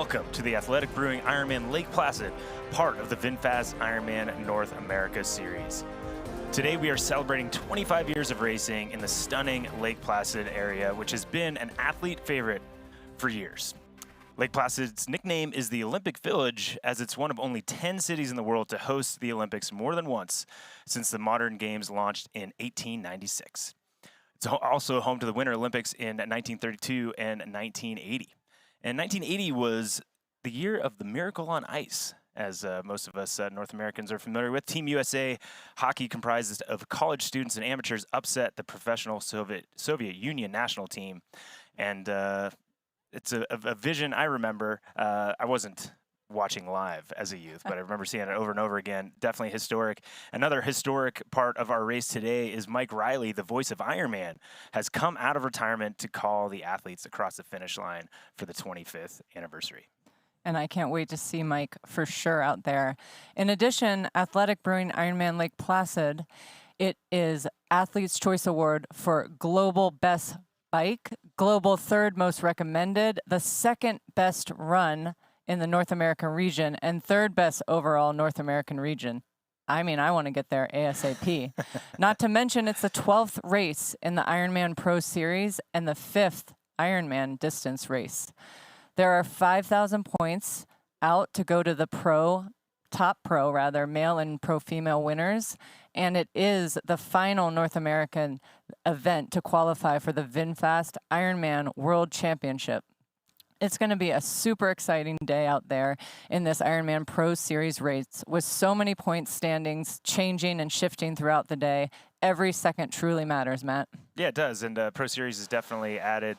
Welcome to the Athletic Brewing Ironman Lake Placid, part of the VinFast Ironman North America Series. Today we are celebrating 25 years of racing in the stunning Lake Placid area, which has been an athlete favorite for years. Lake Placid's nickname is the Olympic Village, as it's one of only 10 cities in the world to host the Olympics more than once since the modern games launched in 1896. It's also home to the Winter Olympics in 1932 and 1980. And 1980 was the year of the Miracle on Ice, as most of us North Americans are familiar with. Team USA hockey, comprised of college students and amateurs, upset the professional Soviet Union national team. And it's a vision I remember. I wasn't watching live as a youth, but I remember seeing it over and over again. Definitely historic. Another historic part of our race today is Mike Riley, the voice of Ironman, has come out of retirement to call the athletes across the finish line for the 25th anniversary. And I can't wait to see Mike for sure out there. In addition, Athletic Brewing Ironman Lake Placid, it is Athlete's Choice Award for Global Best Bike, Global Third Most Recommended, the second best run in the North American region, and third best overall North American region. I mean, I want to get there ASAP. Not to mention, it's the 12th race in the Ironman Pro Series and the 5th Ironman distance race. There are 5,000 points out to go to the top pro, male and pro female winners, and it is the final North American event to qualify for the VinFast Ironman World Championship. It's going to be a super exciting day out there in this Ironman Pro Series race with so many point standings changing and shifting throughout the day. Every second truly matters, Matt. Yeah, it does. And Pro Series has definitely added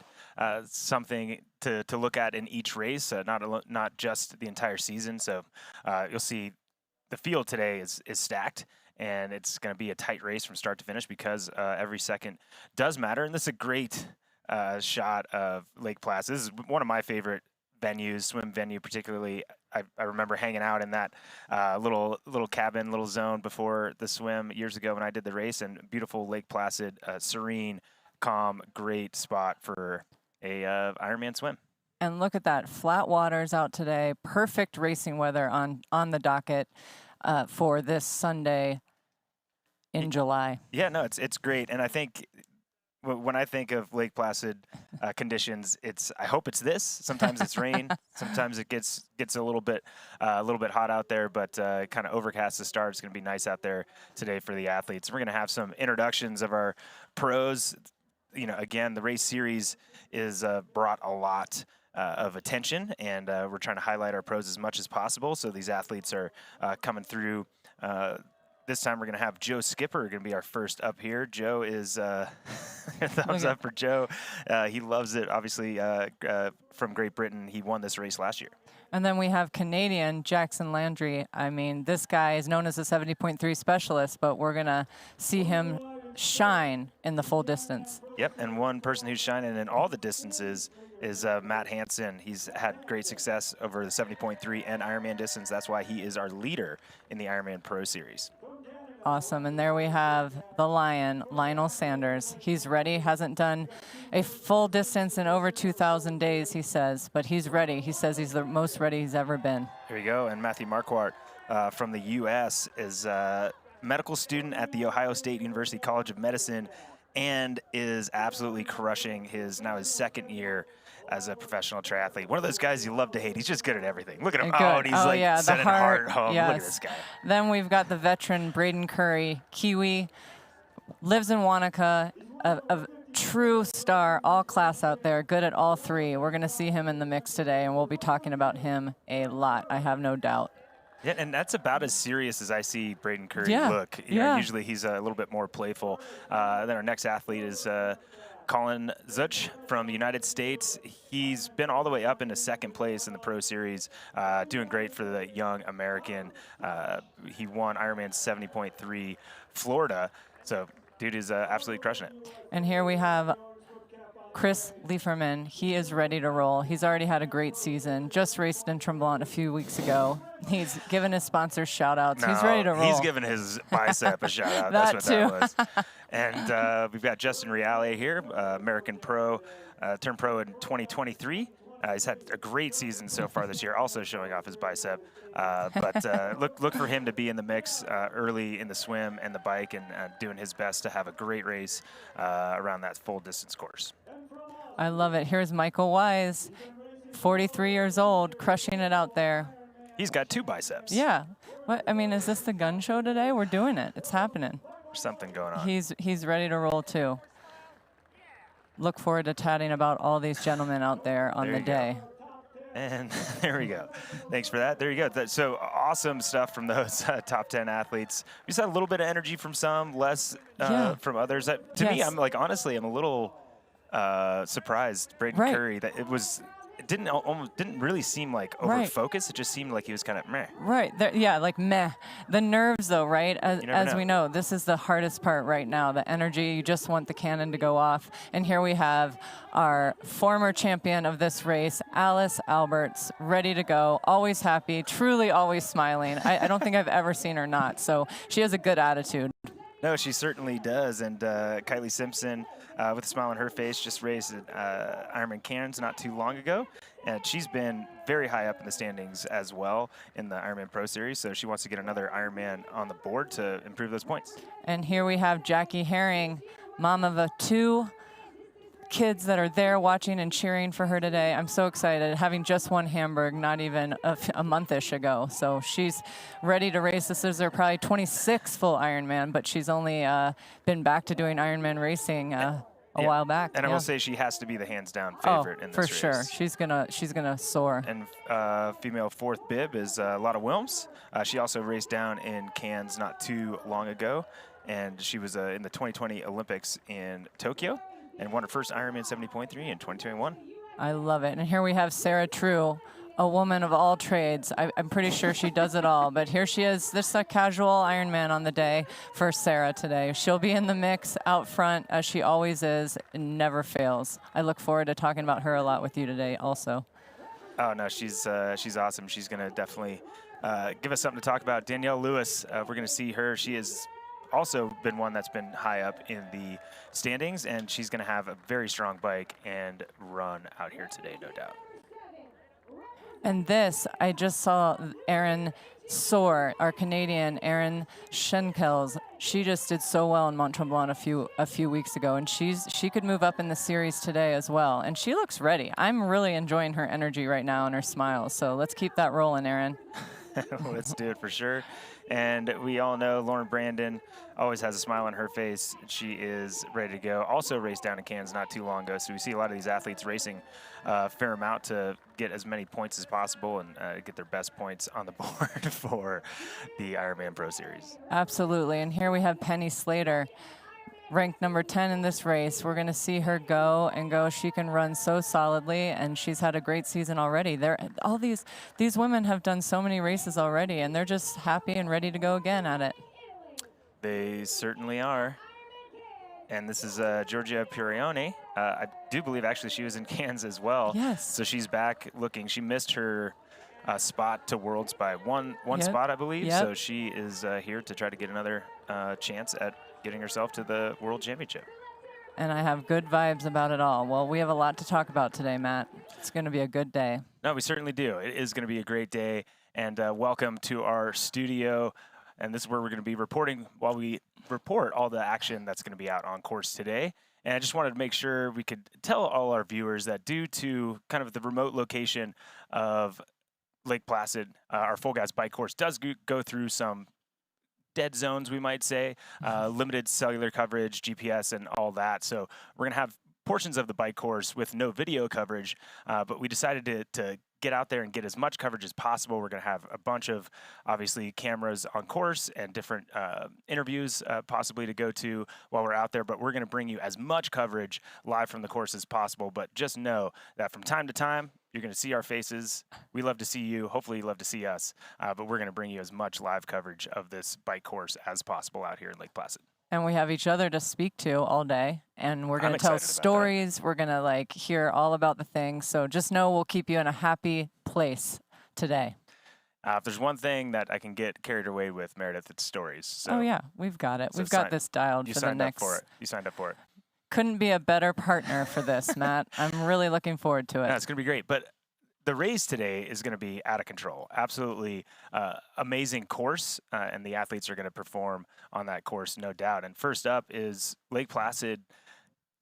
something to look at in each race, not just the entire season. So you'll see the field today is stacked, and it's going to be a tight race from start to finish because every second does matter. And this is a great shot of Lake Placid. This is one of my favorite venues, swim venue particularly. I remember hanging out in that little cabin, little zone before the swim years ago when I did the race, and beautiful Lake Placid, serene, calm, great spot for a Ironman swim. And look at that, flat waters out today, perfect racing weather on the docket for this Sunday in July. Yeah, no, it's great. And I think when I think of Lake Placid conditions, I hope it's this. Sometimes it's rain. Sometimes it gets a little bit hot out there, but kind of overcast to start. It's going to be nice out there today for the athletes. We're going to have some introductions of our pros. You know, again, the race series is brought a lot of attention, and we're trying to highlight our pros as much as possible. So these athletes are coming through. This time we're going to have Joe Skipper going to be our first up here. Joe is thumbs up for Joe. He loves it, obviously, from Great Britain. He won this race last year. And then we have Canadian Jackson Landry. I mean, this guy is known as a 70.3 specialist, but we're going to see him shine in the full distance. Yep, and one person who's shining in all the distances is Matt Hansen. He's had great success over the 70.3 and Ironman distance. That's why he is our leader in the Ironman Pro Series. Awesome. And there we have the Lion, Lionel Sanders. He's ready. Hasn't done a full distance in over 2,000 days, he says, but he's ready. He says he's the most ready he's ever been. Here we go. And Matthew Marquardt from the U.S. is a medical student at the Ohio State University College of Medicine and is absolutely crushing his second year as a professional triathlete. One of those guys you love to hate. He's just good at everything. Look at him. Oh, and he's sending heart home. Yes. Look at this guy. Then we've got the veteran Braden Curry, Kiwi, lives in Wanaka, a true star, all class out there, good at all three. We're going to see him in the mix today, and we'll be talking about him a lot, I have no doubt. Yeah, and that's about as serious as I see Braden Curry look. You know, usually he's a little bit more playful. Then our next athlete is Colin Zuch from the United States. He's been all the way up into second place in the Pro Series, doing great for the young American. He won Ironman 70.3 Florida, so dude is absolutely crushing it. And here we have Chris Lieferman. He is ready to roll. He's already had a great season. Just raced in Tremblant a few weeks ago. He's given his sponsors shout-outs. He's ready to roll. He's given his bicep a shout-out. That's what that was. And we've got Justin Reale here, American pro, turned pro in 2023. He's had a great season so far this year, also showing off his bicep. But look for him to be in the mix early in the swim and the bike, and doing his best to have a great race around that full distance course. I love it. Here's Michael Wise, 43 years old, crushing it out there. He's got 2 biceps. Yeah. What? I mean, is this the gun show today? We're doing it. It's happening. There's something going on. He's ready to roll too. Look forward to chatting about all these gentlemen out there on the day. And there we go. Thanks for that. There you go. So awesome stuff from those top 10 athletes. We just had a little bit of energy from some, less from others. To me, I'm like, honestly, I'm a little surprised, Braden Curry, that it didn't really seem like over focused. It just seemed like he was kind of meh. Right. Yeah, like meh. The nerves, though, right? As we know, this is the hardest part right now. The energy, you just want the cannon to go off. And here we have our former champion of this race, Alice Alberts, ready to go, always happy, truly always smiling. I don't think I've ever seen her not. So she has a good attitude. No, she certainly does. And Kylie Simpson, with a smile on her face, just raced at Ironman Cairns not too long ago. And she's been very high up in the standings as well in the Ironman Pro Series. So she wants to get another Ironman on the board to improve those points. And here we have Jackie Herring, mom of 2 kids that are there watching and cheering for her today. I'm so excited, having just won Hamburg not even a month-ish ago. So she's ready to race. This is her probably 26th full Ironman, but she's only been back to doing Ironman racing a while back. And I will say she has to be the hands-down favorite in this race. For sure. She's gonna soar. And female 4th bib is Lotta Wilms. She also raced down in Cairns not too long ago, and she was in the 2020 Olympics in Tokyo, and won her first Ironman 70.3 in 2021. I love it. And here we have Sarah True, a woman of all trades. I'm pretty sure she does it all. But here she is. This is a casual Ironman on the day for Sarah today. She'll be in the mix out front, as she always is, and never fails. I look forward to talking about her a lot with you today also. Oh, no, she's awesome. She's going to definitely give us something to talk about. Danielle Lewis, we're going to see her. She is also been one that's been high up in the standings, and she's going to have a very strong bike and run out here today, no doubt. And this, I just saw Erin Soar, our Canadian Erin Schenkels. She just did so well in Mont Tremblant a few weeks ago, and she could move up in the series today as well. And she looks ready. I'm really enjoying her energy right now and her smile. So let's keep that rolling, Erin. Let's do it for sure. And we all know Lauren Brandon always has a smile on her face. She is ready to go. Also raced down in Cairns not too long ago. So we see a lot of these athletes racing a fair amount to get as many points as possible and get their best points on the board for the Ironman Pro Series. Absolutely. And here we have Penny Slater, ranked number 10 in this race. We're going to see her go and go. She can run so solidly, and she's had a great season already. All these women have done so many races already, and they're just happy and ready to go again at it. They certainly are. And this is Giorgia Purione. I do believe actually she was in Cairns as well. Yes. So she's back looking. She missed her spot to Worlds by one spot, I believe. Yep. So she is here to try to get another chance at getting herself to the World Championship. And I have good vibes about it all. Well, we have a lot to talk about today, Matt. It's going to be a good day. No, we certainly do. It is going to be a great day. And welcome to our studio. And this is where we're going to be reporting while we report all the action that's going to be out on course today. And I just wanted to make sure we could tell all our viewers that due to kind of the remote location of Lake Placid, our Full Gas bike course does go through some dead zones, we might say, limited cellular coverage, GPS, and all that. So we're going to have portions of the bike course with no video coverage, but we decided to get out there and get as much coverage as possible. We're going to have a bunch of, obviously, cameras on course and different interviews possibly to go to while we're out there, but we're going to bring you as much coverage live from the course as possible. But just know that from time to time, you're going to see our faces. We love to see you. Hopefully you love to see us, but we're going to bring you as much live coverage of this bike course as possible out here in Lake Placid. And we have each other to speak to all day, and we're going to tell stories. We're going to hear all about the things. So just know we'll keep you in a happy place today. If there's one thing that I can get carried away with, Meredith, it's stories. So oh yeah, we've got it. We've got this dialed for the next. You signed up for it. couldn't be a better partner for this, Matt. I'm really looking forward to it. Yeah, it's going to be great. But the race today is going to be out of control. Absolutely amazing course, and the athletes are going to perform on that course, no doubt. And first up is Lake Placid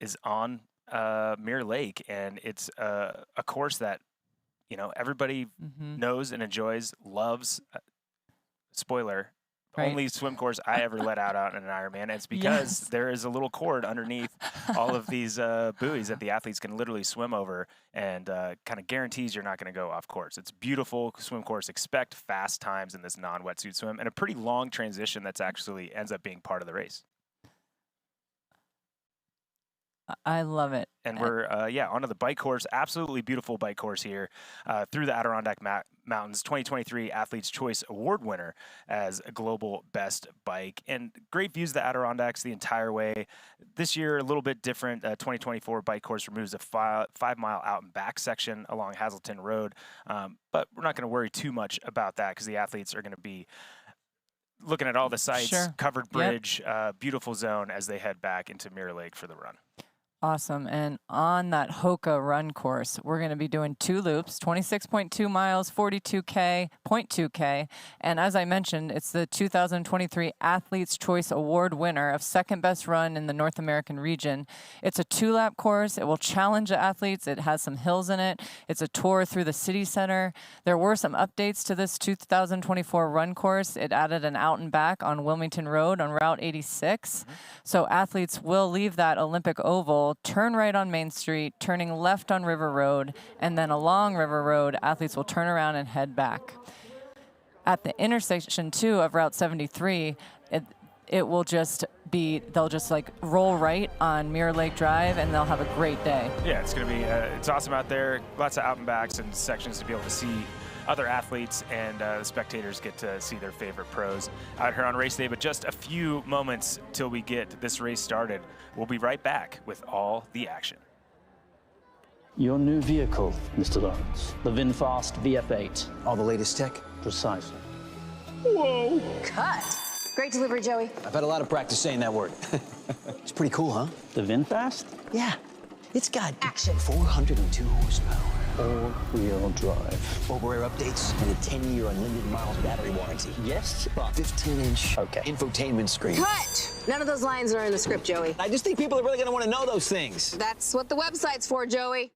is on Mirror Lake, and it's a course that, you know, everybody knows and enjoys, loves. Spoiler. Right. Only swim course I ever let out on an Ironman. And it's because there is a little cord underneath all of these buoys that the athletes can literally swim over, and kind of guarantees you're not going to go off course. It's a beautiful swim course. Expect fast times in this non-wetsuit swim, and a pretty long transition that's actually ends up being part of the race. I love it. And we're, onto the bike course. Absolutely beautiful bike course here through the Adirondack Mountains. 2023 Athlete's Choice Award winner as a global best bike. And great views of the Adirondacks the entire way. This year, a little bit different. 2024 bike course removes a 5-mile out and back section along Hazleton Road. But we're not going to worry too much about that because the athletes are going to be looking at all the sites, covered bridge, beautiful zone as they head back into Mirror Lake for the run. Awesome. And on that Hoka run course, we're going to be doing 2 loops, 26.2 miles, 42K, 0.2K. And as I mentioned, it's the 2023 Athlete's Choice Award winner of second best run in the North American region. It's a 2-lap course. It will challenge the athletes. It has some hills in it. It's a tour through the city center. There were some updates to this 2024 run course. It added an out and back on Wilmington Road on Route 86. So athletes will leave that Olympic Oval, turn right on Main Street, turning left on River Road, and then along River Road, athletes will turn around and head back. At the intersection, too, of Route 73, it will just be, they'll just like roll right on Mirror Lake Drive, and they'll have a great day. Yeah, it's going to be, it's awesome out there. Lots of out and backs and sections to be able to see other athletes, and the spectators get to see their favorite pros out here on race day. But just a few moments till we get this race started. We'll be right back with all the action. Your new vehicle, Mr. Lawrence, the VinFast VF8. All the latest tech? Precisely. Whoa! Cut. Great delivery, Joey. I've had a lot of practice saying that word. It's pretty cool, huh? The VinFast? Yeah. It's got action. 402 horsepower. All-wheel drive. Over-air updates and a 10-year unlimited miles battery warranty. Yes, but 15-inch infotainment screen. Cut! None of those lines are in the script, Joey. I just think people are really going to want to know those things. That's what the website's for, Joey.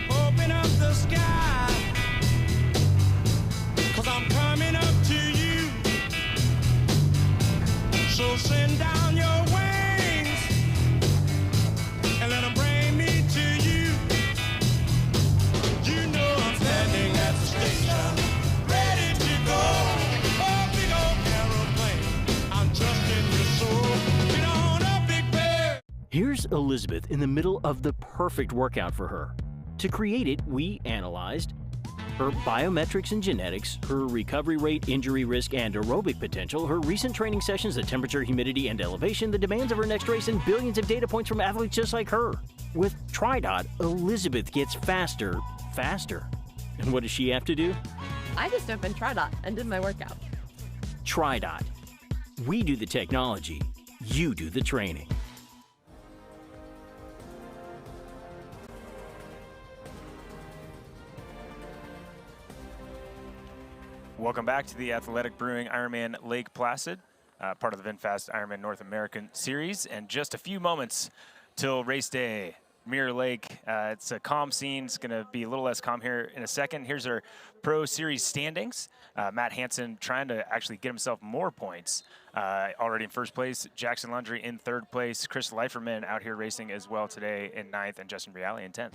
Open up the sky, 'cause I'm coming up to you. So send down your wings and let them bring me to you. You know I'm standing at the station, ready to go. Oh, big old aeroplane, I'm trusting your soul. Get on up, Big Bear. Here's Elizabeth in the middle of the perfect workout for her. To create it, we analyzed her biometrics and genetics, her recovery rate, injury risk, and aerobic potential, her recent training sessions, the temperature, humidity, and elevation, the demands of her next race, and billions of data points from athletes just like her. With TriDot, Elizabeth gets faster. And what does she have to do? I just opened TriDot and did my workout. TriDot. We do the technology, you do the training. Welcome back to the Athletic Brewing Ironman Lake Placid, part of the VinFast Ironman North American Series. And just a few moments till race day. Mirror Lake, it's a calm scene. It's going to be a little less calm here in a second. Here's our Pro Series standings. Matt Hansen trying to actually get himself more points. Already in first place. Jackson Landry in third place. Chris Leiferman out here racing as well today in ninth, and Justin Briale in 10th.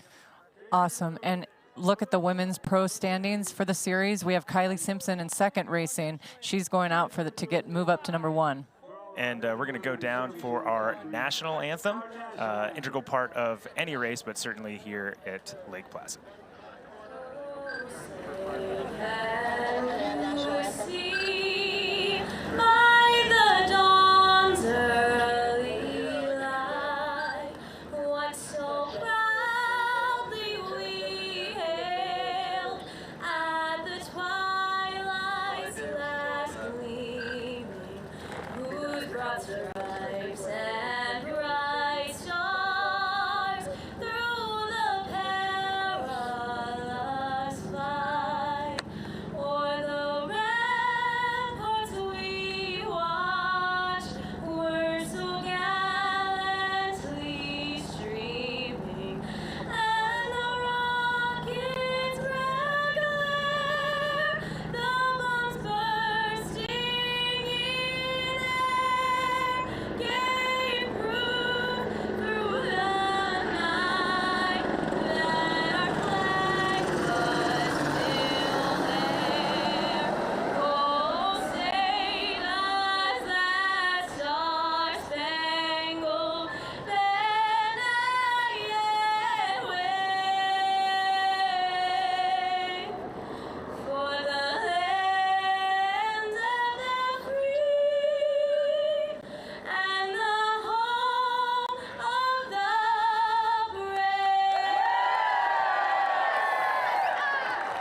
Awesome. And look at the women's pro standings for the series. We have Kylie Simpson in second racing. She's going out for move up to number 1. And we're going to go down for our national anthem, integral part of any race, but certainly here at Lake Placid.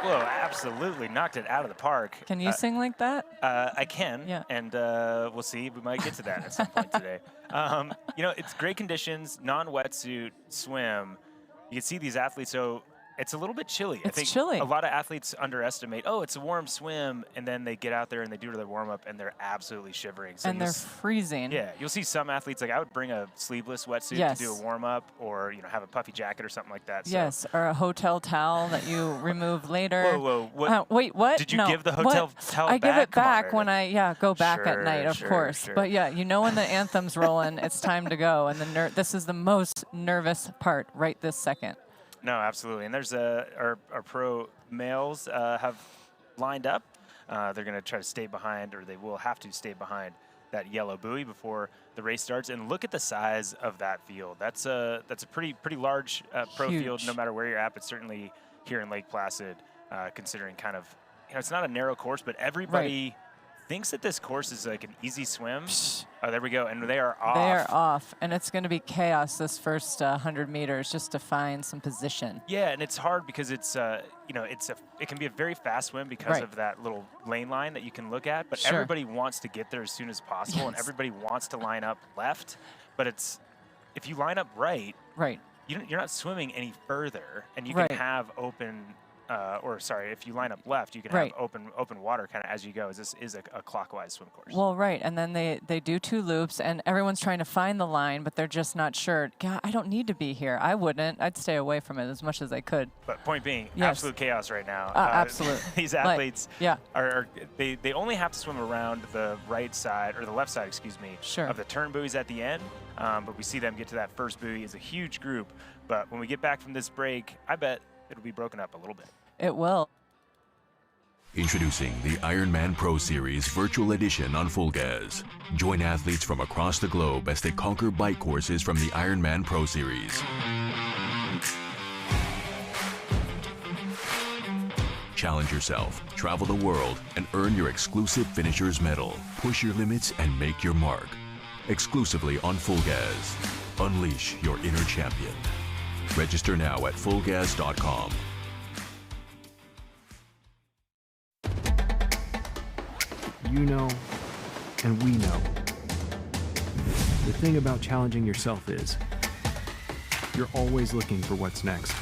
Whoa, absolutely knocked it out of the park. Can you sing like that? I can, Yeah. and we'll see. We might get to that at some point today. You know, it's great conditions, non-wetsuit swim. You can see these athletes, so it's a little bit chilly. I think chilly. a lot of athletes underestimate, oh, it's a warm swim, and then they get out there and they do their warm-up, and they're absolutely shivering. So And they're freezing. yeah, you'll see some athletes, like I would bring a sleeveless wetsuit Yes. to do a warm-up, or have a puffy jacket or something like that. So. Yes, or a hotel towel that you remove later. Whoa, what? Wait, what? Did you No. give the hotel What? towel I give back? it Come on, back when Meredith. I go back at Sure, night, of sure, course. sure. But yeah, when the anthem's rolling, it's time to go. And this is the most nervous part right this second. No, absolutely. And there's our pro males have lined up. They're going to try to stay behind, or they will have to stay behind that yellow buoy before the race starts. And look at the size of that field. That's a pretty large pro field, Huge. no matter where you're at. But certainly here in Lake Placid, considering kind of it's not a narrow course, but everybody thinks that this course is like an easy swim. Oh, there we go, and they are off. They are off, and it's going to be chaos this first 100 meters just to find some position. Yeah, and it's hard because it's it can be a very fast swim because of that little lane line that you can look at. But Sure. everybody wants to get there as soon as possible, and Yes. everybody wants to line up left. But if you line up right, you're not swimming any further, and you can have open. If you line up left, you can have open water kind of as you go. This is a clockwise swim course. Well, right, and then they do 2 loops, and everyone's trying to find the line, but they're just not sure. God, I don't need to be here. I wouldn't. I'd stay away from it as much as I could. But point being, Yes. absolute chaos right now. Absolute. These athletes yeah. they only have to swim around the right side, or the left side, excuse me, Sure. of the turn buoys at the end. But we see them get to that first buoy. It's a huge group. But when we get back from this break, I bet it'll be broken up a little bit. It will. Introducing the Ironman Pro Series Virtual Edition on Full Gas. Join athletes from across the globe as they conquer bike courses from the Ironman Pro Series. Challenge yourself, travel the world, and earn your exclusive Finisher's Medal. Push your limits and make your mark. Exclusively on Full Gas. Unleash your inner champion. Register now at fullgas.com. You know, and we know. The thing about challenging yourself is, you're always looking for what's next.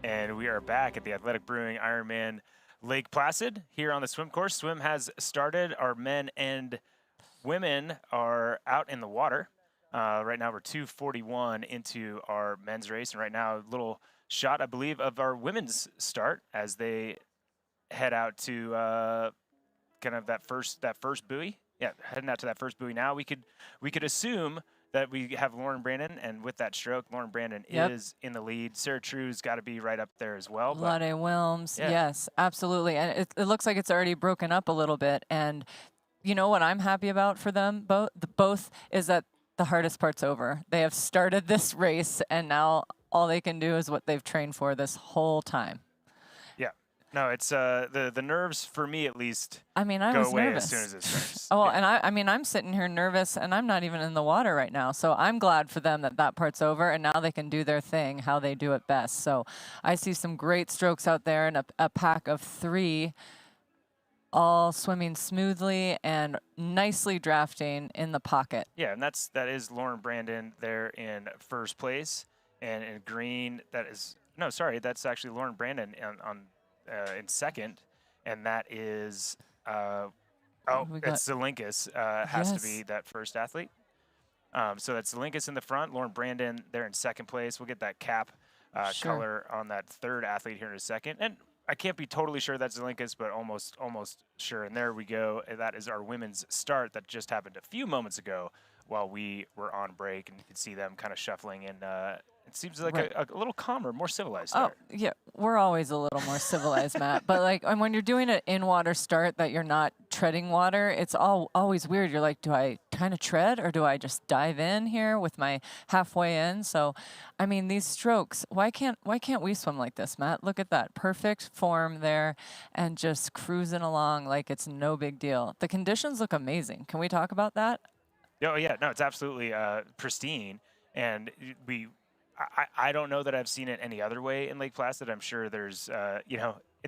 And we are back at the Athletic Brewing Ironman Lake Placid here on the swim course. Swim has started. Our men and women are out in the water. Right now we're 2:41 into our men's race. And right now a little shot, I believe, of our women's start as they head out to kind of that first buoy. Yeah, heading out to that first buoy now. We could assume that we have Lauren Brandon, and with that stroke, Lauren Brandon is in the lead. Sarah True's got to be right up there as well. Lade Wilms, yes, absolutely. And it looks like it's already broken up a little bit. And you know what I'm happy about for them both is that the hardest part's over. They have started this race, and now all they can do is what they've trained for this whole time. No, it's the nerves, for me at least, I mean, I go was away nervous as soon as it starts. Oh, and I mean, I'm sitting here nervous, and I'm not even in the water right now. So I'm glad for them that part's over, and now they can do their thing, how they do it best. So I see some great strokes out there, and a pack of 3 all swimming smoothly and nicely drafting in the pocket. Yeah, and that is Lauren Brandon there in first place, and in green that's actually Lauren Brandon in second, and that is Oh, We got- it's Zelinkus has to Yes. be that first athlete. So that's Zelinkus in the front, Lauren Brandon there in second place. We'll get that cap Sure. color on that third athlete here in a second. And I can't be totally sure that's Zelinkus, but almost sure. And there we go. And that is our women's start that just happened a few moments ago while we were on break, and you could see them kind of shuffling in. It seems like Right. a little calmer, more civilized Oh, start. yeah, we're always a little more civilized, Matt. But like, and when you're doing an in-water start that you're not treading water, it's always weird. You're like, do I kind of tread or do I just dive in here with my halfway in? So, I mean, these strokes. Why can't we swim like this, Matt? Look at that perfect form there, and just cruising along like it's no big deal. The conditions look amazing. Can we talk about that? Oh yeah, no, it's absolutely pristine, and I don't know that I've seen it any other way in Lake Placid. I'm sure there's, in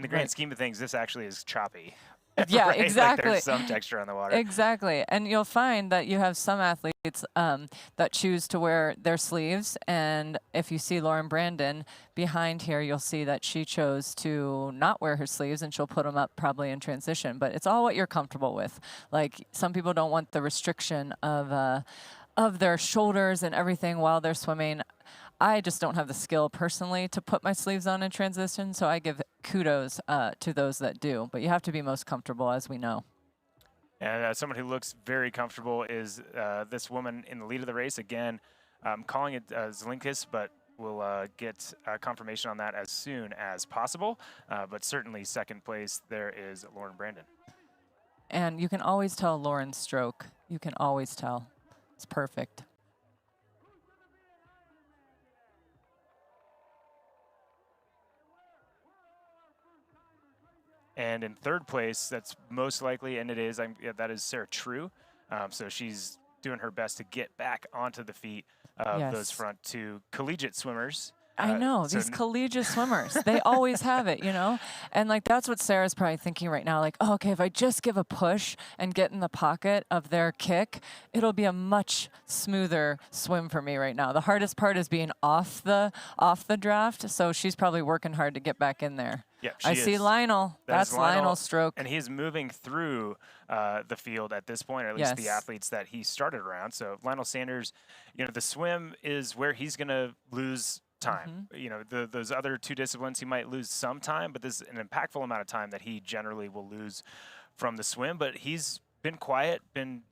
the grand Right. scheme of things, this actually is choppy. Yeah, right? Like exactly. there's some texture on the water. Exactly. And you'll find that you have some athletes that choose to wear their sleeves. And if you see Lauren Brandon behind here, you'll see that she chose to not wear her sleeves, and she'll put them up probably in transition. But it's all what you're comfortable with. Like, some people don't want the restriction of their shoulders and everything while they're swimming. I just don't have the skill personally to put my sleeves on in transition, so I give kudos to those that do. But you have to be most comfortable, as we know. And someone who looks very comfortable is this woman in the lead of the race. Again, I'm calling it Zelinkus, but we'll get confirmation on that as soon as possible. But certainly second place, there is Lauren Brandon. And you can always tell Lauren's stroke. You can always tell. It's perfect. And in third place, that's most likely, and it is, that is Sarah True. So she's doing her best to get back onto the feet of those Yes. front two collegiate swimmers. I know, so these collegiate swimmers, they always have it, you know? And like, that's what Sarah's probably thinking right now. Like, oh, okay, if I just give a push and get in the pocket of their kick, it'll be a much smoother swim for me right now. The hardest part is being off the draft. So she's probably working hard to get back in there. Yep, I she see is. Lionel. That is That's Lionel's stroke. And he is moving through the field at this point, or at least the Yes. athletes that he started around. So Lionel Sanders, the swim is where he's going to lose time. Those other two disciplines, he might lose some time, but this is an impactful amount of time that he generally will lose from the swim. But he's been quiet, been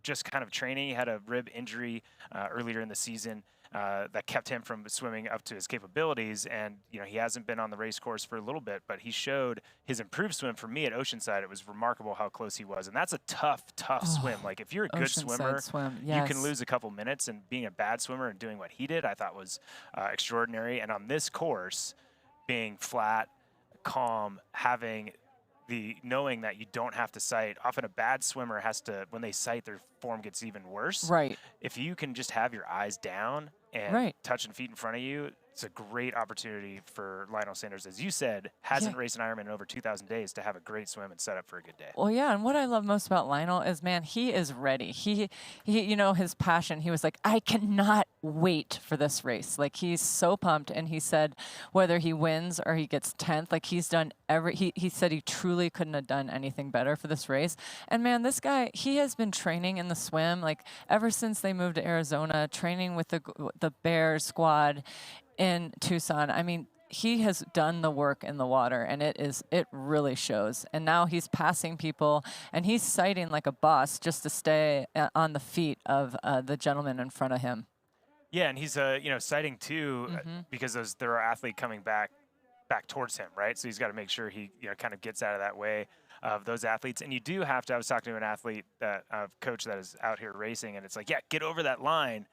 just kind of training. He had a rib injury earlier in the season that kept him from swimming up to his capabilities. And, he hasn't been on the race course for a little bit, but he showed his improved swim. For me at Oceanside, it was remarkable how close he was. And that's a tough swim. Like, if you're a good Oceanside swimmer, swim, you yes. can lose a couple minutes. And being a bad swimmer and doing what he did, I thought was extraordinary. And on this course, being flat, calm, knowing that you don't have to sight. Often a bad swimmer has to, when they sight, their form gets even worse. Right. If you can just have your eyes down and touching feet in front of you, it's a great opportunity for Lionel Sanders, as you said, hasn't raced an Ironman in over 2,000 days, to have a great swim and set up for a good day. Well, yeah, and what I love most about Lionel is, man, he is ready. He, his passion. He was like, I cannot wait for this race. Like, he's so pumped, and he said whether he wins or he gets 10th, like, he's done he said he truly couldn't have done anything better for this race. And man, this guy, he has been training in the swim like ever since they moved to Arizona, training with the Bears squad in Tucson. I mean, he has done the work in the water, and it really shows. And now he's passing people, and he's sighting like a boss just to stay on the feet of the gentleman in front of him. Yeah, and he's sighting too because there are athletes coming back towards him, right? So he's got to make sure he kind of gets out of that way of those athletes. And you do have to. I was talking to an athlete coach that is out here racing, and it's like, yeah, get over that line,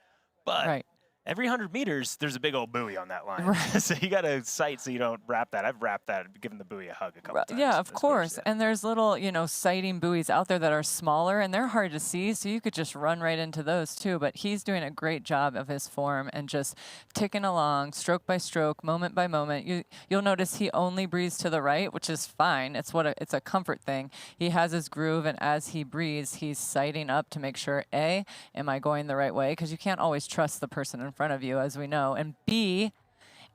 but. Every 100 meters, there's a big old buoy on that line. Right. So you got to sight so you don't wrap that. I've wrapped that, given the buoy a hug a couple times. Yeah, of course. And there's little, sighting buoys out there that are smaller, and they're hard to see, so you could just run right into those too. But he's doing a great job of his form and just ticking along, stroke by stroke, moment by moment. You'll notice he only breathes to the right, which is fine. It's a comfort thing. He has his groove, and as he breathes, he's sighting up to make sure, A, am I going the right way? Because you can't always trust the person in front of you, as we know. And B,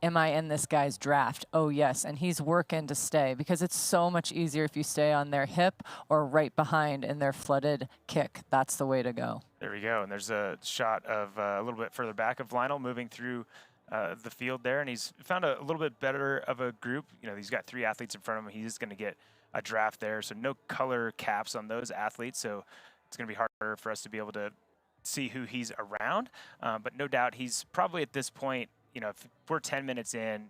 am I in this guy's draft? Oh, yes. And he's working to stay because it's so much easier if you stay on their hip or right behind in their flooded kick. That's the way to go. There we go. And there's a shot of a little bit further back of Lionel moving through the field there. And he's found a little bit better of a group. You know, he's got 3 athletes in front of him. He's going to get a draft there. So no color caps on those athletes. So it's going to be harder for us to be able to see who he's around. But no doubt he's probably at this point, you know, if we're 10 minutes in,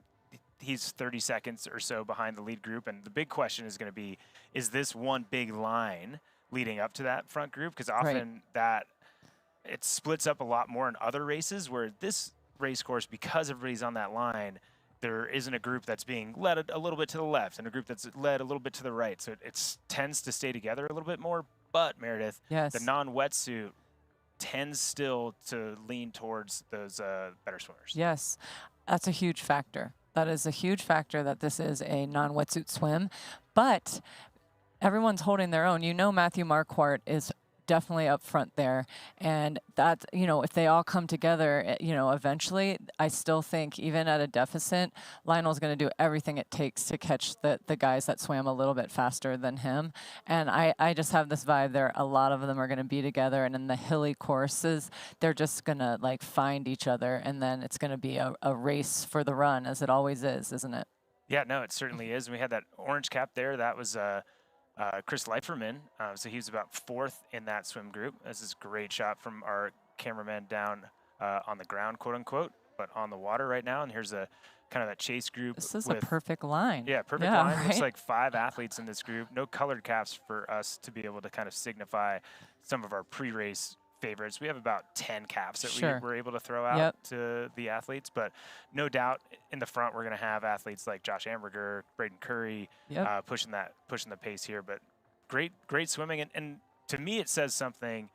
he's 30 seconds or so behind the lead group. And the big question is going to be, is this one big line leading up to that front group? Because often that it splits up a lot more in other races, where this race course, because everybody's on that line, there isn't a group that's being led a little bit to the left and a group that's led a little bit to the right. So it tends to stay together a little bit more. But Meredith, the non-wetsuit tends still to lean towards those better swimmers. Yes, that's a huge factor. That is a huge factor that this is a non-wetsuit swim. But everyone's holding their own. You know, Matthew Marquardt is definitely up front there. And that, you know, if they all come together, you know, eventually, I still think even at a deficit, Lionel's going to do everything it takes to catch the guys that swam a little bit faster than him. And I just have this vibe there. A lot of them are going to be together. And in the hilly courses, they're just going to like find each other. And then it's going to be a race for the run, as it always is, isn't it? Yeah, no, it certainly is. And we had that orange cap there. That was Chris Leiferman, so he was about 4th in that swim group. This is a great shot from our cameraman down on the ground, quote unquote, but on the water right now. And here's a kind of that chase group. This is a perfect line. Yeah, perfect line. Right? Looks like 5 athletes in this group. No colored caps for us to be able to kind of signify some of our pre-race favorites. We have about 10 caps that we were able to throw out to the athletes, but no doubt in the front we're going to have athletes like Josh Amberger, Braden Curry, pushing the pace here. But great swimming, and to me it says something.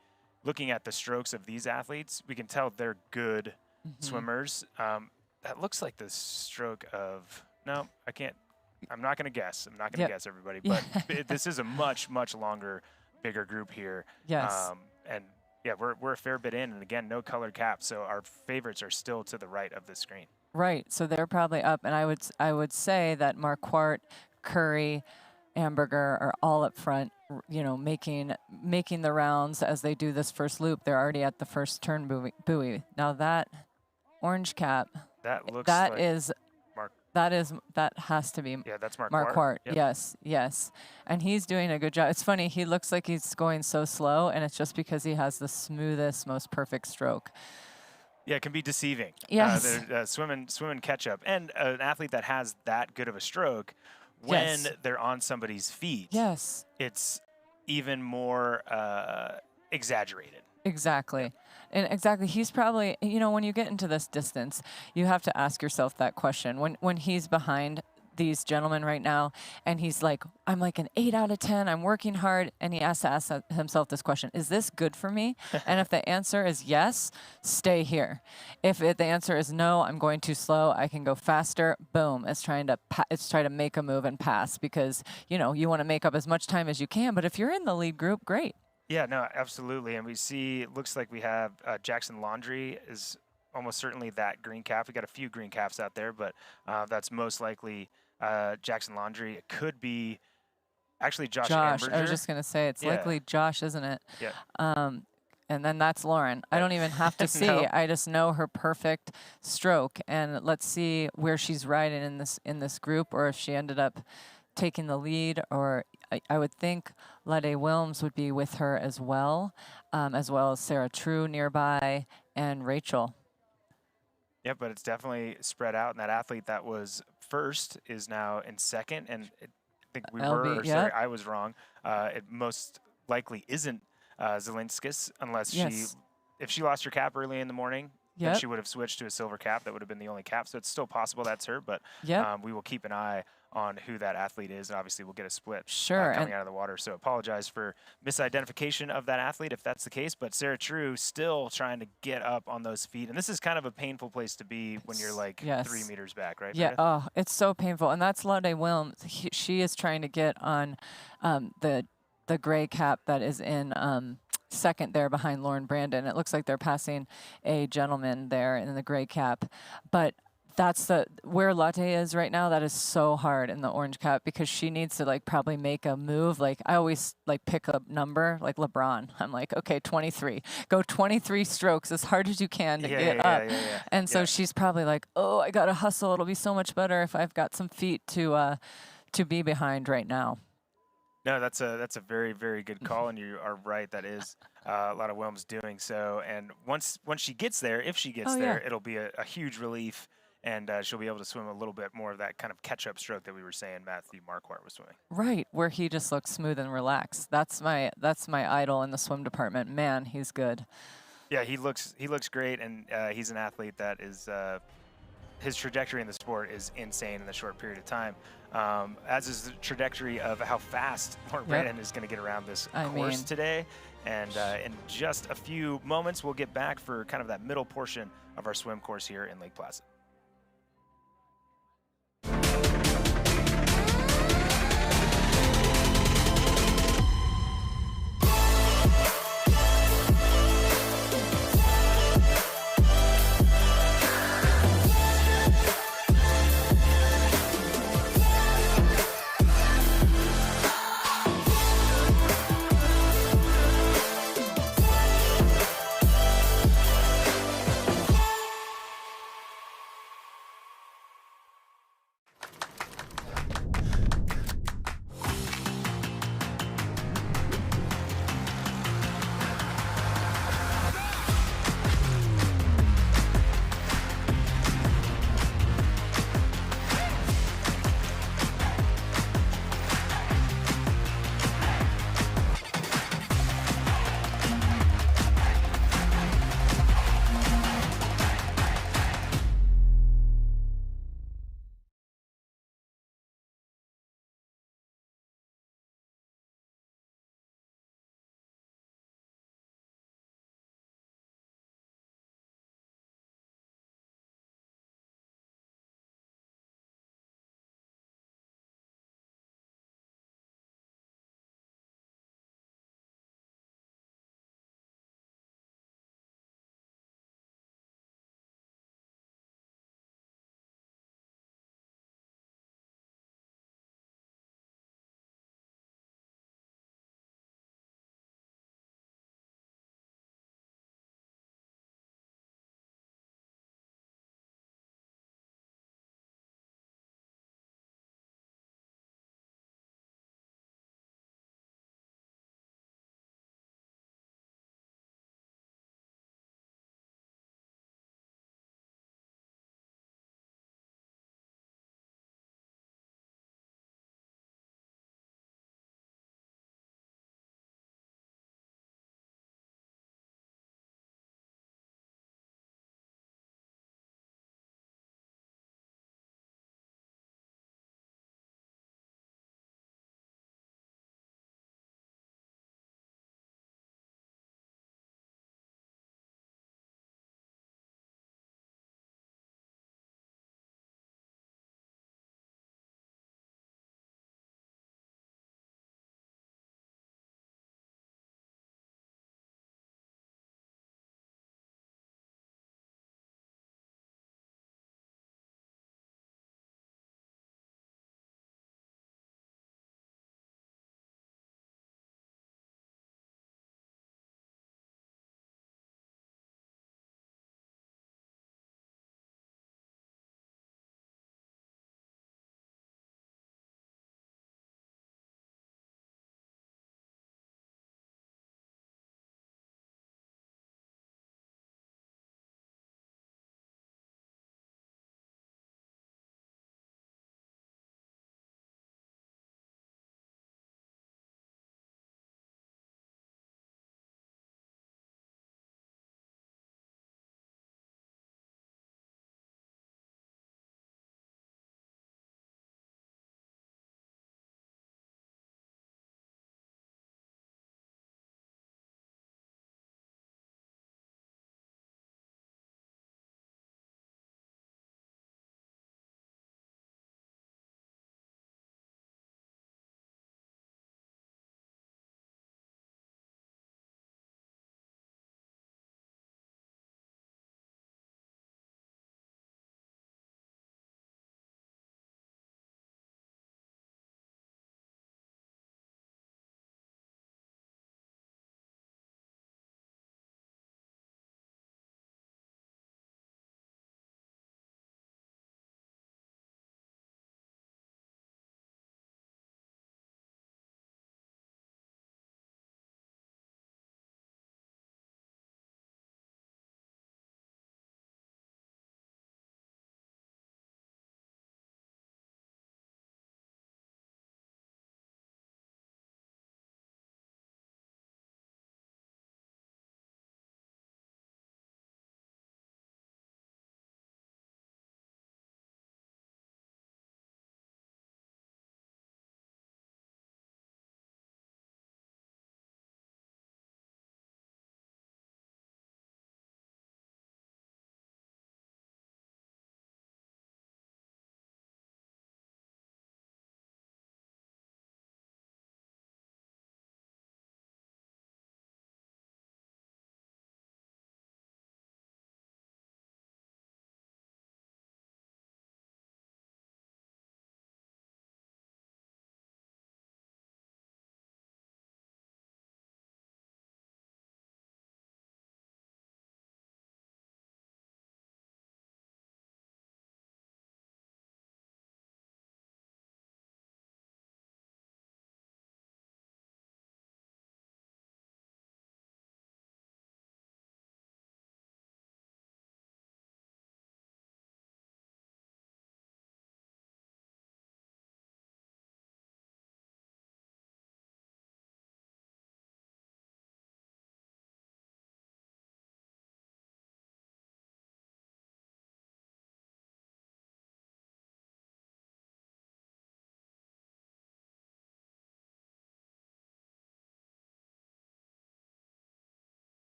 Looking at the strokes of these athletes, we can tell they're good swimmers. That looks like the stroke of I'm not going to guess. I'm not going to guess, everybody. But this is a much longer, bigger group here. Yes. And yeah, we're a fair bit in, and again, no colored caps, so our favorites are still to the right of the screen. Right, so they're probably up, and I would say that Marquardt, Curry, Amberger are all up front, you know, making the rounds as they do this first loop. They're already at the first turn buoy. Now that orange cap, that has to be that's Marquardt. Marquardt. Yes. And he's doing a good job. It's funny, he looks like he's going so slow, and it's just because he has the smoothest, most perfect stroke. Yeah, it can be deceiving. Yes. Swimming catch up. And an athlete that has that good of a stroke, when they're on somebody's feet, it's even more exaggerated. Exactly. And exactly, he's probably, you know, when you get into this distance, you have to ask yourself that question. When he's behind these gentlemen right now, and he's like, I'm like an 8 out of 10, I'm working hard, and he has to ask himself this question, is this good for me? And if the answer is yes, stay here. If the answer is no, I'm going too slow, I can go faster, boom, it's trying to make a move and pass, because, you know, you want to make up as much time as you can, but if you're in the lead group, great. Yeah, no, absolutely. And we see, it looks like we have Jackson Laundrie is almost certainly that green cap. We got a few green caps out there, but that's most likely Jackson Laundrie. It could be actually Josh Amberger. I was just going to say, it's likely Josh, isn't it? Yeah. And then that's Lauren. I don't even have to see. I just know her perfect stroke. And let's see where she's riding in this group, or if she ended up taking the lead, or I would think Lede Wilms would be with her as well as Sarah True nearby, and Rachel. Yeah, but it's definitely spread out, and that athlete that was first is now in second, and I think I was wrong. It most likely isn't Zelinskis, unless if she lost her cap early in the morning, then she would have switched to a silver cap. That would have been the only cap, so it's still possible that's her, but we will keep an eye on who that athlete is, and obviously we'll get a split coming out of the water. So apologize for misidentification of that athlete if that's the case, but Sarah True still trying to get up on those feet, and this is kind of a painful place to be when you're like 3 meters back, right? Yeah, oh, it's so painful, and that's Lede Wilms. She is trying to get on the gray cap that is in second there behind Lauren Brandon. It looks like they're passing a gentleman there in the gray cap, but That's where Latte is right now. That is so hard in the orange cap because she needs to like probably make a move. Like I always like pick a number like LeBron. I'm like, okay, 23. Go 23 strokes as hard as you can to get up. And so she's probably like, oh, I gotta hustle. It'll be so much better if I've got some feet to be behind right now. No, that's a very, very good call, and you are right. That is a lot of Wilms doing so. And once she gets there, if she gets there, it'll be a huge relief. And she'll be able to swim a little bit more of that kind of catch-up stroke that we were saying Matthew Marquardt was swimming. Right, where he just looks smooth and relaxed. That's my idol in the swim department. Man, he's good. Yeah, he looks great, and he's an athlete that is his trajectory in the sport is insane in a short period of time. As is the trajectory of how fast Lauren Brandon is going to get around this course today. And in just a few moments, we'll get back for kind of that middle portion of our swim course here in Lake Placid.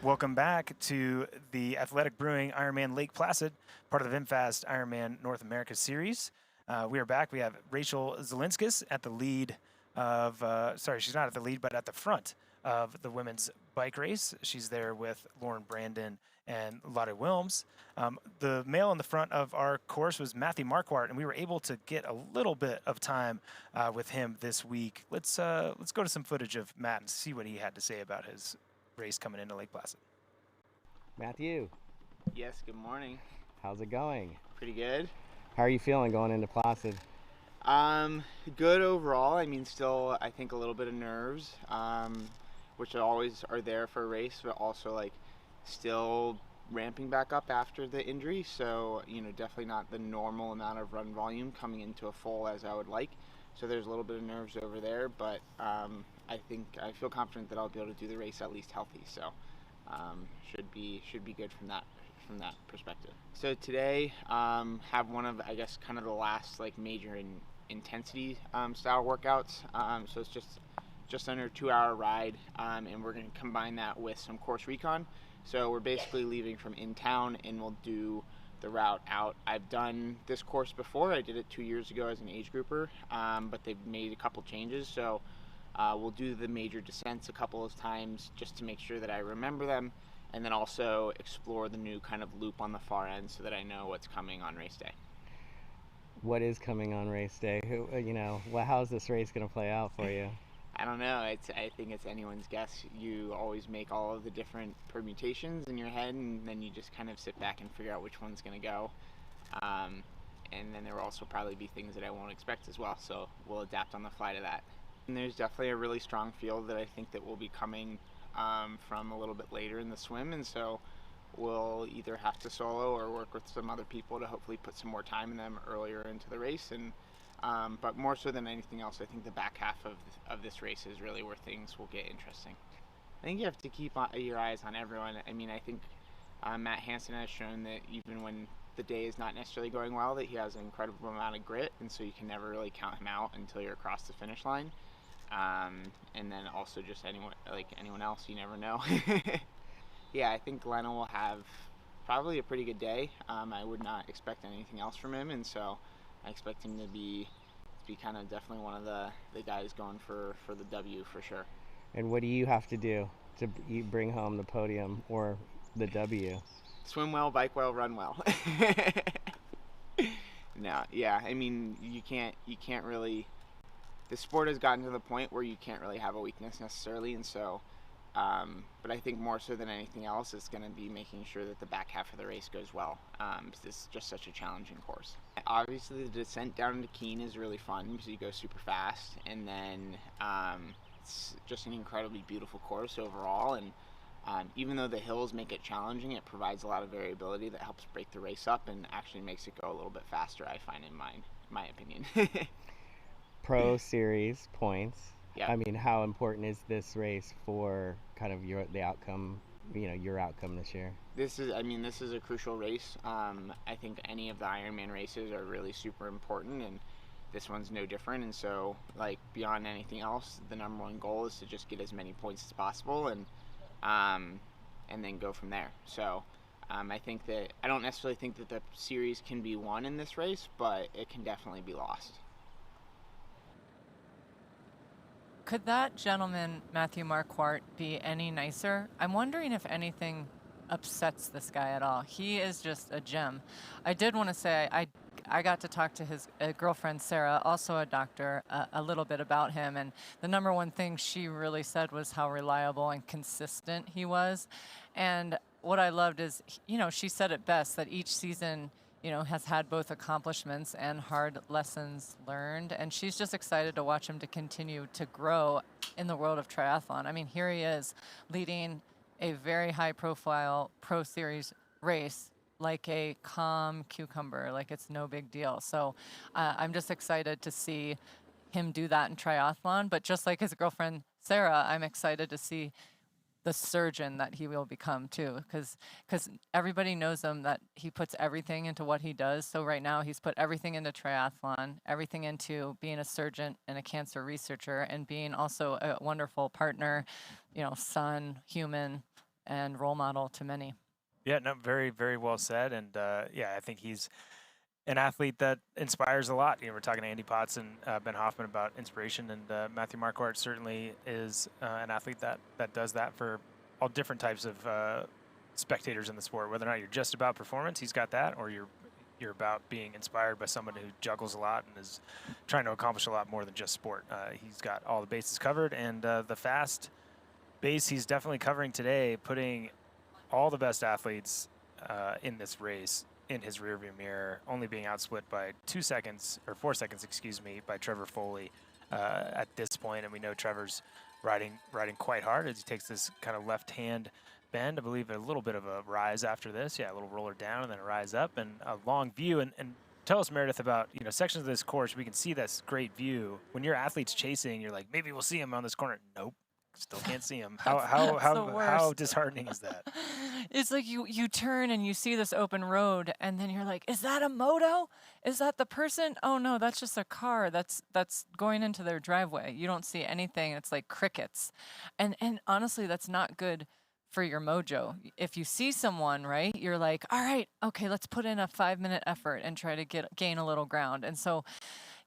Welcome back to the Athletic Brewing Ironman Lake Placid, part of the VinFast Ironman North America Series. We are back. We have Rachel Zelinskis at the lead of, she's not at the lead, but at the front of the women's bike race. She's there with Lauren Brandon and Lotte Wilms. The male in the front of our course was Matthew Marquardt, and we were able to get a little bit of time with him this week. Let's go to some footage of Matt and see what he had to say about his race coming into Lake Placid. Matthew. Yes, good morning. How's it going? Pretty good. How are you feeling going into Placid? Good overall. I mean, still, I think a little bit of nerves, which always are there for a race, but also like still ramping back up after the injury. So, you know, definitely not the normal amount of run volume coming into a full as I would like. So there's a little bit of nerves over there, but I think I feel confident that I'll be able to do the race at least healthy. So should be good from that perspective. So today have one of, I guess, kind of the last like major intensity style workouts. So it's just under a 2-hour ride, and we're going to combine that with some course recon. So we're basically leaving from in town, and we'll do the route out. I've done this course before. I did it 2 years ago as an age grouper, but they've made a couple changes. So we'll do the major descents a couple of times just to make sure that I remember them, and then also explore the new kind of loop on the far end so that I know what's coming on race day. What is coming on race day? How's this race going to play out for you? I don't know. I think it's anyone's guess. You always make all of the different permutations in your head, and then you just kind of sit back and figure out which one's going to go. And then there will also probably be things that I won't expect as well, so we'll adapt on the fly to that. And there's definitely a really strong field that I think that will be coming from a little bit later in the swim, and so we'll either have to solo or work with some other people to hopefully put some more time in them earlier into the race. And but more so than anything else, I think the back half of this race is really where things will get interesting. I think you have to keep your eyes on everyone. I mean, I think Matt Hansen has shown that even when the day is not necessarily going well, that he has an incredible amount of grit, and so you can never really count him out until you're across the finish line. And then also just anyone else, you never know. Yeah, I think Leno will have probably a pretty good day. I would not expect anything else from him, and so I expect him to be kind of definitely one of the guys going for the W for sure. And what do you have to do to bring home the podium or the W? Swim well, bike well, run well. No, yeah, I mean, you can't really, the sport has gotten to the point where you can't really have a weakness necessarily, and so but I think more so than anything else, it's going to be making sure that the back half of the race goes well. This is just such a challenging course. Obviously, the descent down into Keene is really fun because you go super fast, and then it's just an incredibly beautiful course overall. And even though the hills make it challenging, it provides a lot of variability that helps break the race up and actually makes it go a little bit faster, I find, in my opinion. Pro Series points. Yep. I mean, how important is this race for kind of your outcome this year? This is a crucial race. I think any of the Ironman races are really super important, and this one's no different. And so, like, beyond anything else, the number one goal is to just get as many points as possible, and then go from there. So I don't necessarily think that the series can be won in this race, but it can definitely be lost. Could that gentleman, Matthew Marquardt, be any nicer? I'm wondering if anything upsets this guy at all. He is just a gem. I did want to say I got to talk to his girlfriend, Sarah, also a doctor, a little bit about him. And the number one thing she really said was how reliable and consistent he was. And what I loved is, she said it best, that each season, has had both accomplishments and hard lessons learned. And she's just excited to watch him to continue to grow in the world of triathlon. I mean, here he is leading a very high profile Pro Series race like a calm cucumber, like it's no big deal. So I'm just excited to see him do that in triathlon. But just like his girlfriend, Sarah, I'm excited to see the surgeon that he will become too, because everybody knows him, that he puts everything into what he does. So right now he's put everything into triathlon, everything into being a surgeon and a cancer researcher, and being also a wonderful partner, son, human, and role model to many. Yeah, no, very, very well said. And yeah, I think he's an athlete that inspires a lot. You know, we're talking to Andy Potts and Ben Hoffman about inspiration, and Matthew Marquardt certainly is an athlete that does that for all different types of spectators in the sport. Whether or not you're just about performance, he's got that, or you're about being inspired by someone who juggles a lot and is trying to accomplish a lot more than just sport. He's got all the bases covered, and the fast base he's definitely covering today, putting all the best athletes in this race in his rearview mirror, only being outsplit by 4 seconds, excuse me, by Trevor Foley at this point. And we know Trevor's riding quite hard as he takes this kind of left-hand bend. I believe a little bit of a rise after this. Yeah, a little roller down and then a rise up and a long view. And tell us, Meredith, about, you know, sections of this course, we can see this great view. When your athlete's chasing, you're like, maybe we'll see him on this corner. Nope. Still can't see him. How disheartening is that? It's like you turn and you see this open road, and then you're like, is that a moto? Is that the person? Oh no, that's just a car that's going into their driveway. You don't see anything. It's like crickets. And honestly, that's not good for your mojo. If you see someone, right, you're like, all right, okay, let's put in a 5-minute effort and try to gain a little ground. And so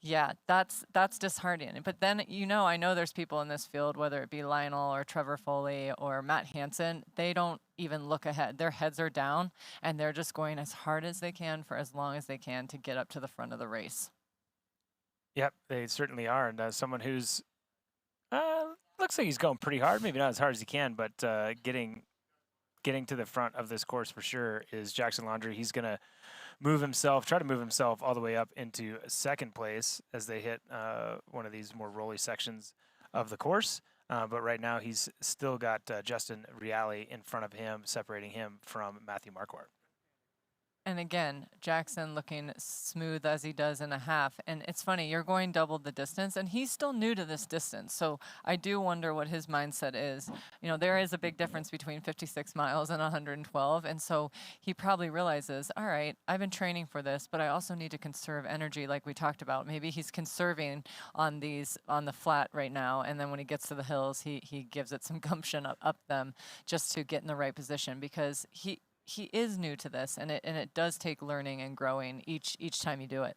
yeah, that's disheartening. But then, you know, I know there's people in this field, whether it be Lionel or Trevor Foley or Matt Hansen, they don't even look ahead. Their heads are down, and they're just going as hard as they can for as long as they can to get up to the front of the race. Yep, they certainly are. And someone who's looks like he's going pretty hard, maybe not as hard as he can, but getting to the front of this course for sure is Jackson Laundrie. He's going to try to move himself all the way up into second place as they hit one of these more rolly sections of the course. But right now he's still got Justin Reale in front of him, separating him from Matthew Marquardt. And again, Jackson looking smooth as he does in a half. And it's funny, you're going double the distance, and he's still new to this distance. So I do wonder what his mindset is. You know, there is a big difference between 56 miles and 112. And so he probably realizes, all right, I've been training for this, but I also need to conserve energy like we talked about. Maybe he's conserving on the flat right now. And then when he gets to the hills, he gives it some gumption up them just to get in the right position, because he is new to this, and it does take learning and growing each time you do it.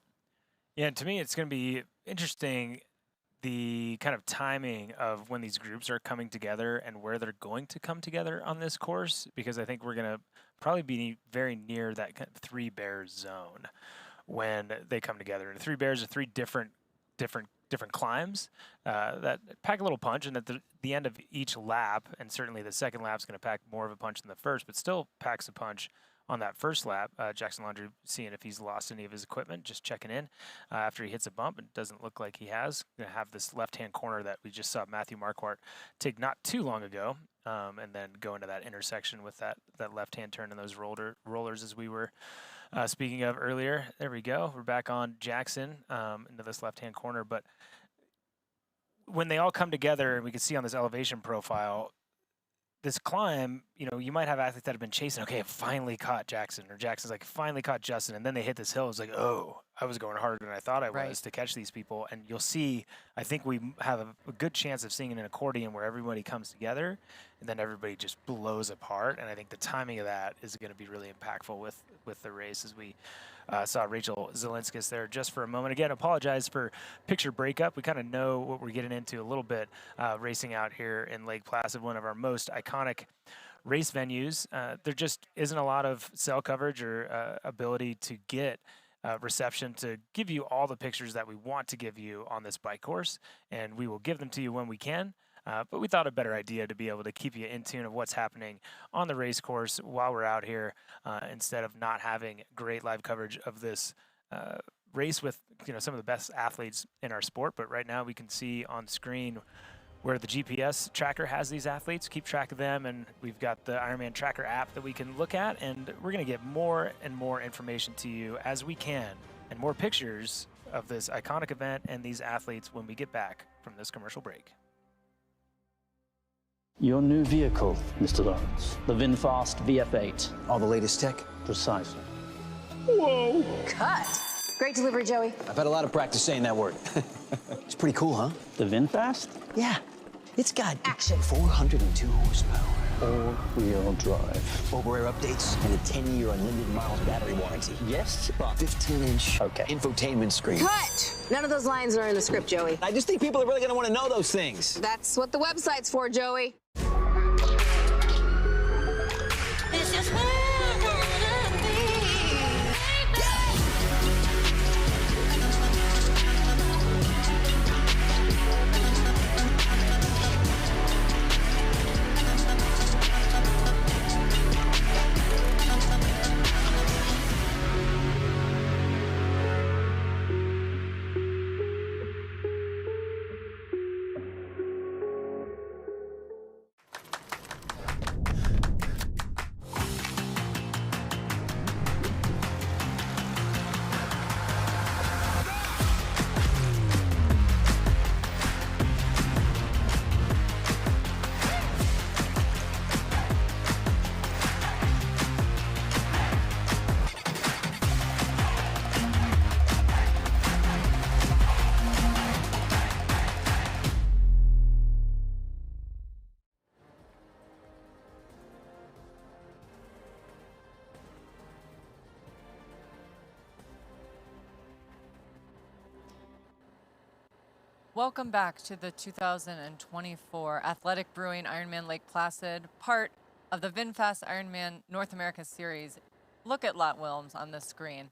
Yeah, and to me, it's going to be interesting, the kind of timing of when these groups are coming together and where they're going to come together on this course, because I think we're going to probably be very near that kind of Three Bears zone when they come together. And Three Bears are three different climbs that pack a little punch, and at the end of each lap, and certainly the second lap is going to pack more of a punch than the first, but still packs a punch on that first lap. Jackson Laundrie seeing if he's lost any of his equipment, just checking in after he hits a bump. It doesn't look like he has. Going to have this left-hand corner that we just saw Matthew Marquardt take not too long ago, and then go into that intersection with that left-hand turn and those rollers as we were speaking of earlier. There we go. We're back on Jackson into this left-hand corner. But when they all come together, and we can see on this elevation profile, this climb, you know, you might have athletes that have been chasing, okay, I finally caught Jackson, or Jackson's like, finally caught Justin, and then they hit this hill. It's like, oh, I was going harder than I thought I was to catch these people. And you'll see, I think we have a good chance of seeing an accordion where everybody comes together and then everybody just blows apart. And I think the timing of that is going to be really impactful with the race, as we saw Rachel Zelenskis there just for a moment. Again, apologize for picture breakup. We kind of know what we're getting into a little bit racing out here in Lake Placid, one of our most iconic race venues. There just isn't a lot of cell coverage or ability to get reception to give you all the pictures that we want to give you on this bike course, and we will give them to you when we can. But we thought a better idea to be able to keep you in tune of what's happening on the race course while we're out here, instead of not having great live coverage of this race with, you know, some of the best athletes in our sport. But right now we can see on screen where the GPS tracker has these athletes. Keep track of them, and we've got the Ironman Tracker app that we can look at, and we're going to get more and more information to you as we can, and more pictures of this iconic event and these athletes when we get back from this commercial break. Your new vehicle, Mr. Lawrence, the VinFast VF8. All the latest tech? Precisely. Whoa! Cut! Great delivery, Joey. I've had a lot of practice saying that word. It's pretty cool, huh? The VinFast? Yeah. It's got action. 402 horsepower. all-wheel drive. Over-air updates and a 10-year unlimited miles battery warranty. Yes, but 15-inch infotainment screen. Cut! None of those lines are in the script, Joey. I just think people are really going to want to know those things. That's what the website's for, Joey. This is where I wanna be. Welcome back to the 2024 Athletic Brewing Ironman Lake Placid, part of the VinFast Ironman North America Series. Look at Lot Wilms on the screen.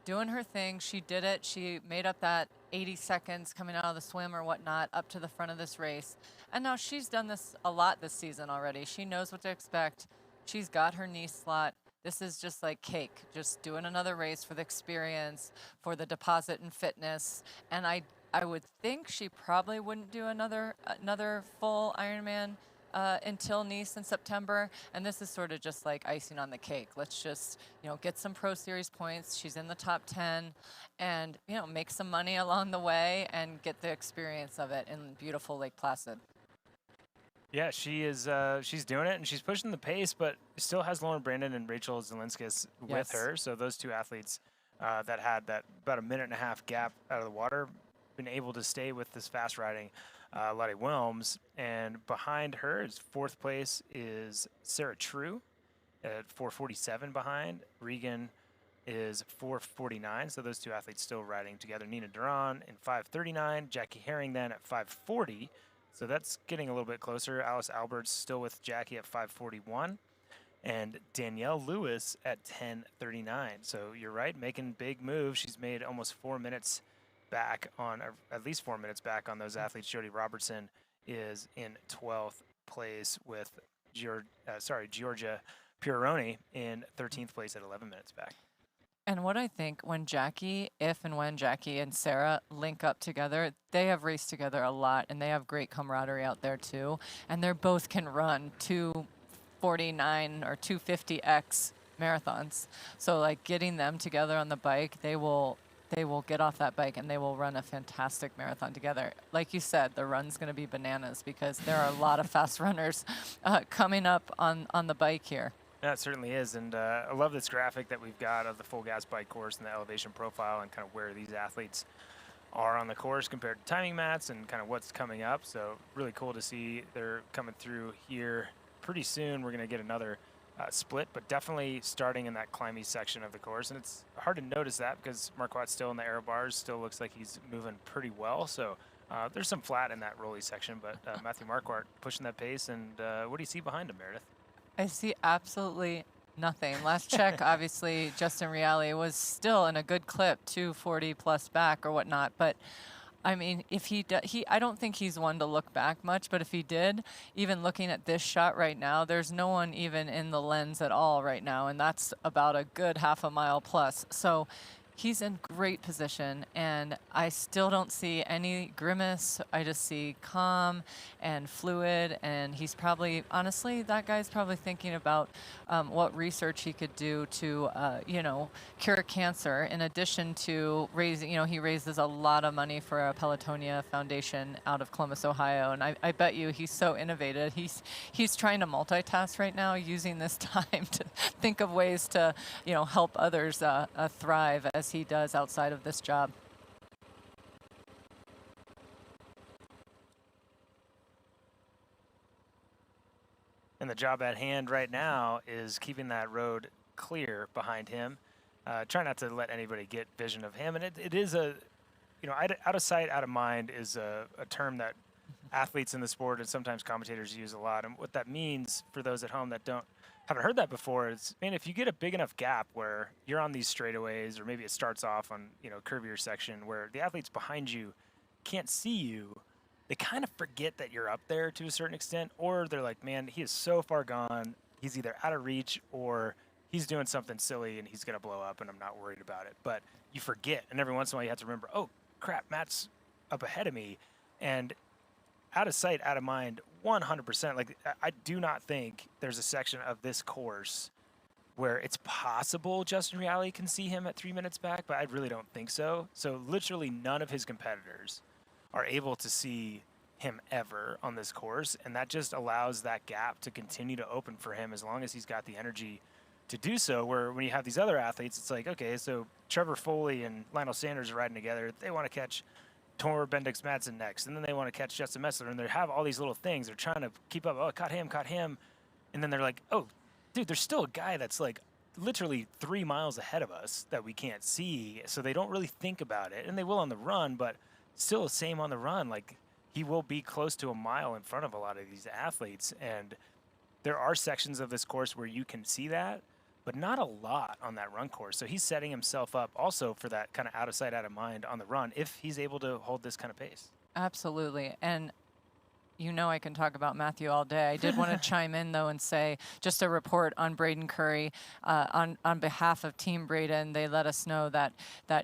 Doing her thing. She did it. She made up that 80 seconds coming out of the swim or whatnot up to the front of this race. And now she's done this a lot this season already. She knows what to expect. She's got her knee slot. This is just like cake, just doing another race for the experience, for the deposit and fitness. And I would think she probably wouldn't do another full Ironman until Nice in September, and this is sort of just like icing on the cake. Let's just, get some Pro Series points. She's in the top 10, and make some money along the way and get the experience of it in beautiful Lake Placid. Yeah, she is. She's doing it, and she's pushing the pace, but still has Lauren Brandon and Rachel Zelinskis with her. So those two athletes that had that about a minute and a half gap out of the water, been able to stay with this fast riding Lottie Wilms. And behind her is fourth place is Sarah True at 4:47 behind. Regan is 4:49. So those two athletes still riding together. Nina Duran in 5:39. Jackie Herring then at 5:40. So that's getting a little bit closer. Alice Alberts still with Jackie at 5:41. And Danielle Lewis at 10:39. So you're right, making big moves. She's made almost 4 minutes back on, or at least 4 minutes back on those athletes. Jody Robertson is in 12th place with Giorgia Pieroni in 13th place at 11 minutes back. And what I think when Jackie and Sarah link up together, they have raced together a lot, and they have great camaraderie out there too. And they both can run 2:49 or 2:50x marathons. So like getting them together on the bike, they will get off that bike and they will run a fantastic marathon together. Like you said, the run's going to be bananas because there are a lot of fast runners coming up on the bike here. Yeah, it certainly is. And I love this graphic that we've got of the full gas bike course and the elevation profile and kind of where these athletes are on the course compared to timing mats and kind of what's coming up. So really cool to see they're coming through here pretty soon. We're going to get another split, but definitely starting in that climby section of the course. And it's hard to notice that because Marquardt's still in the air bars, still looks like he's moving pretty well. So there's some flat in that rolly section, but Matthew Marquardt pushing that pace. And what do you see behind him, Meredith? I see absolutely nothing. Last check, obviously, Justin Reale was still in a good clip, 240 plus back or whatnot. But I mean, if I don't think he's one to look back much. But if he did, even looking at this shot right now, there's no one even in the lens at all right now, and that's about a good half a mile plus. So he's in great position, and I still don't see any grimace. I just see calm and fluid, and he's probably, honestly, that guy's probably thinking about what research he could do to, cure cancer, in addition to raising, he raises a lot of money for a Pelotonia Foundation out of Columbus, Ohio, and I bet you he's so innovative. He's trying to multitask right now, using this time to think of ways to, help others thrive as he does outside of this job. And And the job at hand right now is keeping that road clear behind him. Try not to let anybody get vision of him. And it is a, out of sight, out of mind is a term that athletes in the sport and sometimes commentators use a lot. And what that means for those at home that haven't heard that before is, man, if you get a big enough gap where you're on these straightaways, or maybe it starts off on, curvier section where the athletes behind you can't see you, they kind of forget that you're up there to a certain extent, or they're like, man, he is so far gone. He's either out of reach or he's doing something silly and he's going to blow up and I'm not worried about it. But you forget. And every once in a while you have to remember, oh crap, Matt's up ahead of me. And out of sight, out of mind, 100%. Like, I do not think there's a section of this course where it's possible Justin Reale can see him at 3 minutes back, but I really don't think so. So literally none of his competitors are able to see him ever on this course, and that just allows that gap to continue to open for him as long as he's got the energy to do so. Where when you have these other athletes, it's like, okay, so Trevor Foley and Lionel Sanders are riding together. They want to catch Tor Bendix Madsen next, and then they want to catch Justin Messler, and they have all these little things. They're trying to keep up. Oh, caught him. And then they're like, oh, dude, there's still a guy that's like literally 3 miles ahead of us that we can't see. So they don't really think about it, and they will on the run, but still the same on the run. Like, he will be close to a mile in front of a lot of these athletes, and there are sections of this course where you can see that, but not a lot on that run course. So he's setting himself up also for that kind of out of sight, out of mind on the run if he's able to hold this kind of pace. Absolutely. And I can talk about Matthew all day. I did want to chime in, though, and say just a report on Braden Curry. On behalf of Team Braden, they let us know that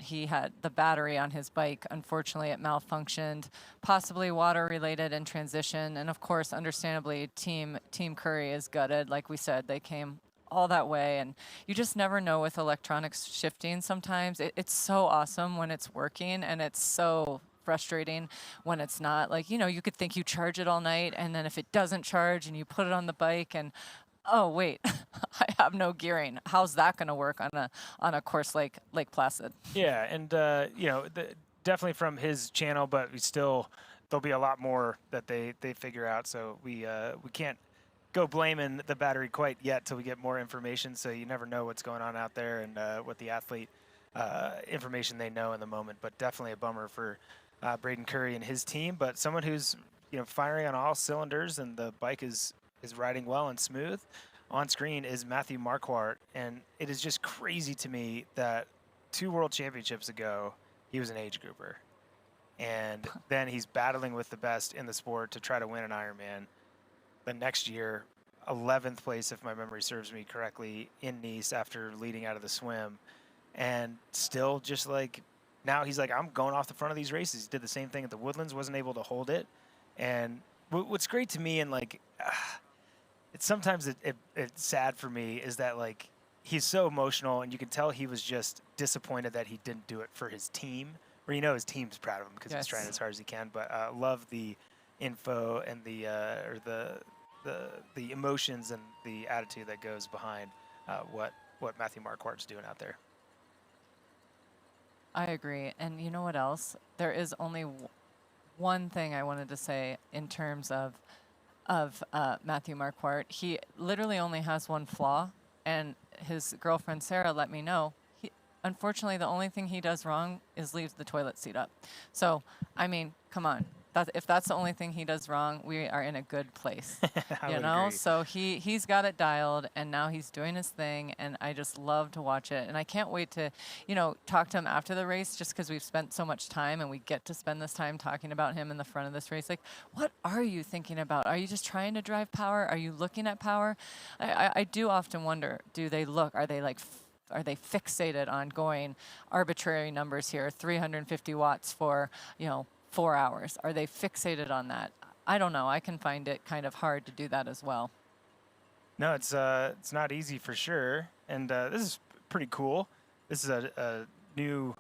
he had the battery on his bike. Unfortunately, it malfunctioned, possibly water-related in transition. And, of course, understandably, Team Curry is gutted. Like we said, they came all that way, and you just never know with electronics shifting sometimes. It's so awesome when it's working, and it's so frustrating when it's not. Like, you could think you charge it all night, and then if it doesn't charge and you put it on the bike and, oh wait, I have no gearing. How's that going to work on a course like Lake Placid? Yeah, and definitely from his channel, but there'll be a lot more that they figure out. So we can't go blaming the battery quite yet till we get more information. So you never know what's going on out there and what the athlete information they know in the moment. But definitely a bummer for Braden Curry and his team, but someone who's firing on all cylinders, and the bike is riding well and smooth. On screen is Matthew Marquardt, and it is just crazy to me that 2 World Championships ago he was an age grouper, and then he's battling with the best in the sport to try to win an Ironman. The next year, 11th place, if my memory serves me correctly, in Nice after leading out of the swim, and still just like, now he's like, I'm going off the front of these races. He did the same thing at the Woodlands, wasn't able to hold it. And what's great to me, and like, it's sometimes it's sad for me, is that like, he's so emotional, and you can tell he was just disappointed that he didn't do it for his team, or his team's proud of him because he's trying as hard as he can. But love the info and the emotions and the attitude that goes behind what Matthew Marquardt's doing out there. I agree. And you know what else? There is only one thing I wanted to say in terms of Matthew Marquardt. He literally only has one flaw, and his girlfriend Sarah let me know. Unfortunately, the only thing he does wrong is leaves the toilet seat up. So, I mean, come on. If that's the only thing he does wrong, we are in a good place, you know? Agree. So he's got it dialed, and now he's doing his thing, and I just love to watch it. And I can't wait to, talk to him after the race, just because we've spent so much time, and we get to spend this time talking about him in the front of this race. Like, what are you thinking about? Are you just trying to drive power? Are you looking at power? I do often wonder, are they fixated on going arbitrary numbers here, 350 watts for, 4 hours? Are they fixated on that? I don't know. I can find it kind of hard to do that as well. No, it's not easy for sure. And this is pretty cool. This is a new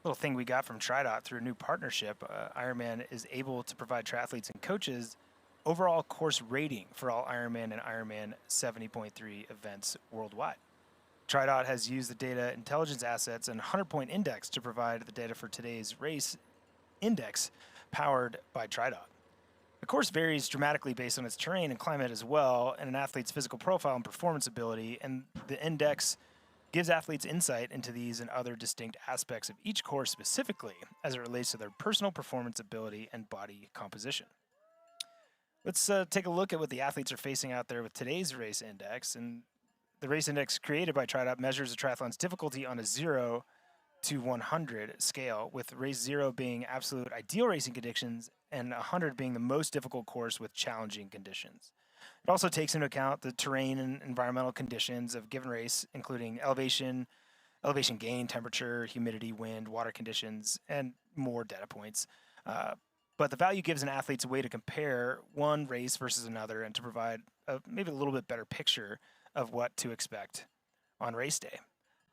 little thing we got from TriDot through a new partnership. Ironman is able to provide triathletes and coaches overall course rating for all Ironman and Ironman 70.3 events worldwide. TriDot has used the data intelligence assets and 100-point index to provide the data for today's race index powered by TriDot. The course varies dramatically based on its terrain and climate as well, and an athlete's physical profile and performance ability, and the index gives athletes insight into these and other distinct aspects of each course specifically as it relates to their personal performance ability and body composition. Let's take a look at what the athletes are facing out there with today's race index. And the race index created by TriDot measures a triathlon's difficulty on a 0 to 100 scale, with race 0 being absolute ideal racing conditions and 100 being the most difficult course with challenging conditions. It also takes into account the terrain and environmental conditions of a given race, including elevation gain, temperature, humidity, wind, water conditions, and more data points. But the value gives an athlete's a way to compare one race versus another and to provide maybe a little bit better picture of what to expect on race day.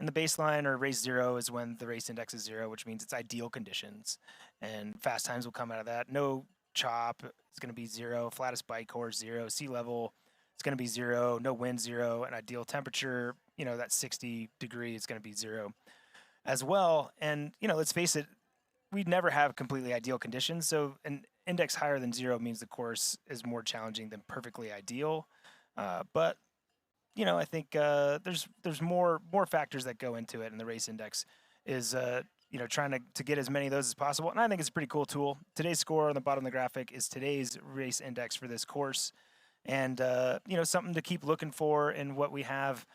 And the baseline, or race 0, is when the race index is 0, which means it's ideal conditions. And fast times will come out of that. No chop is going to be 0. Flattest bike course, 0. Sea level is going to be 0. No wind, 0. And ideal temperature, that 60 degree is going to be 0 as well. And, let's face it, we'd never have completely ideal conditions. So an index higher than 0 means the course is more challenging than perfectly ideal. But I think there's more factors that go into it, and the race index is trying to get as many of those as possible. And I think it's a pretty cool tool. Today's score on the bottom of the graphic is today's race index for this course, and something to keep looking for in what we have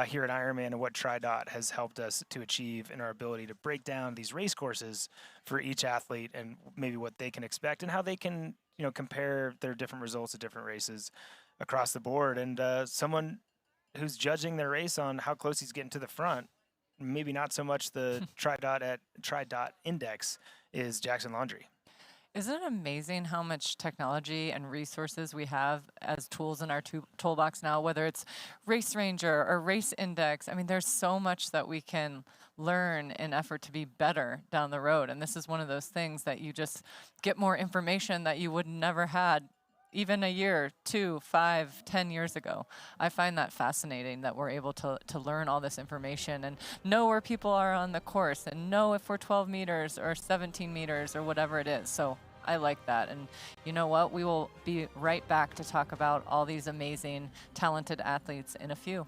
here at Ironman and what TriDot has helped us to achieve in our ability to break down these race courses for each athlete and maybe what they can expect and how they can compare their different results at different races across the board. And someone who's judging their race on how close he's getting to the front, maybe not so much the TriDot index, is Jackson Laundry. Isn't it amazing how much technology and resources we have as tools in our toolbox now, whether it's Race Ranger or Race Index? I mean, there's so much that we can learn in effort to be better down the road. And this is one of those things that you just get more information that you would never had even a year, 2, 5, 10 years ago. I find that fascinating that we're able to learn all this information and know where people are on the course and know if we're 12 meters or 17 meters or whatever it is. So I like that. And you know what? We will be right back to talk about all these amazing, talented athletes in a few.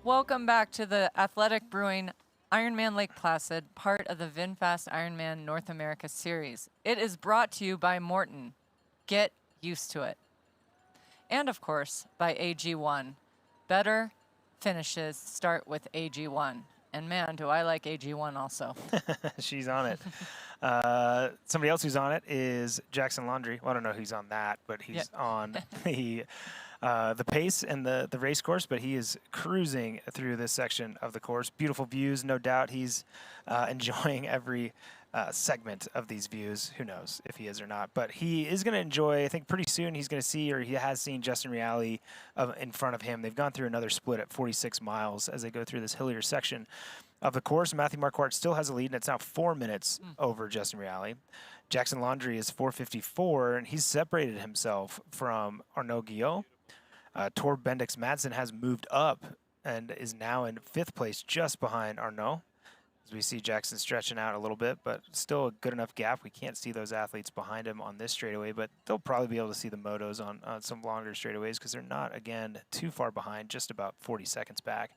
Welcome back to the Athletic Brewing Ironman Lake Placid, part of the VinFast Ironman North America Series. It is brought to you by Morton. Get used to it. And of course, by AG1. Better finishes start with AG1. And man, do I like AG1 also. She's on it. Somebody else who's on it is Jackson Laundry. Well, I don't know who's on that, but he's on the pace and the race course, but he is cruising through this section of the course. Beautiful views, no doubt. He's enjoying every segment of these views. Who knows if he is or not, but he is going to enjoy, I think pretty soon he's going to see, or he has seen, Justin Reale in front of him. They've gone through another split at 46 miles as they go through this hillier section of the course. Matthew Marquardt still has a lead, and it's now 4 minutes over Justin Reale. Jackson Laundry is 4:54, and he's separated himself from Arnaud Guillot. Tor Bendix Madsen has moved up and is now in 5th place, just behind Arnaud. As we see Jackson stretching out a little bit, but still a good enough gap. We can't see those athletes behind him on this straightaway, but they'll probably be able to see the motos on some longer straightaways because they're not, again, too far behind, just about 40 seconds back.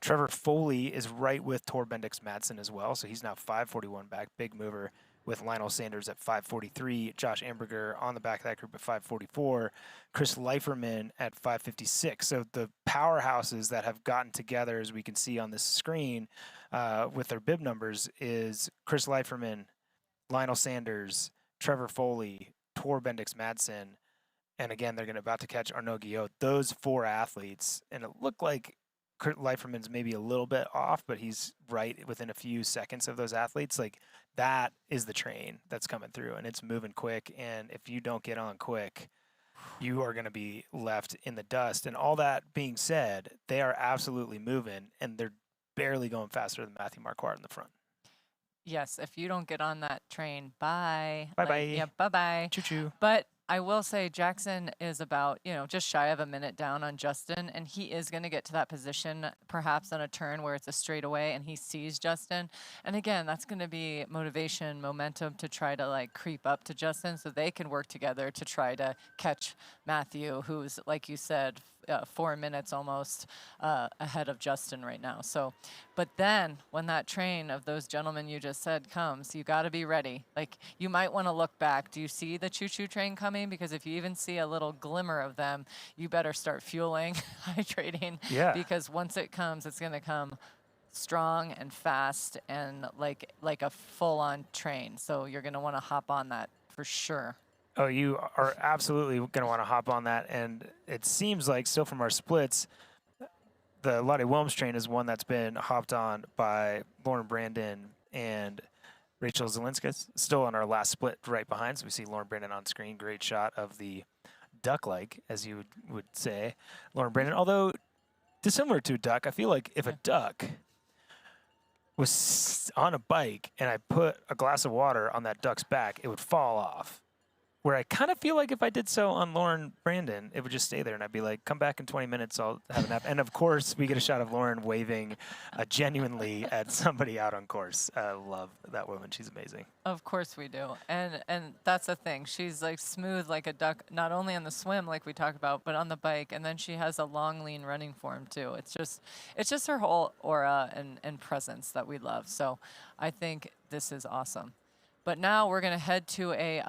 Trevor Foley is right with Tor Bendix Madsen as well, so he's now 5:41 back, big mover, with Lionel Sanders at 5:43, Josh Amberger on the back of that group at 5:44, Chris Leiferman at 5:56. So the powerhouses that have gotten together, as we can see on this screen with their bib numbers, is Chris Leiferman, Lionel Sanders, Trevor Foley, Tor Bendix Madsen, and again, they're about to catch Arnaud Guillot. Those 4 athletes, and it looked like Kurt Leiferman's maybe a little bit off, but he's right within a few seconds of those athletes. Like, that is the train that's coming through, and it's moving quick. And if you don't get on quick, you are going to be left in the dust. And all that being said, they are absolutely moving, and they're barely going faster than Matthew Marquardt in the front. Yes, if you don't get on that train, bye. Bye-bye. Yeah, bye-bye. Choo-choo. But I will say Jackson is about, just shy of a minute down on Justin, and he is going to get to that position perhaps on a turn where it's a straightaway and he sees Justin. And again, that's going to be motivation, momentum to try to creep up to Justin so they can work together to try to catch Matthew, who's, like you said, 4 minutes almost ahead of Justin right now. So, but then when that train of those gentlemen you just said comes, you got to be ready. Like, you might want to look back. Do you see the choo-choo train coming? Because if you even see a little glimmer of them, you better start fueling, hydrating. Yeah. Because once it comes, it's going to come strong and fast and like a full-on train. So you're going to want to hop on that for sure. Oh, you are absolutely going to want to hop on that. And it seems like, still from our splits, the Lottie Wilms train is one that's been hopped on by Lauren Brandon and Rachel Zielinska, still on our last split right behind. So we see Lauren Brandon on screen. Great shot of the duck-like, as you would say, Lauren Brandon. Although, dissimilar to a duck, I feel like if a duck was on a bike and I put a glass of water on that duck's back, it would fall off. Where I kind of feel like if I did so on Lauren Brandon, it would just stay there, and I'd be like, come back in 20 minutes, I'll have a nap. And, of course, we get a shot of Lauren waving genuinely at somebody out on course. I love that woman. She's amazing. Of course we do. And that's the thing. She's smooth like a duck, not only on the swim like we talked about, but on the bike. And then she has a long, lean running form, too. It's just her whole aura and presence that we love. So I think this is awesome. But now we're going to head to a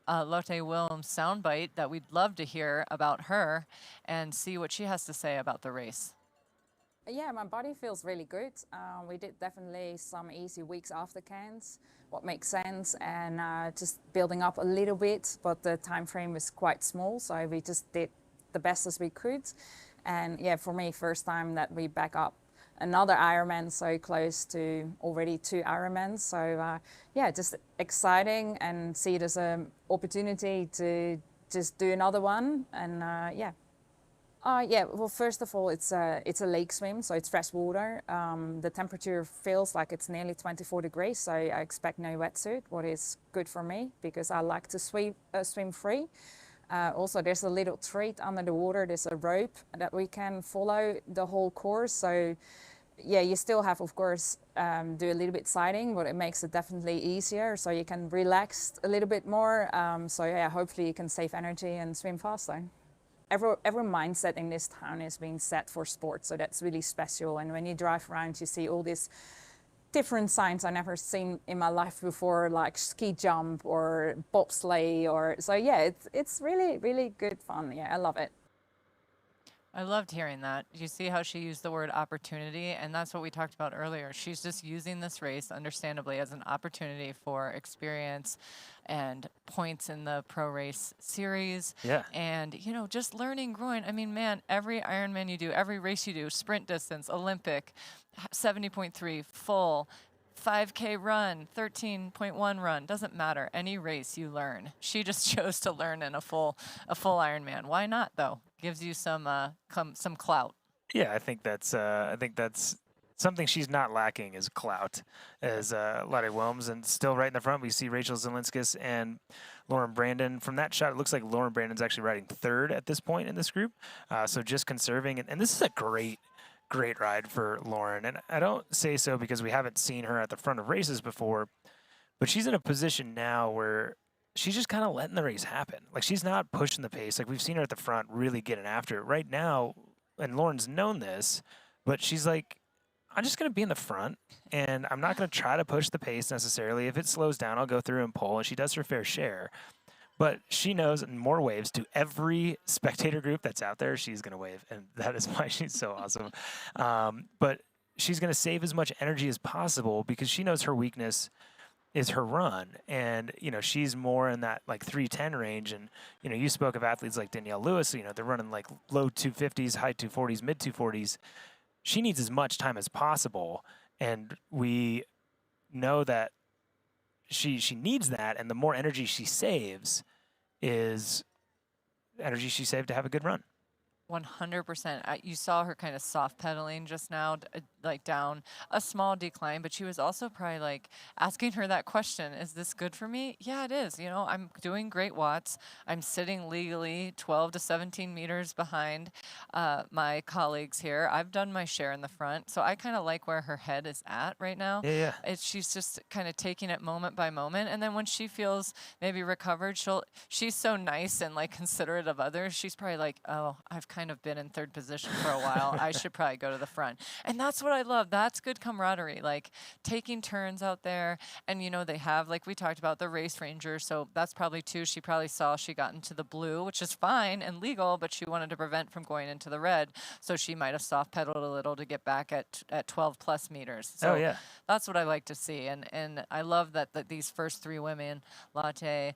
Lotte Wilms soundbite that we'd love to hear about her and see what she has to say about the race. Yeah, my body feels really good. We did definitely some easy weeks after Cairns, what makes sense, and just building up a little bit, but the time frame was quite small, so we just did the best as we could. And yeah, for me, first time that we back up another Ironman so close to already 2 Ironmans. So yeah, just exciting and see it as an opportunity to just do another one. And yeah. Yeah, well, first of all, it's a lake swim, so it's fresh water. The temperature feels like it's nearly 24 degrees, so I expect no wetsuit, what is good for me because I like to swim free. Also, there's a little treat under the water. There's a rope that we can follow the whole course. So, yeah, you still have, of course, do a little bit sighting, but it makes it definitely easier. So you can relax a little bit more. So, yeah, hopefully you can save energy and swim faster. Every mindset in this town is being set for sport, so that's really special. And when you drive around, you see all these different signs I never seen in my life before, like ski jump or bobsleigh, or so. Yeah, it's really, really good fun. Yeah, I love it. I loved hearing that. You see how she used the word opportunity, and that's what we talked about earlier. She's just using this race, understandably, as an opportunity for experience and points in the pro race series. Yeah. And, you know, just learning, growing. I mean, man, every Ironman you do, every race you do, sprint distance, Olympic, 70.3, full, 5K run, 13.1 run, doesn't matter. Any race you learn. She just chose to learn in a full Ironman. Why not though? Gives you some clout. Yeah, I think that's something she's not lacking is clout, as Lottie Wilms, and still right in the front we see Rachel Zelinskis and Lauren Brandon. From that shot, it looks like Lauren Brandon's actually riding third at this point in this group, so just conserving. And this is a great ride for Lauren, and I don't say so because we haven't seen her at the front of races before, but she's in a position now where she's just kind of letting the race happen. Like, she's not pushing the pace. Like, we've seen her at the front really getting after it right now, and Lauren's known this, but she's like, I'm just going to be in the front, and I'm not going to try to push the pace necessarily. If it slows down, I'll go through and pull, and she does her fair share. But she knows, and more waves to every spectator group that's out there, she's going to wave, and that is why she's so awesome. But she's going to save as much energy as possible because she knows her weakness is her run. And, you know, she's more in that like 310 range. And, you know, you spoke of athletes like Danielle Lewis, you know, they're running like low 250s, high 240s, mid 240s. She needs as much time as possible. And we know that she needs that. And the more energy she saves is energy she saved to have a good run. 100%. You saw her kind of soft pedaling just now, like down a small decline, but she was also probably like asking her that question, is this good for me? Yeah, it is. You know, I'm doing great watts. I'm sitting legally 12 to 17 meters behind my colleagues here. I've done my share in the front. So I kind of like where her head is at right now. Yeah. She's just kind of taking it moment by moment. And then when she feels maybe recovered, she's so nice and like considerate of others. She's probably like, oh, I've kind of been in third position for a while. I should probably go to the front. And that's what I love. That's good camaraderie, like taking turns out there. And, you know, they have, like we talked about, the race ranger. So that's probably two. She probably saw she got into the blue, which is fine and legal, but she wanted to prevent from going into the red. So she might have soft pedaled a little to get back at 12 plus meters. So yeah. That's what I like to see. And I love that these first three women, Latte,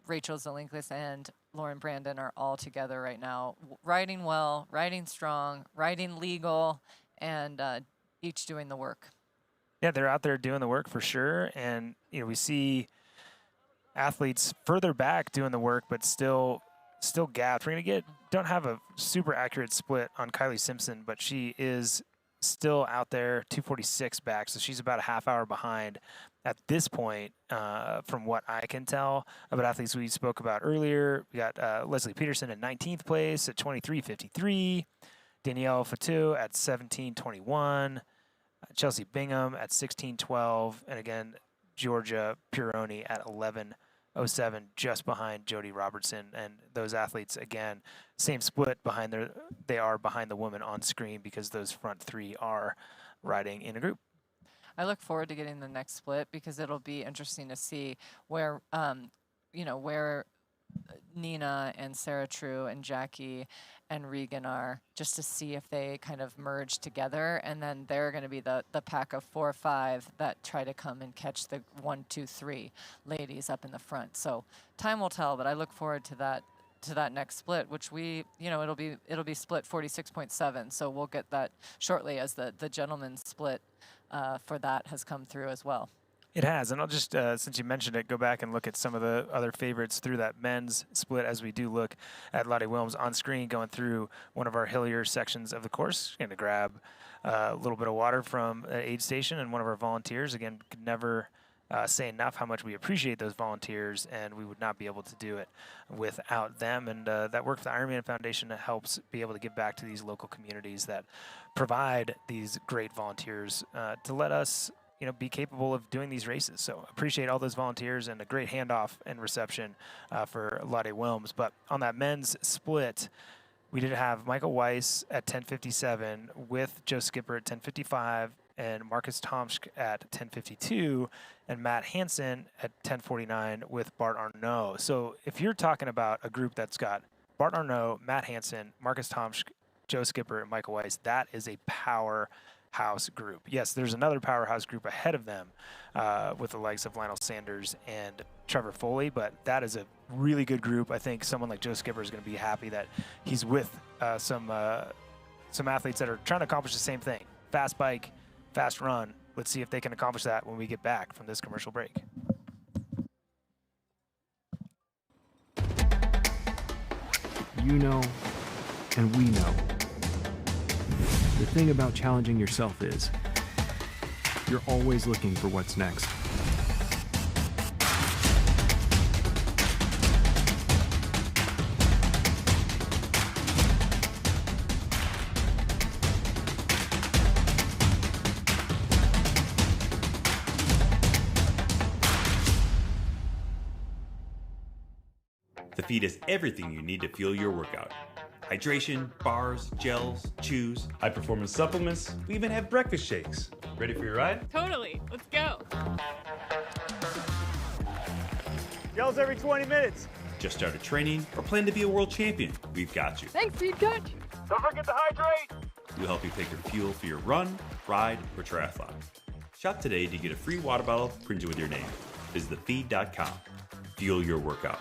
Rachel Zelinskis, and Lauren Brandon, are all together right now, riding well, riding strong, riding legal, and each doing the work. Yeah, they're out there doing the work for sure. And, you know, we see athletes further back doing the work, but still gapped. We're going to don't have a super accurate split on Kylie Simpson, but she is still out there 246 back. So she's about a half hour behind at this point, from what I can tell about athletes we spoke about earlier. We got Leslie Peterson in 19th place at 23:53, Danielle Fatou at 17:21, Chelsea Bingham at 16:12, and again, Georgia Pironi at 11:07, just behind Jody Robertson. And those athletes, again, same split behind they are behind the women on screen because those front three are riding in a group. I look forward to getting the next split because it'll be interesting to see where, where Nina and Sarah True and Jackie and Regan are, just to see if they kind of merge together. And then they're going to be the pack of 4 or 5 that try to come and catch the 1, 2, 3 ladies up in the front. So time will tell, but I look forward to that next split, which it'll be split 46.7. So we'll get that shortly as the gentleman's split for that has come through as well. It has, and I'll just, since you mentioned it, go back and look at some of the other favorites through that men's split as we do look at Lottie Wilms on screen going through one of our hillier sections of the course. Going to grab a little bit of water from an aid station and one of our volunteers. Again, could never say enough how much we appreciate those volunteers, and we would not be able to do it without them. And that work for the Ironman Foundation helps be able to give back to these local communities that provide these great volunteers to let us be capable of doing these races. So appreciate all those volunteers, and a great handoff and reception for Lottie Wilms. But on that men's split, we did have Michael Weiss at 10:57 with Joe Skipper at 10:55 and Marcus Tomsk at 10:52 and Matt Hansen at 10:49 with Bart Arnault. So if you're talking about a group that's got Bart Arnault, Matt Hansen, Marcus Tomsk, Joe Skipper, and Michael Weiss, that is a powerhouse group. Yes, there's another powerhouse group ahead of them with the likes of Lionel Sanders and Trevor Foley, but that is a really good group. I think someone like Joe Skipper is going to be happy that he's with some athletes that are trying to accomplish the same thing: fast bike, fast run, Let's see if they can accomplish that when we get back from this commercial break. You know, and we know. The thing about challenging yourself is you're always looking for what's next. The feed is everything you need to fuel your workout. Hydration, bars, gels, chews, high-performance supplements. We even have breakfast shakes. Ready for your ride? Totally. Let's go. Gels every 20 minutes. Just started training or plan to be a world champion? We've got you. Thanks, Feed Coach. Don't forget to hydrate. We'll help you pick your fuel for your run, ride, or triathlon. Shop today to get a free water bottle printed with your name. Visit thefeed.com. Fuel your workout.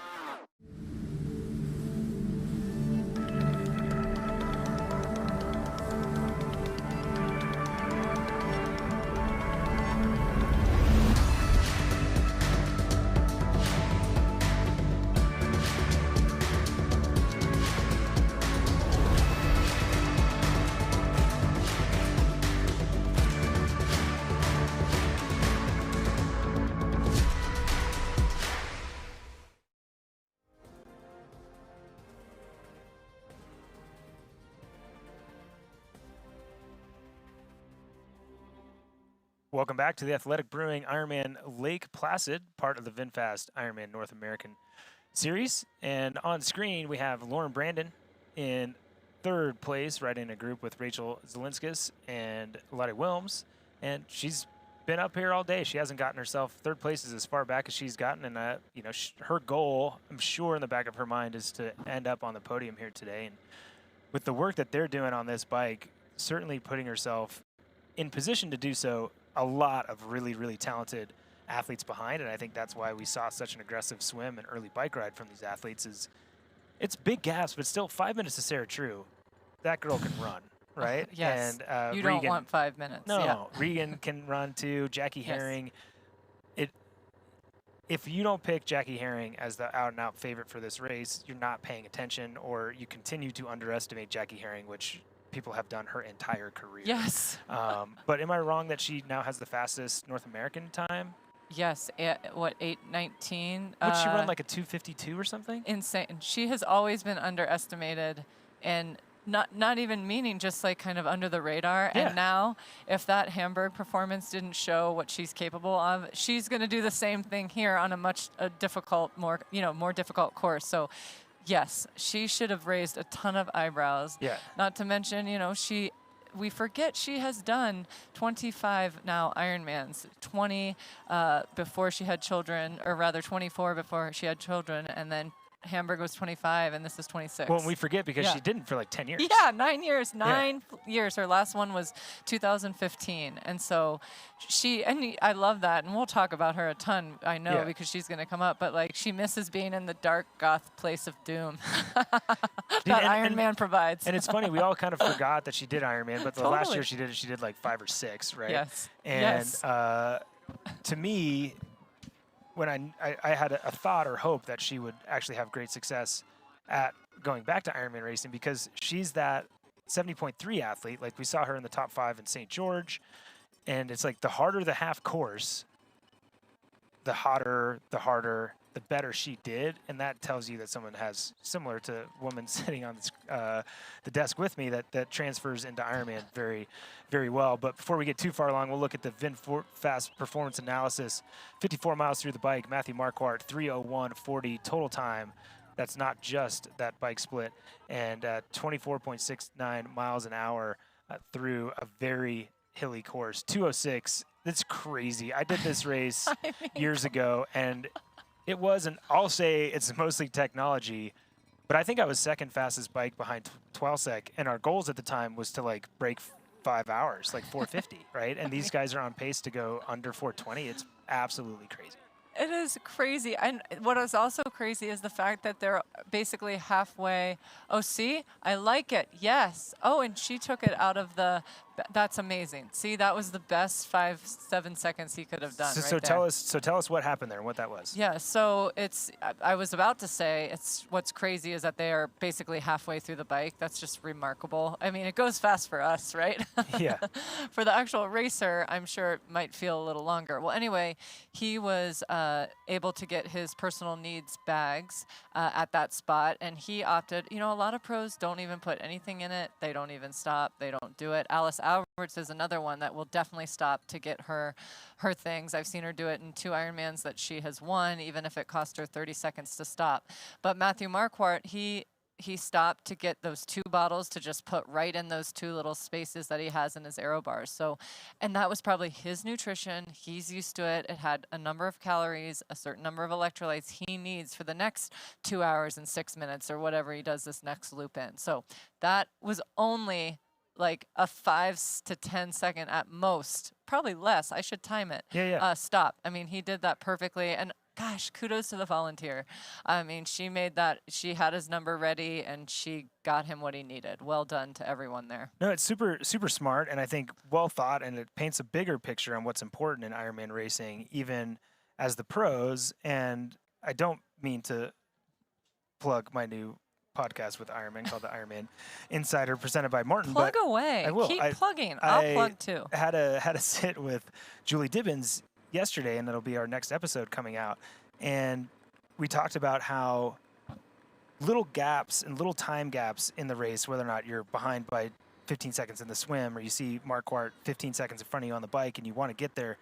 Welcome back to the Athletic Brewing Ironman Lake Placid, part of the VinFast Ironman North American Series. And on screen, we have Lauren Brandon in third place, riding a group with Rachel Zelinskis and Lottie Wilms. And she's been up here all day. She hasn't gotten herself third place is as far back as she's gotten. And, you know, her goal, I'm sure in the back of her mind, is to end up on the podium here today. And with the work that they're doing on this bike, certainly putting herself in position to do so, a lot of really, really talented athletes behind, and I think that's why we saw such an aggressive swim and early bike ride from these athletes. Is it's big gaps, but still 5 minutes to Sarah True. That girl can run, right? Yes. And you Regan, don't want 5 minutes. No, Yeah. Regan can run too. Jackie Yes. Herring. If you don't pick Jackie Herring as the out-and-out favorite for this race, you're not paying attention, or you continue to underestimate Jackie Herring, which people have done her entire career. Yes. But am I wrong that she now has the fastest North American time? Yes. What, 8:19? Would she run like a 2:52 or something? Insane. She has always been underestimated, and not even meaning, just like kind of under the radar. Yeah. And now, if that Hamburg performance didn't show what she's capable of, she's going to do the same thing here on a difficult, more difficult course. So, yes, she should have raised a ton of eyebrows. Yeah. Not to mention, we forget she has done 25 now Ironmans, 20 before she had children, or rather 24 before she had children, and then Hamburg was 25, and this is 26. Well, we forget because she didn't for like 10 years. Yeah, 9 years. 9 years. Her last one was 2015. And so I love that. And we'll talk about her a ton, I know, because she's going to come up. But, like, she misses being in the dark goth place of doom that Ironman provides. And it's funny, we all kind of forgot that she did Ironman, but the last year she did like 5 or 6, right? Yes. And to me, when I had a thought or hope that she would actually have great success at going back to Ironman racing, because she's that 70.3 athlete. Like, we saw her in the top 5 in St. George, and it's like the harder the half course, the harder, the better she did, and that tells you that someone has, similar to woman sitting on this, the desk with me, that transfers into Ironman very, very well. But before we get too far along, we'll look at the VinFast performance analysis. 54 miles through the bike, Matthew Marquardt, 3:01:40 total time. That's not just that bike split, and 24.69 miles an hour through a very hilly course. 2:06. That's crazy. I did this race years ago, and it wasn't, I'll say it's mostly technology, but I think I was second fastest bike behind Twelsek, and our goals at the time was to like break 5 hours, like 4:50, right? And these guys are on pace to go under 4:20. It's absolutely crazy. It is crazy. And what is also crazy is the fact that they're basically halfway. Oh, see? I like it. Yes. Oh, and she took it out of the That's amazing. See, that was the best 5-7 seconds he could have done. So tell us what happened there and what that was. Yeah, so I was about to say, what's crazy is that they are basically halfway through the bike. That's just remarkable. I mean, it goes fast for us, right? Yeah. For the actual racer, I'm sure it might feel a little longer. Well, anyway, he was able to get his personal needs bags at that spot, and he opted, a lot of pros don't even put anything in it. They don't even stop. They don't do it. Alice Alberts is another one that will definitely stop to get her things. I've seen her do it in 2 Ironmans that she has won, even if it cost her 30 seconds to stop. But Matthew Marquardt, he stopped to get those 2 bottles to just put right in those 2 little spaces that he has in his aero bars. So, and that was probably his nutrition. He's used to it. It had a number of calories, a certain number of electrolytes he needs for the next 2 hours and 6 minutes or whatever he does this next loop in. So that was only like a 5 to 10 second at most, probably less. I should time it. Yeah. Stop. I mean, he did that perfectly. And gosh, kudos to the volunteer. I mean, she made that. She had his number ready, and she got him what he needed. Well done to everyone there. No, it's super smart, and I think well thought, and it paints a bigger picture on what's important in Ironman racing, even as the pros. And I don't mean to plug my new podcast with Ironman called the Ironman Insider, presented by Martin. Plug but away. I will. Keep plugging. I'll plug too. Had a sit with Julie Dibbins yesterday, and that'll be our next episode coming out. And we talked about how little gaps and little time gaps in the race, whether or not you're behind by 15 seconds in the swim, or you see Marquardt 15 seconds in front of you on the bike, and you want to get there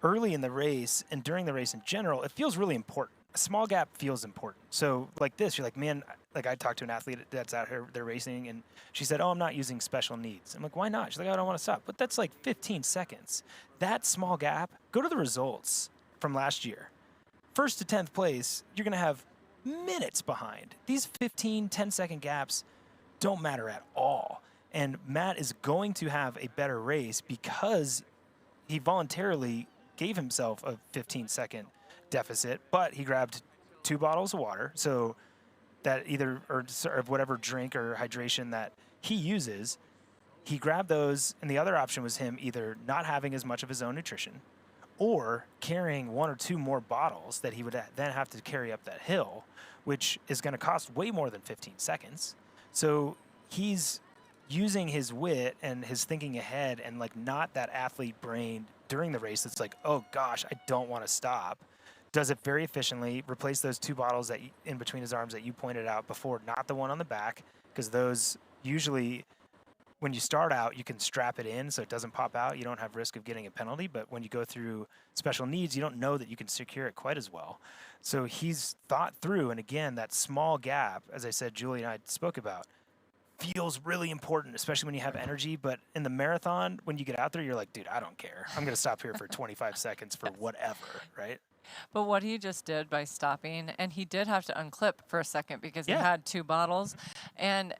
early in the race and during the race in general, it feels really important. A small gap feels important. So like this, you're like, man, like I talked to an athlete that's out here, they're racing, and she said, oh, I'm not using special needs. I'm like, why not? She's like, I don't want to stop. But that's like 15 seconds. That small gap, go to the results from last year. 1st to 10th place, you're going to have minutes behind. These 15, 10-second gaps don't matter at all. And Matt is going to have a better race because he voluntarily gave himself a 15-second deficit, but he grabbed 2 bottles of water, so that either, or whatever drink or hydration that he uses, he grabbed those, and the other option was him either not having as much of his own nutrition or carrying 1 or 2 more bottles that he would then have to carry up that hill, which is going to cost way more than 15 seconds. So he's using his wit and his thinking ahead, and like not that athlete brain during the race that's like, oh gosh, I don't want to stop. Does it very efficiently, replace those 2 bottles that in between his arms that you pointed out before, not the one on the back, because those usually, when you start out, you can strap it in so it doesn't pop out. You don't have risk of getting a penalty, but when you go through special needs, you don't know that you can secure it quite as well. So he's thought through, and again, that small gap, as I said, Julie and I spoke about, feels really important, especially when you have energy. But in the marathon, when you get out there, you're like, dude, I don't care. I'm going to stop here for 25 seconds for whatever, right? But what he just did by stopping, and he did have to unclip for a second because he had 2 bottles, and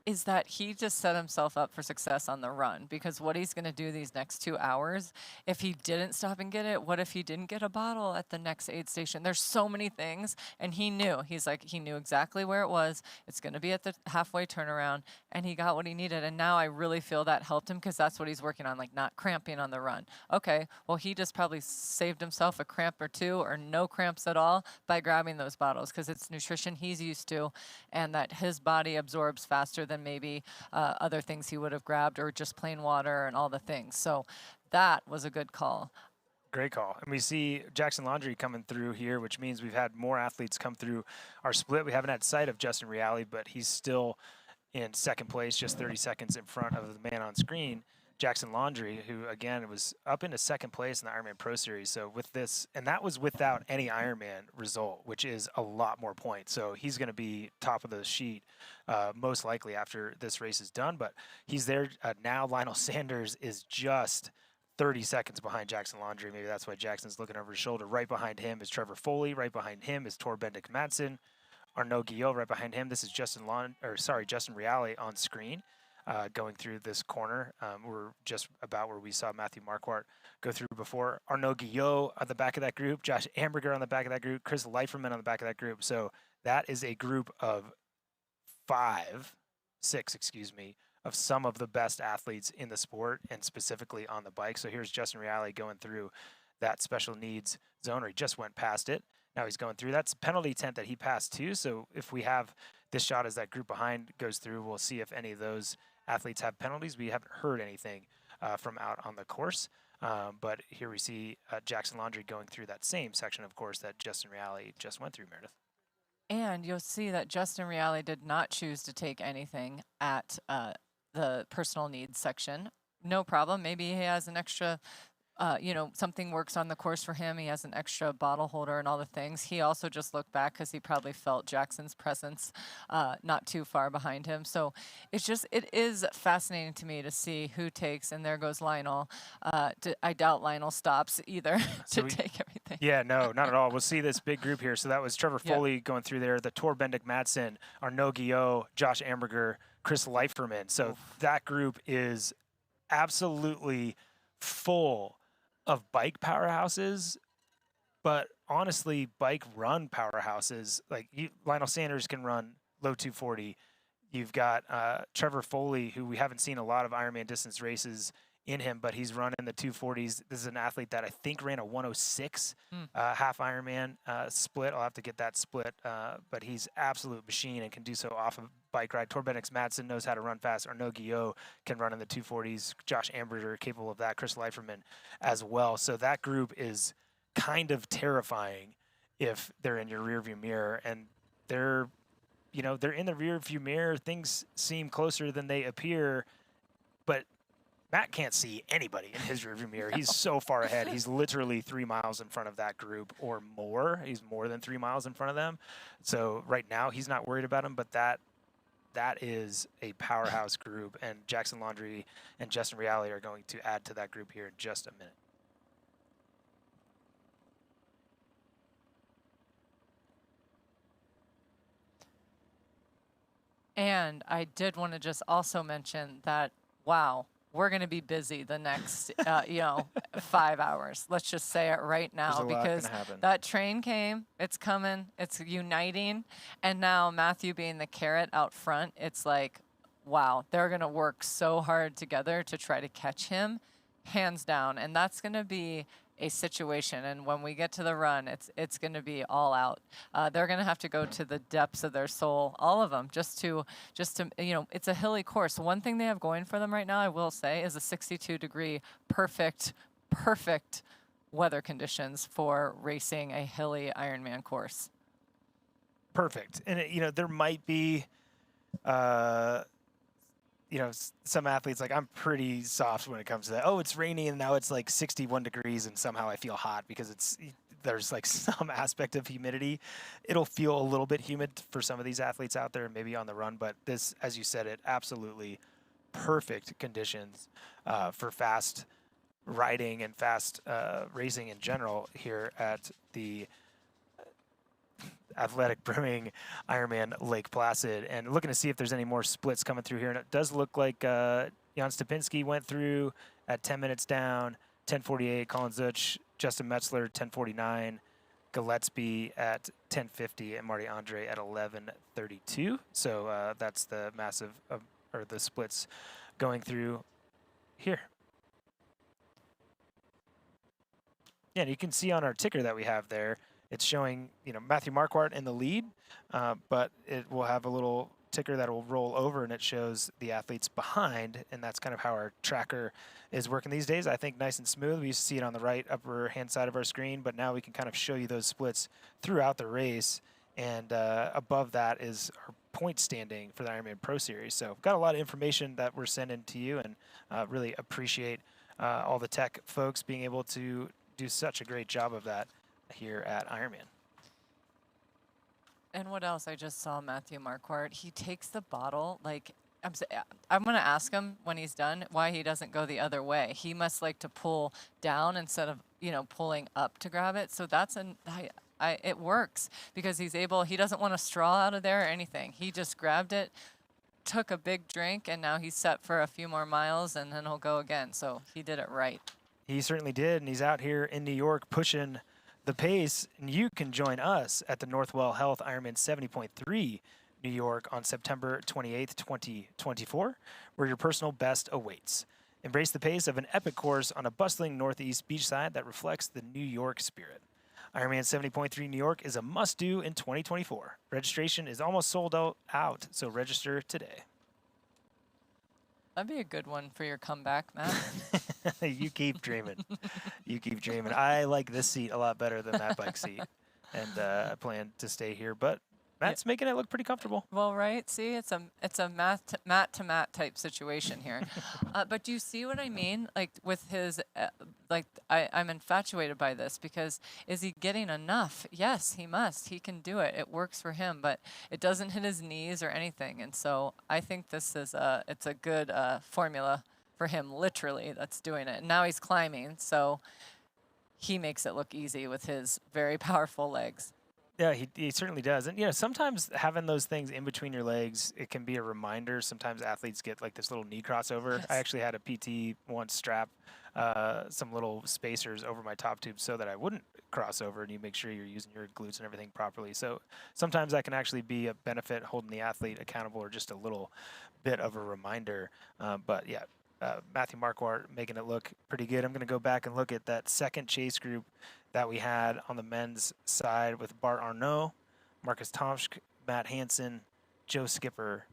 is that he just set himself up for success on the run, because what he's going to do these next 2 hours, if he didn't stop and get it, what if he didn't get a bottle at the next aid station? There's so many things, and he knew. He knew exactly where it was. It's going to be at the halfway turnaround, and he got what he needed. And now I really feel that helped him, because that's what he's working on, like not cramping on the run. Okay, well, he just probably saved himself a cramp or 2 or no cramps at all by grabbing those bottles, because it's nutrition he's used to, and that his body absorbs faster than maybe other things he would have grabbed, or just plain water and all the things. So that was a good call. Great call. And we see Jackson Laundry coming through here, which means we've had more athletes come through our split. We haven't had sight of Justin Reale, but he's still in 2nd place, just 30 seconds in front of the man on screen, Jackson Laundry, who, again, was up into 2nd place in the Ironman Pro Series. So with this, and that was without any Ironman result, which is a lot more points. So he's going to be top of the sheet most likely after this race is done. But he's there now. Lionel Sanders is just 30 seconds behind Jackson Laundry. Maybe that's why Jackson's looking over his shoulder. Right behind him is Trevor Foley. Right behind him is Tor Bendik Madsen. Arnaud Guillot right behind him. This is Justin Reale on screen. Going through this corner. We're just about where we saw Matthew Marquardt go through before. Arnaud Guillot at the back of that group, Josh Amberger on the back of that group, Chris Leiferman on the back of that group. So that is a group of 6 of of some of the best athletes in the sport and specifically on the bike. So here's Justin Reale going through that special needs zone, or he just went past it. Now he's going through. That's penalty tent that he passed too. So if we have this shot as that group behind goes through, we'll see if any of those athletes have penalties. We haven't heard anything from out on the course. But here we see Jackson Laundry going through that same section, of course, that Justin Reale just went through, Meredith. And you'll see that Justin Reale did not choose to take anything at the personal needs section. No problem. Maybe he has an extra, something works on the course for him. He has an extra bottle holder and all the things. He also just looked back because he probably felt Jackson's presence not too far behind him. So it is fascinating to me to see who takes, and there goes Lionel. I doubt Lionel stops either take everything. Yeah, no, not at all. We'll see this big group here. So that was Trevor Foley going through there, the Tor Bendik Madsen, Arnaud Guillot, Josh Amberger, Chris Leiferman. So that group is absolutely full of bike powerhouses, but honestly, bike run powerhouses. Like Lionel Sanders can run low 240. You've got Trevor Foley, who we haven't seen a lot of Ironman distance races in him, but he's running the 240s. This is an athlete that I think ran a 106 half Ironman split. I'll have to get that split, but he's absolute machine and can do so off of bike ride. Torbenix Madsen knows how to run fast. Arnaud Guillot can run in the 240s. Josh Amberger capable of that. Chris Leiferman as well. So that group is kind of terrifying if they're in your rearview mirror, and they're in the rearview mirror. Things seem closer than they appear, but Matt can't see anybody in his rearview mirror. He's so far ahead. He's literally 3 miles in front of that group or more. He's more than 3 miles in front of them. So right now he's not worried about him, but that is a powerhouse group, and Jackson Laundry and Justin Reale are going to add to that group here in just a minute. And I did want to just also mention that, wow, we're going to be busy the next, 5 hours. Let's just say it right now, because that train came, it's coming, it's uniting. And now Matthew being the carrot out front, it's like, wow, they're going to work so hard together to try to catch him, hands down. And that's going to be a situation, and when we get to the run, it's going to be all out. They're going to have to go to the depths of their soul, all of them, just to it's a hilly course. One thing they have going for them right now, I will say, is a 62-degree perfect weather conditions for racing a hilly Ironman course. Perfect. And there might be some athletes, like, I'm pretty soft when it comes to that. Oh, it's rainy and now it's like 61 degrees and somehow I feel hot because there's like some aspect of humidity. It'll feel a little bit humid for some of these athletes out there, maybe on the run, but this, as you said, it absolutely perfect conditions for fast riding and fast racing in general here at the Athletic Brewing Ironman Lake Placid, and looking to see if there's any more splits coming through here. And it does look like Jan Stupinski went through at 10 minutes down, 10:48. Colin Zuch, Justin Metzler, 10:49. Gillespie at 10:50, and Marty Andre at 11:32. So that's the massive, or the splits going through here. Yeah, and you can see on our ticker that we have there, it's showing, Matthew Marquardt in the lead, but it will have a little ticker that will roll over, and it shows the athletes behind, and that's kind of how our tracker is working these days. I think nice and smooth. We used to see it on the right upper hand side of our screen, but now we can kind of show you those splits throughout the race, and above that is our point standing for the Ironman Pro Series. So we've got a lot of information that we're sending to you, and really appreciate all the tech folks being able to do such a great job of that here at Ironman. And what else? I just saw Matthew Marquardt. He takes the bottle, like, I'm going to ask him when he's done why he doesn't go the other way. He must like to pull down instead of, pulling up to grab it. So that's it works because he doesn't want a straw out of there or anything. He just grabbed it, took a big drink, and now he's set for a few more miles, and then he'll go again. So he did it right. He certainly did, and he's out here in New York pushing the pace, and you can join us at the Northwell Health Ironman 70.3 New York on September 28th, 2024, where your personal best awaits. Embrace the pace of an epic course on a bustling northeast beachside that reflects the New York spirit. Ironman 70.3 New York is a must-do in 2024. Registration is almost sold out, so register today. That'd be a good one for your comeback, Matt. You keep dreaming. You keep dreaming. I like this seat a lot better than that bike seat, and I plan to stay here. But Matt's making it look pretty comfortable. Well, right. See, it's a mat to mat type situation here. But do you see what I mean? Like with his, I'm infatuated by this because is he getting enough? Yes, he must. He can do it. It works for him, but it doesn't hit his knees or anything. And so I think this is it's a good formula for him, literally, that's doing it. And now he's climbing, so he makes it look easy with his very powerful legs. Yeah, he certainly does. And, sometimes having those things in between your legs, it can be a reminder. Sometimes athletes get like this little knee crossover. Yes. I actually had a PT once strap some little spacers over my top tube so that I wouldn't cross over, and you make sure you're using your glutes and everything properly. So sometimes that can actually be a benefit, holding the athlete accountable, or just a little bit of a reminder. But yeah, Matthew Marquardt making it look pretty good. I'm going to go back and look at that second chase group that we had on the men's side with Bart Arnault, Marcus Tomsk, Matt Hansen, Joe Skipper,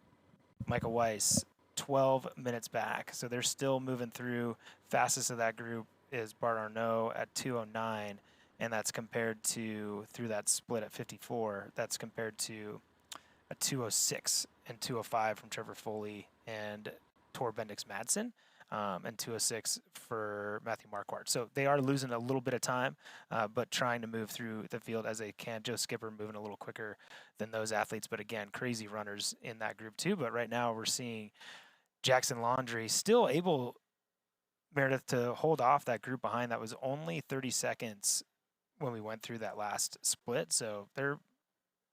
Michael Weiss, 12 minutes back. So they're still moving through. Fastest of that group is Bart Arnault at 2:09, and that's compared to, through that split at 54, that's compared to a 2:06 and 2:05 from Trevor Foley and Tor Bendix Madsen. And 2:06 for Matthew Marquardt. So they are losing a little bit of time, but trying to move through the field as they can. Joe Skipper moving a little quicker than those athletes, but again, crazy runners in that group too. But right now we're seeing Jackson Laundrie still able, Meredith, to hold off that group behind. That was only 30 seconds when we went through that last split. So they're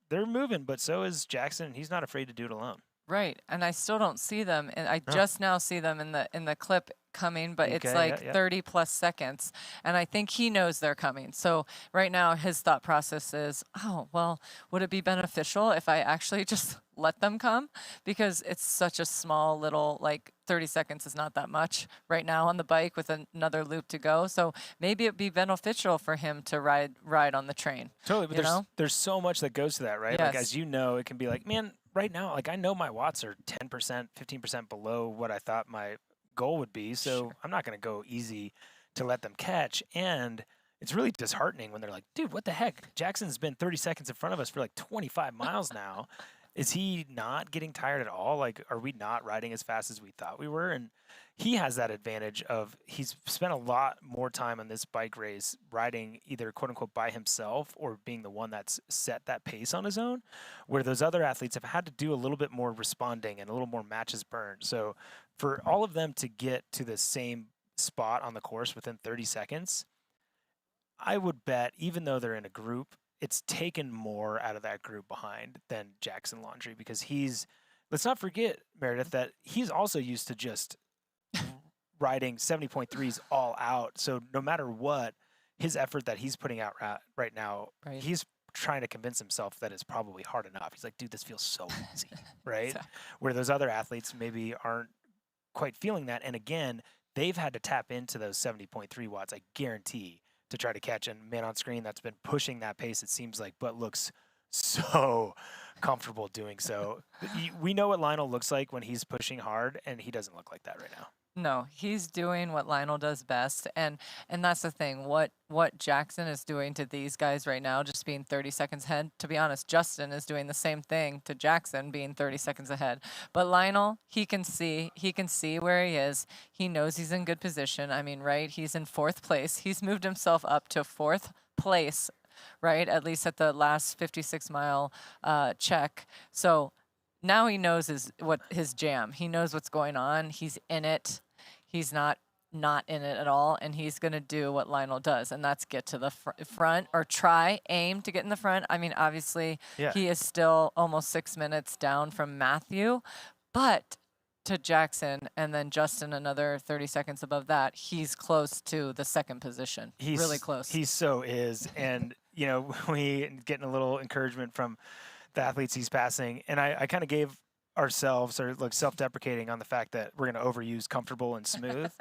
moving, but so is Jackson. He's not afraid to do it alone. Right, and I still don't see them, and I just now see them in the clip coming, but it's like 30 plus seconds, and I think he knows they're coming. So right now his thought process is, oh, well, would it be beneficial if I actually just let them come? Because it's such a small little, like 30 seconds is not that much right now on the bike with another loop to go. So maybe it'd be beneficial for him to ride on the train. Totally, but there's so much that goes to that, right? Yes. Like, as you know, it can be like, man, right now, like I know my watts are 10%, 15% below what I thought my goal would be. So I'm not going to go easy to let them catch. And it's really disheartening when they're like, dude, what the heck? Jackson's been 30 seconds in front of us for like 25 miles now. Is he not getting tired at all? Like, are we not riding as fast as we thought we were? And he has that advantage of he's spent a lot more time on this bike race riding either quote unquote by himself or being the one that's set that pace on his own, where those other athletes have had to do a little bit more responding and a little more matches burned. So for all of them to get to the same spot on the course within 30 seconds, I would bet, even though they're in a group, it's taken more out of that group behind than Jackson Laundrie, because let's not forget, Meredith, that he's also used to just riding 70.3s all out. So no matter what, his effort that he's putting out right now, he's trying to convince himself that it's probably hard enough. He's like, dude, this feels so easy, right? Where those other athletes maybe aren't quite feeling that. And again, they've had to tap into those 70.3 watts, I guarantee, to try to catch. And man on screen that's been pushing that pace, it seems like, but looks so comfortable doing so. We know what Lionel looks like when he's pushing hard, and he doesn't look like that right now. No, he's doing what Lionel does best, and that's the thing. What Jackson is doing to these guys right now, just being 30 seconds ahead. To be honest, Justin is doing the same thing to Jackson, being 30 seconds ahead. But Lionel, he can see where he is. He knows he's in good position. I mean, right? He's in 4th place. He's moved himself up to 4th place, right? At least at the last 56-mile check. So now he knows his jam. He knows what's going on. He's in it. He's not in it at all, and he's going to do what Lionel does, and that's get to the front or aim to get in the front. I mean, obviously, he is still almost 6 minutes down from Matthew, but to Jackson and then Justin another 30 seconds above that, he's close to the 2nd position. He's really close. He so is, and we getting a little encouragement from the athletes he's passing. And I kind of gave ourselves, or like self-deprecating on the fact that we're going to overuse comfortable and smooth.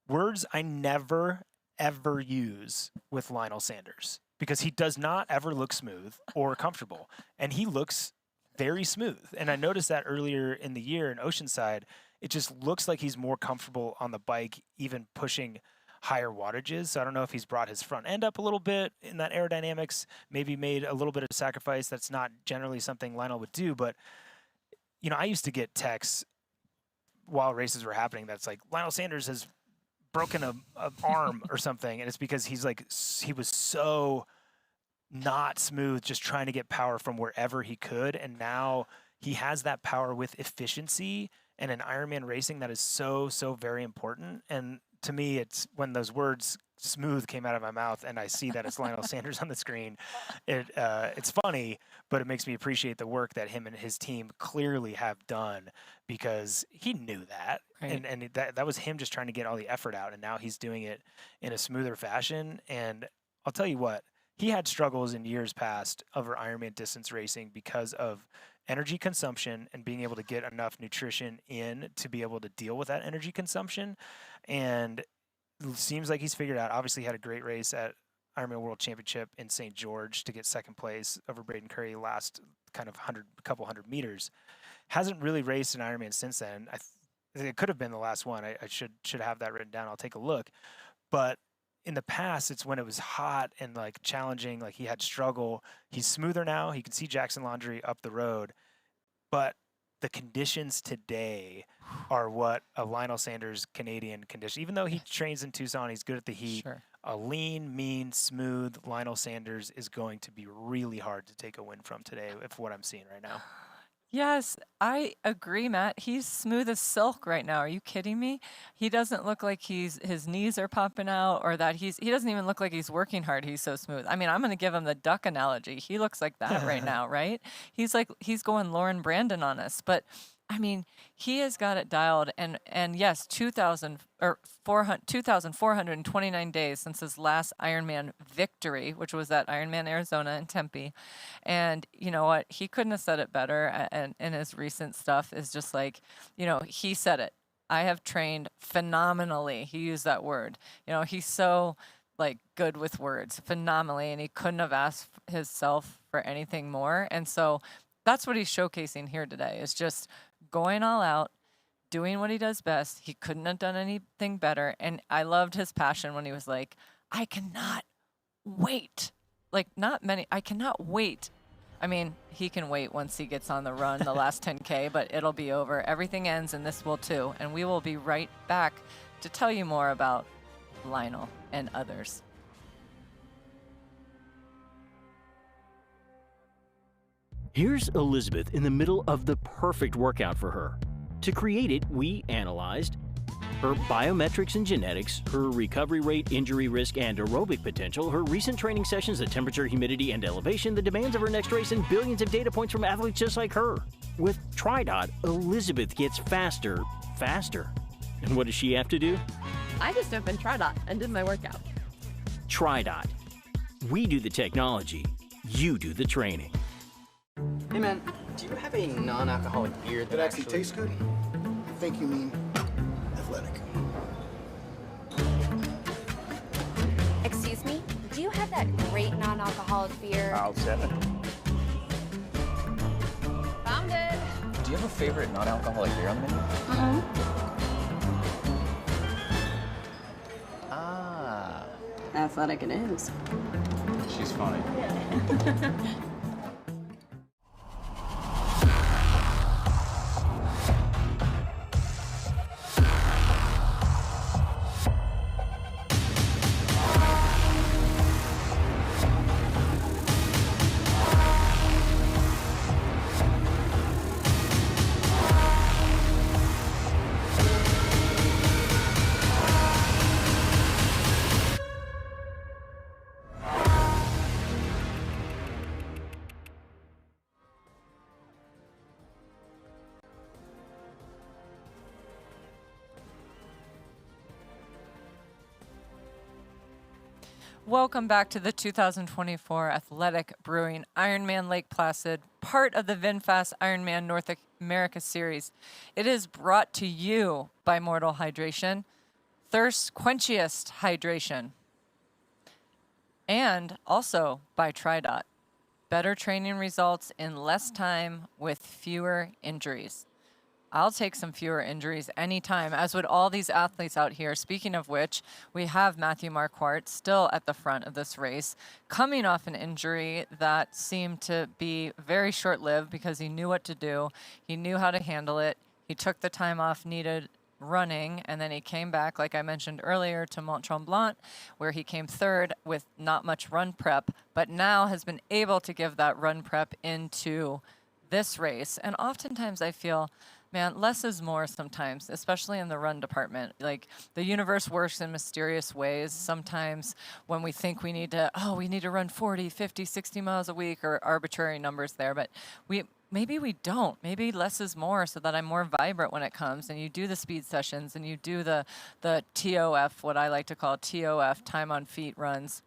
Words I never, ever use with Lionel Sanders, because he does not ever look smooth or comfortable. And he looks very smooth. And I noticed that earlier in the year in Oceanside, it just looks like he's more comfortable on the bike, even pushing higher wattages. So I don't know if he's brought his front end up a little bit in that aerodynamics, maybe made a little bit of sacrifice. That's not generally something Lionel would do. But, you know, I used to get texts while races were happening that's like, Lionel Sanders has broken a arm or something. And it's because he was so not smooth, just trying to get power from wherever he could. And now he has that power with efficiency, and in Ironman racing, that is so, so very important. And to me, it's when those words smooth came out of my mouth and I see that it's Lionel Sanders on the screen, it's funny, but it makes me appreciate the work that him and his team clearly have done, because he knew that. Right. And that was him just trying to get all the effort out. And now he's doing it in a smoother fashion. And I'll tell you what, he had struggles in years past over Ironman distance racing because of energy consumption and being able to get enough nutrition in to be able to deal with that energy consumption. And it seems like he's figured out. Obviously, he had a great race at Ironman World Championship in St. George to get second place over Braden Curry last kind of couple hundred meters. Hasn't really raced an Ironman since then. It could have been the last one. I should have that written down. I'll take a look. But in the past, it's when it was hot and like challenging, like he had struggle. He's smoother now. He can see Jackson Laundry up the road. But the conditions today are what a Lionel Sanders Canadian condition, even though he trains in Tucson, he's good at the heat. Sure. A lean, mean, smooth Lionel Sanders is going to be really hard to take a win from today, if what I'm seeing right now. Yes, I agree, Matt. He's smooth as silk right now. Are you kidding me? He doesn't look like his knees are popping out, or that he doesn't even look like he's working hard. He's so smooth. I mean, I'm going to give him the duck analogy. He looks like that right now, right? He's going Lauren Brandon on us, but I mean, he has got it dialed. And yes, 2,429 days since his last Ironman victory, which was at Ironman Arizona in Tempe. And you know what? He couldn't have said it better. And his recent stuff is just like, you know, he said it. I have trained phenomenally. He used that word. You know, he's so like good with words, phenomenally, and he couldn't have asked himself for anything more. And so that's what he's showcasing here today, is just going all out, doing what he does best. He couldn't have done anything better. And I loved his passion when he was like, I cannot wait. Like, I cannot wait. I mean, he can wait once he gets on the run, the last 10K, but it'll be over. Everything ends, and this will too. And we will be right back to tell you more about Lionel and others. Here's Elizabeth in the middle of the perfect workout for her. To create it, we analyzed her biometrics and genetics, her recovery rate, injury risk, and aerobic potential, her recent training sessions, the temperature, humidity, and elevation, the demands of her next race, and billions of data points from athletes just like her. With TriDot, Elizabeth gets faster. And what does she have to do? I just opened TriDot and did my workout. TriDot. We do the technology, you do the training. Hey man, do you have a non-alcoholic beer that actually tastes good? I think you mean athletic. Excuse me, do you have that great non-alcoholic beer? I'll set it. Found it. Do you have a favorite non-alcoholic beer on the menu? Ah. Athletic it is. She's funny. Welcome back to the 2024 Athletic Brewing Ironman Lake Placid, part of the VinFast Ironman North America Series. It is brought to you by Mortal Hydration, thirst quenchiest hydration, and also by TriDot. Better training results in less time with fewer injuries. I'll take some fewer injuries anytime, as would all these athletes out here. Speaking of which, we have Matthew Marquardt still at the front of this race, coming off an injury that seemed to be very short-lived because he knew what to do. He knew how to handle it. He took the time off needed running, and then he came back, like I mentioned earlier, to Mont Tremblant, where he came third with not much run prep, but now has been able to give that run prep into this race. And oftentimes I feel, man, less is more sometimes, especially in the run department. Like, the universe works in mysterious ways. Sometimes when we think we need to run 40, 50, 60 miles a week, or arbitrary numbers there, but maybe we don't. Maybe less is more, so that I'm more vibrant when it comes. And you do the speed sessions, and you do the TOF, what I like to call TOF, time on feet runs.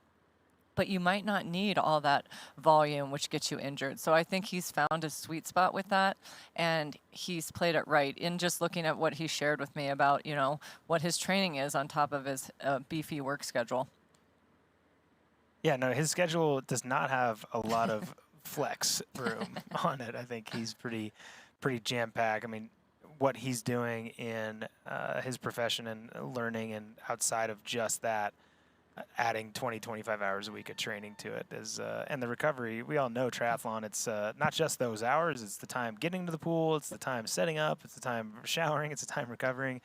But you might not need all that volume, which gets you injured. So I think he's found a sweet spot with that, and he's played it right in just looking at what he shared with me about, you know, what his training is on top of his beefy work schedule. Yeah, no, his schedule does not have a lot of flex room on it. I think he's pretty jam-packed. I mean, what he's doing in his profession and learning, and outside of just that, adding 20, 25 hours a week of training to it is, and the recovery, we all know triathlon, it's not just those hours, it's the time getting to the pool, it's the time setting up, it's the time showering, it's the time recovering.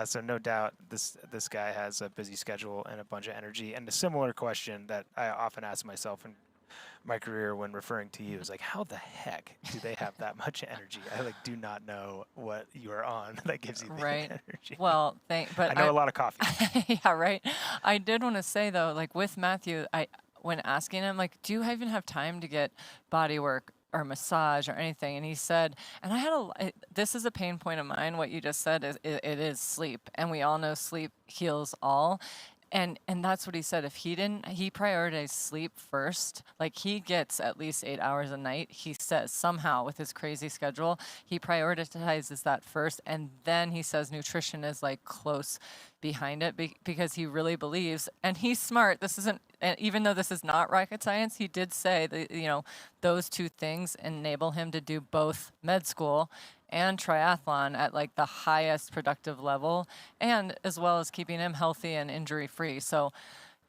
So no doubt this guy has a busy schedule and a bunch of energy. And a similar question that I often ask myself in my career when referring to you is like, how the heck do they have that much energy? I do not know what you are on that gives you the energy. Well, but I know a lot of coffee. Yeah, right. I did want to say though, like with Matthew, when asking him, like, do you even have time to get body work or massage or anything? And he said, and this is a pain point of mine, what you just said, it is sleep. And we all know sleep heals all. And that's what he said. If he prioritized sleep first, like he gets at least 8 hours a night. He says somehow with his crazy schedule, he prioritizes that first. And then he says nutrition is like close behind it because he really believes, and he's smart. This isn't, even though this is not rocket science, he did say that, you know, those two things enable him to do both med school and triathlon at like the highest productive level, and as well as keeping him healthy and injury free. So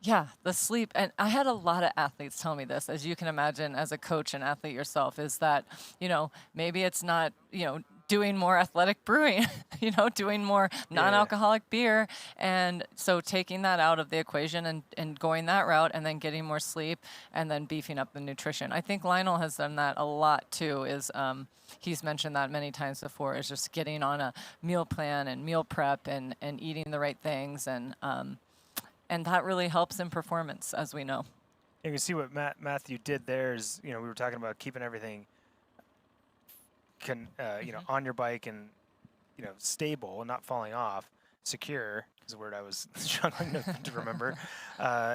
yeah, the sleep, and I had a lot of athletes tell me this, as you can imagine as a coach and athlete yourself, is that, you know, maybe it's not, you know, doing more athletic brewing, you know, doing more non-alcoholic beer. And so taking that out of the equation and going that route, and then getting more sleep, and then beefing up the nutrition. I think Lionel has done that a lot too, is he's mentioned that many times before, is just getting on a meal plan and meal prep and eating the right things. And that really helps in performance, as we know. You can see what Matthew did there is, you know, we were talking about keeping everything you know, on your bike and, you know, stable and not falling off. Secure is a word I was struggling to remember.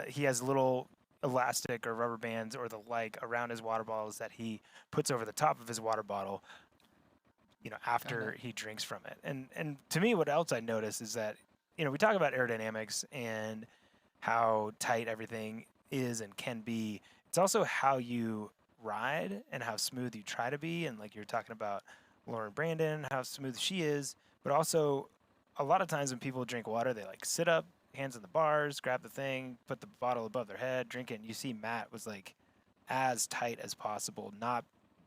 He has little elastic or rubber bands or the like around his water bottles that he puts over the top of his water bottle, you know, after he drinks from it. And to me, what else I noticed is that, you know, we talk about aerodynamics and how tight everything is and can be. It's also how you ride and how smooth you try to be. And like you're talking about Lauren Brandon, how smooth she is, but also a lot of times when people drink water, they like sit up, hands on the bars, grab the thing, put the bottle above their head, drink it. And you see Matt was like as tight as possible, not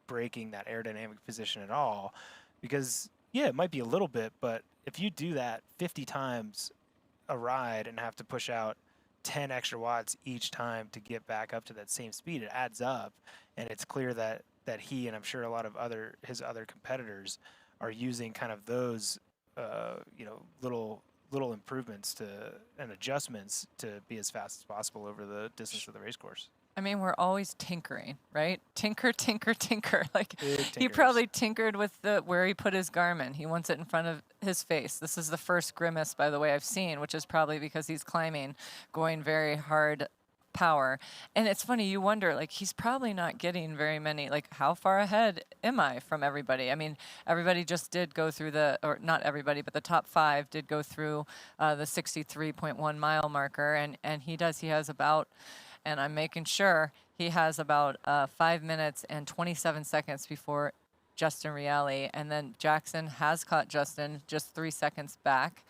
breaking that aerodynamic position at all, because yeah, it might be a little bit, but if you do that 50 times a ride and have to push out 10 extra watts each time to get back up to that same speed, it adds up. And it's clear that he, and I'm sure a lot of his other competitors, are using kind of those you know, little improvements and adjustments to be as fast as possible over the distance of the race course. I mean, we're always tinkering, right? Tinker, tinker, tinker. Like, he probably tinkered with where he put his Garmin. He wants it in front of his face. This is the first grimace, by the way, I've seen, which is probably because he's climbing, going very hard power. And it's funny, you wonder, like, he's probably not getting very many, like, how far ahead am I from everybody? I mean, everybody just did go through or not everybody, but the top 5 did go through the 63.1 mile marker. And he has about, and I'm making sure, he has about 5 minutes and 27 seconds before Justin Reale, and then Jackson has caught Justin just 3 seconds back,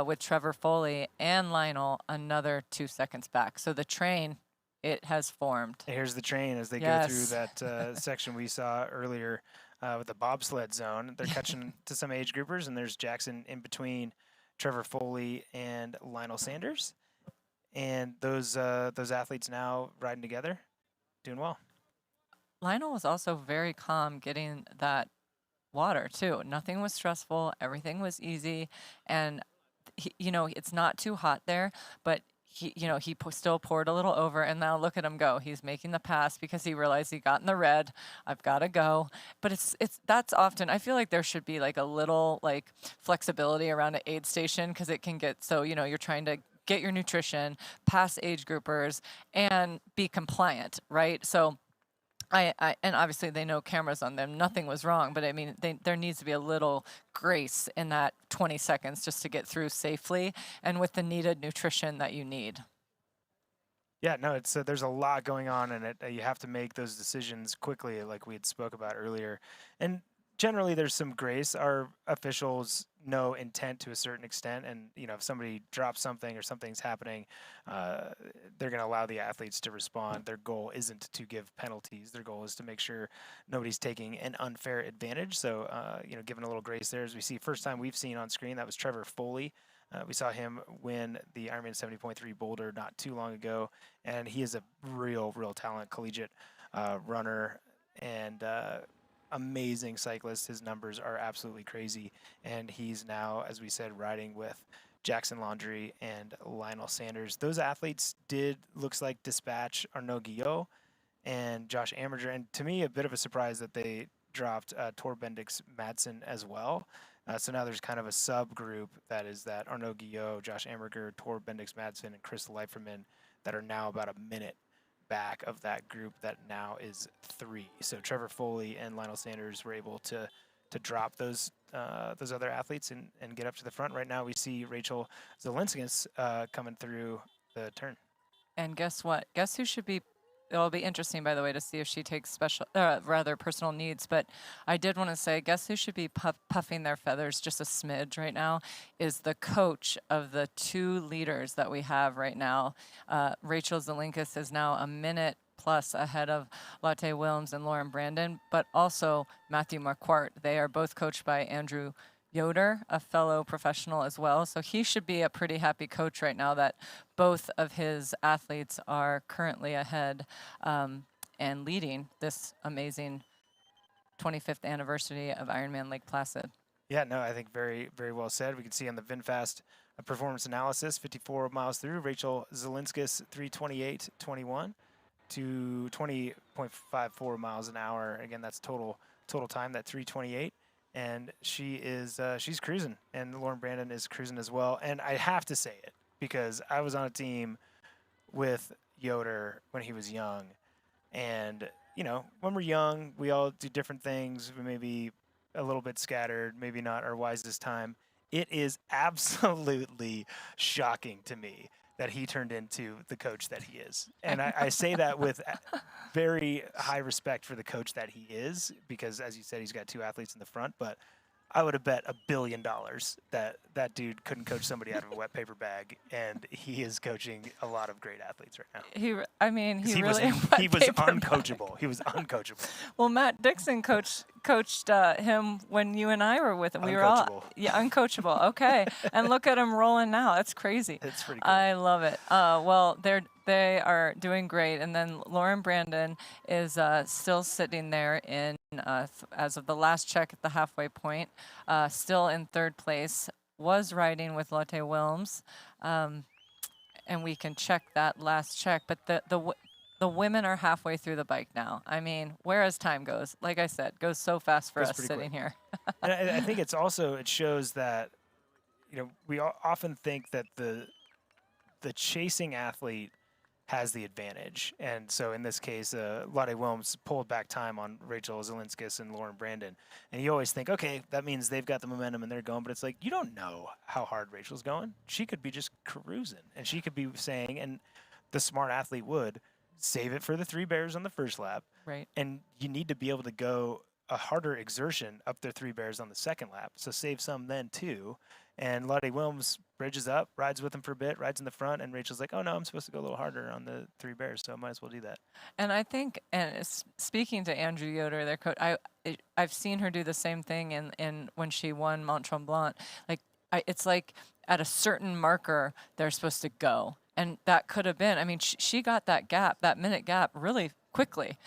with Trevor Foley and Lionel another 2 seconds back. So the train, it has formed. Here's the train as they go through that section we saw earlier with the bobsled zone. They're catching to some age groupers, and there's Jackson in between Trevor Foley and Lionel Sanders. And those athletes now riding together, doing well. Lionel was also very calm getting that water too. Nothing was stressful. Everything was easy. And, it's not too hot there, but he still poured a little over, and now look at him go. He's making the pass because he realized he got in the red. I've got to go. But that's often, I feel like there should be like a little like flexibility around an aid station, because it can get so, you're trying to get your nutrition, pass age groupers, and be compliant, right? So and obviously they know cameras on them. Nothing was wrong, but I mean, there needs to be a little grace in that 20 seconds just to get through safely and with the needed nutrition that you need. Yeah, no, it's there's a lot going on, and you have to make those decisions quickly, like we had spoke about earlier. And generally, there's some grace. Our officials know intent to a certain extent, and if somebody drops something or something's happening, they're going to allow the athletes to respond. Their goal isn't to give penalties. Their goal is to make sure nobody's taking an unfair advantage. So, giving a little grace there, as we see, first time we've seen on screen, that was Trevor Foley. We saw him win the Ironman 70.3 Boulder not too long ago, and he is a real talent, collegiate runner, and amazing cyclist. His numbers are absolutely crazy, and he's now, as we said, riding with Jackson Laundry and Lionel Sanders. Those athletes looks like dispatch Arnaud Guillot and Josh Amager, and to me, a bit of a surprise that they dropped Tor Bendix Madsen as well. So now there's kind of a subgroup that is that Arnaud Guillot, Josh Amager, Tor Bendix Madsen, and Chris Leiferman that are now about a minute back of that group that now is 3. So Trevor Foley and Lionel Sanders were able to drop those other athletes and get up to the front. Right now we see Rachel Zelinskas coming through the turn. And guess what? Guess who should be, it'll be interesting, by the way, to see if she takes personal needs. But I did want to say, guess who should be puffing their feathers just a smidge right now is the coach of the 2 leaders that we have right now. Rachel Zelinskas is now a minute plus ahead of Lotte Wilms and Lauren Brandon, but also Matthew Marquardt. They are both coached by Andrew Yoder, a fellow professional as well. So he should be a pretty happy coach right now that both of his athletes are currently ahead and leading this amazing 25th anniversary of Ironman Lake Placid. Yeah, no, I think very, very well said. We can see on the VinFast performance analysis, 54 miles through, Rachel Zelinskas 3:28:21 to 20.54 miles an hour. Again, that's total time, that 3:28. And she is she's cruising, and Lauren Brandon is cruising as well. And I have to say it because I was on a team with Yoder when he was young, and when we're young, we all do different things. We may be a little bit scattered, maybe not our wisest time. It is absolutely shocking to me that he turned into the coach that he is. And I say that with very high respect for the coach that he is, because as you said, he's got 2 athletes in the front, but I would have bet $1 billion that that dude couldn't coach somebody out of a wet paper bag, and he is coaching a lot of great athletes right now. He really was uncoachable. He was uncoachable. Well, Matt Dixon coached him when you and I were with him. We were all uncoachable. Okay, and look at him rolling now. That's crazy. It's pretty cool. I love it. Well, they are doing great, and then Lauren Brandon is still sitting there in as of the last check at the halfway point, still in 3rd place. Was riding with Lotte Wilms, and we can check that last check. But the women are halfway through the bike now. I mean, whereas time goes, like I said, goes so fast for us sitting here. And I think it shows that we often think that the chasing athlete has the advantage. And so in this case, Lottie Wilms pulled back time on Rachel Zelinskis and Lauren Brandon. And you always think, okay, that means they've got the momentum and they're going. But it's like, you don't know how hard Rachel's going. She could be just cruising. And she could be saying, and the smart athlete would, save it for the 3 bears on the first lap. Right. And you need to be able to go a harder exertion up their 3 bears on the second lap. So save some then too. And Lottie Wilms bridges up, rides with him for a bit, rides in the front, and Rachel's like, oh no, I'm supposed to go a little harder on the 3 bears, so I might as well do that. And I think, and speaking to Andrew Yoder, their coach, I've seen her do the same thing in when she won Mont Tremblant. Like, it's like at a certain marker they're supposed to go. And that could have been, I mean, she got that gap, that minute gap, really quickly.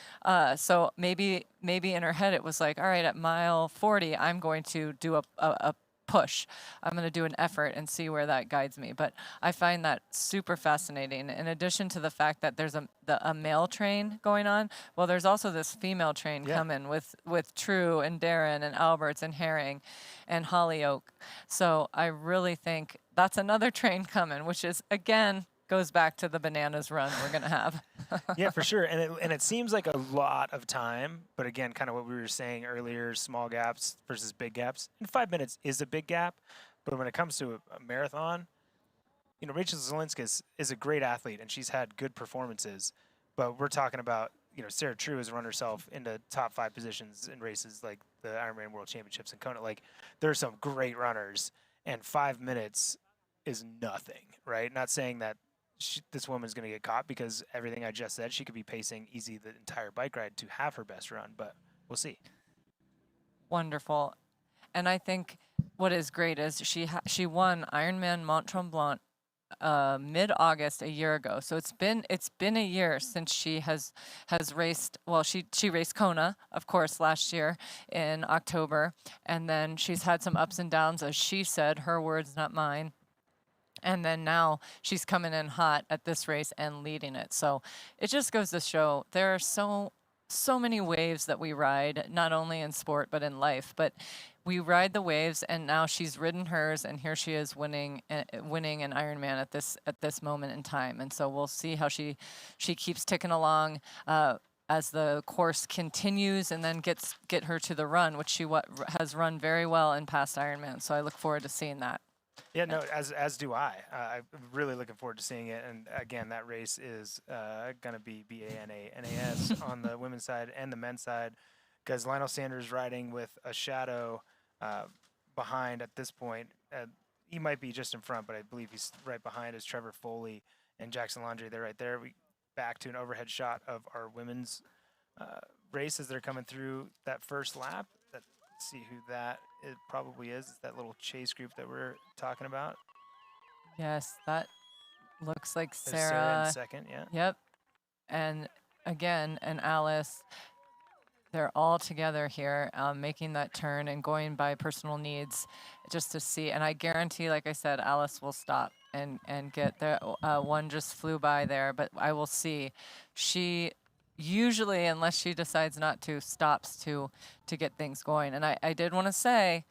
So maybe in her head it was like, all right, at mile 40, I'm going to do a push. I'm going to do an effort and see where that guides me. But I find that super fascinating. In addition to the fact that there's a male train going on, well, there's also this female train coming with True and Darren and Alberts and Herring and Hollyoak. So I really think that's another train coming, which is, again, goes back to the bananas run we're going to have. Yeah, for sure. And it seems like a lot of time, but again, kind of what we were saying earlier, small gaps versus big gaps. And 5 minutes is a big gap, but when it comes to a marathon, you know, Rachel Zelinskis is a great athlete and she's had good performances, but we're talking about, you know, Sarah True has run herself into top 5 positions in races like the Ironman World Championships in Kona. Like, there are some great runners, and 5 minutes is nothing, right? Not saying that this woman's going to get caught, because everything I just said, she could be pacing easy the entire bike ride to have her best run, but we'll see. Wonderful. And I think what is great is she won Ironman Mont Tremblant mid-August a year ago. So it's been a year since she has raced. Well, she raced Kona, of course, last year in October, and then she's had some ups and downs, as she said, her words, not mine. And then now she's coming in hot at this race and leading it. So it just goes to show there are so many waves that we ride, not only in sport but in life. But we ride the waves, and now she's ridden hers, and here she is winning an Ironman at this moment in time. And so we'll see how she keeps ticking along as the course continues, and then get her to the run, which she has run very well in past Ironman. So I look forward to seeing that. Yeah, no, as do I. I'm really looking forward to seeing it. And again, that race is going to be BANANAS on the women's side and the men's side, because Lionel Sanders riding with a shadow behind at this point. He might be just in front, but I believe he's right behind is Trevor Foley and Jackson Landry. They're right there. We back to an overhead shot of our women's race as they're coming through that first lap. Let's see who that probably is. It's that little chase group that we're talking about. Yes, that looks like There's Sarah. Sarah in second, yeah. Yep. And again, and Alice, they're all together here, making that turn and going by personal needs just to see. And I guarantee, like I said, Alice will stop and get there. One just flew by there, but I will see. She usually, unless she decides not to, stops to get things going. And I did want to say,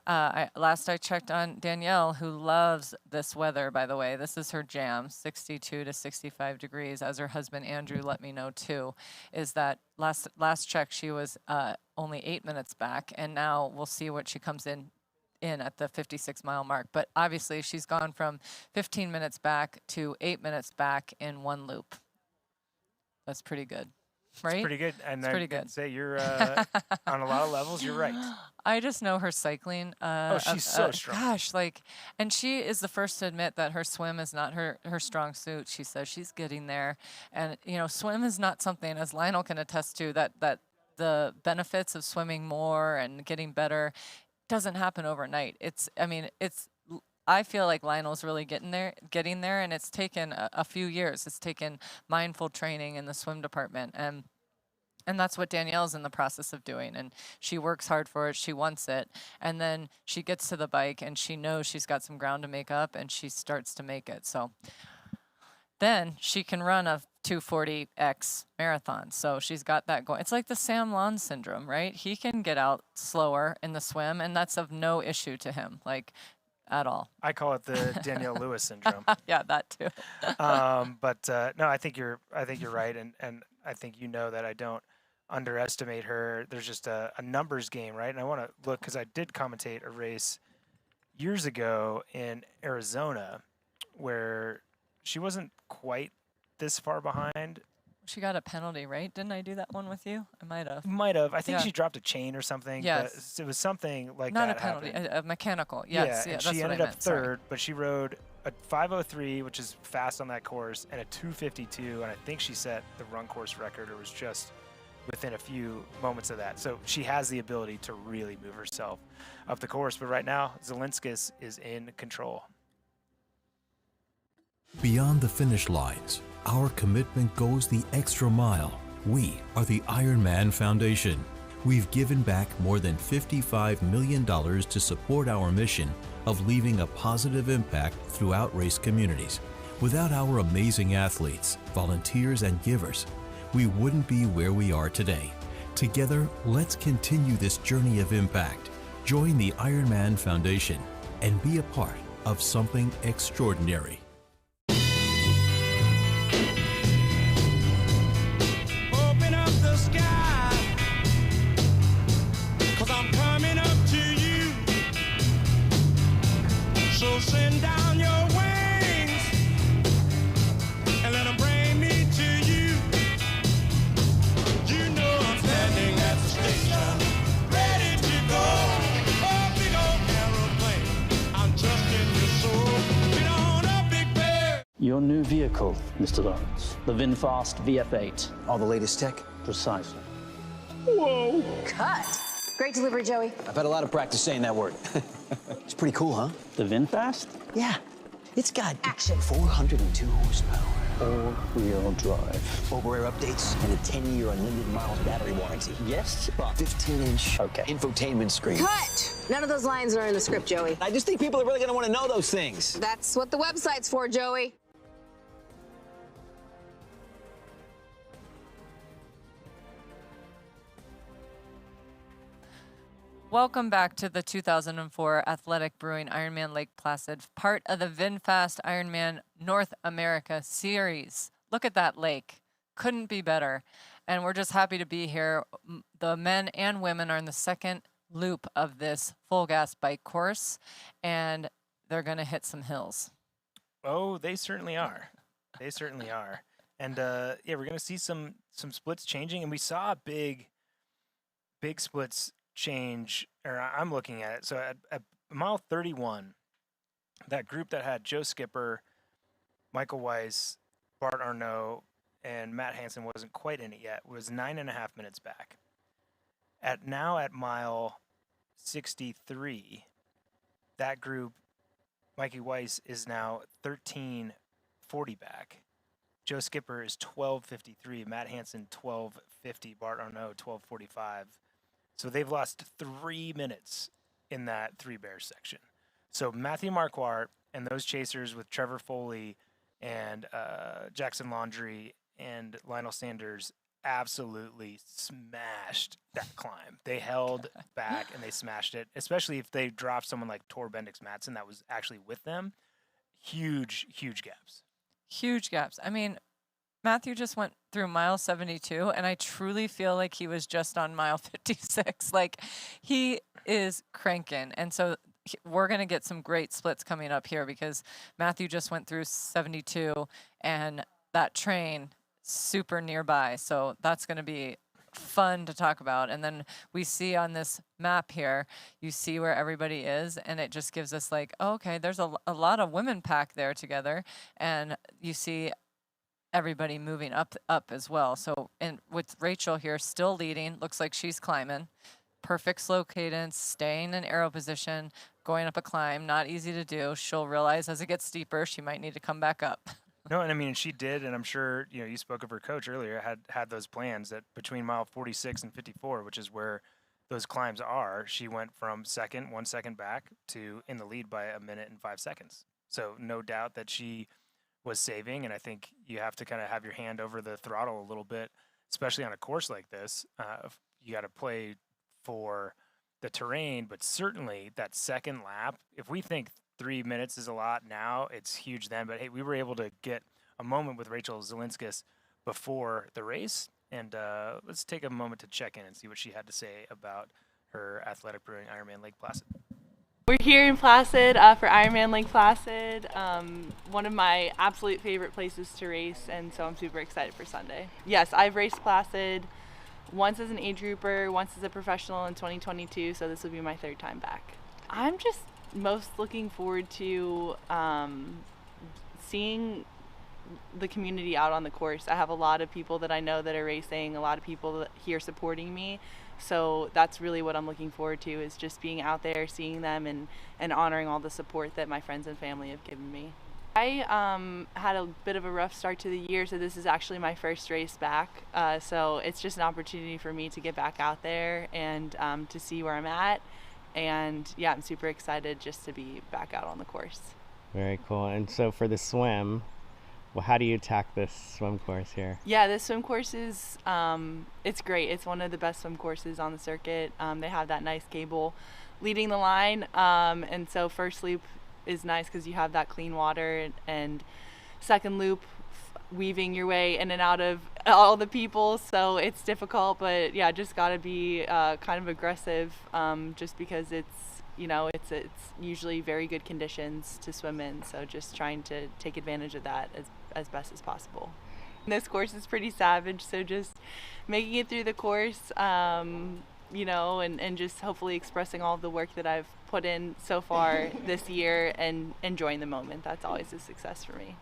last I checked on Danielle, who loves this weather, by the way. This is her jam, 62 to 65 degrees, as her husband Andrew let me know too, is that last check she was only 8 minutes back, and now we'll see what she comes in at the 56-mile mark. But obviously she's gone from 15 minutes back to 8 minutes back in one loop. That's pretty good, right? It's pretty good. And it's pretty good. Say you're on a lot of levels, you're right. I just know her cycling. She's so strong. Gosh, and she is the first to admit that her swim is not her strong suit. She says she's getting there. And, you know, swim is not something, as Lionel can attest to, that the benefits of swimming more and getting better doesn't happen overnight. I feel like Lionel's really getting there, and it's taken a few years. It's taken mindful training in the swim department, and that's what Danielle's in the process of doing. And she works hard for it. She wants it, and then she gets to the bike, and she knows she's got some ground to make up, and she starts to make it. So then she can run a 240X marathon. So she's got that going. It's like the Sam Lon syndrome, right? He can get out slower in the swim, and that's of no issue to him. Like, at all. I call it the Danielle Lewis syndrome. Yeah, that too. No, I think you're right, and I think you know that I don't underestimate her. There's just a numbers game, right? And I want to look because I did commentate a race years ago in Arizona where she wasn't quite this far behind. She got a penalty, right? Didn't I do that one with you? I might have. Might have. I think she dropped a chain or something. Yes. But it was something like Not that. a penalty, happened. a mechanical. Yes, and that's she what ended I up meant, sorry. third, but she rode a 5:03, which is fast on that course, and a 2:52, and I think she set the run course record, or was just within a few moments of that. So she has the ability to really move herself up the course. But right now, Zelinskis is in control. Beyond the finish lines, our commitment goes the extra mile. We are the IRONMAN Foundation. We've given back more than $55 million to support our mission of leaving a positive impact throughout race communities. Without our amazing athletes, volunteers, and givers, we wouldn't be where we are today. Together, let's continue this journey of impact. Join the IRONMAN Foundation and be a part of something extraordinary. Open up the sky, 'cause I'm coming up to you. So send down your wings and let them bring me to you. You know I'm standing at the station, ready to go. Oh, big old aeroplane, I'm trusting your soul. Get on up, big bear. Your new vehicle, Mr. Lawrence. The VinFast VF8. All the latest tech? Precisely. Whoa. Cut. Great delivery, Joey. I've had a lot of practice saying that word. It's pretty cool, huh? The VinFast? Yeah. It's got action. 402 horsepower. All-wheel drive. Over-air updates and a 10-year unlimited miles battery warranty. Yes, but 15-inch infotainment screen. Cut. None of those lines are in the script, Joey. I just think people are really going to want to know those things. That's what the website's for, Joey. Welcome back to the 2004 Athletic Brewing Ironman Lake Placid, part of the VinFast Ironman North America Series. Look at that lake. Couldn't be better. And we're just happy to be here. The men and women are in the second loop of this full gas bike course, and they're going to hit some hills. Oh, they certainly are. They certainly are. And yeah, we're going to see some splits changing, and we saw big splits change, or I'm looking at it. So at mile 31, that group that had Joe Skipper, Michael Weiss, Bart Arnault, and Matt Hansen wasn't quite in it yet, was 9.5 minutes back. At mile 63, that group, Mikey Weiss, is now 13:40 back. Joe Skipper is 12:53, Matt Hansen 12:50, Bart Arnault 12:45. So they've lost 3 minutes in that Three Bears section. So Matthew Marquardt and those chasers with Trevor Foley and Jackson Laundrie and Lionel Sanders absolutely smashed that climb. They held back and they smashed it, especially if they dropped someone like Tor Bendix Matson that was actually with them. Huge gaps. Huge gaps. I mean, Matthew just went through mile 72, and I truly feel like he was just on mile 56. Like, he is cranking. And so we're going to get some great splits coming up here because Matthew just went through 72, and that train super nearby. So that's going to be fun to talk about. And then we see on this map here, you see where everybody is, and it just gives us like, oh, okay, there's a lot of women packed there together, and you see everybody moving up as well. So, and with Rachel here still leading, looks like she's climbing. Perfect slow cadence, staying in aero position, going up a climb, not easy to do. She'll realize as it gets steeper, she might need to come back up. No, and I mean, she did, and I'm sure, you spoke of her coach earlier, had those plans that between mile 46 and 54, which is where those climbs are, she went from second, 1 second back, to in the lead by 1 minute and 5 seconds. So no doubt that she was saving, and I think you have to kind of have your hand over the throttle a little bit, especially on a course like this. You got to play for the terrain, but certainly that second lap, if we think 3 minutes is a lot now. It's huge then. But hey, we were able to get a moment with Rachel Zelinskis before the race. And let's take a moment to check in and see what she had to say about her Athletic Brewing Ironman Lake Placid. We're here in Placid for Ironman Lake Placid, one of my absolute favorite places to race, and so I'm super excited for Sunday. Yes, I've raced Placid once as an age grouper, once as a professional in 2022, so this will be my 3rd time back. I'm just most looking forward to seeing the community out on the course. I have a lot of people that I know that are racing, a lot of people here supporting me. So that's really what I'm looking forward to, is just being out there, seeing them, and honoring all the support that my friends and family have given me. I had a bit of a rough start to the year, so this is actually my first race back. So it's just an opportunity for me to get back out there and to see where I'm at. And yeah, I'm super excited just to be back out on the course. Very cool. And so for the swim, well, how do you attack this swim course here? Yeah, this swim course is, it's great. It's one of the best swim courses on the circuit. They have that nice cable leading the line. And so first loop is nice because you have that clean water, and second loop weaving your way in and out of all the people. So it's difficult, but yeah, just got to be kind of aggressive just because it's usually very good conditions to swim in. So just trying to take advantage of that as best as possible. This course is pretty savage, so just making it through the course, and just hopefully expressing all of the work that I've put in so far this year and enjoying the moment. That's always a success for me.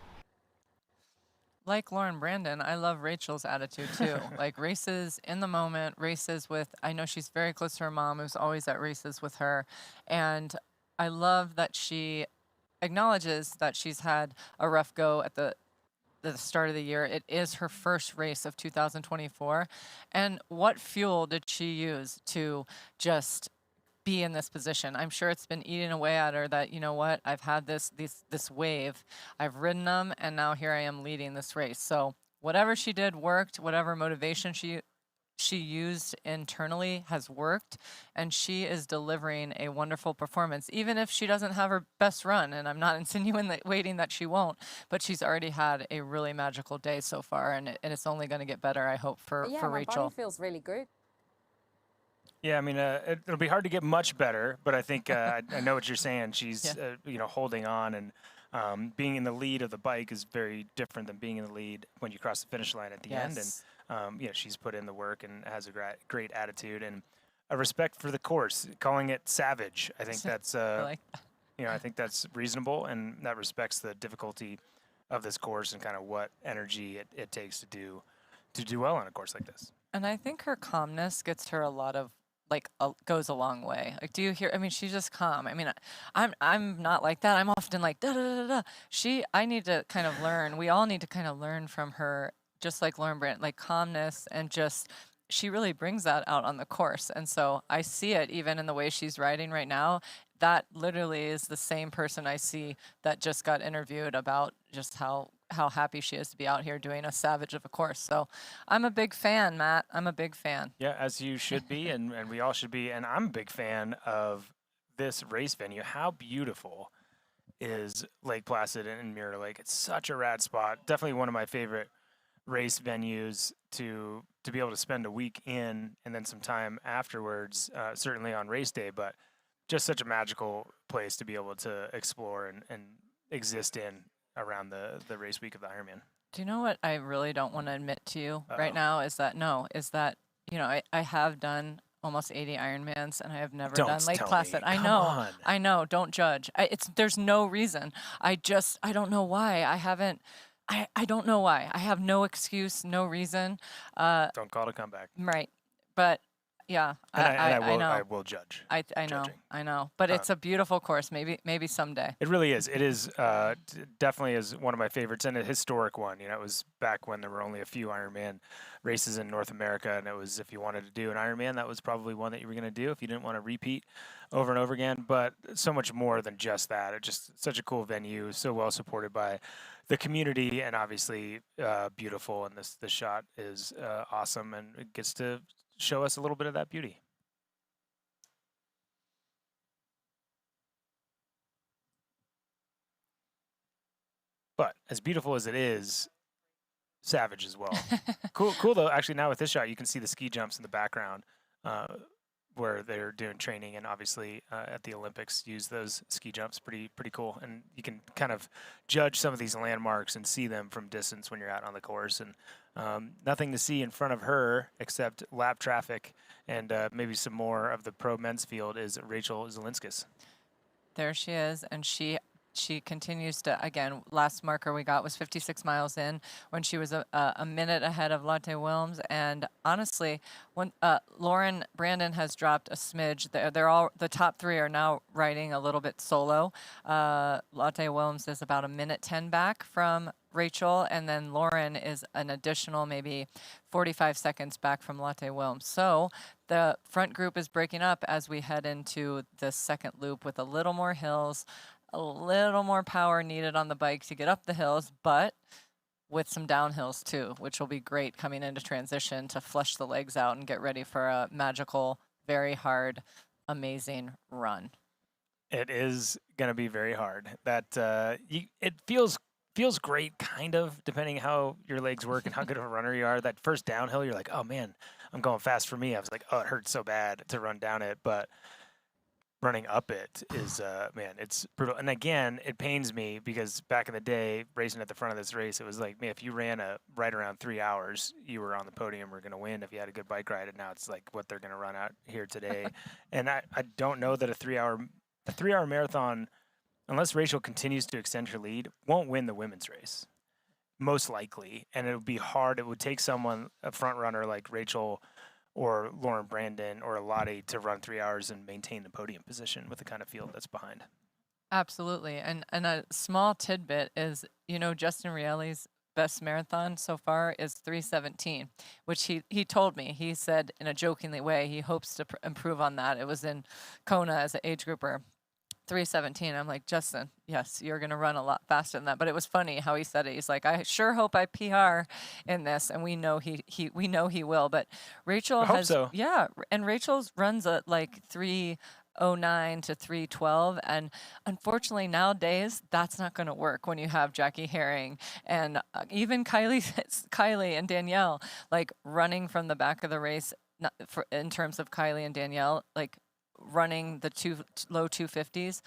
Like Lauren Brandon, I love Rachel's attitude too. Like races in the moment, races with, I know she's very close to her mom, who's always at races with her. And I love that she acknowledges that she's had a rough go at the start of the year. It is her first race of 2024. And what fuel did she use to just be in this position? I'm sure it's been eating away at her that, you know what, I've had this wave, I've ridden them, and now here I am leading this race. So whatever she did worked, whatever motivation she used internally has worked, and she is delivering a wonderful performance, even if she doesn't have her best run. And I'm not insinuating that she won't, but she's already had a really magical day so far, and it's only going to get better, I hope, for Yeah, my Rachel. body feels really good. Yeah, I mean, it'll be hard to get much better, but I think I know what you're saying. She's, holding on, and being in the lead of the bike is very different than being in the lead when you cross the finish line at the end. And she's put in the work and has a great attitude and a respect for the course. Calling it savage, I think that's, I think that's reasonable, and that respects the difficulty of this course and kind of what energy it takes to do well on a course like this. And I think her calmness gets her a lot of, goes a long way. Like, do you hear? I mean, she's just calm. I mean, I'm not like that. I'm often like da da da da. I need to kind of learn. We all need to kind of learn from her, just like Lauren Brandt, like calmness, and just she really brings that out on the course. And so I see it even in the way she's riding right now. That literally is the same person I see that just got interviewed about just how happy she is to be out here doing a savage of a course. So I'm a big fan, Matt. I'm a big fan. Yeah, as you should be, and we all should be. And I'm a big fan of this race venue. How beautiful is Lake Placid and Mirror Lake? It's such a rad spot. Definitely one of my favorite race venues to be able to spend a week in and then some time afterwards, certainly on race day, but just such a magical place to be able to explore and exist in around the race week of the Ironman. Do you know what I really don't want to admit to you right now is that I have done almost 80 Ironmans and I have never done Lake Placid. I know. Don't judge. There's no reason. I don't know why. I don't know why. I have no excuse, no reason. Don't call it a comeback. Right. But yeah, I know. I will judge. I know. But it's a beautiful course. Maybe someday. It really is. It is definitely is one of my favorites and a historic one. You know, it was back when there were only a few Ironman races in North America, and it was, if you wanted to do an Ironman, that was probably one that you were going to do if you didn't want to repeat over and over again. But so much more than just that. It's just such a cool venue, so well supported by the community, and obviously beautiful. And the shot is awesome, and it gets to show us a little bit of that beauty. But as beautiful as it is, savage as well. Cool though. Actually, now with this shot, you can see the ski jumps in the background where they're doing training, and obviously at the Olympics use those ski jumps. Pretty cool, and you can kind of judge some of these landmarks and see them from distance when you're out on the course. And nothing to see in front of her except lap traffic and maybe some more of the pro men's field is Rachel Zelinskis. There she is, and she continues to, again, last marker we got was 56 miles in when she was a minute ahead of Lotte Wilms. And honestly, when Lauren Brandon has dropped a smidge, they're all, the top three are now riding a little bit solo. Lotte Wilms is about a minute 10 back from Rachel, and then Lauren is an additional maybe 45 seconds back from Lotte Wilms. So the front group is breaking up as we head into the second loop with a little more hills, a little more power needed on the bike to get up the hills, but with some downhills too, which will be great coming into transition to flush the legs out and get ready for a magical, very hard, amazing run. It is going to be very hard. That it feels great, kind of, depending how your legs work and how good of a runner you are. That first downhill, you're like, oh man, I'm going fast. For me, I was like, oh, it hurts so bad to run down it, but running up it is, man, it's brutal. And again, it pains me because back in the day, racing at the front of this race, it was like, man, if you ran right around 3 hours, you were on the podium, were going to win if you had a good bike ride. And now it's like what they're going to run out here today. And I don't know that a 3 hour marathon, unless Rachel continues to extend her lead, won't win the women's race, most likely. And it would be hard. It would take someone, a front runner like Rachel or Lauren Brandon or Lottie, to run 3 hours and maintain the podium position with the kind of field that's behind. Absolutely. And a small tidbit is, Justin Reilly's best marathon so far is 3:17, which he told me. He said in a jokingly way he hopes to improve on that. It was in Kona as an age grouper. 3:17. I'm like, Justin, yes, you're going to run a lot faster than that. But it was funny how he said it. He's like, I sure hope I PR in this, and we know he will. But Rachel I hope so. Yeah, and Rachel's runs at like 3:09 to 3:12, and unfortunately nowadays that's not going to work when you have Jackie Herring and even Kylie and Danielle like running from the back of the race. In terms of Kylie and Danielle, like running the low 250s,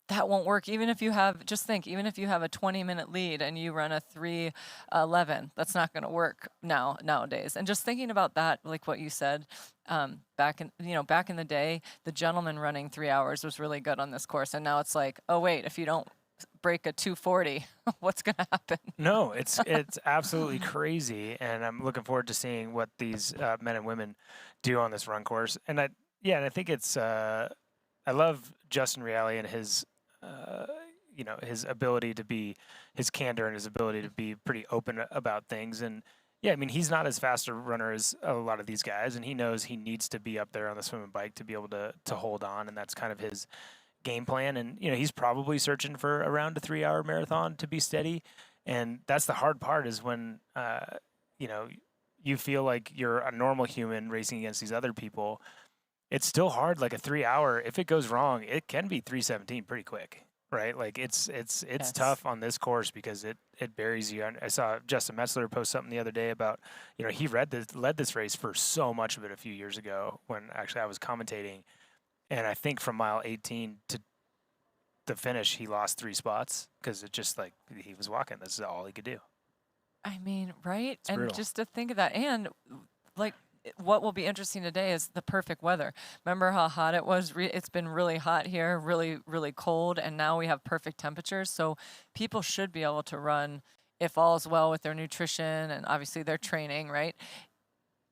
that won't work. Even if you have, just think, even if you have a 20-minute lead and you run a 3:11, that's not going to work nowadays. And just thinking about that, like what you said, back in the day, the gentleman running 3 hours was really good on this course, and now it's like, oh wait, if you don't break a 2:40, what's going to happen? No, it's absolutely crazy, and I'm looking forward to seeing what these men and women do on this run course. And I think it's I love Justin Reilly and his his ability to be, his candor and his ability to be pretty open about things. And yeah, I mean, he's not as fast a runner as a lot of these guys, and he knows he needs to be up there on the swimming bike to be able to hold on, and that's kind of his game plan. And he's probably searching for around a 3 hour marathon to be steady. And that's the hard part, is when you feel like you're a normal human racing against these other people. It's still hard. Like a 3 hour, if it goes wrong, it can be 3:17 pretty quick, right? Like it's yes. Tough on this course because it buries you. I saw Justin Metzler post something the other day about, he led this race for so much of it a few years ago when actually I was commentating. And I think from mile 18 to the finish, he lost 3 spots because it just like he was walking. This is all he could do. I mean, right? It's and brutal. Just to think of that, and like, what will be interesting today is the perfect weather. Remember how hot it was? It's been really hot here, really, really cold, and now we have perfect temperatures. So people should be able to run, if all's well with their nutrition and obviously their training, right?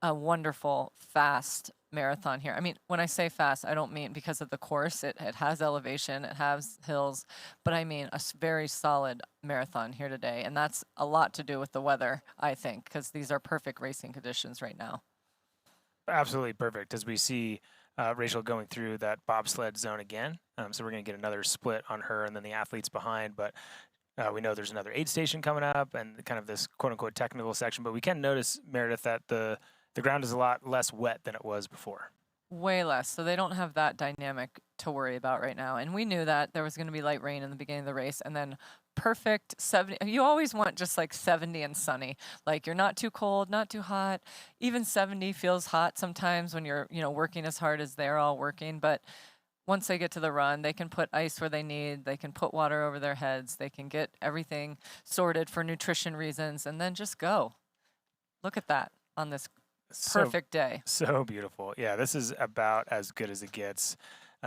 A wonderful, fast marathon here. I mean, when I say fast, I don't mean because of the course. It has elevation, it has hills, but I mean a very solid marathon here today. And that's a lot to do with the weather, I think, because these are perfect racing conditions right now. Absolutely perfect, as we see Rachel going through that bobsled zone again. So we're going to get another split on her and then the athletes behind. But we know there's another aid station coming up and kind of this quote-unquote technical section. But we can notice, Meredith, that the ground is a lot less wet than it was before. Way less. So they don't have that dynamic to worry about right now. And we knew that there was going to be light rain in the beginning of the race and then perfect 70. You always want just like 70 and sunny. Like you're not too cold, not too hot. Even 70 feels hot sometimes when you're, working as hard as they're all working. But once they get to the run, they can put ice where they need. They can put water over their heads. They can get everything sorted for nutrition reasons and then just go. Look at that on this perfect day. So beautiful. Yeah, this is about as good as it gets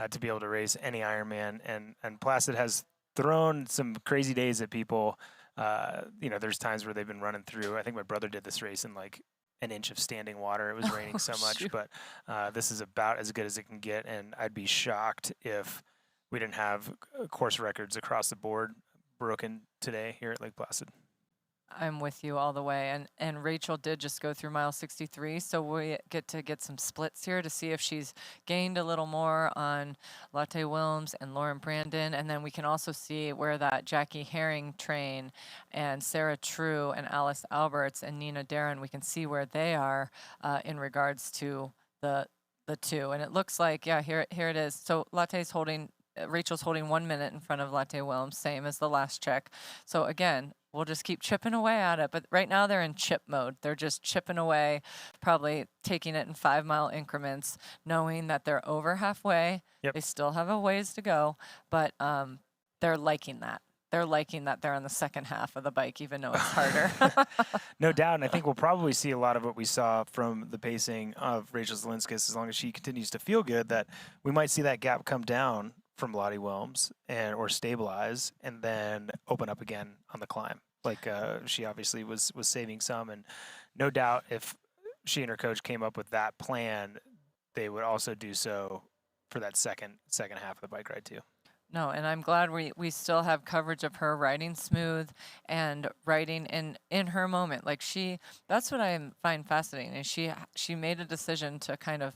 to be able to race any Ironman. And Placid has thrown some crazy days at people. There's times where they've been running through. I think my brother did this race in like an inch of standing water. It was raining so much, shoot. but this is about as good as it can get. And I'd be shocked if we didn't have course records across the board broken today here at Lake Placid. I'm with you all the way. And Rachel did just go through mile 63, so we get to get some splits here to see if she's gained a little more on Lotte Wilms and Lauren Brandon. And then we can also see where that Jackie Herring train and Sarah True and Alice Alberts and Nina Darren, we can see where they are in regards to the two. And it looks like, yeah, here it is. So Lotte's holding, Rachel's holding 1 minute in front of Lotte Wilms, same as the last check. So again, we'll just keep chipping away at it. But right now they're in chip mode. They're just chipping away, probably taking it in 5 mile increments, knowing that they're over halfway. Yep. They still have a ways to go, but they're liking that. They're liking that they're on the second half of the bike, even though it's harder. No doubt. And I think we'll probably see a lot of what we saw from the pacing of Rachel Zielinskis as long as she continues to feel good, that we might see that gap come down from Lotte Wilms or stabilize and then open up again on the climb. Like she obviously was saving some, and no doubt if she and her coach came up with that plan, they would also do so for that second half of the bike ride too. No, and I'm glad we still have coverage of her riding smooth and riding in her moment. Like that's what I find fascinating. Is she made a decision to kind of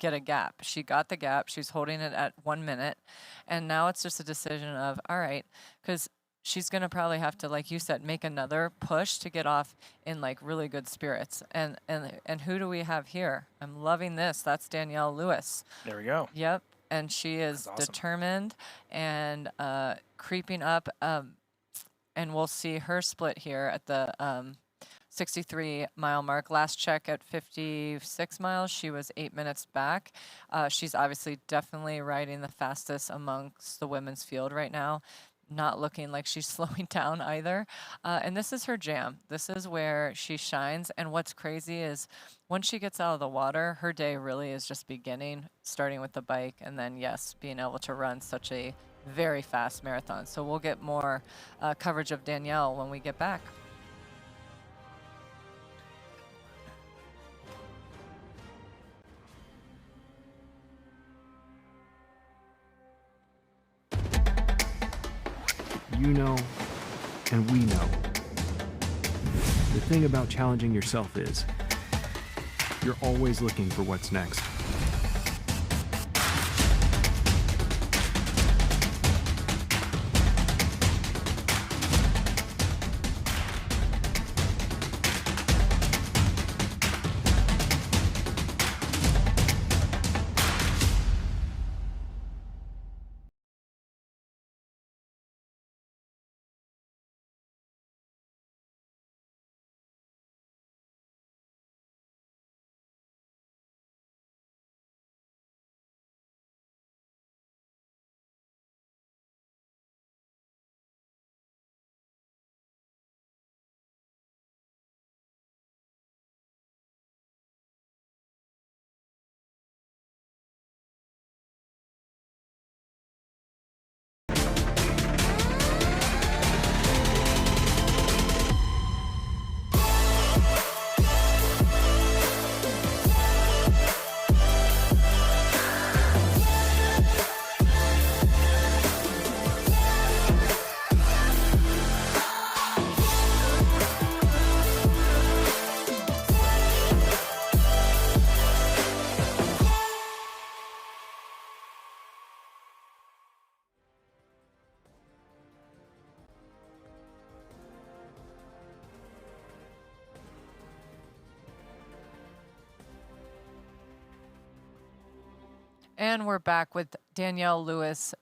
get a gap. She got the gap. She's holding it at 1 minute. And now it's just a decision of, all right, because she's going to probably have to, like you said, make another push to get off in like really good spirits. And who do we have here? I'm loving this. That's Danielle Lewis. There we go. Yep. And she is awesome. determined and creeping up. And we'll see her split here at the 63-mile mark. Last check at 56 miles, she was 8 minutes back. She's obviously definitely riding the fastest amongst the women's field right now. Not looking like she's slowing down either. And this is her jam. This is where she shines. And what's crazy is once she gets out of the water, her day really is just beginning, starting with the bike and then, yes, being able to run such a very fast marathon. So we'll get more coverage of Danielle when we get back. You know, and we know. The thing about challenging yourself is, you're always looking for what's next. And we're back with Danielle Lewis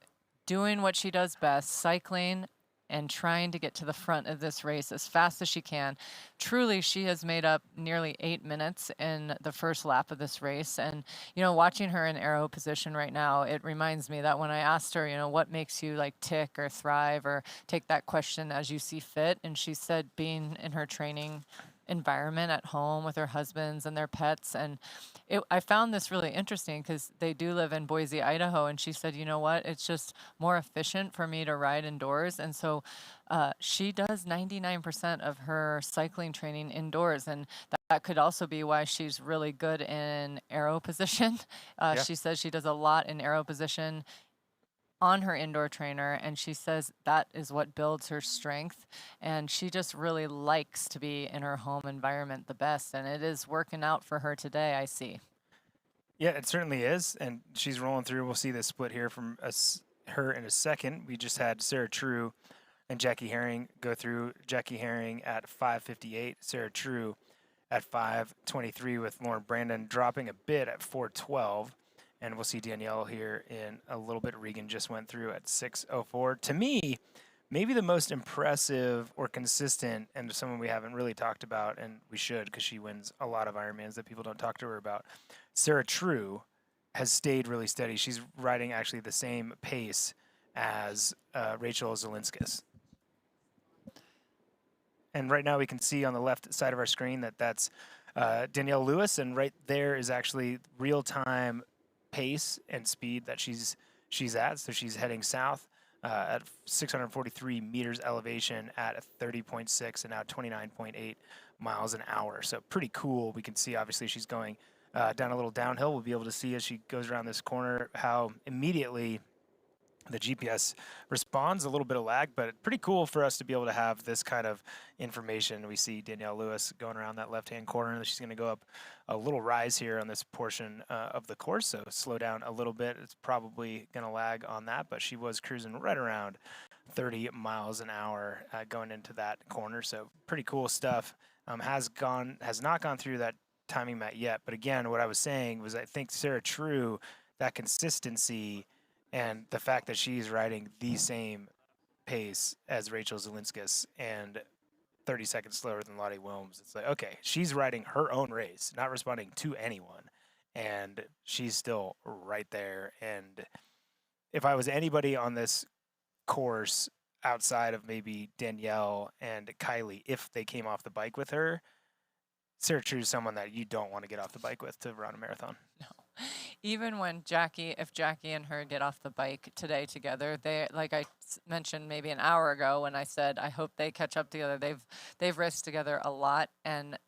doing what she does best, cycling and trying to get to the front of this race as fast as she can. Truly, she has made up nearly 8 minutes in the first lap of this race. And, you know, watching her in aero position right now, it reminds me that when I asked her, you know, what makes you like tick or thrive or take that question as you see fit, and she said being in her training environment at home with her husbands and their pets. And I found this really interesting because they do live in Boise, Idaho. And she said, you know what, it's just more efficient for me to ride indoors. And so she does 99% of her cycling training indoors. And that could also be why she's really good in aero position. She says she does a lot in aero position on her indoor trainer, and she says that is what builds her strength, and she just really likes to be in her home environment the best, and it is working out for her today, I see. Yeah, it certainly is, and she's rolling through. We'll see this split here from her in a second. We just had Sarah True and Jackie Herring go through. Jackie Herring at 5:58, Sarah True at 5:23, with Lauren Brandon dropping a bit at 4:12. And we'll see Danielle here in a little bit. Regan just went through at 6:04. To me, maybe the most impressive or consistent, and someone we haven't really talked about, and we should because she wins a lot of Ironmans that people don't talk to her about. Sarah True has stayed really steady. She's riding actually the same pace as Rachel Zelinskis. And right now we can see on the left side of our screen that that's Danielle Lewis, and right there is actually real-time pace and speed that she's at. So she's heading south at 643 meters elevation at 30.6 and now 29.8 miles an hour. So pretty cool. We can see obviously she's going down a little downhill. We'll be able to see as she goes around this corner how immediately the GPS responds. A little bit of lag, but pretty cool for us to be able to have this kind of information. We see Danielle Lewis going around that left-hand corner. She's going to go up a little rise here on this portion of the course, so slow down a little bit. It's probably going to lag on that, but she was cruising right around 30 miles an hour going into that corner, so pretty cool stuff. Has not gone through that timing mat yet, but again, what I was saying was I think Sarah True, that consistency and the fact that she's riding the same pace as Rachel Zelinskis and 30 seconds slower than Lottie Wilms, it's like, okay, she's riding her own race, not responding to anyone, and she's still right there. And if I was anybody on this course outside of maybe Danielle and Kylie, if they came off the bike with her, Sarah True is someone that you don't want to get off the bike with to run a marathon. No. Even when if Jackie and her get off the bike today together, they, like I mentioned maybe an hour ago when I said I hope they catch up together. They've raced together a lot, and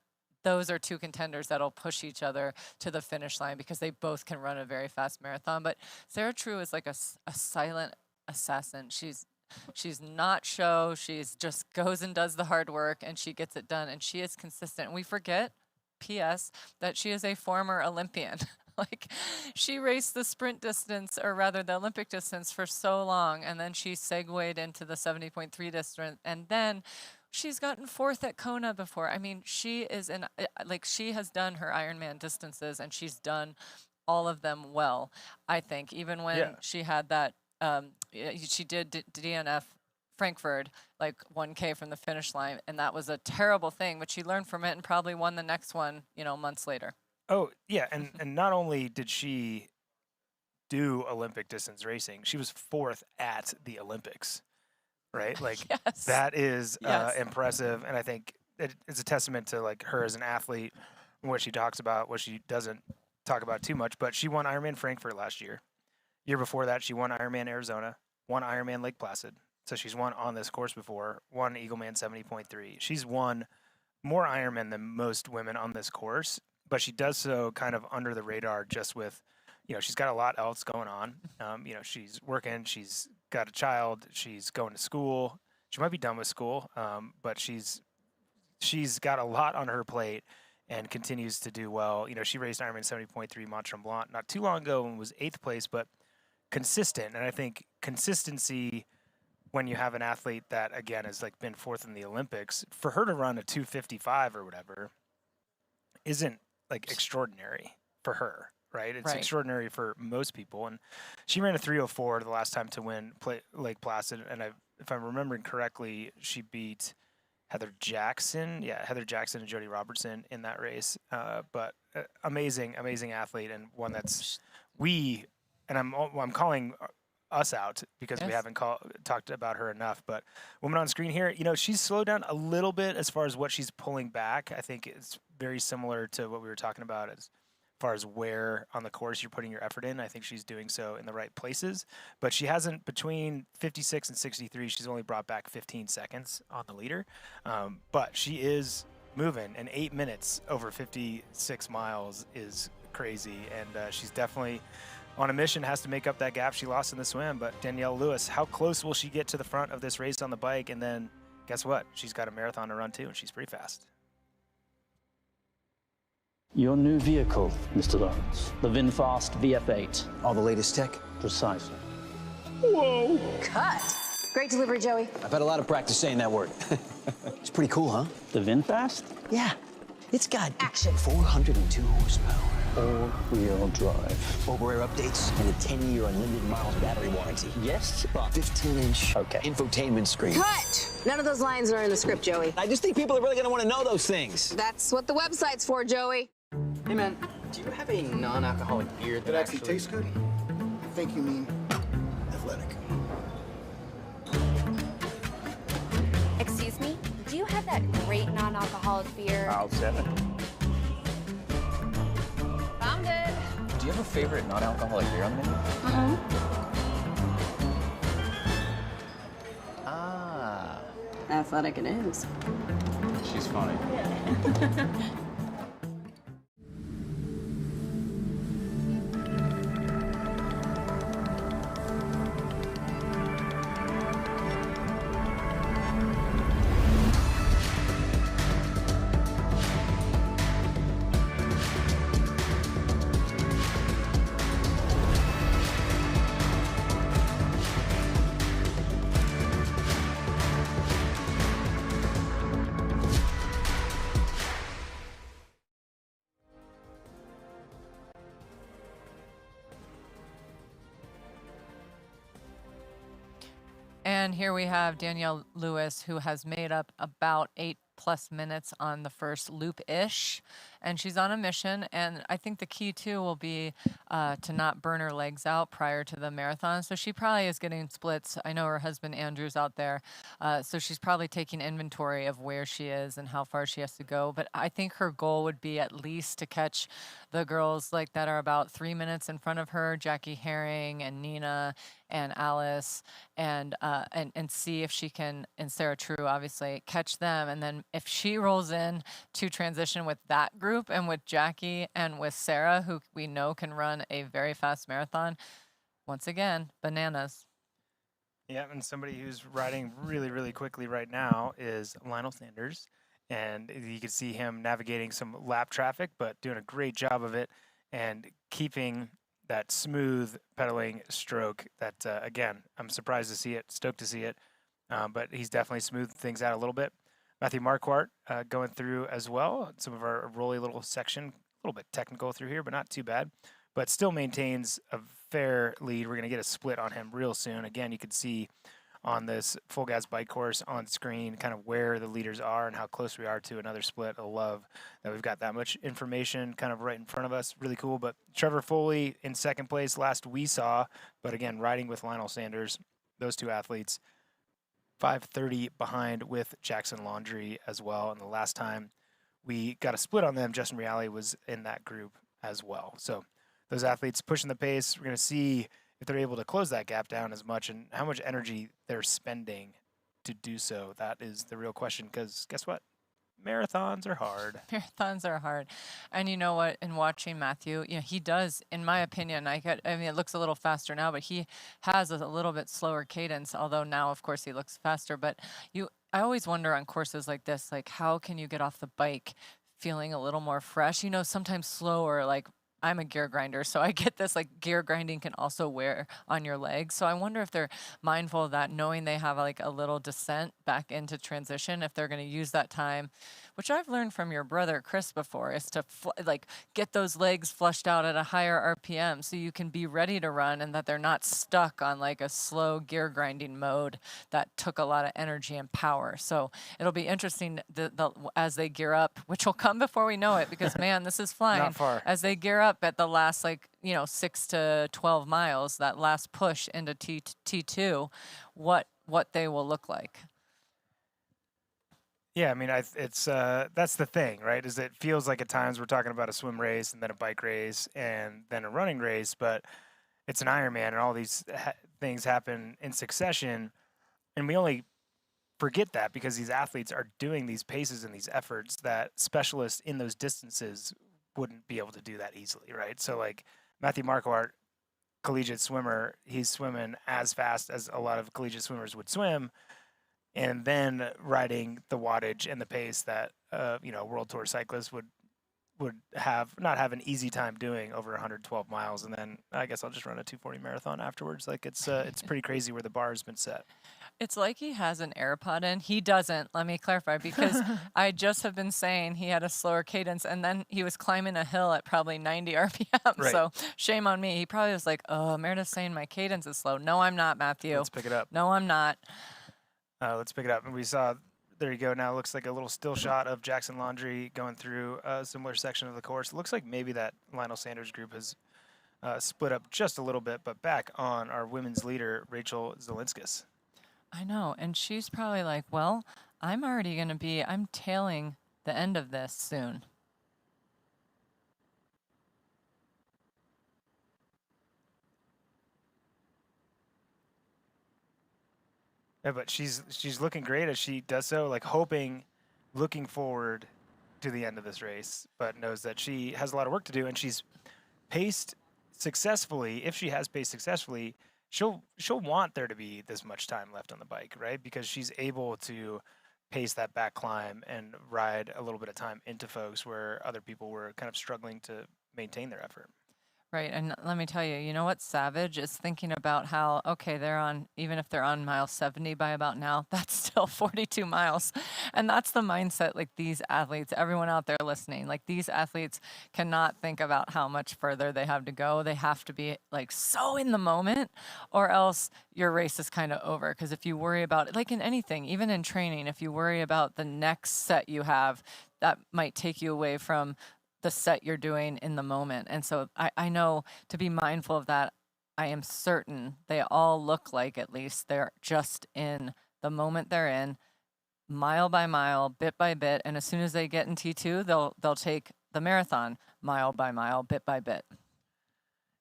those are two contenders that'll push each other to the finish line because they both can run a very fast marathon. But Sarah True is like a silent assassin. She's not show. She's just goes and does the hard work, and she gets it done, and she is consistent. And we forget, P.S., that she is a former Olympian. Like, she raced the sprint distance, or rather the Olympic distance, for so long, and then she segued into the 70.3 distance, and then she's gotten fourth at Kona before. I mean, she is she has done her Ironman distances, and she's done all of them well, I think. Even when she had that, she did DNF Frankfurt, like 1K from the finish line, and that was a terrible thing, but she learned from it and probably won the next one, months later. Oh, yeah, and not only did she do Olympic distance racing, she was fourth at the Olympics, right? Like, that is impressive, and I think it's a testament to, like, her as an athlete, what she talks about, what she doesn't talk about too much, but she won Ironman Frankfurt last year. Year before that, she won Ironman Arizona, won Ironman Lake Placid, so she's won on this course before, won Eagleman 70.3. She's won more Ironman than most women on this course, but she does so kind of under the radar just with, she's got a lot else going on. She's working, she's got a child, she's going to school. She might be done with school, but she's got a lot on her plate and continues to do well. She raced Ironman 70.3 Mont Tremblant not too long ago and was 8th place, but consistent. And I think consistency, when you have an athlete that, again, has like been fourth in the Olympics, for her to run a 2:55 or whatever isn't like extraordinary for her. right? It's Right. extraordinary for most people. And she ran a 3:04 the last time to win Lake Placid. And if I'm remembering correctly, she beat Heather Jackson. Yeah, Heather Jackson and Jody Robertson in that race. But amazing athlete, and one that's I'm calling us out because we Yes. haven't talked about her enough. But woman on screen here, she's slowed down a little bit as far as what she's pulling back. I think it's very similar to what we were talking about as far as where on the course you're putting your effort in. I think she's doing so in the right places, but she hasn't, between 56 and 63, she's only brought back 15 seconds on the leader. But she is moving, and 8 minutes over 56 miles is crazy. And she's definitely on a mission, has to make up that gap she lost in the swim. But Danielle Lewis, how close will she get to the front of this race on the bike? And then guess what? She's got a marathon to run too, and she's pretty fast. Your new vehicle, Mr. Lawrence. The VinFast VF8. All the latest tech? Precisely. Whoa! Cut. Great delivery, Joey. I've had a lot of practice saying that word. It's pretty cool, huh? The VinFast? Yeah. It's got action. 402 horsepower. All-wheel drive. Over-air updates and a 10-year unlimited miles battery warranty. Yes, but 15-inch infotainment screen. Cut. None of those lines are in the script, Joey. I just think people are really going to want to know those things. That's what the website's for, Joey. Hey, man, do you have a non-alcoholic beer That actually tastes good? I think you mean athletic. Excuse me? Do you have that great non-alcoholic beer? I'll set it. Found it. Do you have a favorite non-alcoholic beer on the menu? Ah. Athletic it is. She's funny. And here we have Danielle Lewis, who has made up about 8+ minutes on the first loop-ish, and she's on a mission. And I think the key too will be to not burn her legs out prior to the marathon. So she probably is getting splits. I know her husband Andrew's out there, so she's probably taking inventory of where she is and how far she has to go. But I think her goal would be at least to catch the girls like that are about 3 minutes in front of her, Jackie Herring and Nina and Alice, and see if she can, and Sarah True, obviously, catch them. And then if she rolls in to transition with that group and with Jackie and with Sarah, who we know can run a very fast marathon, once again, bananas. Yeah, and somebody who's riding really, really quickly right now is Lionel Sanders. And you can see him navigating some lap traffic, but doing a great job of it and keeping that smooth pedaling stroke that, again, I'm surprised to see it, stoked to see it, but he's definitely smoothed things out a little bit. Matthew Marquardt going through as well. Some of our rolly little section, a little bit technical through here, but not too bad, but still maintains a fair lead. We're going to get a split on him real soon. Again, you can see on this full gas bike course on screen kind of where the leaders are and how close we are to another split. I love that we've got that much information kind of right in front of us. Really cool. But Trevor Foley in second place last we saw, but again, riding with Lionel Sanders, those two athletes, 5:30 behind with Jackson Laundrie as well. And the last time we got a split on them, Justin Reale was in that group as well. So those athletes pushing the pace. We're going to see if they're able to close that gap down as much and how much energy they're spending to do so. That is the real question, because guess what? Marathons are hard. Marathons are hard. And you know what, in watching Matthew, he does, in my opinion, I mean, it looks a little faster now, but he has a little bit slower cadence, although now, of course, he looks faster. But I always wonder on courses like this, like, how can you get off the bike feeling a little more fresh? Sometimes slower, like I'm a gear grinder, so I get this, like, gear grinding can also wear on your legs. So I wonder if they're mindful of that, knowing they have like a little descent back into transition, if they're going to use that time, which I've learned from your brother Chris before, is to like get those legs flushed out at a higher RPM so you can be ready to run, and that they're not stuck on like a slow gear grinding mode that took a lot of energy and power. So it'll be interesting as they gear up, which will come before we know it, because man, this is flying. Not far. As they gear up at the last, like, 6 to 12 miles, that last push into T2, what they will look like. Yeah, I mean, it's that's the thing, right? Is it feels like at times we're talking about a swim race and then a bike race and then a running race, but it's an Ironman and all these things happen in succession, and we only forget that because these athletes are doing these paces and these efforts that specialists in those distances wouldn't be able to do that easily, right? So like Matthew Marquardt, collegiate swimmer, he's swimming as fast as a lot of collegiate swimmers would swim, and then riding the wattage and the pace that World Tour cyclists would not have an easy time doing over 112 miles. And then I guess I'll just run a 240 marathon afterwards. Like it's pretty crazy where the bar has been set. It's like he has an AirPod in. He doesn't, let me clarify, because I just have been saying he had a slower cadence, and then he was climbing a hill at probably 90 RPM. Right. So shame on me. He probably was like, oh, Meredith's saying my cadence is slow. No, I'm not, Matthew. Let's pick it up. No, I'm not. Let's pick it up. And we saw, there you go. Now it looks like a little still shot of Jackson Laundrie going through a similar section of the course. It looks like maybe that Lionel Sanders group has split up just a little bit, but back on our women's leader, Rachel Zelinskis. I know, and she's probably like, well, I'm tailing the end of this soon. Yeah, but she's looking great as she does so, like looking forward to the end of this race, but knows that she has a lot of work to do, and she's paced successfully. If she has paced successfully, she'll want there to be this much time left on the bike, right? Because she's able to pace that back climb and ride a little bit of time into folks where other people were kind of struggling to maintain their effort. Right, and let me tell you, you know what's savage is thinking about how, okay, even if they're on mile 70 by about now, that's still 42 miles. And that's the mindset, like these athletes, everyone out there listening, like these athletes cannot think about how much further they have to go. They have to be like so in the moment, or else your race is kind of over. Because if you worry about it, like in anything, even in training, if you worry about the next set you have, that might take you away from the set you're doing in the moment. And so I know to be mindful of that. I am certain they all look like, at least they're just in the moment they're in, mile by mile, bit by bit. And as soon as they get in T2, they'll take the marathon mile by mile, bit by bit.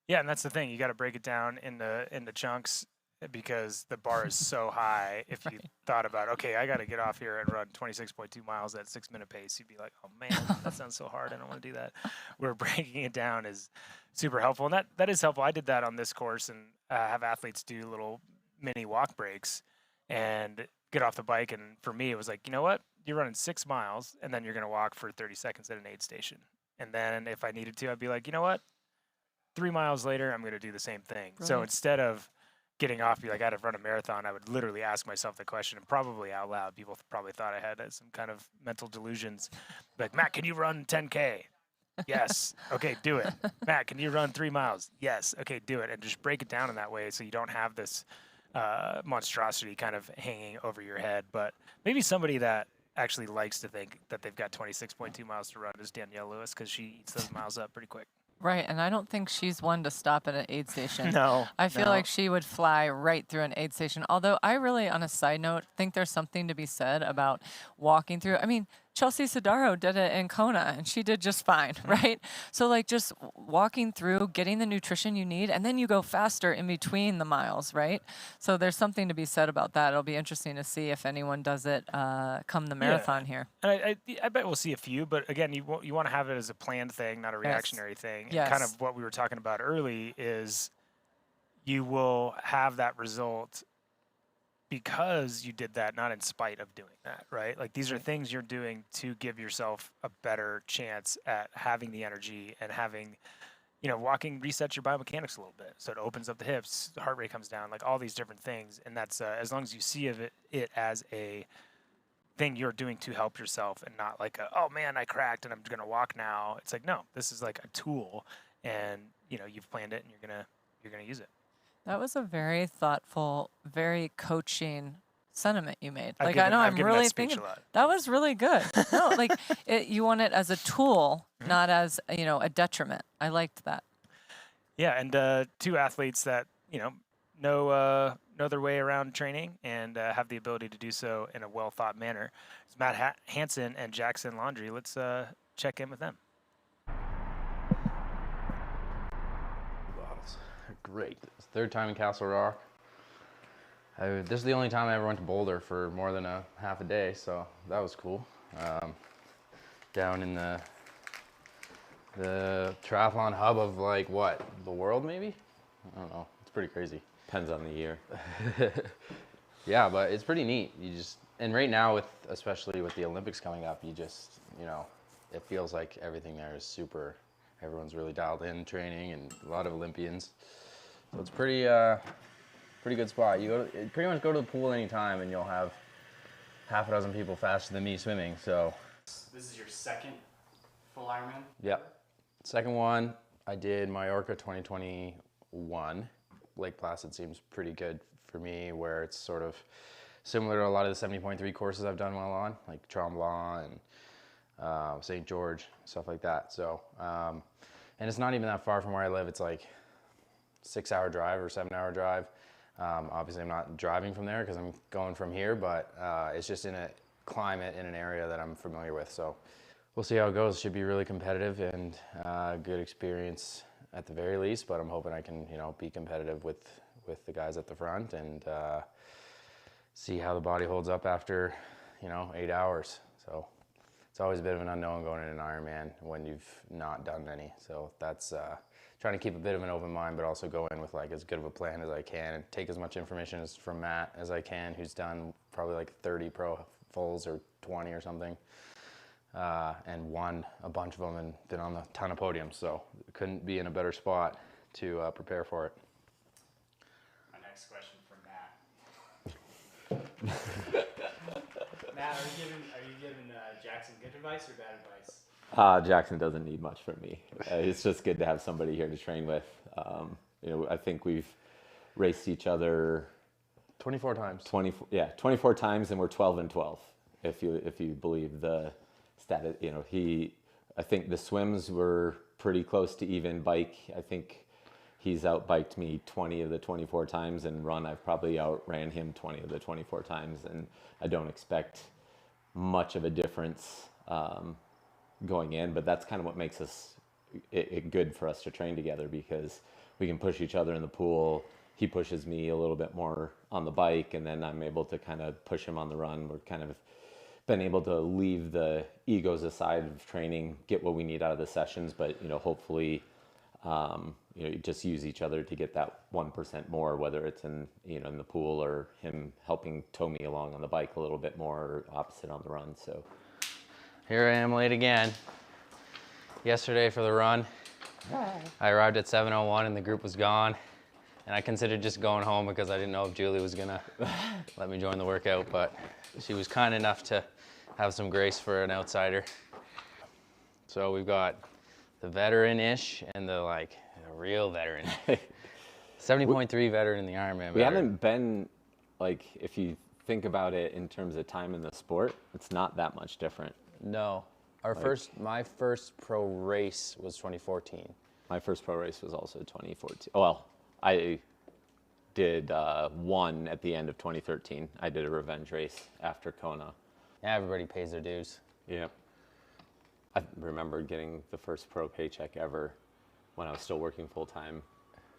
Yeah, and that's the thing. You got to break it down into chunks, because the bar is so high. If you thought about, okay, I got to get off here and run 26.2 miles at 6-minute pace, you'd be like, oh man, that sounds so hard. I don't want to do that. Where breaking it down is super helpful. And that is helpful. I did that on this course, and have athletes do little mini walk breaks and get off the bike. And for me, it was like, you know what? You're running 6 miles, and then you're going to walk for 30 seconds at an aid station. And then if I needed to, I'd be like, you know what? 3 miles later, I'm going to do the same thing. Right. So instead of getting off, be like, I had to run a marathon, I would literally ask myself the question, and probably out loud. People probably thought I had some kind of mental delusions. Like, Matt, can you run 10K? Yes. Okay, do it. Matt, can you run 3 miles? Yes. Okay, do it. And just break it down in that way so you don't have this monstrosity kind of hanging over your head. But maybe somebody that actually likes to think that they've got 26.2 miles to run is Danielle Lewis, because she eats those miles up pretty quick. Right, and I don't think she's one to stop at an aid station. No. I feel like she would fly right through an aid station. Although I really, on a side note, think there's something to be said about walking through. I mean, Chelsea Sodaro did it in Kona, and she did just fine, right? So, like, just walking through, getting the nutrition you need, and then you go faster in between the miles, right? So there's something to be said about that. It'll be interesting to see if anyone does it come the marathon here. And I bet we'll see a few, but again, you want to have it as a planned thing, not a reactionary thing. Yes. And kind of what we were talking about early is you will have that result because you did that, not in spite of doing that, right? Like, these are things you're doing to give yourself a better chance at having the energy and having walking resets your biomechanics a little bit. So it opens up the hips, the heart rate comes down, like all these different things. And that's as long as you see it as a thing you're doing to help yourself and not like, oh man, I cracked and I'm going to walk now. It's like, no, this is like a tool, and you've planned it and you're going to use it. That was a very thoughtful, very coaching sentiment you made. I've Like, given- I know I've I'm given that really speech a thinking lot. that was really good. No, like you want it as a tool, not as, a detriment. I liked that. Yeah, and two athletes that know their way around training and have the ability to do so in a well thought manner. It's Matt Hansen and Jackson Laundrie. Let's check in with them. Bottles. Great. It's third time in Castle Rock. This is the only time I ever went to Boulder for more than a half a day, so that was cool. Down in the triathlon hub of like what, the world maybe? I don't know. It's pretty crazy. Depends on the year. Yeah, but it's pretty neat. And right now especially with the Olympics coming up, it feels like everything there is super. Everyone's really dialed in training and a lot of Olympians. So it's pretty good spot. You pretty much go to the pool anytime and you'll have half a dozen people faster than me swimming. So This is your second full Ironman? Yep. Second one, I did Mallorca 2021. Lake Placid seems pretty good for me, where it's sort of similar to a lot of the 70.3 courses I've done well on, like Tremblant and St. George, stuff like that. So, and it's not even that far from where I live. It's like 6-hour drive or 7-hour drive. Obviously I'm not driving from there because I'm going from here, but it's just in a climate in an area that I'm familiar with. So we'll see how it goes. Should be really competitive and good experience at the very least, but I'm hoping I can, be competitive with the guys at the front and see how the body holds up after, 8 hours. So it's always a bit of an unknown going into an Ironman when you've not done any. So that's trying to keep a bit of an open mind, but also go in with like as good of a plan as I can and take as much information from Matt as I can, who's done probably like 30 pro fulls or 20 or something. And won a bunch of them and been on a ton of podiums, so couldn't be in a better spot to prepare for it. My next question for Matt. Matt, are you giving Jackson good advice or bad advice? Jackson doesn't need much from me. It's just good to have somebody here to train with. I think we've raced each other 24 times. 24 times, and we're 12-12. If you believe the stat, I think the swims were pretty close to even. Bike, I think he's outbiked me 20 of the 24 times, and run, I've probably outran him 20 of the 24 times, and I don't expect much of a difference going in, but that's kind of what makes it good for us to train together, because we can push each other in the pool. He pushes me a little bit more on the bike, and then I'm able to kind of push him on the run. We're kind of been able to leave the egos aside of training, get what we need out of the sessions, but hopefully just use each other to get that 1% more, whether it's in the pool or him helping tow me along on the bike a little bit more, or opposite on the run. So here I am late again. Yesterday for the run, I arrived at 7:01 and the group was gone, and I considered just going home because I didn't know if Julie was gonna let me join the workout, but she was kind enough to have some grace for an outsider. So we've got the veteran-ish and the real veteran. 70.3 veteran in the Ironman. We haven't been, if you think about it in terms of time in the sport, it's not that much different. No. My first pro race was 2014. My first pro race was also 2014. Well, I did one at the end of 2013. I did a revenge race after Kona. Yeah, everybody pays their dues. Yeah. I remember getting the first pro paycheck ever when I was still working full-time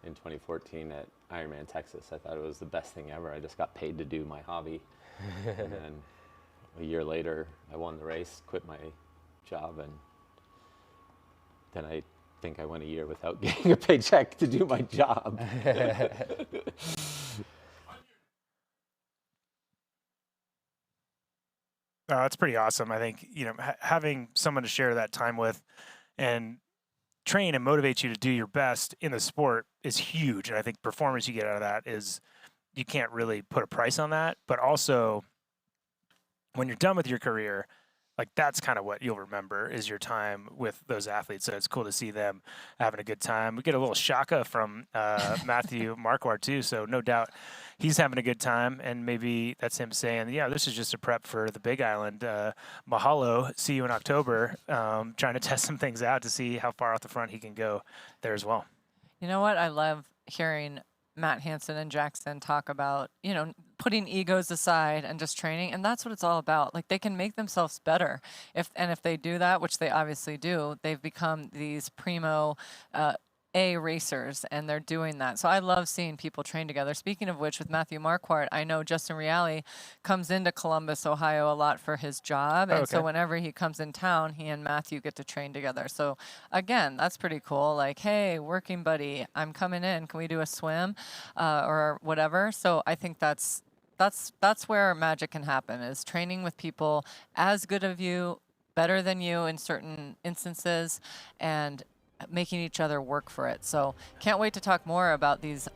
in 2014 at Ironman Texas. I thought it was the best thing ever. I just got paid to do my hobby. And then a year later, I won the race, quit my job, and then I think I went a year without getting a paycheck to do my job. That's pretty awesome. I think, having someone to share that time with and train and motivates you to do your best in the sport is huge. And I think performance you get out of that is, you can't really put a price on that. But also, when you're done with your career, like that's kind of what you'll remember is your time with those athletes. So it's cool to see them having a good time. We get a little shaka from Matthew Marquardt too. So no doubt he's having a good time. And maybe that's him saying, yeah, this is just a prep for the Big Island. Mahalo, see you in October. Trying to test some things out to see how far off the front he can go there as well. You know what? I love hearing Matt Hansen and Jackson talk about, you know, putting egos aside and just training. And that's what it's all about. Like, they can make themselves better. If they do that, which they obviously do, they've become these primo A racers, and they're doing that. So I love seeing people train together. Speaking of which, with Matthew Marquardt, I know Justin Reale comes into Columbus, Ohio a lot for his job. And so whenever he comes in town, he and Matthew get to train together. So again, that's pretty cool. Like, hey, working buddy, I'm coming in. Can we do a swim or whatever? So I think that's where magic can happen, is training with people as good of you, better than you in certain instances, and making each other work for it. So can't wait to talk more about these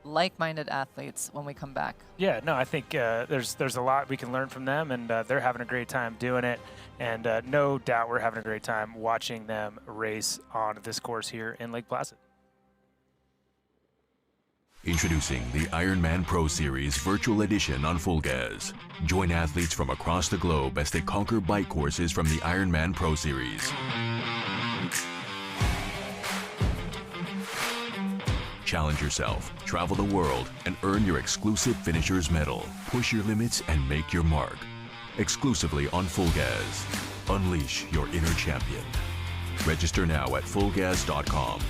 like-minded athletes when we come back. Yeah, no, I think there's a lot we can learn from them, and they're having a great time doing it. And no doubt we're having a great time watching them race on this course here in Lake Placid. Introducing the Ironman Pro Series Virtual Edition on Full Gas. Join athletes from across the globe as they conquer bike courses from the Ironman Pro Series. Challenge yourself, travel the world, and earn your exclusive Finisher's Medal. Push your limits and make your mark. Exclusively on Full Gas. Unleash your inner champion. Register now at fullgas.com.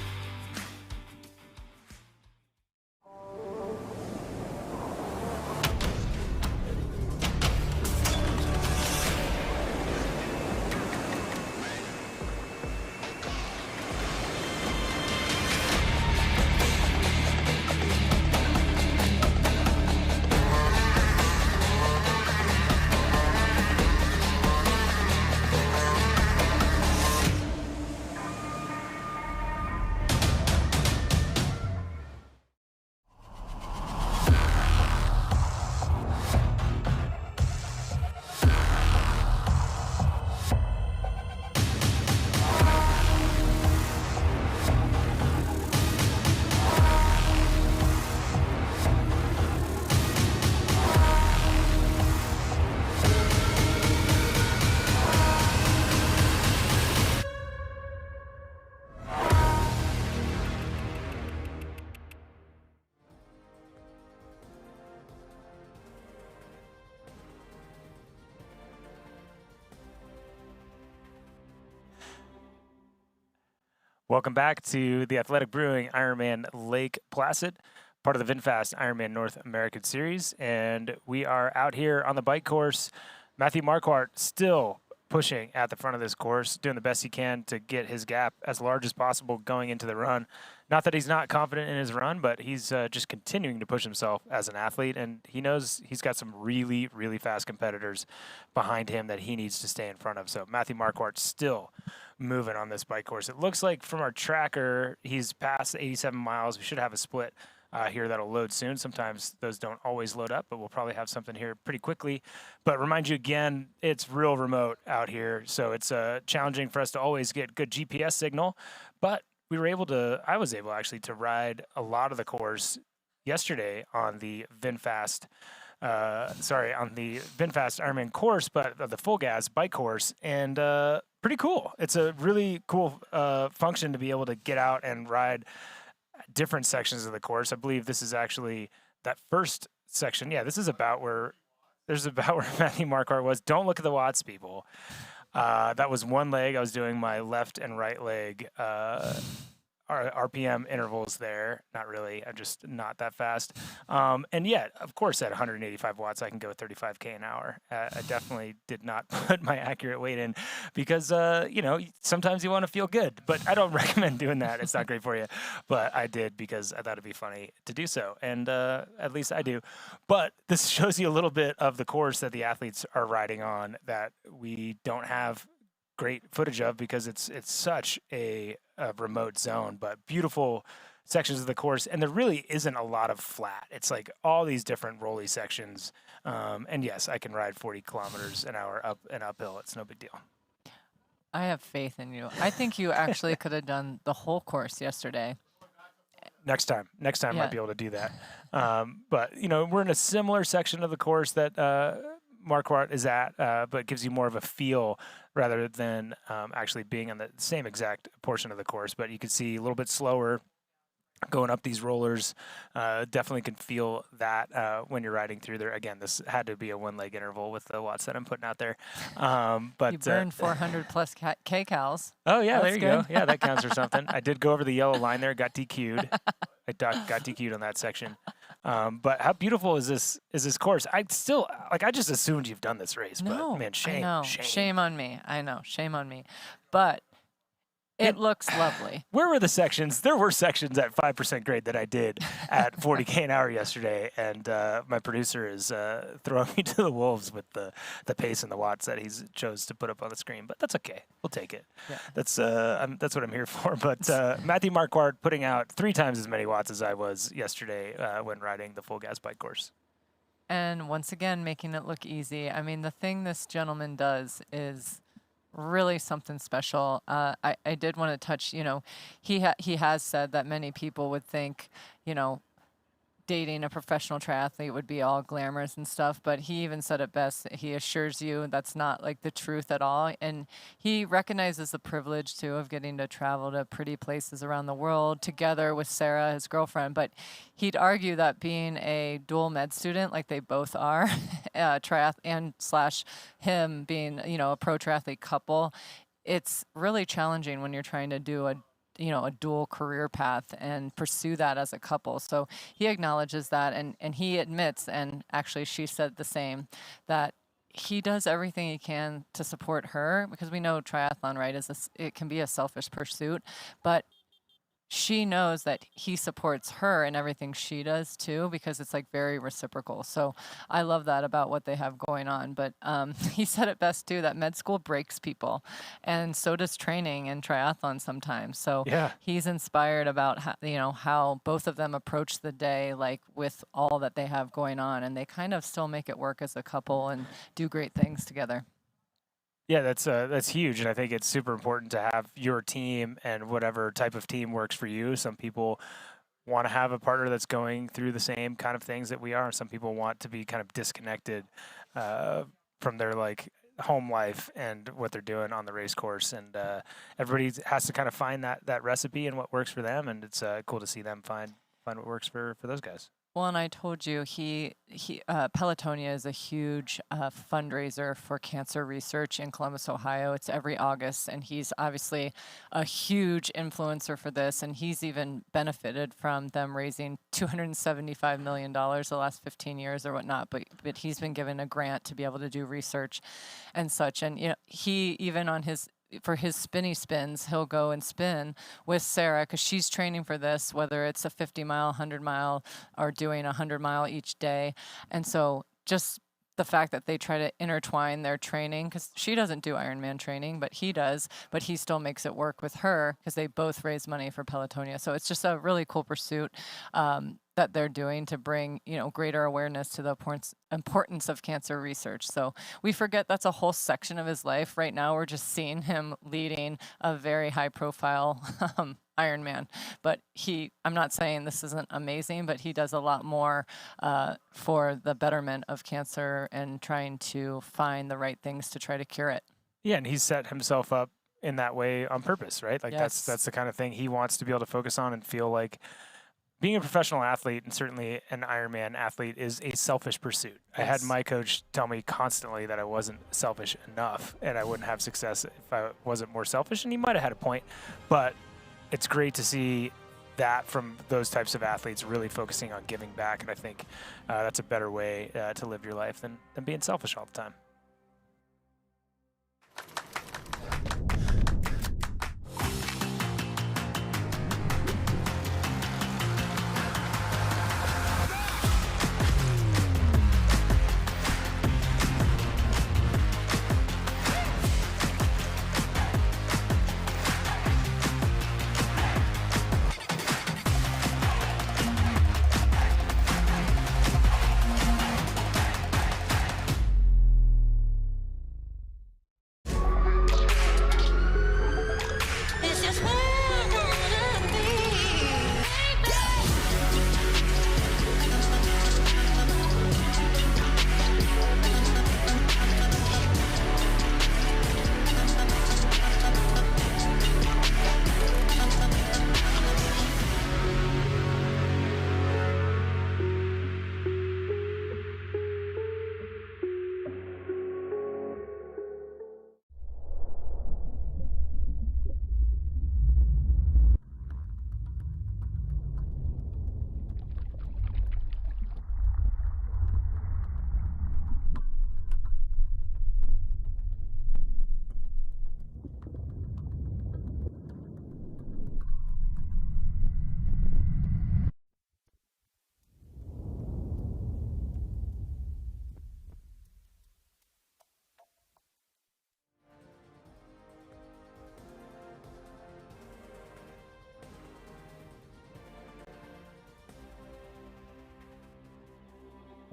Welcome back to the Athletic Brewing Ironman Lake Placid, part of the VinFast Ironman North American Series. And we are out here on the bike course. Matthew Marquardt still pushing at the front of this course, doing the best he can to get his gap as large as possible going into the run. Not that he's not confident in his run, but he's just continuing to push himself as an athlete. And he knows he's got some really, really fast competitors behind him that he needs to stay in front of. So Matthew Marquardt still moving on this bike course. It looks like from our tracker, he's past 87 miles. We should have a split here that'll load soon. Sometimes those don't always load up, but we'll probably have something here pretty quickly. But remind you again, it's real remote out here, so it's challenging for us to always get good GPS signal. But we were able to, I was able actually to ride a lot of the course yesterday on the VinFast on the VinFast Ironman course, but the Full Gas bike course, and pretty cool. It's a really cool function to be able to get out and ride different sections of the course. I believe this is actually that first section. Yeah, this is about where Matthew Marquardt was. Don't look at the watts, people. That was one leg. I was doing my left and right leg RPM intervals there. Not really. I'm just not that fast. And yet, of course, at 185 watts, I can go 35K an hour. I definitely did not put my accurate weight in because, sometimes you want to feel good. But I don't recommend doing that. It's not great for you. But I did because I thought it'd be funny to do so. And at least I do. But this shows you a little bit of the course that the athletes are riding on that we don't have great footage of because it's such a a remote zone, but beautiful sections of the course. And there really isn't a lot of flat. It's like all these different rolly sections. And yes, I can ride 40 kilometers an hour up and uphill. It's no big deal. I have faith in you. I think you actually could have done the whole course yesterday. Next time Yeah. might be able to do that. But, we're in a similar section of the course that Marquardt is at, but gives you more of a feel rather than actually being on the same exact portion of the course. But you can see a little bit slower going up these rollers. Definitely can feel that when you're riding through there. Again, this had to be a 1-leg interval with the watts that I'm putting out there. But You burned 400 plus kcals. Oh, yeah, That's there you good. go. Yeah, that counts for something. I did go over the yellow line there, got DQ'd. I got DQ'd on that section. But how beautiful is this course? I just assumed you've done this race. No, but man, shame. I know. Shame on me. I know. Shame on me. But it looks lovely. Where were the sections? There were sections at 5% grade that I did at 40K an hour yesterday, and my producer is throwing me to the wolves with the pace and the watts that he's chose to put up on the screen. But that's okay. We'll take it. Yeah. That's what I'm here for. But Matthew Marquardt putting out 3 times as many watts as I was yesterday when riding the full gas bike course. And once again, making it look easy. I mean, the thing this gentleman does is really something special. I did want to touch, he has said that many people would think, dating a professional triathlete would be all glamorous and stuff, but he even said it best. He assures you that's not like the truth at all. And he recognizes the privilege too of getting to travel to pretty places around the world together with Sarah, his girlfriend. But he'd argue that being a dual med student, like they both are, and / him being, a pro triathlete couple, it's really challenging when you're trying to do a dual career path and pursue that as a couple. So he acknowledges that, and he admits, and actually she said the same, that he does everything he can to support her, because we know triathlon, right, it can be a selfish pursuit, but she knows that he supports her in everything she does too, because it's like very reciprocal. So I love that about what they have going on. But he said it best too, that med school breaks people, and so does training and triathlon sometimes. So yeah. He's inspired about how both of them approach the day, like with all that they have going on, and they kind of still make it work as a couple and do great things together. Yeah, that's huge, and I think it's super important to have your team and whatever type of team works for you. Some people want to have a partner that's going through the same kind of things that we are. Some people want to be kind of disconnected from their home life and what they're doing on the race course, and everybody has to kind of find that recipe and what works for them. And it's cool to see them find what works for those guys. Well, and I told you, Pelotonia is a huge fundraiser for cancer research in Columbus, Ohio. It's every August, and he's obviously a huge influencer for this, and he's even benefited from them raising $275 million the last 15 years or whatnot, but he's been given a grant to be able to do research and such. And he even on for his spinny spins, he'll go and spin with Sarah, because she's training for this, whether it's a 50-mile, 100-mile, or doing a 100-mile each day. And so just the fact that they try to intertwine their training, because she doesn't do Ironman training, but he does, but he still makes it work with her, because they both raise money for Pelotonia. So it's just a really cool pursuit that they're doing to bring, greater awareness to the importance of cancer research. So we forget that's a whole section of his life. Right now, we're just seeing him leading a very high-profile Ironman. But I'm not saying this isn't amazing, but he does a lot more for the betterment of cancer and trying to find the right things to try to cure it. Yeah, and he's set himself up in that way on purpose, right? Yes. That's the kind of thing he wants to be able to focus on and feel like being a professional athlete, and certainly an Ironman athlete, is a selfish pursuit. Yes. I had my coach tell me constantly that I wasn't selfish enough and I wouldn't have success if I wasn't more selfish, and he might have had a point, but it's great to see that from those types of athletes really focusing on giving back, and I think that's a better way to live your life than being selfish all the time.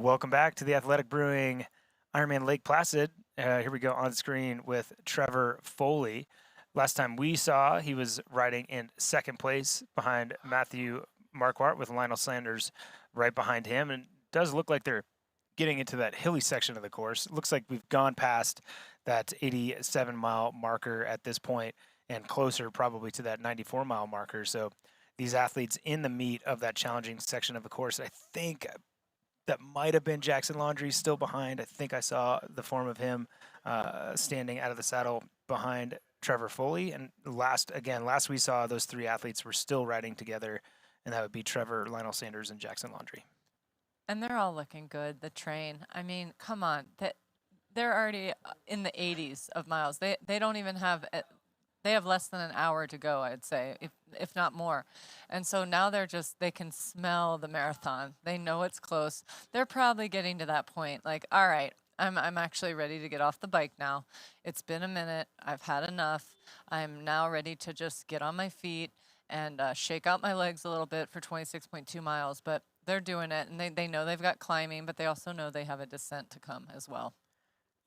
Welcome back to the Athletic Brewing Ironman Lake Placid. Here we go on screen with Trevor Foley. Last time we saw, he was riding in second place behind Matthew Marquardt with Lionel Sanders right behind him. And it does look like they're getting into that hilly section of the course. It looks like we've gone past that 87-mile marker at this point and closer probably to that 94-mile marker. So these athletes in the meat of that challenging section of the course, I think that might have been Jackson Laundrie still behind. I think I saw the form of him standing out of the saddle behind Trevor Foley. And last we saw, those three athletes were still riding together, and that would be Trevor, Lionel Sanders, and Jackson Laundrie. And they're all looking good, the train. I mean, come on. They're already in the 80s of miles. They don't even have they have less than an hour to go, I'd say, if not more. And so now they can smell the marathon. They know it's close. They're probably getting to that point, like, all right, I'm actually ready to get off the bike now. It's been a minute. I've had enough. I'm now ready to just get on my feet and shake out my legs a little bit for 26.2 miles. But they're doing it, and they know they've got climbing, but they also know they have a descent to come as well.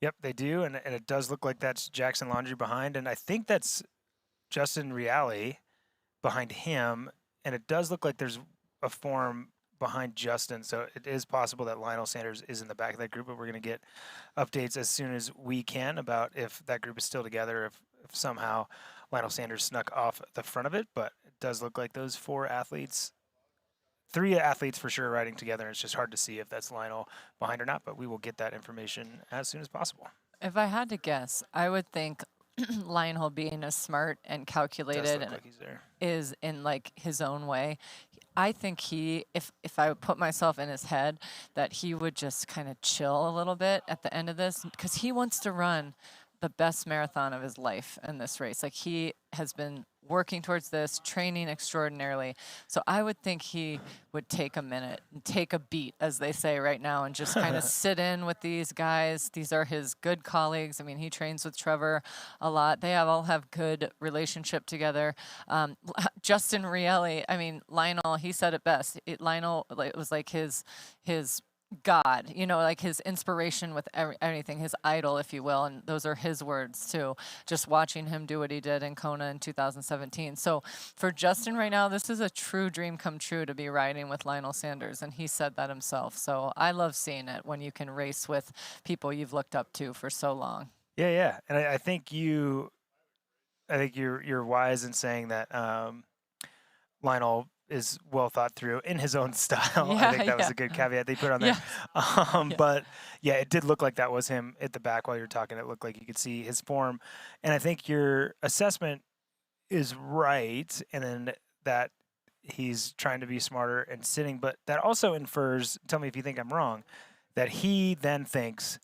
Yep, they do, and it does look like that's Jackson Laundrie behind, and I think that's Justin Reale behind him, and it does look like there's a form behind Justin, so it is possible that Lionel Sanders is in the back of that group, but we're going to get updates as soon as we can about if that group is still together, if somehow Lionel Sanders snuck off the front of it, but it does look like those three athletes for sure riding together. It's just hard to see if that's Lionel behind or not, but we will get that information as soon as possible. If I had to guess, I would think Lionel, being as smart and calculated and is in like his own way. I think if I would put myself in his head, that he would just kind of chill a little bit at the end of this, because he wants to run the best marathon of his life in this race. Like, he has been working towards this, training extraordinarily. So I would think he would take a minute, and take a beat, as they say right now, and just kind of sit in with these guys. These are his good colleagues. I mean, he trains with Trevor a lot. They all have good relationship together. Justin Reale, I mean, Lionel, he said it best. Lionel, it was like his God, like his inspiration with anything, his idol, if you will. And those are his words too, just watching him do what he did in Kona in 2017. So for Justin right now, this is a true dream come true to be riding with Lionel Sanders. And he said that himself. So I love seeing it when you can race with people you've looked up to for so long. Yeah. And I think you're wise in saying that Lionel is well thought through in his own style. I think that was a good caveat they put on there. But yeah, it did look like that was him at the back while you're talking. It looked like you could see his form. And I think your assessment is right, and then that he's trying to be smarter and sitting, but that also infers, tell me if you think I'm wrong, that he then thinks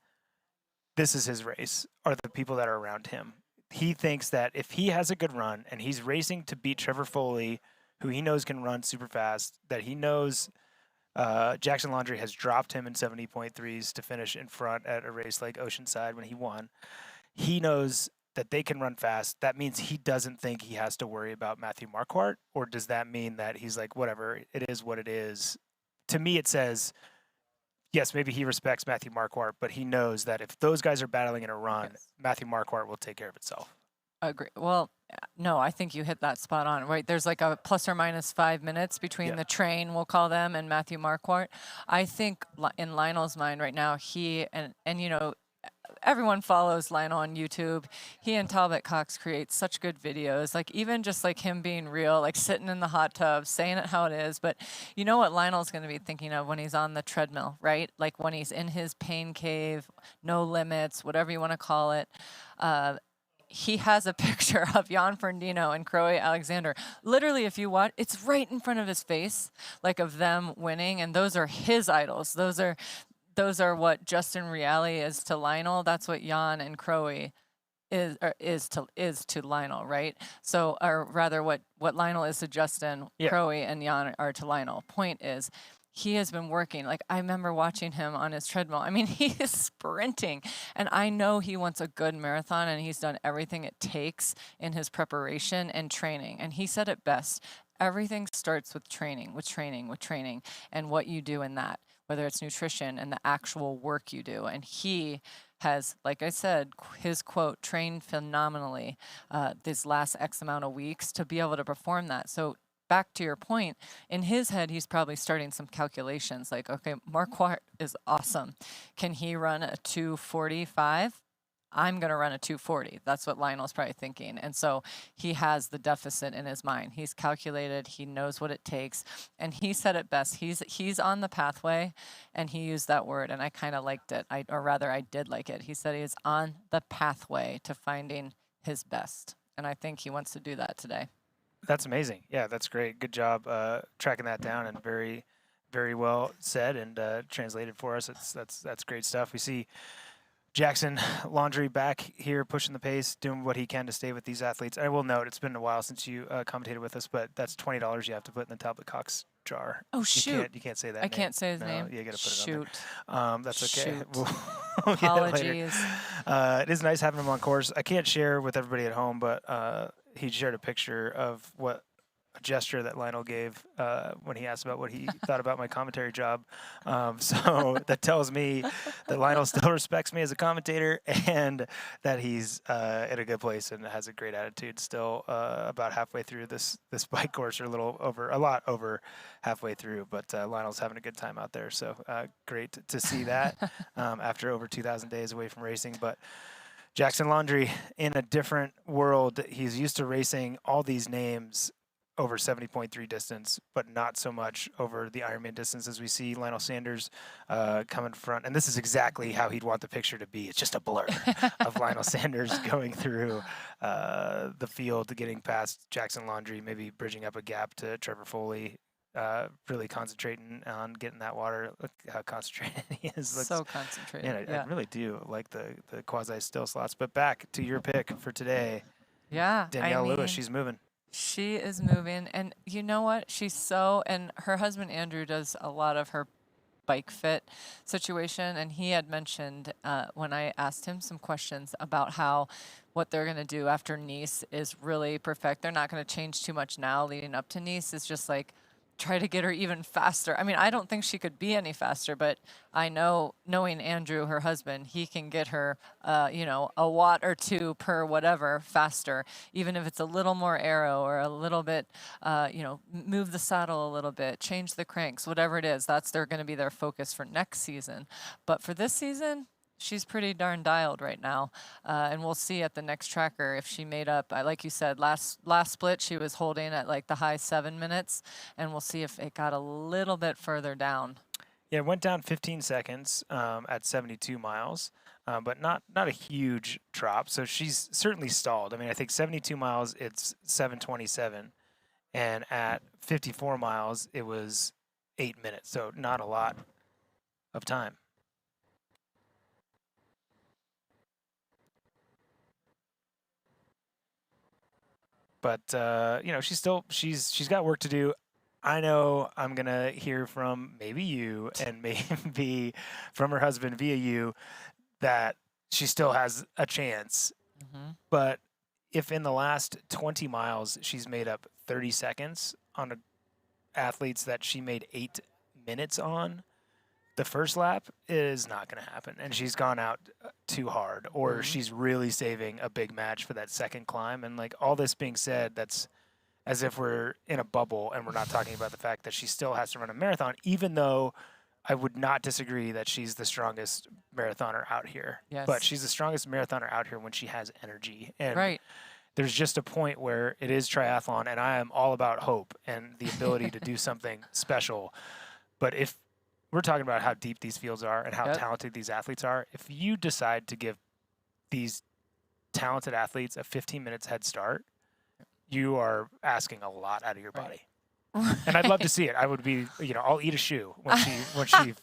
this is his race, or the people that are around him. He thinks that if he has a good run and he's racing to beat Trevor Foley, who he knows can run super fast, that he knows Jackson Laundrie has dropped him in 70.3s to finish in front at a race like Oceanside when he won. He knows that they can run fast. That means he doesn't think he has to worry about Matthew Marquardt, or does that mean that he's like, whatever, it is what it is? To me, it says, yes, maybe he respects Matthew Marquardt, but he knows that if those guys are battling in a run, Matthew Marquardt will take care of itself. Agree. Well, no, I think you hit that spot on, right? There's like a plus or minus 5 minutes between the train, we'll call them, and Matthew Marquardt. I think in Lionel's mind right now, he and everyone follows Lionel on YouTube. He and Talbot Cox create such good videos, like even just like him being real, like sitting in the hot tub, saying it how it is. But you know what Lionel's going to be thinking of when he's on the treadmill, right? Like when he's in his pain cave, no limits, whatever you want to call it. He has a picture of Jan Frodeno and Crowe Alexander. Literally, if you watch, it's right in front of his face, like of them winning, and those are his idols. Those are what Justin Reale is to Lionel. That's what Jan and Crowe is to Lionel, right? So, or rather, what Lionel is to Justin, Crowe and Jan are to Lionel. Point is, he has been working. Like, I remember watching him on his treadmill. I mean, he is sprinting. And I know he wants a good marathon, and he's done everything it takes in his preparation and training. And he said it best. Everything starts with training, and what you do in that. whether it's nutrition and the actual work you do. And he has, like I said, his quote, trained phenomenally this last X amount of weeks to be able to perform that. So back to your point, in his head, he's probably starting some calculations like, okay, Marquardt is awesome. Can he run a 2:45? I'm going to run a 2:40. That's what Lionel's probably thinking. And so he has the deficit in his mind. He's calculated. He knows what it takes. And he said it best. He's on the pathway, and he used that word, and I kind of liked it. Or rather, I did like it. He said he is on the pathway to finding his best. And I think he wants to do that today. That's amazing. Yeah, that's great. Good job tracking that down, and very, very well said and translated for us. That's great stuff. We see Jackson Laundry back here pushing the pace, doing what he can to stay with these athletes. I will note, it's been a while since you commentated with us, but that's $20 you have to put in the Talbot Cox jar. Oh, shoot. You can't say that I name. can't say his name. You got to put it Shoot. on there. That's okay. Shoot. We'll get it later. Apologies. It is nice having him on course. I can't share with everybody at home, but he shared a picture of a gesture that Lionel gave when he asked about what he thought about my commentary job. So that tells me that Lionel still respects me as a commentator, and that he's in a good place and has a great attitude still about halfway through this bike course, or a lot over halfway through. But Lionel's having a good time out there. So great to see that after over 2,000 days away from racing. But Jackson Laundry in a different world. He's used to racing all these names over 70.3 distance, but not so much over the Ironman distance as we see Lionel Sanders come in front. And this is exactly how he'd want the picture to be. It's just a blur of Lionel Sanders going through the field, getting past Jackson Laundry, maybe bridging up a gap to Trevor Foley, really concentrating on getting that water. Look how concentrated he is. So concentrated. I really do like the quasi-still slots. But back to your pick for today. Yeah. Danielle Lewis, she's moving. She is moving, and you know what? And her husband Andrew does a lot of her bike fit situation, and he had mentioned when I asked him some questions about how what they're going to do after Nice is really perfect. They're not going to change too much now leading up to Nice. It's just like try to get her even faster. I mean, I don't think she could be any faster, but I know, knowing Andrew, her husband, he can get her, a watt or two per whatever faster, even if it's a little more aero or a little bit, move the saddle a little bit, change the cranks, whatever it is. That's going to be their focus for next season. But for this season, she's pretty darn dialed right now, and we'll see at the next tracker if she made up. Like you said, last split she was holding at like the high 7 minutes, and we'll see if it got a little bit further down. Yeah, it went down 15 seconds at 72 miles, but not a huge drop. So she's certainly stalled. I mean, I think 72 miles it's 7:27, and at 54 miles it was 8 minutes. So not a lot of time. But she's got work to do. I know I'm gonna hear from maybe you and maybe from her husband via you that she still has a chance. Mm-hmm. But if in the last 20 miles she's made up 30 seconds on athletes that she made 8 minutes on, the first lap is not going to happen, and she's gone out too hard, or she's really saving a big match for that second climb. And like all this being said, that's as if we're in a bubble and we're not talking about the fact that she still has to run a marathon, even though I would not disagree that she's the strongest marathoner out here. Yes. But she's the strongest marathoner out here when she has energy. And right. There's just a point where it is triathlon, and I am all about hope and the ability to do something special. But if we're talking about how deep these fields are and how talented these athletes are, if you decide to give these talented athletes a 15 minutes head start, you are asking a lot out of your body. And I'd love to see it. I would be, I'll eat a shoe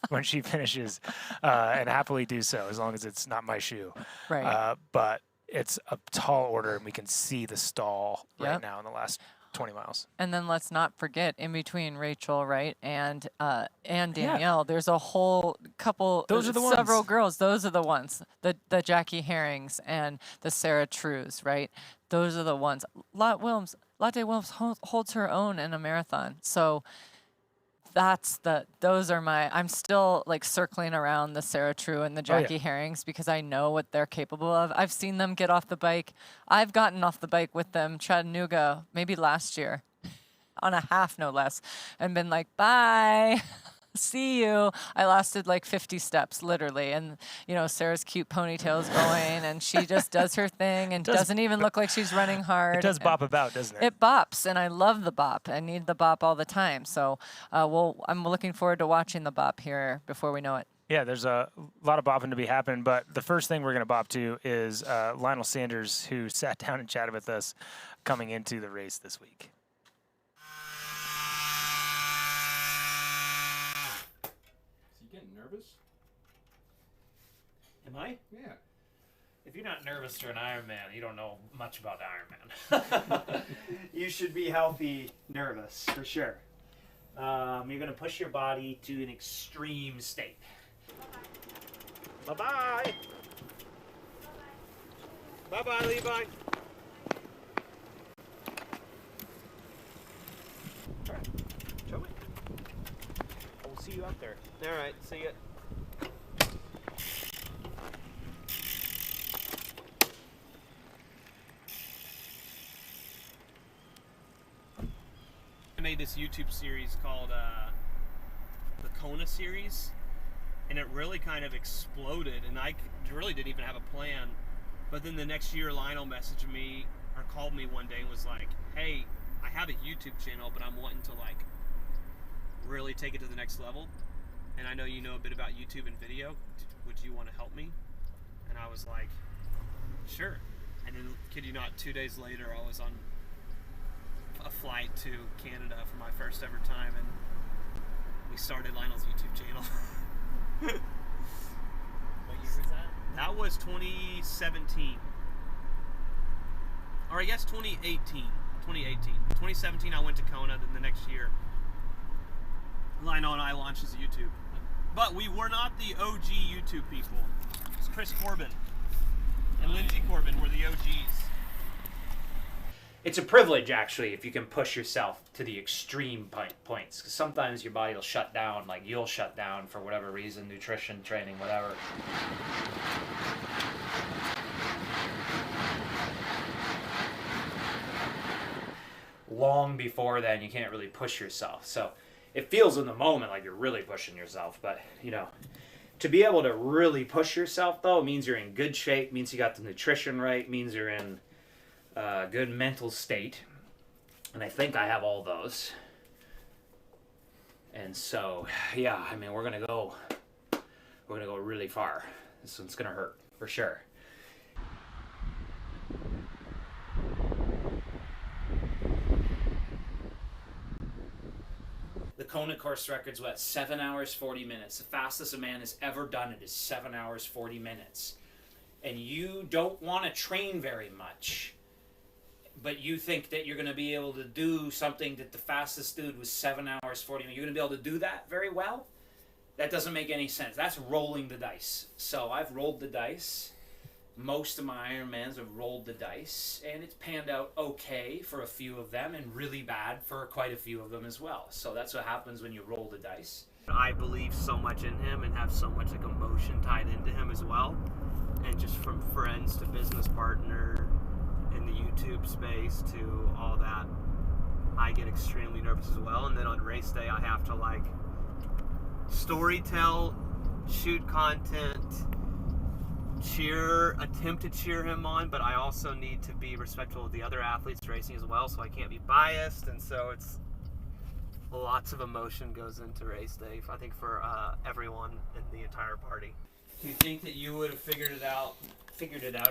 when she finishes, and happily do so as long as it's not my shoe. Right. But it's a tall order, and we can see the stall right now in the last 20 miles. And then let's not forget, in between Rachel, right, and Danielle, there's a whole couple, those are the several ones. Girls. Those are the ones, the Jackie Herrings and the Sarah Trues, right? Those are the ones. Lotte Williams holds her own in a marathon. So those are I'm still like circling around the Sarah True and the Jackie Herrings because I know what they're capable of. I've seen them get off the bike. I've gotten off the bike with them, Chattanooga, maybe last year, on a half no less, and been like, bye. See you. I lasted like 50 steps, literally. And, you know, Sarah's cute ponytail's going, and she just does her thing and doesn't even look like she's running hard. It does bop about, doesn't it? It bops, and I love the bop. I need the bop all the time. So I'm looking forward to watching the bop here before we know it. Yeah, there's a lot of bopping to be happening, but the first thing we're going to bop to is Lionel Sanders, who sat down and chatted with us coming into the race this week. Nervous? Am I? Yeah. If you're not nervous for an Ironman, you don't know much about Ironman. You should be healthy nervous, for sure. You're going to push your body to an extreme state. Bye-bye. Bye-bye, Levi. All right. Show me. We'll see you up there. All right, see ya. I made this YouTube series called the Kona series, and it really kind of exploded, and I really didn't even have a plan. But then the next year, Lionel messaged me or called me one day and was like, hey, I have a YouTube channel, but I'm wanting to like really take it to the next level, and I know you know a bit about YouTube and video. Would you want to help me? And I was like, sure. And then, kid you not, 2 days later, I was on a flight to Canada for my first ever time, and we started Lionel's YouTube channel. What year was that? That was 2017. Or I guess 2018. 2017 I went to Kona, then the next year Lionel and I launched his YouTube. But we were not the OG YouTube people. It's Chris Corbin and Lindsay Corbin were the OGs. It's a privilege, actually, if you can push yourself to the extreme points. Because sometimes your body will shut down, like you'll shut down for whatever reason, nutrition, training, whatever. Long before then, you can't really push yourself. So it feels in the moment like you're really pushing yourself. But, you know, to be able to really push yourself, though, means you're in good shape, means you got the nutrition right, means you're in good mental state, and I think I have all those. And so, yeah, I mean, we're gonna go really far. This one's gonna hurt for sure. The Kona course record's what, 7 hours 40 minutes. The fastest a man has ever done it is 7 hours 40 minutes. And you don't want to train very much, but you think that you're going to be able to do something that the fastest dude was 7 hours 40 minutes. You're going to be able to do that very well? That doesn't make any sense. That's rolling the dice. So I've rolled the dice. Most of my Ironmans have rolled the dice, and it's panned out okay for a few of them and really bad for quite a few of them as well. So that's what happens when you roll the dice. I believe so much in him and have so much like emotion tied into him as well. And just from friends to business partner, in the YouTube space to all that, I get extremely nervous as well. And then on race day I have to like storytell, shoot content, attempt to cheer him on, but I also need to be respectful of the other athletes racing as well, so I can't be biased. And so it's lots of emotion goes into race day, I think, for everyone in the entire party. Do you think that you would have figured it out?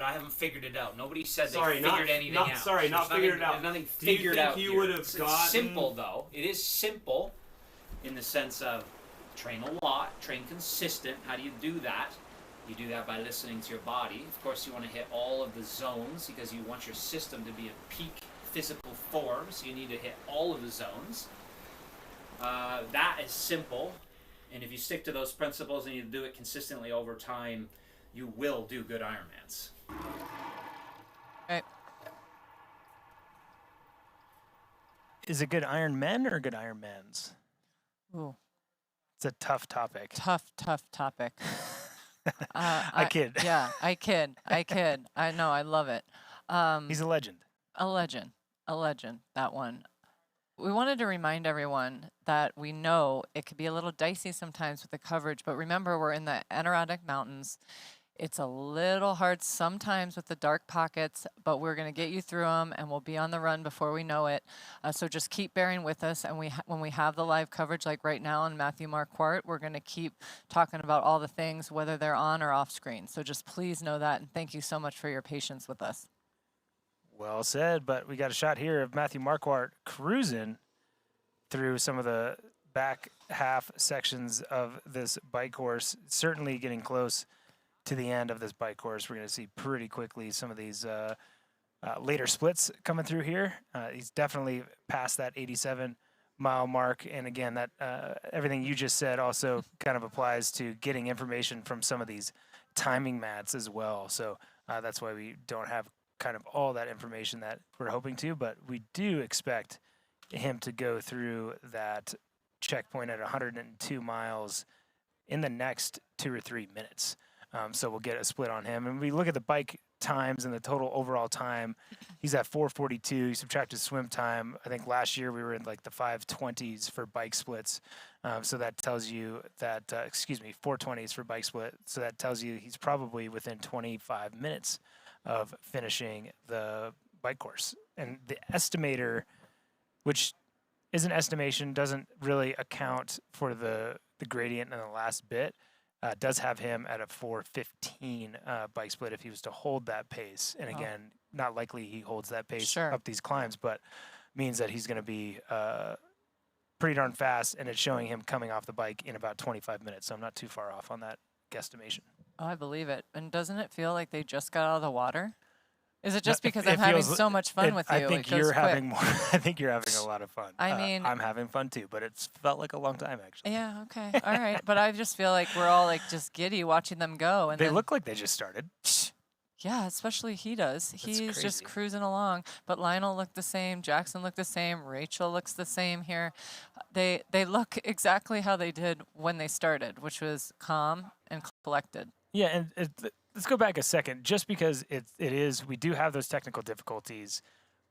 I haven't figured it out. Nobody said they figured anything out. Not figured it out. There's nothing Do you figured think out you here. would have It's gotten... simple, though. It is simple in the sense of train a lot, train consistent. How do you do that? You do that by listening to your body. Of course, you want to hit all of the zones because you want your system to be in peak physical form, so you need to hit all of the zones. That is simple, and if you stick to those principles and you do it consistently over time, you will do good Ironmans. Right. Is it good Ironmen or good Ironmans? Ooh. It's a tough topic. Tough topic. I kid. Yeah, I kid. I know, I love it. He's a legend. A legend. That one. We wanted to remind everyone that we know it could be a little dicey sometimes with the coverage, but remember, we're in the Adirondack Mountains. It's a little hard sometimes with the dark pockets, but we're going to get you through them, and we'll be on the run before we know it. So just keep bearing with us, and when we have the live coverage, like right now on Matthew Marquardt, we're going to keep talking about all the things, whether they're on or off screen. So just please know that, and thank you so much for your patience with us. Well said, but we got a shot here of Matthew Marquardt cruising through some of the back half sections of this bike course, certainly getting close to the end of this bike course. We're going to see pretty quickly some of these later splits coming through here. He's definitely past that 87-mile mark, and again, that everything you just said also kind of applies to getting information from some of these timing mats as well. So that's why we don't have kind of all that information that we're hoping to, but we do expect him to go through that checkpoint at 102 miles in the next 2 or 3 minutes. So we'll get a split on him. And we look at the bike times and the total overall time. He's at 4:42. You subtract his swim time. I think last year we were in like the 5:20s for bike splits. So that tells you that, 4:20s for bike split. So that tells you he's probably within 25 minutes of finishing the bike course. And the estimator, which is an estimation, doesn't really account for the gradient in the last bit, does have him at a 4:15 bike split if he was to hold that pace. And again, not likely he holds that pace up these climbs, but means that he's going to be pretty darn fast, and it's showing him coming off the bike in about 25 minutes. So I'm not too far off on that guesstimation. Oh, I believe it. And doesn't it feel like they just got out of the water? Is it just because I'm having so much fun with you? I think you're having more. I think you're having a lot of fun. I mean, I'm having fun too, but it's felt like a long time actually. Yeah. Okay. All right. But I just feel like we're all like just giddy watching them go. And they look like they just started. Yeah, especially he does. He's just cruising along. But Lionel looked the same. Jackson looked the same. Rachel looks the same here. They look exactly how they did when they started, which was calm and collected. Yeah, and let's go back a second. Just because we do have those technical difficulties,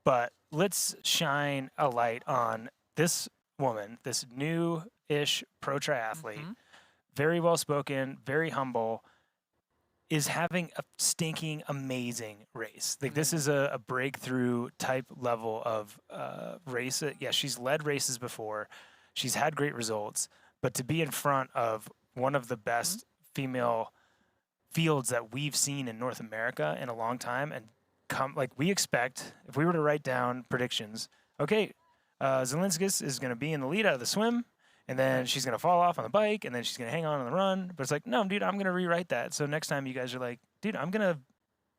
but let's shine a light on this woman, this new-ish pro triathlete, very well-spoken, very humble, is having a stinking amazing race. Like this is a breakthrough type level of race. Yeah, she's led races before. She's had great results, but to be in front of one of the best female fields that we've seen in North America in a long time, and we expect, if we were to write down predictions, okay, Zelinskis is going to be in the lead out of the swim, and then she's going to fall off on the bike, and then she's going to hang on the run. But it's like, no, dude, I'm going to rewrite that. So next time you guys are like, dude, I'm going to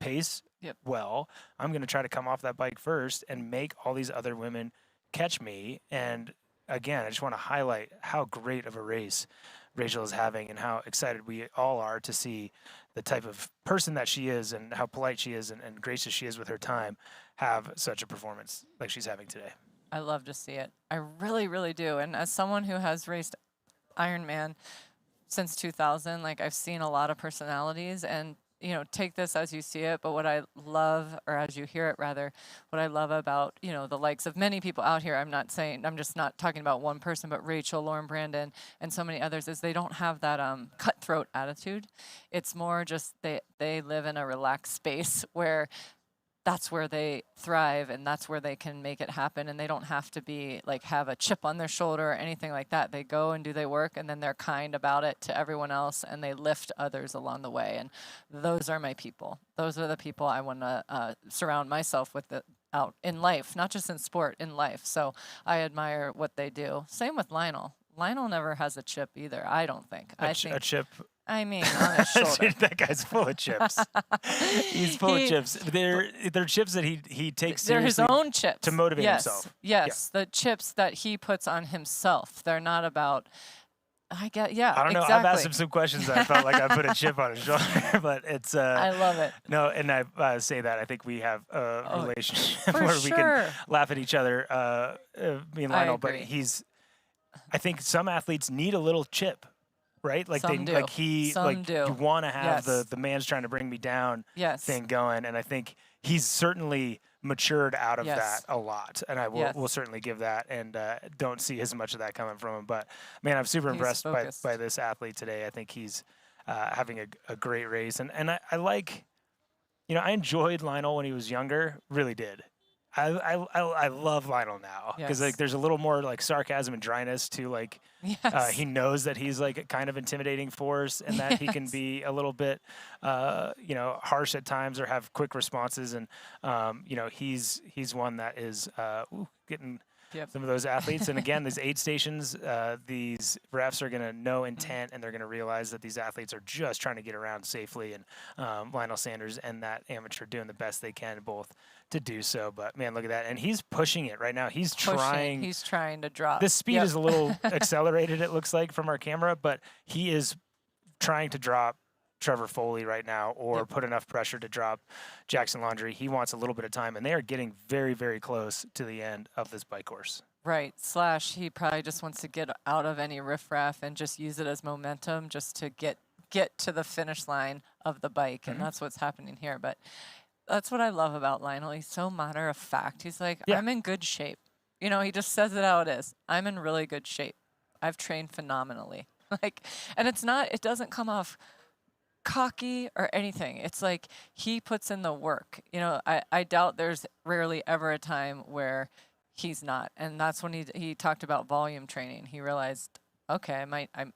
pace well. I'm going to try to come off that bike first and make all these other women catch me. And again, I just want to highlight how great of a race Rachel is having and how excited we all are to see the type of person that she is and how polite she is and gracious she is with her time have such a performance like she's having today. I love to see it. I really, really do. And as someone who has raced Ironman since 2000, like I've seen a lot of personalities, and take this as you see it, but what I love, or as you hear it rather, what I love about, the likes of many people out here, I'm just not talking about one person, but Rachel, Lauren Brandon, and so many others, is they don't have that cutthroat attitude. It's more just they live in a relaxed space where that's where they thrive and that's where they can make it happen, and they don't have to be like have a chip on their shoulder or anything like that. They go and do their work, and then they're kind about it to everyone else, and they lift others along the way. And those are my people. Those are the people I want to surround myself with out in life, not just in sport, in life. So I admire what they do. Same with Lionel. Lionel never has a chip either, I don't think. A chip? I mean, on his shoulder. That guy's full of chips. He's full of chips. They're chips that he takes seriously. They're his own chips. To motivate himself. Yes, the chips that he puts on himself. They're not about, I don't know. Exactly. I've asked him some questions that I felt like I put a chip on his shoulder, but it's. I love it. No, and I say that I think we have a relationship where we can laugh at each other, me and Lionel, but he's I think some athletes need a little chip, right? Like Some do. Some do. you want to have Yes. the man's trying to bring me down Yes. thing going, and I think he's certainly matured out of Yes. that a lot, and I will Yes. will certainly give that, and don't see as much of that coming from him. But man, I'm super He's impressed focused. by this athlete today. I think he's having a great race, and I like, I enjoyed Lionel when he was younger, really did. I love Lionel now because Yes. like there's a little more like sarcasm and dryness to like Yes. he knows that he's like a kind of intimidating force and that he can Yes. be a little bit harsh at times or have quick responses, and he's one that is getting Yep. some of those athletes. And again, these aid stations, these refs are going to know intent, and they're going to realize that these athletes are just trying to get around safely. And Lionel Sanders and that amateur doing the best they can both to do so. But man, look at that. And he's pushing it right now. He's trying. He's trying to drop. The speed Yep. is a little accelerated, it looks like, from our camera, but he is trying to drop Trevor Foley right now, or put enough pressure to drop Jackson Laundrie. He wants a little bit of time, and they are getting very, very close to the end of this bike course. Right. / he probably just wants to get out of any riffraff and just use it as momentum just to get to the finish line of the bike. And that's what's happening here. But that's what I love about Lionel. He's so matter of fact. He's like, I'm in good shape. He just says it how it is. I'm in really good shape. I've trained phenomenally. And it doesn't come off cocky or anything. It's like he puts in the work. I doubt there's rarely ever a time where he's not. And that's when he talked about volume training. He realized, okay, I've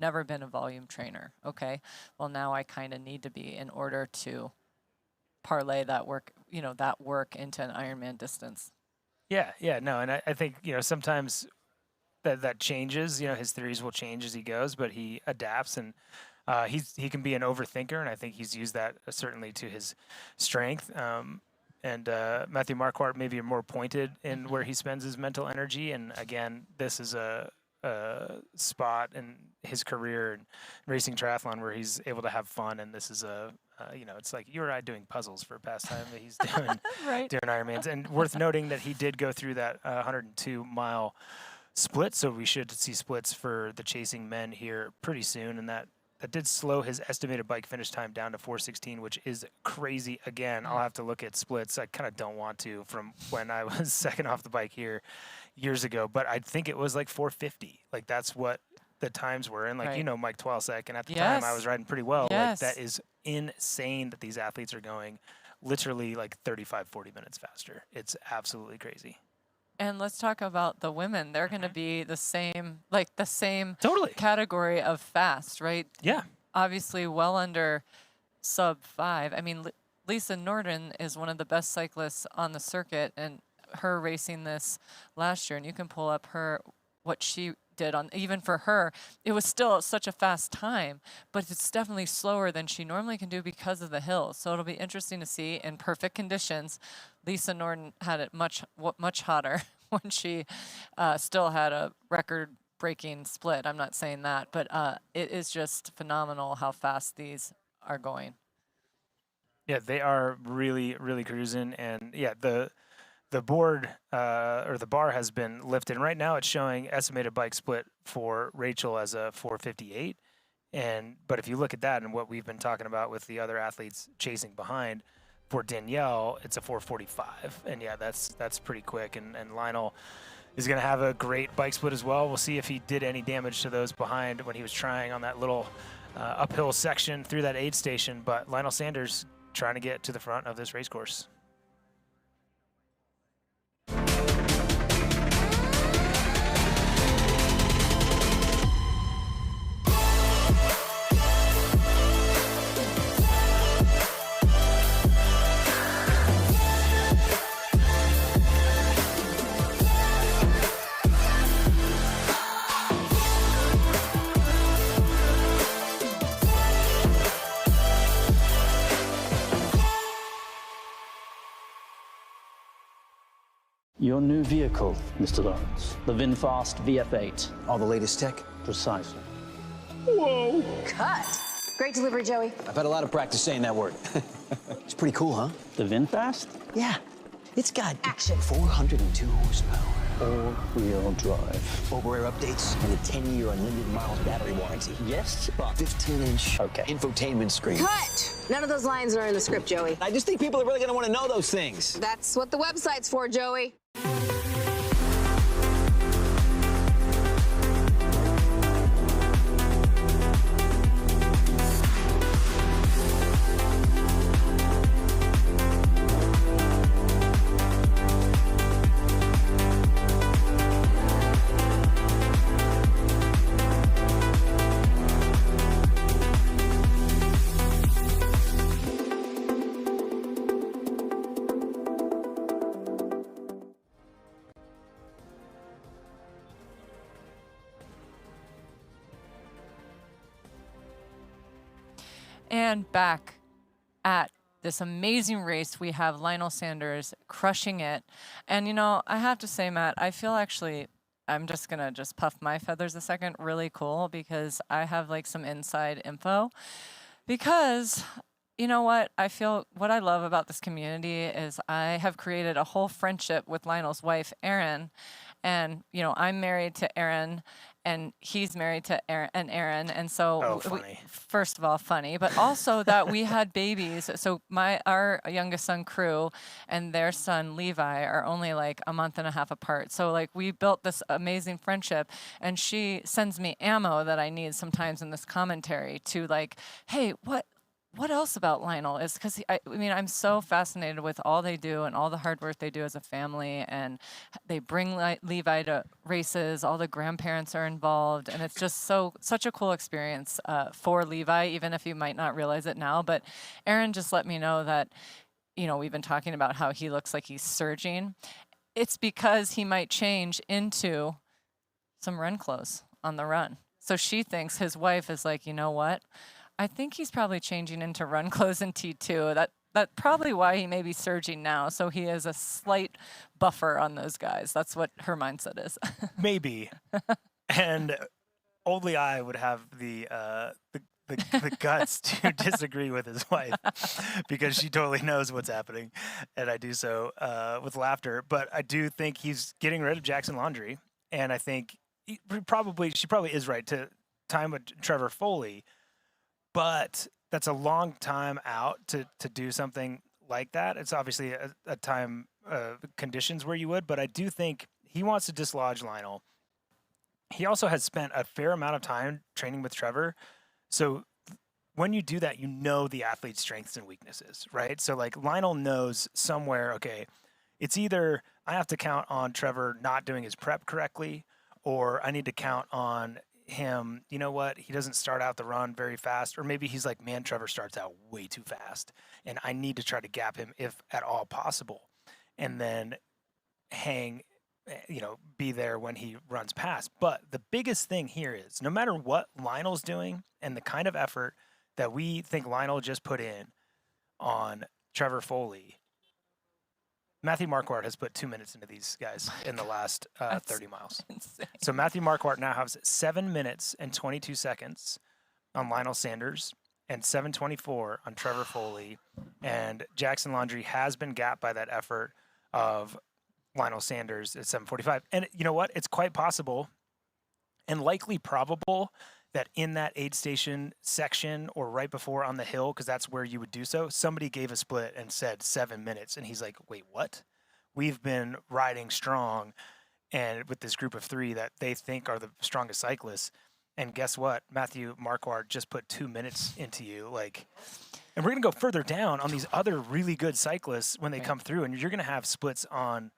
never been a volume trainer. Okay, well now I kind of need to be in order to parlay that work, that work into an Ironman distance. Yeah, no, and I think sometimes that changes. His theories will change as he goes, but he adapts, and he can be an overthinker, and I think he's used that certainly to his strength. And Matthew Marquardt maybe more pointed in where he spends his mental energy. And again, this is a spot in his career and racing triathlon where he's able to have fun. And this is it's like you or I doing puzzles for a pastime that he's doing, Right. doing Ironmans. And worth noting that he did go through that 102-mile split, so we should see splits for the chasing men here pretty soon, and that did slow his estimated bike finish time down to 4:16, which is crazy. Again, I'll have to look at splits. I kind of don't want to from when I was second off the bike here years ago, but I think it was like 4:50. Like that's what the times were. And like, Right. Mike Twalsek, and at the time I was riding pretty well. Yes. Like that is insane that these athletes are going literally like 35, 40 minutes faster. It's absolutely crazy. And let's talk about the women. They're going to be the same Totally. category of fast, right? Yeah. Obviously well under sub 5. I mean, Lisa Norden is one of the best cyclists on the circuit, and her racing this last year, and you can pull up what she did on, even for her, it was still such a fast time, but it's definitely slower than she normally can do because of the hills. So it'll be interesting to see in perfect conditions. Lisa Norden had it much hotter when she still had a record-breaking split. I'm not saying that, but it is just phenomenal how fast these are going. Yeah, they are really, really cruising, and yeah, the board or the bar has been lifted. And right now it's showing estimated bike split for Rachel as a 4:58. But if you look at that and what we've been talking about with the other athletes chasing behind, for Danielle, it's a 4:45. And yeah, that's pretty quick. And Lionel is going to have a great bike split as well. We'll see if he did any damage to those behind when he was trying on that little uphill section through that aid station. But Lionel Sanders trying to get to the front of this race course. Your new vehicle, Mr. Lawrence, the VinFast VF8. All the latest tech? Precisely. Whoa. Cut. Great delivery, Joey. I've had a lot of practice saying that word. It's pretty cool, huh? The VinFast? Yeah. It's got action. 402 horsepower. all-wheel drive. Over-air updates and a 10-year unlimited miles battery warranty. Yes, but 15-inch infotainment screen. Cut! None of those lines are in the script, Joey. I just think people are really going to want to know those things. That's what the website's for, Joey. And back at this amazing race, we have Lionel Sanders crushing it. And, you know, I have to say, Matt, I feel actually, I'm just going to just puff my feathers a second, really cool, because I have like some inside info. Because, you know what, I feel what I love about this community is I have created a whole friendship with Lionel's wife, Erin. And, you know, I'm married to Erin, and he's married to Erin. And so, first of all, funny, but also that we had babies. So our youngest son, Crew, and their son, Levi, are only like a month and a half apart. So like we built this amazing friendship, and she sends me ammo that I need sometimes in this commentary to like, hey, what else about Lionel is because I mean, I'm so fascinated with all they do and all the hard work they do as a family, and they bring Levi to races. All the grandparents are involved, and it's just such a cool experience for Levi, even if you might not realize it now. But Erin just let me know that, you know, we've been talking about how he looks like he's surging. It's because he might change into some run clothes on the run. So she thinks his wife is like, you know what? I think he's probably changing into run clothes in T2. That's probably why he may be surging now. So he is a slight buffer on those guys. That's what her mindset is. Maybe. And only I would have the guts to disagree with his wife because she totally knows what's happening. And I do so with laughter. But I do think he's getting rid of Jackson Laundry. And I think she probably is right to time with Trevor Foley. But that's a long time out to do something like that. It's obviously a time conditions where you would, but I do think he wants to dislodge Lionel. He also has spent a fair amount of time training with Trevor. So when you do that, you know the athlete's strengths and weaknesses, right? So like Lionel knows somewhere, okay, it's either I have to count on Trevor not doing his prep correctly, or I need to count on him, you know what, he doesn't start out the run very fast, or maybe he's like, man, Trevor starts out way too fast and I need to try to gap him if at all possible, and then be there when he runs past. But the biggest thing here is no matter what Lionel's doing and the kind of effort that we think Lionel just put in on Trevor Foley, Matthew Marquardt has put 2 minutes into these guys in the last 30 miles. Insane. So Matthew Marquardt now has 7 minutes and 22 seconds on Lionel Sanders and 7:24 on Trevor Foley. And Jackson Laundry has been gapped by that effort of Lionel Sanders at 7:45. And you know what? It's quite possible and likely probable that in that aid station section or right before on the hill, because that's where you would do so, somebody gave a split and said 7 minutes. And he's like, wait, what? We've been riding strong and with this group of three that they think are the strongest cyclists. And guess what? Matthew Marquardt just put 2 minutes into you. And we're going to go further down on these other really good cyclists when they come through. And you're going to have splits on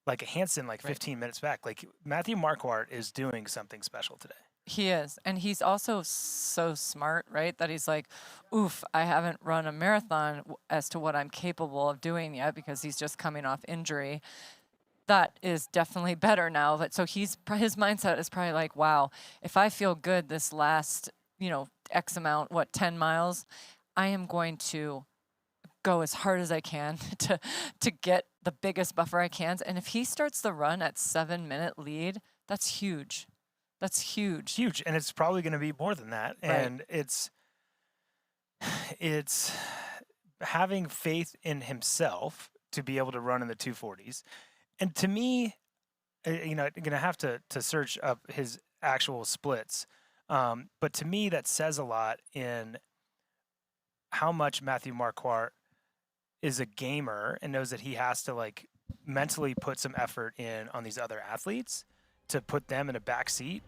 like a Hansen, 15 minutes back. Like Matthew Marquardt is doing something special today. He is. And he's also so smart, right? That he's like, oof, I haven't run a marathon as to what I'm capable of doing yet because he's just coming off injury. That is definitely better now. But so his mindset is probably like, wow, if I feel good this last, X amount, 10 miles, I am going to go as hard as I can to get the biggest buffer I can. And if he starts the run at 7-minute lead, that's huge. That's huge. Huge. And it's probably going to be more than that. Right. And it's having faith in himself to be able to run in the 240s. And to me, gonna have to search up his actual splits. But to me, that says a lot in how much Matthew Marquardt is a gamer and knows that he has to like mentally put some effort in on these other athletes to put them in a back seat.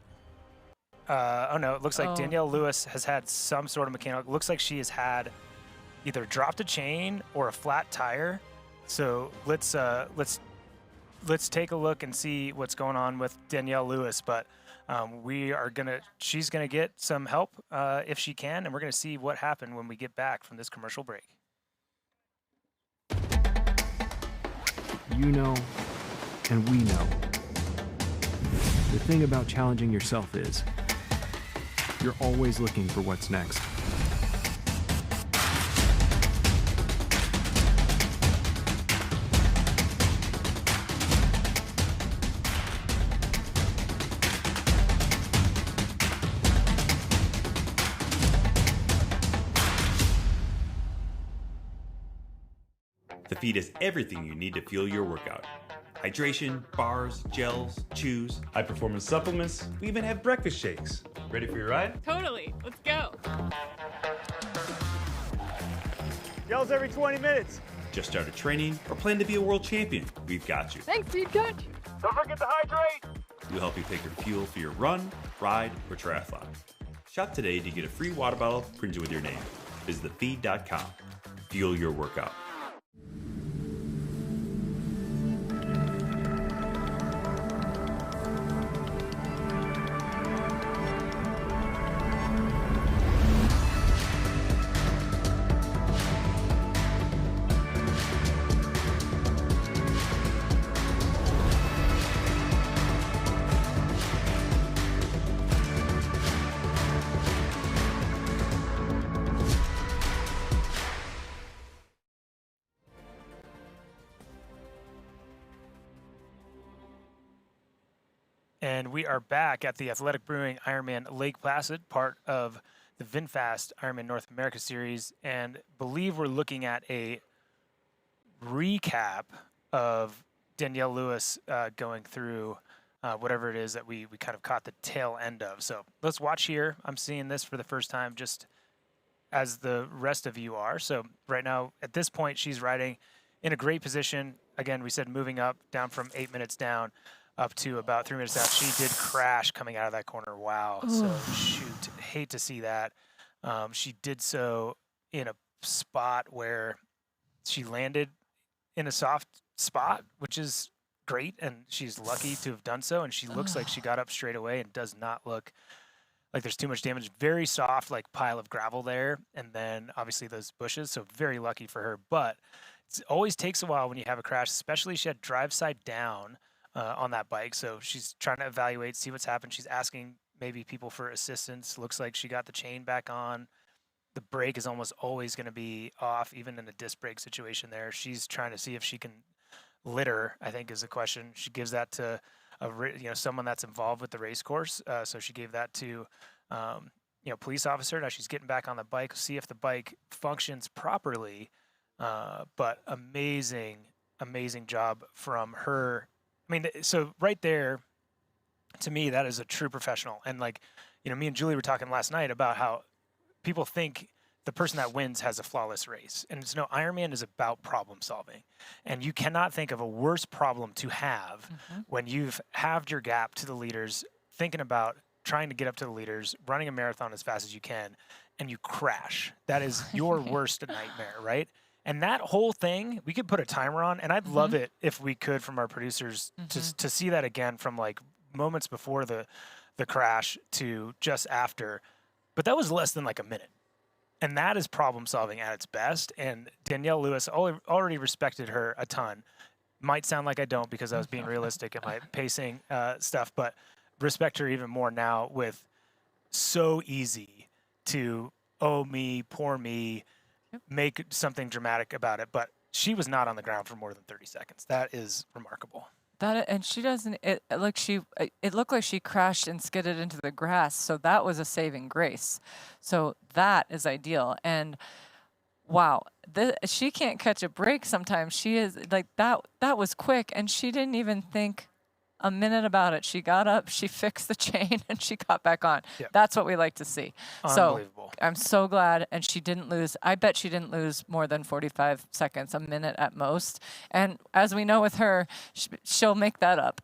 Oh no, it looks like Danielle Lewis has had some sort of mechanical. Looks like she has had either dropped a chain or a flat tire. So let's take a look and see what's going on with Danielle Lewis. But she's gonna get some help if she can, and we're gonna see what happened when we get back from this commercial break. You know, and we know. The thing about challenging yourself is you're always looking for what's next. The feed has everything you need to fuel your workout. Hydration, bars, gels, chews, high-performance supplements. We even have breakfast shakes. Ready for your ride? Totally. Let's go. Gels every 20 minutes. Just started training or plan to be a world champion? We've got you. Thanks, Feed Coach. Don't forget to hydrate. We'll help you pick your fuel for your run, ride, or triathlon. Shop today to get a free water bottle printed with your name. Visit thefeed.com. Fuel your workout. And we are back at the Athletic Brewing Ironman Lake Placid, part of the VinFast Ironman North America Series, and believe we're looking at a recap of Danielle Lewis going through whatever it is that we kind of caught the tail end of. So let's watch here. I'm seeing this for the first time just as the rest of you are. So right now, at this point, she's riding in a great position. Again, we said moving up, down from 8 minutes down, up to about 3 minutes out. She did crash coming out of that corner. Wow. So shoot, hate to see that. She did so in a spot where she landed in a soft spot, which is great, and she's lucky to have done so. And she looks like she got up straight away and does not look like there's too much damage. Very soft, like pile of gravel there, and then obviously those bushes. So very lucky for her. But it always takes a while when you have a crash, especially she had drive side down on that bike. So she's trying to evaluate, see what's happened. She's asking maybe people for assistance. Looks like she got the chain back on. The brake is almost always going to be off, even in a disc brake situation there. She's trying to see if she can litter, I think is the question. She gives that to someone that's involved with the race course. So she gave that to police officer. Now she's getting back on the bike, see if the bike functions properly. But amazing job from her. I mean, so right there, to me, that is a true professional. And me and Julie were talking last night about how people think the person that wins has a flawless race. And it's no, Ironman is about problem solving. And you cannot think of a worse problem to have when you've halved your gap to the leaders, thinking about trying to get up to the leaders, running a marathon as fast as you can, and you crash. That is your worst nightmare, right? And that whole thing, we could put a timer on, and I'd love it if we could from our producers to see that again from like moments before the crash to just after. But that was less than like a minute. And that is problem solving at its best. And Danielle Lewis, already respected her a ton. Might sound like I don't because I was being realistic in my pacing stuff, but respect her even more now with so easy to, oh me, poor me, make something dramatic about it. But she was not on the ground for more than 30 seconds. That is remarkable. And she doesn't. It looked like she crashed and skidded into the grass. So that was a saving grace. So that is ideal. And wow, she can't catch a break sometimes. She is like that. That was quick, and she didn't even think, a minute about it. She got up, she fixed the chain, and she got back on. Yep. That's what we like to see. Unbelievable. So I'm so glad, and she didn't lose. I bet she didn't lose more than 45 seconds, a minute at most. And as we know with her, she'll make that up.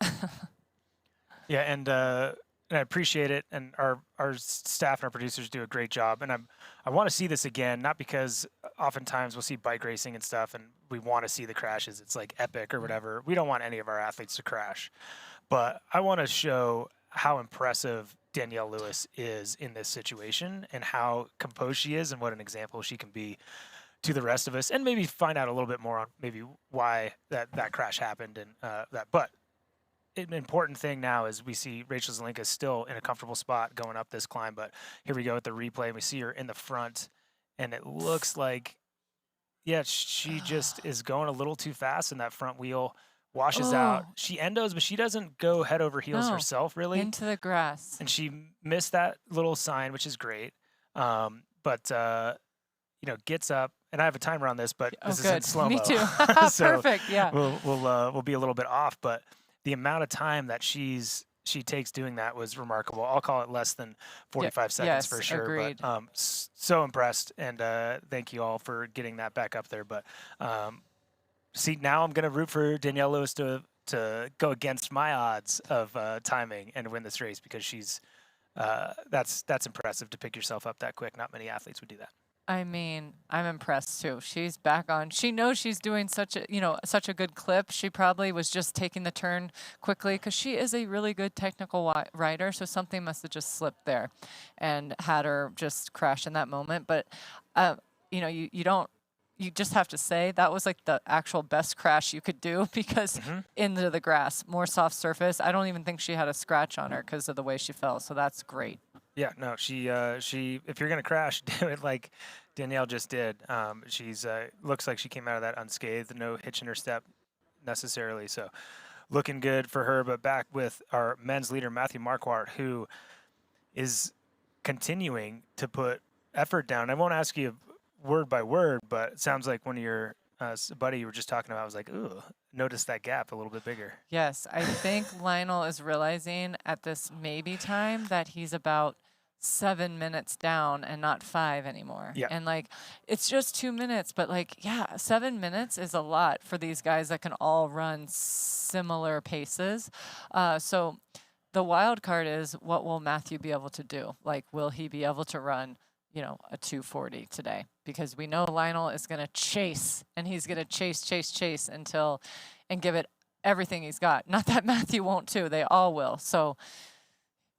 Yeah, and I appreciate it, and our staff and our producers do a great job. And I want to see this again, not because oftentimes we'll see bike racing and stuff, and we want to see the crashes. It's like epic or whatever. We don't want any of our athletes to crash, but I want to show how impressive Danielle Lewis is in this situation and how composed she is and what an example she can be to the rest of us, and maybe find out a little bit more on maybe why that crash happened and that. But an important thing now is we see Rachel Zelinka still in a comfortable spot going up this climb, but here we go at the replay, and we see her in the front, and it looks like, yeah, she just is going a little too fast, and that front wheel washes out. She endos, but she doesn't go head over heels herself, really. Into the grass. And she missed that little sign, which is great. But gets up, and I have a timer on this, but this is in slow-mo. Me too. So Perfect, yeah. We'll be a little bit off, but the amount of time that she takes doing that was remarkable. I'll call it less than 45 seconds for sure. Agreed. But so impressed, and thank you all for getting that back up there. But see, now I'm going to root for Danielle Lewis to go against my odds of timing and win this race, because she's that's impressive to pick yourself up that quick. Not many athletes would do that. I mean, I'm impressed too. She's back on. She knows she's doing such a good clip. She probably was just taking the turn quickly because she is a really good technical rider. So something must have just slipped there and had her just crash in that moment. But, you just have to say that was like the actual best crash you could do, because into the grass, more soft surface. I don't even think she had a scratch on her because of the way she fell. So that's great. Yeah, no, she if you're gonna crash, do it like Danielle just did. She's looks like she came out of that unscathed, no hitch in her step necessarily. So looking good for her. But back with our men's leader, Matthew Marquardt, who is continuing to put effort down. I won't ask you word by word, but it sounds like one of your buddy you were just talking about was like, ooh, notice that gap a little bit bigger. Yes, I think Lionel is realizing at this maybe time that he's about 7 minutes down and not 5 anymore. Yeah. And it's just 2 minutes, but 7 minutes is a lot for these guys that can all run similar paces. So the wild card is, what will Matthew be able to do? Will he be able to run, a 2:40 today? Because we know Lionel is going to chase, and he's going to chase and give it everything he's got. Not that Matthew won't too. They all will. So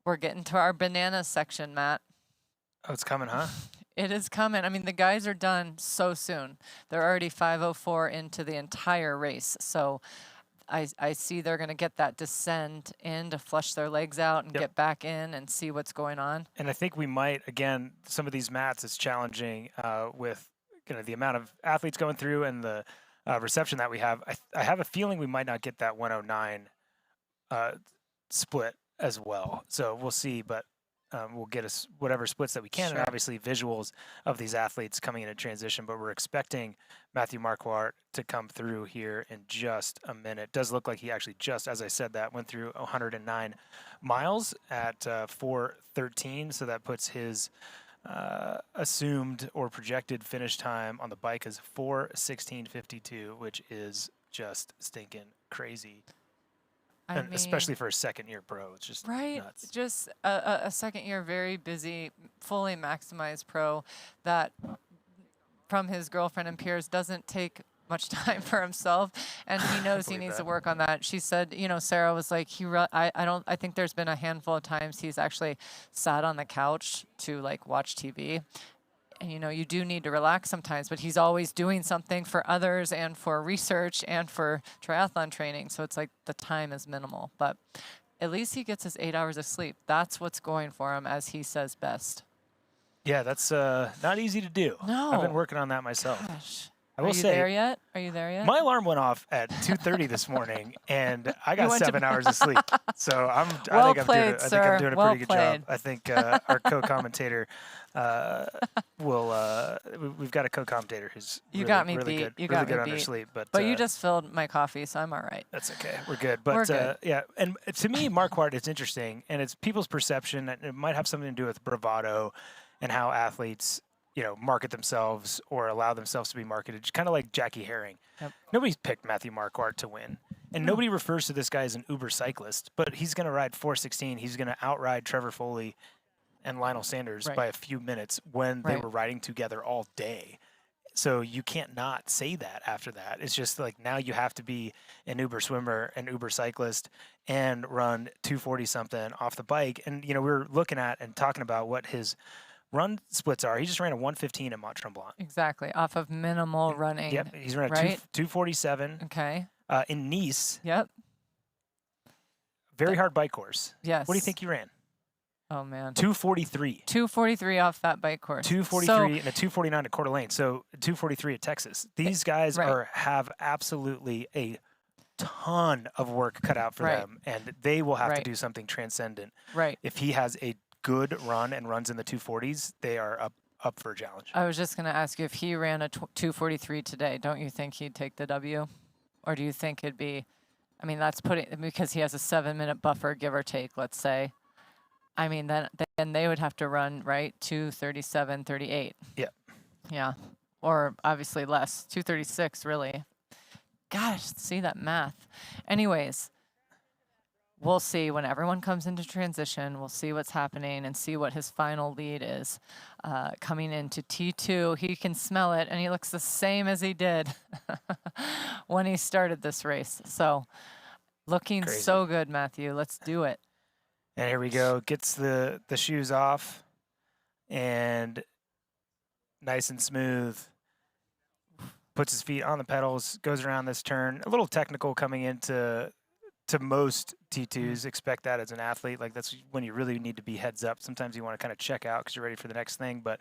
we're getting to our bananas section, Matt. Oh, it's coming, huh? It is coming. I mean, the guys are done so soon. They're already 5:04 into the entire race. So I see they're going to get that descent in to flush their legs out and get back in and see what's going on. And I think we might, again, some of these mats is challenging with the amount of athletes going through and the reception that we have. I have a feeling we might not get that 109 split as well. So we'll see, but we'll get us whatever splits that we can, and obviously visuals of these athletes coming in a transition. But we're expecting Matthew Marquardt to come through here in just a minute. Does look like he actually just, as I said, that went through 109 miles at 4:13. So that puts his assumed or projected finish time on the bike as 4:16:52, which is just stinking crazy. And especially for a second-year pro, it's just nuts. Just a second-year, very busy, fully maximized pro that, from his girlfriend and peers, doesn't take much time for himself, and he knows he needs to work on that. She said, Sarah was like, I think there's been a handful of times he's actually sat on the couch to watch TV. And, you do need to relax sometimes, but he's always doing something for others and for research and for triathlon training. So it's the time is minimal, but at least he gets his 8 hours of sleep. That's what's going for him, as he says best. Yeah, that's not easy to do. No. I've been working on that myself. Gosh. I will Are you say, there yet? Are you there yet? My alarm went off at 2:30 this morning, and I got 7 hours of sleep. So I think I'm doing a pretty good job. I think our co-commentator we've got a co-commentator who's You really, got me really beat. good, You really got good me under beat. sleep. But you just filled my coffee, so I'm all right. That's okay. We're good. But We're good. yeah, and to me, Marquardt, it's interesting, and it's people's perception. And it might have something to do with bravado and how athletes, market themselves or allow themselves to be marketed. Kind of like Jackie Herring. Yep. Nobody's picked Matthew Marquardt to win. And nobody refers to this guy as an uber cyclist, but he's going to ride 4:16. He's going to outride Trevor Foley and Lionel Sanders by a few minutes when they were riding together all day. So you can't not say that after that. It's just like now you have to be an uber swimmer, an uber cyclist, and run 240 something off the bike. And, we were looking at and talking about what his run splits are. He just ran a 1:15 at Mont Tremblant. Exactly. Off of minimal running. Yep. He's ran a 2:47. Okay. In Nice. Yep. Very hard bike course. Yes. What do you think you ran? Oh, man. 2:43. 2:43 off that bike course. 2:43 and a 2:49 at Coeur d'Alene. So 2:43 at Texas. These guys have absolutely a ton of work cut out for them, and they will have to do something transcendent. Right. If he has a good run and runs in the 240s, they are up for a challenge. I was just going to ask you, if he ran a 2:43 today, don't you think he'd take the W? Or do you think it'd be, that's because he has a 7-minute buffer, give or take, let's say. Then they would have to run, 2:37:38. Yeah. Yeah. Or obviously less, 2:36 really. Gosh, see that math. Anyways, we'll see when everyone comes into transition. We'll see what's happening and see what his final lead is. Coming into T2, he can smell it, and he looks the same as he did when he started this race. So looking so good, Matthew. Let's do it. And here we go. Gets the shoes off, and nice and smooth. Puts his feet on the pedals, goes around this turn. A little technical coming into most T2s. Expect that as an athlete. Like, that's when you really need to be heads up. Sometimes you want to kind of check out because you're ready for the next thing. But,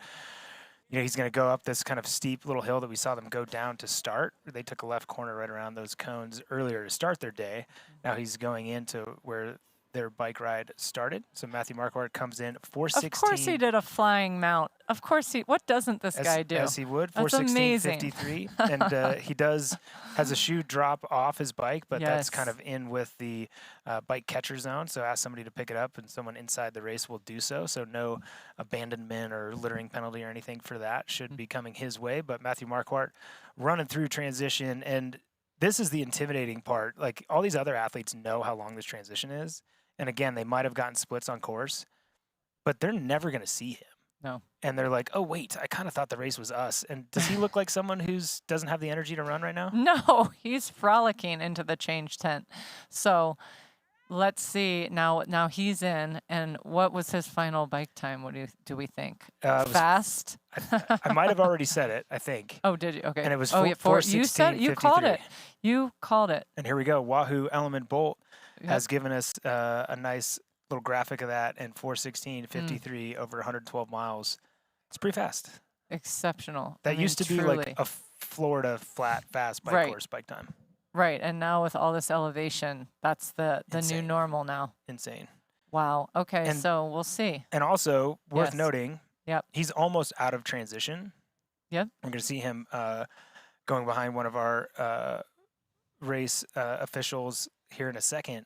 he's going to go up this kind of steep little hill that we saw them go down to start. They took a left corner right around those cones earlier to start their day. Now he's going into where their bike ride started. So Matthew Marquardt comes in 4:16. Of course he did a flying mount. Of course what doesn't this guy do? As he would, That's 4:16:53. And he has a shoe drop off his bike, but that's kind of in with the bike catcher zone. So ask somebody to pick it up, and someone inside the race will do so. So no abandonment or littering penalty or anything for that should be coming his way. But Matthew Marquardt running through transition, and this is the intimidating part. Like, all these other athletes know how long this transition is. And again, they might have gotten splits on course, but they're never going to see him. No. And they're like, oh, wait, I kind of thought the race was us. And does he look like someone who doesn't have the energy to run right now? No, he's frolicking into the change tent. So let's see. Now he's in. And what was his final bike time? What do we think? Fast? I might have already said it, I think. Oh, did you? Okay. And it was 4:16. You said you called it. You called it. And here we go. Wahoo Element Bolt has given us a nice little graphic of that, and 4:16:53 over 112 miles. It's pretty fast. Exceptional. That used to be like a Florida flat fast bike course bike time. Right, and now with all this elevation, that's the new normal now. Insane. Wow. Okay, so we'll see. And also worth noting, he's almost out of transition. Yep. We're going to see him going behind one of our race officials here in a second.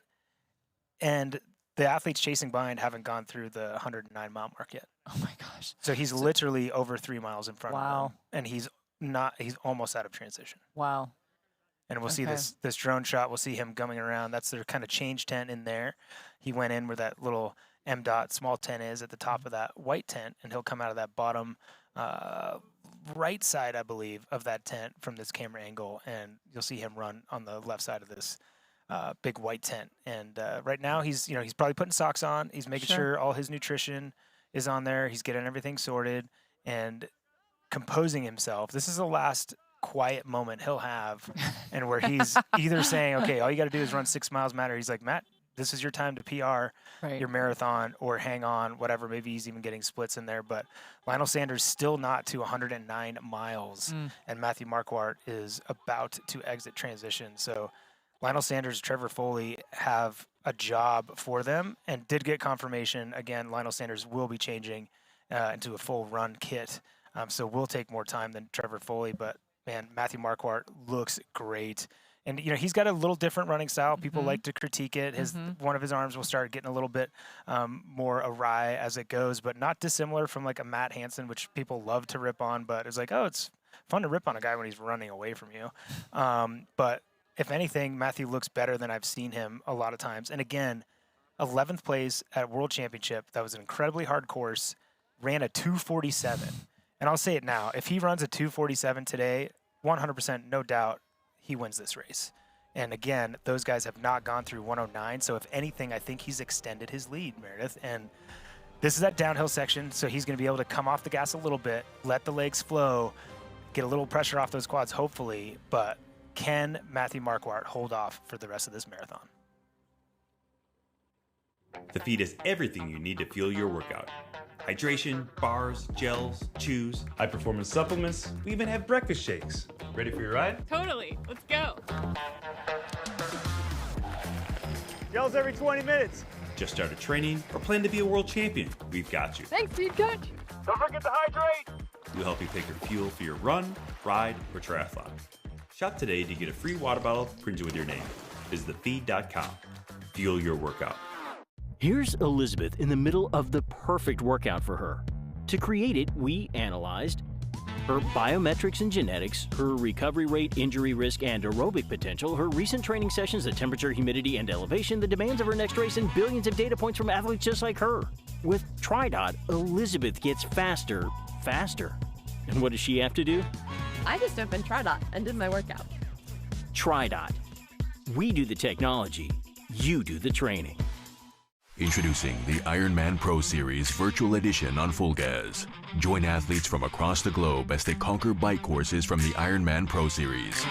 And the athletes chasing behind haven't gone through the 109-mile mark yet. Oh, my gosh. So he's literally over 3 miles in front of them. And he's almost out of transition. Wow. And we'll see this drone shot. We'll see him coming around. That's their kind of change tent in there. He went in where that little M-dot small tent is at the top of that white tent, and he'll come out of that bottom right side, I believe, of that tent from this camera angle, and you'll see him run on the left side of this big white tent. And right now he's probably putting socks on. He's making sure all his nutrition is on there. He's getting everything sorted and composing himself. This is the last quiet moment he'll have, and where he's either saying, okay, all you got to do is run 6 miles, Matt, or he's like, Matt, this is your time to PR your marathon or hang on, whatever. Maybe he's even getting splits in there. But Lionel Sanders still not to 109 miles, and Matthew Marquardt is about to exit transition. So Lionel Sanders, Trevor Foley have a job for them, and did get confirmation. Again, Lionel Sanders will be changing into a full run kit. So we'll take more time than Trevor Foley, but man, Matthew Marquardt looks great. And, you know, he's got a little different running style. People like to critique it. One of his arms will start getting a little bit more awry as it goes, but not dissimilar from like a Matt Hansen, which people love to rip on. But it's like, oh, it's fun to rip on a guy when he's running away from you. But if anything, Matthew looks better than I've seen him a lot of times. And again, 11th place at World Championship. That was an incredibly hard course. Ran a 2:47. And I'll say it now. If he runs a 2:47 today, 100%, no doubt, he wins this race. And again, those guys have not gone through 109. So if anything, I think he's extended his lead, Meredith. And this is that downhill section, so he's going to be able to come off the gas a little bit, let the legs flow, get a little pressure off those quads, hopefully. But can Matthew Marquardt hold off for the rest of this marathon? The feed is everything you need to fuel your workout. Hydration, bars, gels, chews, high-performance supplements. We even have breakfast shakes. Ready for your ride? Totally. Let's go. Gels every 20 minutes. Just started training or plan to be a world champion? We've got you. Thanks, dude. Got you. Don't forget to hydrate. We'll help you pick your fuel for your run, ride, or triathlon. Shop today to get a free water bottle printed with your name. Visit thefeed.com. Fuel your workout. Here's Elizabeth in the middle of the perfect workout for her. To create it, we analyzed her biometrics and genetics, her recovery rate, injury risk, and aerobic potential, her recent training sessions, the temperature, humidity, and elevation, the demands of her next race, and billions of data points from athletes just like her. With TriDot, Elizabeth gets faster. And what does she have to do? I just opened TriDot and did my workout. TriDot. We do the technology, you do the training. Introducing the Ironman Pro Series Virtual Edition on Full Gas. Join athletes from across the globe as they conquer bike courses from the Ironman Pro Series.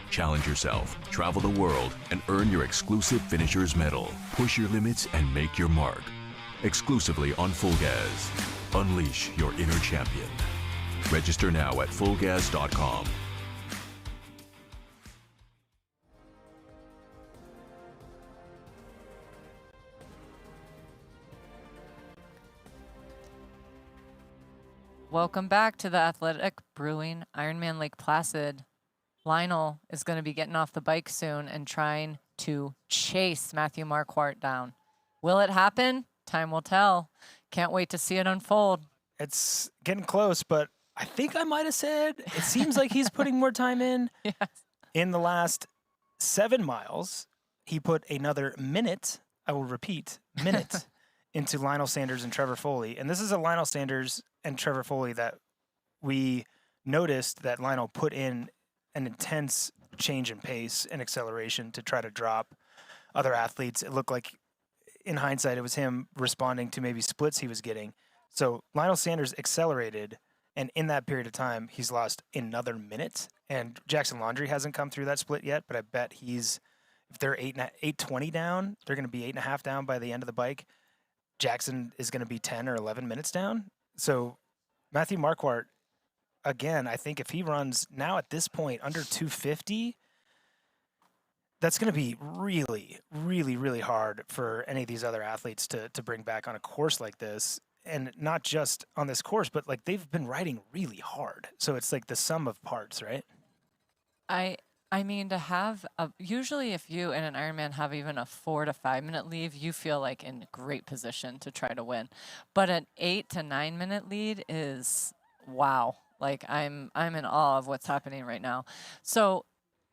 Challenge yourself, travel the world, and earn your exclusive Finisher's Medal. Push your limits and make your mark. Exclusively on Full Gas. Unleash your inner champion. Register now at fullgas.com. Welcome back to the Athletic Brewing Ironman Lake Placid. Lionel is going to be getting off the bike soon and trying to chase Matthew Marquardt down. Will it happen? Time will tell. Can't wait to see it unfold. It's getting close, but I think I might have said it seems like he's putting more time in. Yes. In the last 7 miles, he put another minute, I will repeat, minute, into Lionel Sanders and Trevor Foley. And this is a Lionel Sanders and Trevor Foley that we noticed that Lionel put in an intense change in pace and acceleration to try to drop other athletes. It looked like, in hindsight, it was him responding to maybe splits he was getting. So Lionel Sanders accelerated, and in that period of time, he's lost another minute. And Jackson Laundrie hasn't come through that split yet, but I bet if they're 8:20 down, they're going to be 8.5 down by the end of the bike. Jackson is going to be 10 or 11 minutes down. So Matthew Marquardt, again, I think if he runs now at this point under 250, that's going to be really, really, really hard for any of these other athletes to bring back on a course like this. And not just on this course, but like they've been riding really hard. So it's like the sum of parts, right? I mean, to have usually if you in an Ironman have even a 4 to 5 minute lead, you feel like in great position to try to win. But an 8 to 9 minute lead is wow. Like I'm in awe of what's happening right now. So,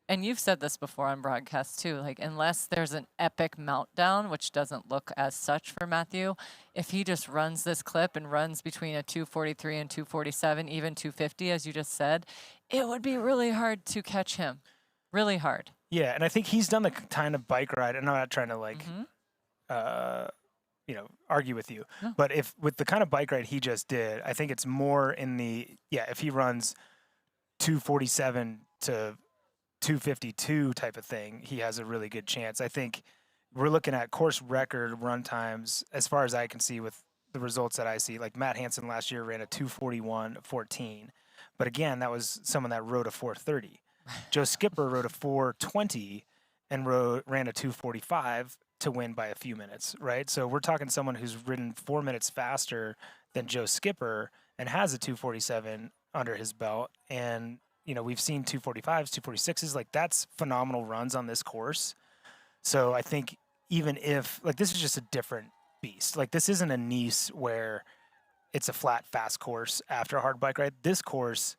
and you've said this before on broadcast too, like unless there's an epic meltdown, which doesn't look as such for Matthew, if he just runs this clip and runs between a 243 and 247, even 250, as you just said, it would be really hard to catch him. Really hard. Yeah, and I think he's done the kind of bike ride, and I'm not trying to argue with you, but if with the kind of bike ride he just did, I think it's more in if he runs 247 to 252 type of thing, he has a really good chance. I think we're looking at course record run times as far as I can see with the results that I see. Like Matt Hansen last year ran a 241.14, but again, that was someone that rode a 430. Joe Skipper rode a 420 and ran a 245 to win by a few minutes, right? So we're talking someone who's ridden 4 minutes faster than Joe Skipper and has a 247 under his belt. And, we've seen 245s, 246s, like that's phenomenal runs on this course. So I think even if, like, this is just a different beast. Like, this isn't a Nice where it's a flat, fast course after a hard bike ride. This course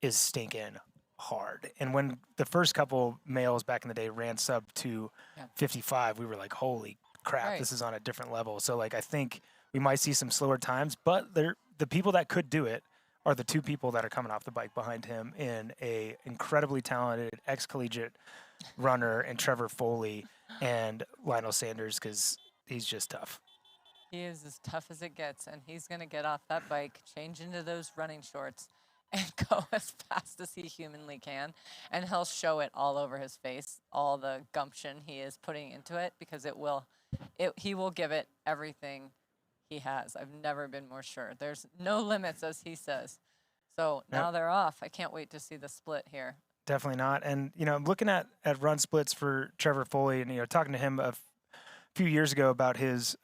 is stinking hard. And when the first couple males back in the day ran sub 255, we were like, holy crap, this is on a different level. So, like, I think we might see some slower times, but the people that could do it are the two people that are coming off the bike behind him in a incredibly talented ex-collegiate runner and Trevor Foley and Lionel Sanders, because he's just tough. He is as tough as it gets, and he's going to get off that bike, change into those running shorts, and go as fast as he humanly can. And he'll show it all over his face, all the gumption he is putting into it, because he will give it everything he has. I've never been more sure. There's no limits, as he says. So now they're off. I can't wait to see the split here. Definitely not. And, I'm looking at run splits for Trevor Foley and, talking to him a few years ago about his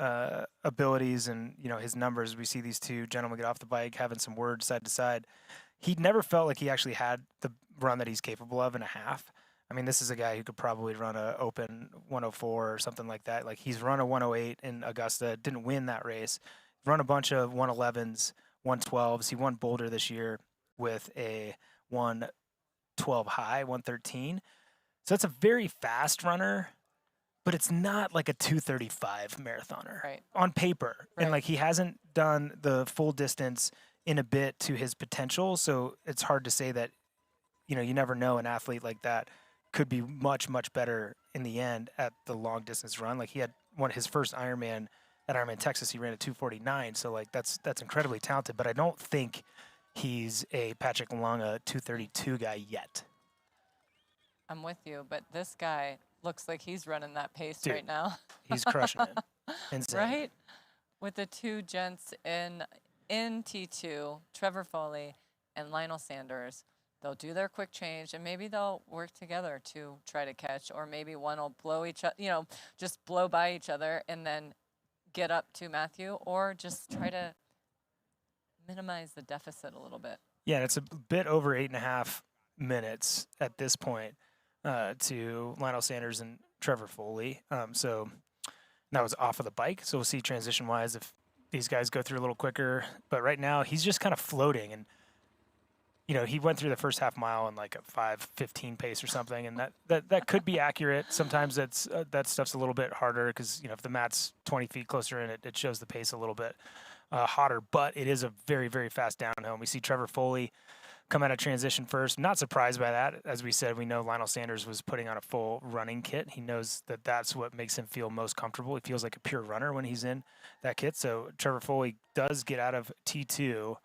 abilities and, his numbers. We see these two gentlemen get off the bike, having some words side to side. He never felt like he actually had the run that he's capable of in a half. I mean, this is a guy who could probably run a open 104 or something like that. Like, he's run a 108 in Augusta, didn't win that race. Run a bunch of 111s, 112s. He won Boulder this year with a 112 high, 113. So that's a very fast runner, but it's not like a 235 marathoner on paper. And, like, he hasn't done the full distance in a bit to his potential. So it's hard to say that, you never know an athlete like that could be much, much better in the end at the long distance run. Like, he had his first Ironman at Ironman Texas, he ran a 249. So, like, that's incredibly talented, but I don't think he's a Patrick Longa 232 guy yet. I'm with you, but this guy looks like he's running that pace right now. He's crushing it. Insane. Right? With the two gents in T2, Trevor Foley and Lionel Sanders, they'll do their quick change, and maybe they'll work together to try to catch, or maybe one will blow each other, just blow by each other and then get up to Matthew, or just try to minimize the deficit a little bit. Yeah, it's a bit over 8.5 minutes at this point to Lionel Sanders and Trevor Foley. So that was off of the bike. So we'll see transition-wise if these guys go through a little quicker. But right now, he's just kind of floating, and he went through the first half mile in like a 5:15 pace or something, and that could be accurate. Sometimes that stuff's a little bit harder because if the mat's 20 feet closer in, it shows the pace a little bit hotter. But it is a very, very fast downhill. And we see Trevor Foley come out of transition first. Not surprised by that. As we said, we know Lionel Sanders was putting on a full running kit. He knows that that's what makes him feel most comfortable. He feels like a pure runner when he's in that kit. So Trevor Foley does get out of T2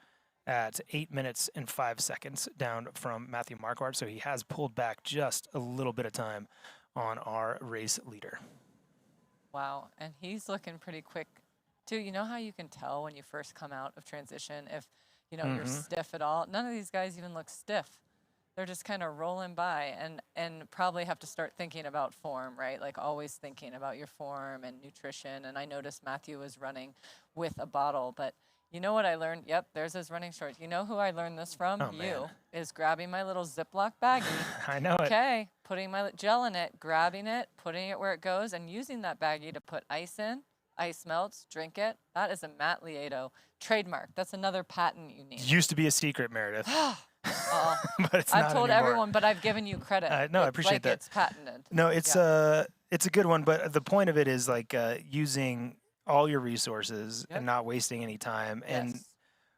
at 8 minutes and 5 seconds down from Matthew Marquardt. So he has pulled back just a little bit of time on our race leader. Wow, and he's looking pretty quick too. You know how you can tell when you first come out of transition if, you're stiff at all? None of these guys even look stiff. They're just kind of rolling by and probably have to start thinking about form, right? Like always thinking about your form and nutrition. And I noticed Matthew was running with a bottle, but you know what I learned? Yep, there's his running shorts. You know who I learned this from? Oh, man. Is grabbing my little Ziploc baggie. I know it. Okay, putting my gel in it, grabbing it, putting it where it goes, and using that baggie to put ice in. Ice melts, drink it. That is a Matt Lieto trademark. That's another patent you need. Used to be a secret, Meredith. But it's I've not told anymore. everyone, but I've given you credit. No, I appreciate that. It's patented. No, it's a good one, but the point of it is like using all your resources and not wasting any time. Yes. And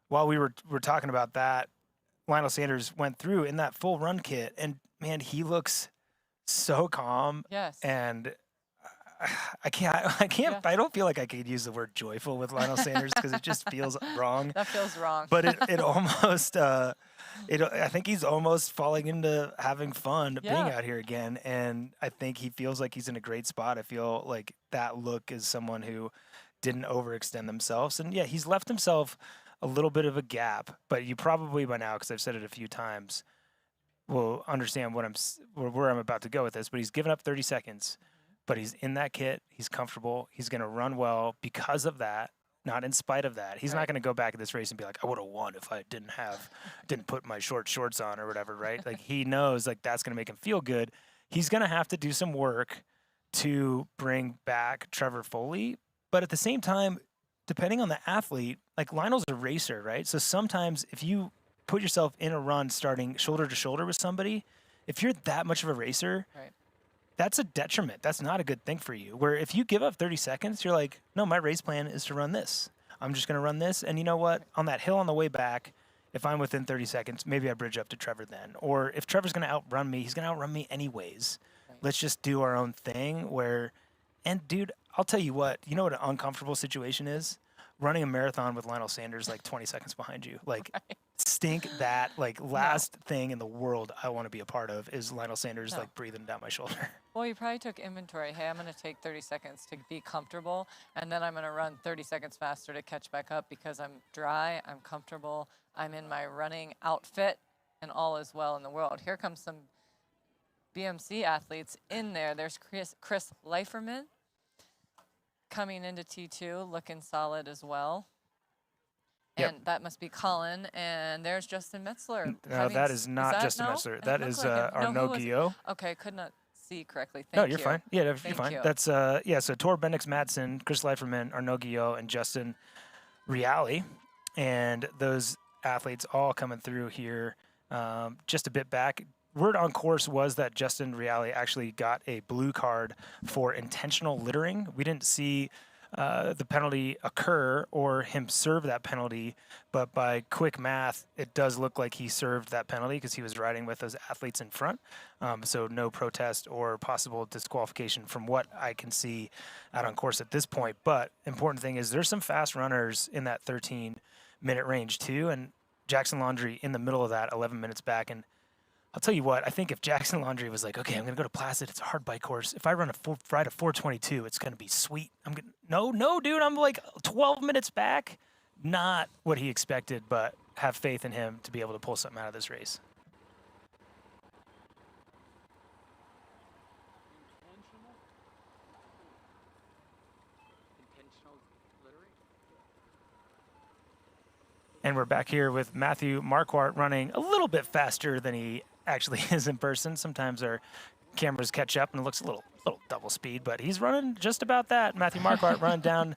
while we were talking about that, Lionel Sanders went through in that full run kit, and man, he looks so calm. Yes. And I can't. I don't feel like I could use the word joyful with Lionel Sanders because it just feels wrong. That feels wrong. But it almost. I think he's almost falling into having fun being out here again, and I think he feels like he's in a great spot. I feel like that look is someone who didn't overextend themselves, and he's left himself a little bit of a gap. But you probably by now, because I've said it a few times, will understand where I'm about to go with this. But he's given up 30 seconds but he's in that kit. He's comfortable. He's going to run well because of that, not in spite of that. He's not going to go back at this race and be like, I would have won if I didn't put my shorts on or whatever, right? Like, he knows like that's going to make him feel good. He's going to have to do some work to bring back Trevor Foley. But at the same time, depending on the athlete, like Lionel's a racer, right? So sometimes if you put yourself in a run starting shoulder to shoulder with somebody, if you're that much of a racer, that's a detriment. That's not a good thing for you. Where if you give up 30 seconds, you're like, no, my race plan is to run this. I'm just going to run this. And you know what? On that hill on the way back, if I'm within 30 seconds, maybe I bridge up to Trevor then. Or if Trevor's going to outrun me, he's going to outrun me anyways. Let's just do our own thing and dude, I'll tell you what an uncomfortable situation is? Running a marathon with Lionel Sanders like 20 seconds behind you. Like, stink that. Like, last thing in the world I want to be a part of is Lionel Sanders like breathing down my shoulder. Well, you probably took inventory. Hey, I'm going to take 30 seconds to be comfortable, and then I'm going to run 30 seconds faster to catch back up because I'm dry, I'm comfortable, I'm in my running outfit, and all is well in the world. Here comes some BMC athletes in there. There's Chris Leiferman coming into T2, looking solid as well. Yep. And that must be Colin. And there's Justin Metzler. No, that is not Justin Metzler. That is Arnaud Guillot. Okay, could not see correctly. No, Thank you're you. fine. Yeah, you're Thank fine. you. That's so Tor Bendix Madsen, Chris Leiferman, Arnaud Guillot, and Justin Reale. And those athletes all coming through here just a bit back. Word on course was that Justin Reale actually got a blue card for intentional littering. We didn't see the penalty occur or him serve that penalty, but by quick math, it does look like he served that penalty because he was riding with those athletes in front. So no protest or possible disqualification from what I can see out on course at this point. But important thing is there's some fast runners in that 13-minute range too, and Jackson Laundry in the middle of that, 11 minutes back. And I'll tell you what, I think if Jackson Laundry was like, okay, I'm going to go to Placid, it's a hard bike course. If I run ride a 422, it's going to be sweet. No, dude, I'm like 12 minutes back. Not what he expected, but have faith in him to be able to pull something out of this race. And we're back here with Matthew Marquardt running a little bit faster than he actually is in person. Sometimes our cameras catch up and it looks a little double speed, but he's running just about that. Matthew Marquardt running down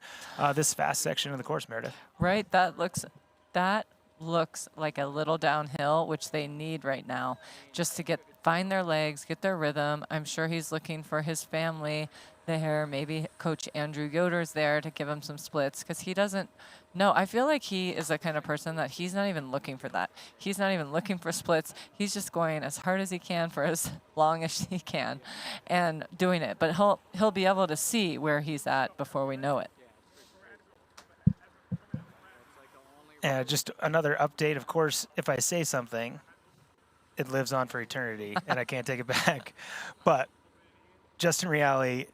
this fast section of the course, Meredith. Right, that looks like a little downhill, which they need right now, just to find their legs, get their rhythm. I'm sure he's looking for his family there. Maybe Coach Andrew Yoder's there to give him some splits because he doesn't know. I feel like he is the kind of person that he's not even looking for that. He's not even looking for splits. He's just going as hard as he can for as long as he can and doing it. But he'll be able to see where he's at before we know it. Just another update. Of course, if I say something, it lives on for eternity, and I can't take it back. But Justin Reale,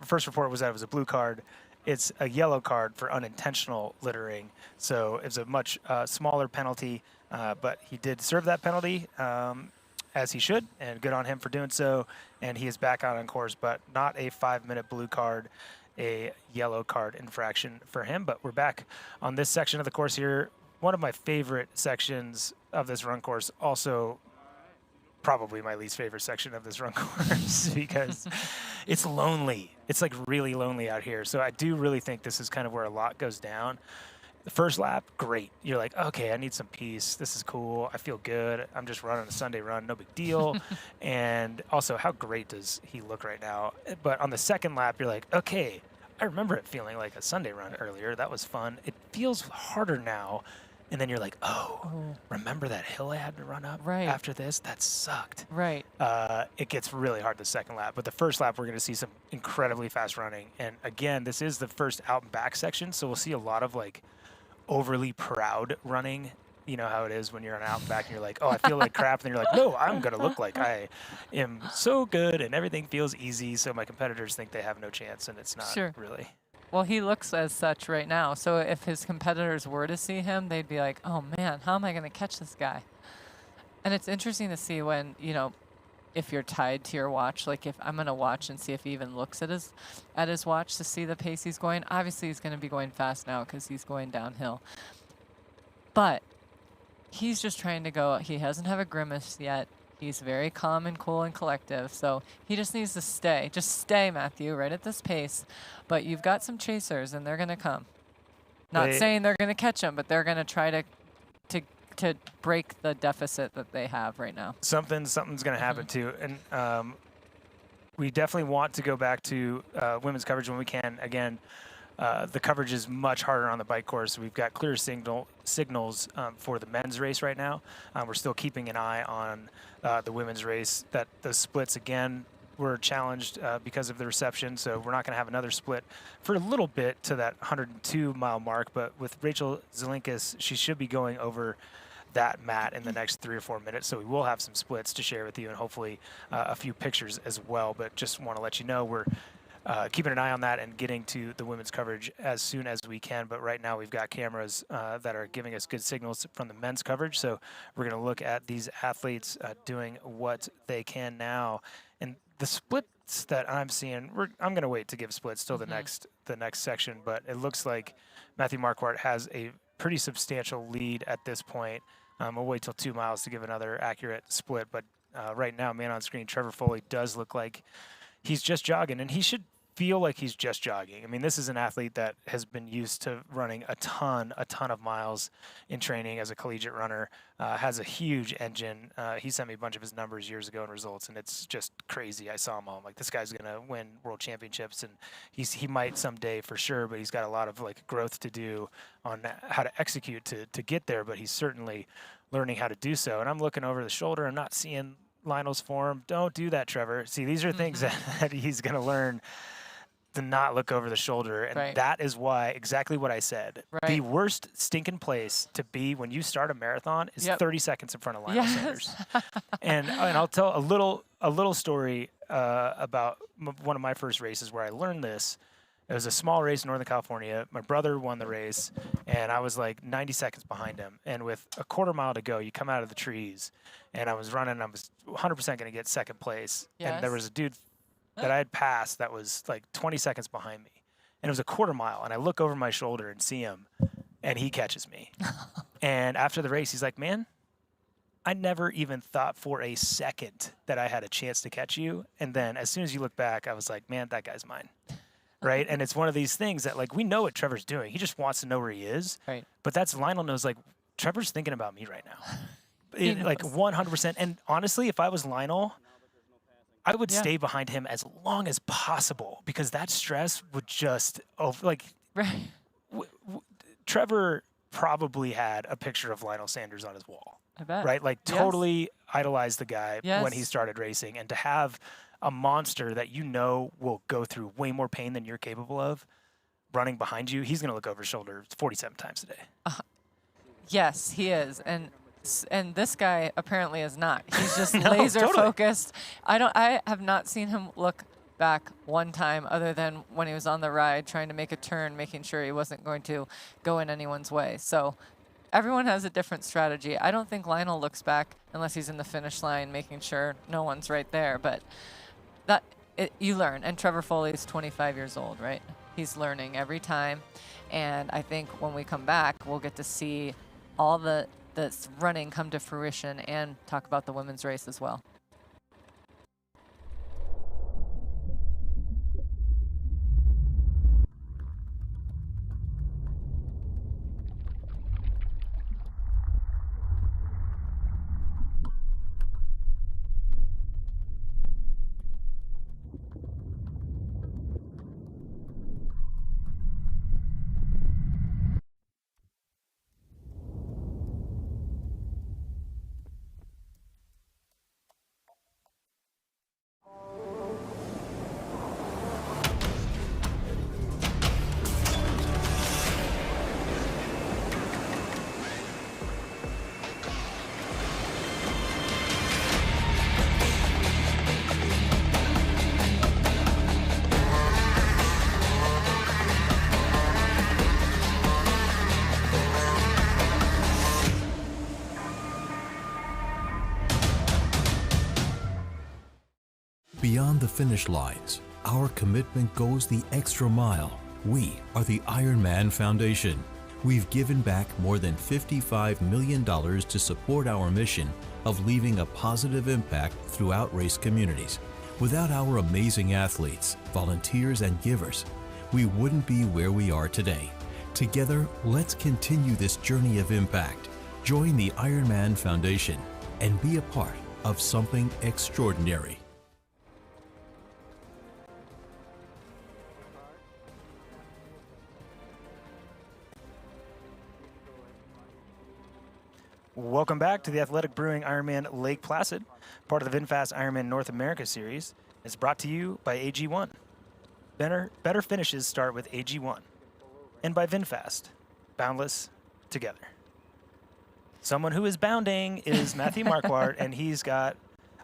first report was that it was a blue card. It's a yellow card for unintentional littering. So it's a much smaller penalty, but he did serve that penalty as he should, and good on him for doing so. And he is back out on course, but not a 5-minute blue card, a yellow card infraction for him. But we're back on this section of the course here. One of my favorite sections of this run course, also probably my least favorite section of this run course because it's lonely. It's like really lonely out here. So I do really think this is kind of where a lot goes down. The first lap, great. You're like, okay, I need some peace. This is cool. I feel good. I'm just running a Sunday run. No big deal. And also, how great does he look right now? But on the second lap, you're like, okay, I remember it feeling like a Sunday run earlier. That was fun. It feels harder now. And then you're like, oh, remember that hill I had to run up after this? That sucked. Right. It gets really hard the second lap. But the first lap, we're going to see some incredibly fast running. And again, this is the first out and back section. So we'll see a lot of like overly proud running. You know how it is when you're on out and back and you're like, oh, I feel like crap. And then you're like, no, I'm going to look like I am so good and everything feels easy. So my competitors think they have no chance. And it's not really. Well, he looks as such right now. So if his competitors were to see him, they'd be like, oh, man, how am I going to catch this guy? And it's interesting to see when, if you're tied to your watch. Like if I'm going to watch and see if he even looks at his watch to see the pace he's going. Obviously, he's going to be going fast now because he's going downhill. But he's just trying to go. He doesn't have a grimace yet. He's very calm and cool and collective. So he just needs to stay. Just stay, Matthew, right at this pace. But you've got some chasers, and they're going to come. Not saying they're going to catch him, but they're going to try to break the deficit that they have right now. Something's going to happen too, and we definitely want to go back to women's coverage when we can. Again, the coverage is much harder on the bike course. We've got clear signals for the men's race right now. We're still keeping an eye on the women's race. That the splits again were challenged because of the reception, so we're not going to have another split for a little bit to that 102-mile mark. But with Rachel Zelinkas, she should be going over that mat in the next 3 or 4 minutes, so we will have some splits to share with you and hopefully a few pictures as well. But just want to let you know we're keeping an eye on that and getting to the women's coverage as soon as we can. But right now we've got cameras that are giving us good signals from the men's coverage, so we're going to look at these athletes doing what they can now. And the splits that I'm seeing, I'm going to wait to give splits till the next section, but it looks like Matthew Marquardt has a pretty substantial lead at this point. We'll wait till 2 miles to give another accurate split, but right now, man on screen, Trevor Foley does look like he's just jogging, and he should feel like he's just jogging. I mean, this is an athlete that has been used to running a ton of miles in training as a collegiate runner, has a huge engine. He sent me a bunch of his numbers years ago and results, and it's just crazy. I saw him all. I'm like, this guy's going to win world championships, and he might someday for sure, but he's got a lot of like growth to do on how to execute to get there, but he's certainly learning how to do so. And I'm looking over the shoulder. I'm not seeing Lionel's form. Don't do that, Trevor. See, these are things that he's going to learn to not look over the shoulder. And that is why, exactly what I said, the worst stinking place to be when you start a marathon is 30 seconds in front of Lionel Sanders. And I'll tell a little story about one of my first races where I learned this. It was a small race in Northern California. My brother won the race, and I was like 90 seconds behind him. And with a quarter mile to go, you come out of the trees, and I was running, and I was 100% going to get second place. And there was a dude that I had passed that was like 20 seconds behind me. And it was a quarter mile, and I look over my shoulder and see him, and he catches me. And after the race, he's like, man, I never even thought for a second that I had a chance to catch you. And then as soon as you look back, I was like, man, that guy's mine. Right? And it's one of these things that, like, we know what Trevor's doing. He just wants to know where he is. Right. But that's Lionel knows, like, Trevor's thinking about me right now. Like, 100%. And honestly, if I was Lionel, I would stay behind him as long as possible because that stress would just, Trevor probably had a picture of Lionel Sanders on his wall. I bet. Right? Like, totally idolized the guy when he started racing. And to have a monster that you know will go through way more pain than you're capable of running behind you, he's going to look over his shoulder 47 times a day. Yes, he is. And this guy apparently is not. He's just laser focused. I have not seen him look back one time other than when he was on the ride trying to make a turn, making sure he wasn't going to go in anyone's way. So everyone has a different strategy. I don't think Lionel looks back unless he's in the finish line making sure no one's right there. But you learn. And Trevor Foley's 25 years old, right? He's learning every time. And I think when we come back, we'll get to see all the running come to fruition and talk about the women's race as well. Beyond the finish lines, our commitment goes the extra mile. We are the IRONMAN Foundation. We've given back more than $55 million to support our mission of leaving a positive impact throughout race communities. Without our amazing athletes, volunteers, and givers, we wouldn't be where we are today. Together, let's continue this journey of impact. Join the IRONMAN Foundation and be a part of something extraordinary. Welcome back to the Athletic Brewing Ironman Lake Placid, part of the VinFast Ironman North America Series. It's brought to you by AG1. Better finishes start with AG1. And by VinFast, boundless together. Someone who is bounding is Matthew Marquardt, and he's got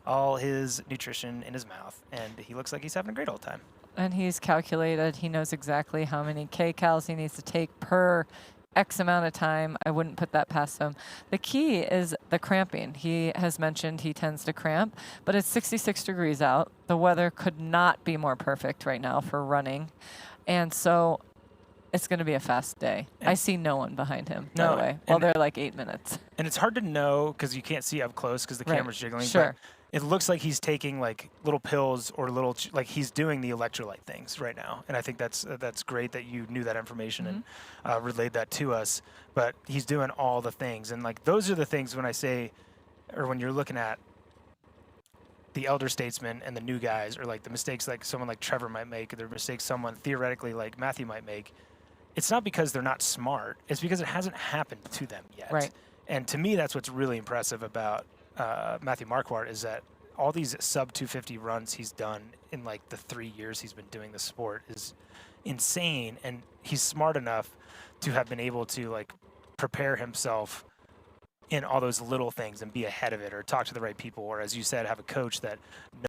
all his nutrition in his mouth, and he looks like he's having a great old time. And he's calculated. He knows exactly how many kcals he needs to take per X amount of time. I wouldn't put that past him. The key is the cramping. He has mentioned he tends to cramp, but it's 66 degrees out. The weather could not be more perfect right now for running. And so it's going to be a fast day. I see no one behind him, by the way. Well, they're like 8 minutes. And it's hard to know because you can't see up close because the camera's jiggling. Sure. But it looks like he's taking like little pills or little, like he's doing the electrolyte things right now. And I think that's great that you knew that information and relayed that to us. But he's doing all the things. And like those are the things when I say, or when you're looking at the elder statesmen and the new guys, or like the mistakes like someone like Trevor might make, or the mistakes someone theoretically like Matthew might make. It's not because they're not smart. It's because it hasn't happened to them yet. Right. And to me, that's what's really impressive about Matthew Marquardt is that all these sub 250 runs he's done in like the 3 years he's been doing the sport is insane. And he's smart enough to have been able to like prepare himself in all those little things and be ahead of it, or talk to the right people, or as you said, have a coach that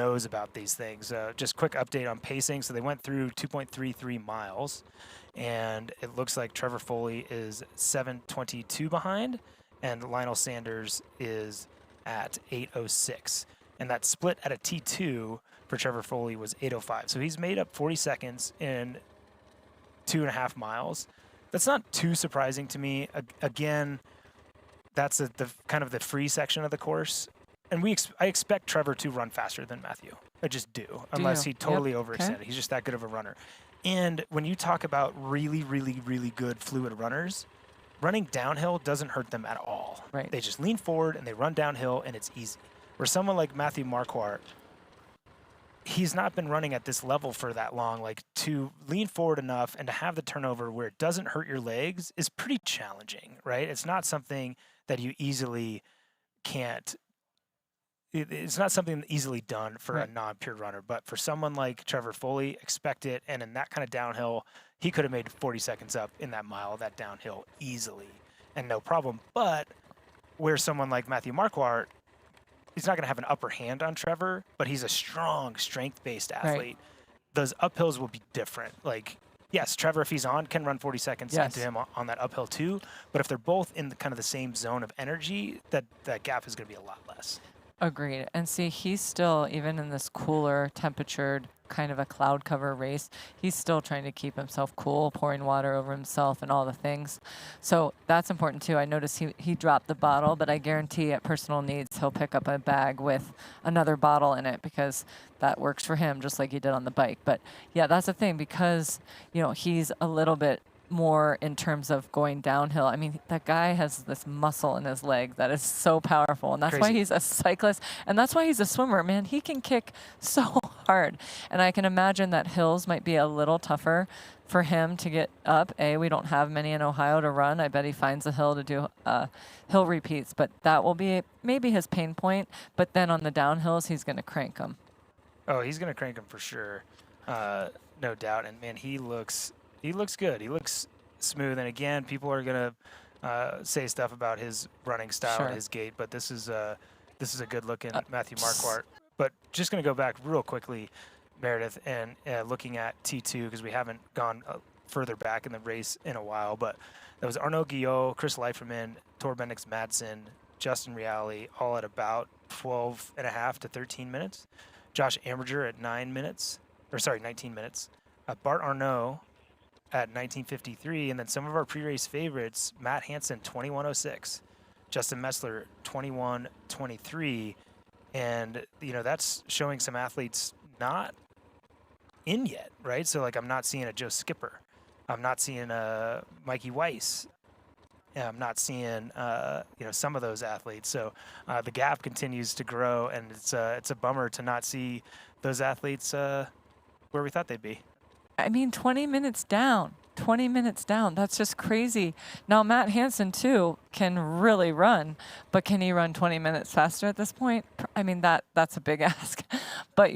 knows about these things. Just quick update on pacing. So they went through 2.33 miles, and it looks like Trevor Foley is 7:22 behind, and Lionel Sanders is at 8:06. And that split at a T2 for Trevor Foley was 8:05. So he's made up 40 seconds in 2.5 miles. That's not too surprising to me. Again, that's the kind of the free section of the course. And I expect Trevor to run faster than Matthew. I just do, unless he totally overextended. Okay. He's just that good of a runner. And when you talk about really, really, really good fluid runners, running downhill doesn't hurt them at all. Right. They just lean forward and they run downhill, and it's easy. Where someone like Matthew Marquardt, he's not been running at this level for that long. Like, to lean forward enough and to have the turnover where it doesn't hurt your legs is pretty challenging, right? It's not something that you easily can't. It's not something easily done for a non-pure runner, but for someone like Trevor Foley, expect it. And in that kind of downhill, he could have made 40 seconds up in that mile, that downhill easily and no problem. But where someone like Matthew Marquardt, he's not going to have an upper hand on Trevor, but he's a strong, strength-based athlete. Right. Those uphills will be different. Like, yes, Trevor, if he's on, can run 40 seconds into him on that uphill too. But if they're both in the kind of the same zone of energy, that gap is going to be a lot less. Agreed. And see, he's still, even in this cooler temperatured kind of a cloud cover race, he's still trying to keep himself cool, pouring water over himself and all the things. So that's important too. I noticed he dropped the bottle, but I guarantee at Personal Needs he'll pick up a bag with another bottle in it because that works for him just like he did on the bike. But yeah, that's the thing, because, you know, he's a little bit more in terms of going downhill. I mean, that guy has this muscle in his leg that is so powerful, and that's why he's a cyclist, and that's why he's a swimmer. Man, he can kick so hard, and I can imagine that hills might be a little tougher for him to get up. We don't have many in Ohio to run. I bet he finds a hill to do hill repeats, but that will be maybe his pain point. But then on the downhills, he's going to crank them. Oh, he's going to crank them for sure, no doubt. And man, he looks good. He looks smooth. And again, people are going to say stuff about his running style and his gait, but this is a good looking Matthew Marquardt. But just going to go back real quickly, Meredith, and looking at T2, because we haven't gone further back in the race in a while, but that was Arnaud Guillot, Chris Leiferman, Torbendix Madsen, Justin Reale, all at about 12.5 to 13 minutes. Josh Amberger at 19 minutes. Bart Arnault at 19:53, and then some of our pre-race favorites: Matt Hansen 21:06, Justin Messler 21:23, and that's showing some athletes not in yet, right? So like I'm not seeing a Joe Skipper, I'm not seeing a Mikey Weiss, I'm not seeing some of those athletes. So the gap continues to grow, and it's a bummer to not see those athletes where we thought they'd be. I mean, 20 minutes down. 20 minutes down. That's just crazy. Now, Matt Hansen, too, can really run, but can he run 20 minutes faster at this point? I mean, that's a big ask. But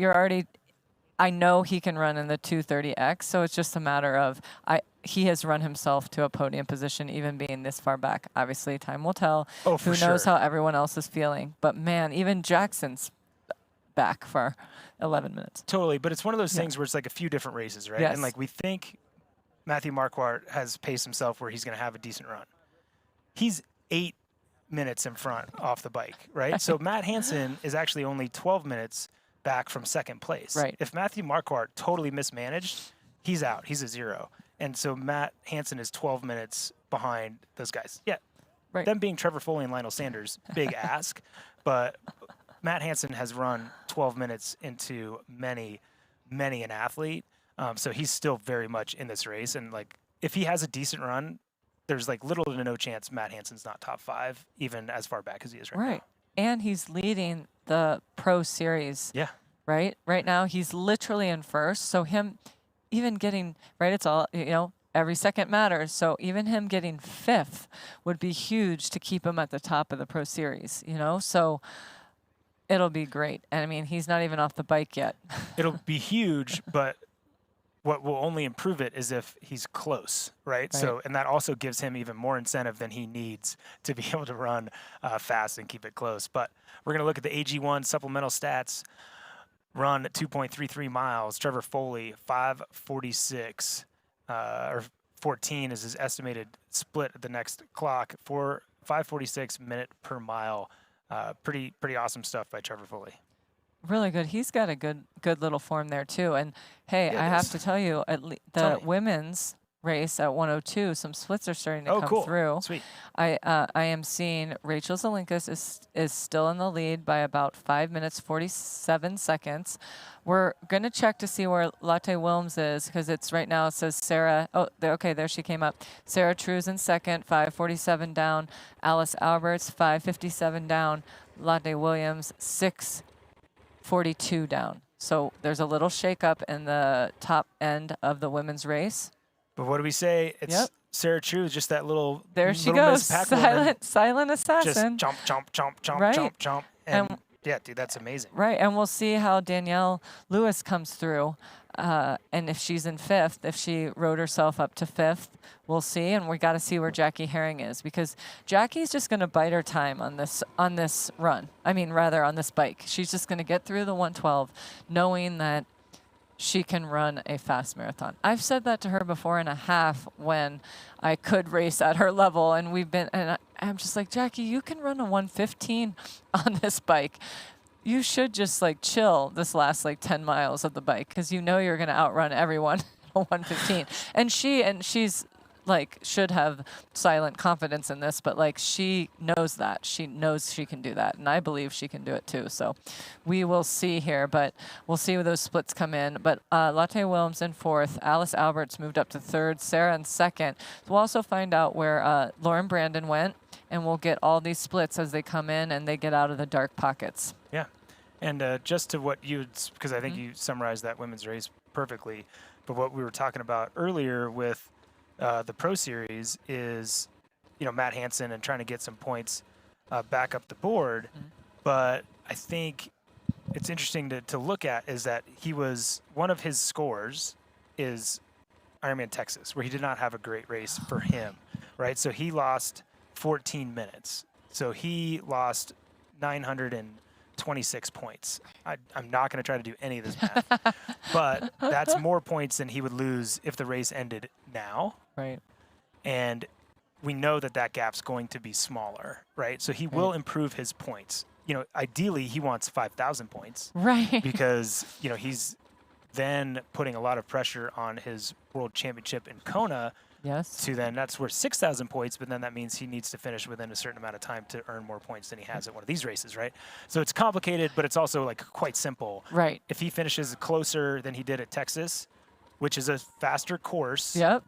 I know he can run in the 230X, so it's just a matter of he has run himself to a podium position, even being this far back. Obviously, time will tell. Oh, for Who knows sure. how everyone else is feeling. But, man, even Jackson's back for 11 minutes. Totally, but it's one of those things where it's like a few different races, right? Yes. And like we think Matthew Marquardt has paced himself where he's going to have a decent run. He's 8 minutes in front off the bike, right? So Matt Hansen is actually only 12 minutes back from second place. Right. If Matthew Marquardt totally mismanaged, he's out. He's a 0. And so Matt Hansen is 12 minutes behind those guys. Yeah. Right. Them being Trevor Foley and Lionel Sanders, big ask, but Matt Hansen has run 12 minutes into many an athlete. So he's still very much in this race. And like, if he has a decent run, there's like little to no chance Matt Hansen's not top 5, even as far back as he is right now. And he's leading the Pro Series. Yeah. Right now, he's literally in first. So him even getting, it's all, every second matters. So even him getting 5th would be huge to keep him at the top of the Pro Series, So it'll be great. And I mean, he's not even off the bike yet. It'll be huge, but what will only improve it is if he's close, right? So, and that also gives him even more incentive than he needs to be able to run fast and keep it close. But we're going to look at the AG1 supplemental stats. Run 2.33 miles. Trevor Foley, 5:46 or 14 is his estimated split at the next clock for 5:46 minute per mile. Pretty awesome stuff by Trevor Foley. Really good. He's got a good little form there too. And hey, I have to tell you, the women's race at 102, some splits are starting to come through. Sweet. I am seeing Rachel Zelinkas is still in the lead by about 5 minutes 47 seconds. We're gonna check to see where Latte Wilms is, because it's right now. It says Sarah. Oh, there she came up. Sarah True's in second, 5:47 down. Alice Alberts 5:57 down. Latte Williams 6:42 down. So there's a little shakeup in the top end of the women's race. But what do we say? It's Sarah True, just that little. There she little goes, Miss silent assassin. Just jump, Right. jump. And yeah, dude, that's amazing. Right, and we'll see how Danielle Lewis comes through. And if she's in 5th, if she rode herself up to 5th, we'll see. And we got to see where Jackie Herring is, because Jackie's just going to bite her time on this run. I mean, rather on this bike. She's just going to get through the 112, knowing that she can run a fast marathon. I've said that to her before in a half when I could race at her level, and I'm just like, Jackie, you can run a 115 on this bike. You should just like chill this last 10 miles of the bike, because you're going to outrun everyone at a 115. And she's should have silent confidence in this, but she knows that. She knows she can do that, and I believe she can do it too. So we will see here, but we'll see where those splits come in. But Latte Wilms in 4th, Alice Alberts moved up to 3rd, Sarah in 2nd. We'll also find out where Lauren Brandon went, and we'll get all these splits as they come in and they get out of the dark pockets. Yeah, and just to what because I think you summarized that women's race perfectly, but what we were talking about earlier with the Pro Series is, Matt Hansen and trying to get some points back up the board. But I think it's interesting to look at is that one of his scores is Ironman Texas, where he did not have a great race for him, right? So he lost 14 minutes. So he lost 926 points. I'm not going to try to do any of this math, but that's more points than he would lose if the race ended now. Right. And we know that gap's going to be smaller, right? So he will improve his points ideally he wants 5,000 points. Right. Because, he's then putting a lot of pressure on his world championship in Kona. Yes. That's worth 6,000 points, but then that means he needs to finish within a certain amount of time to earn more points than he has at one of these races, right? So it's complicated, but it's also like quite simple. Right. If he finishes closer than he did at Texas, which is a faster course. Yep.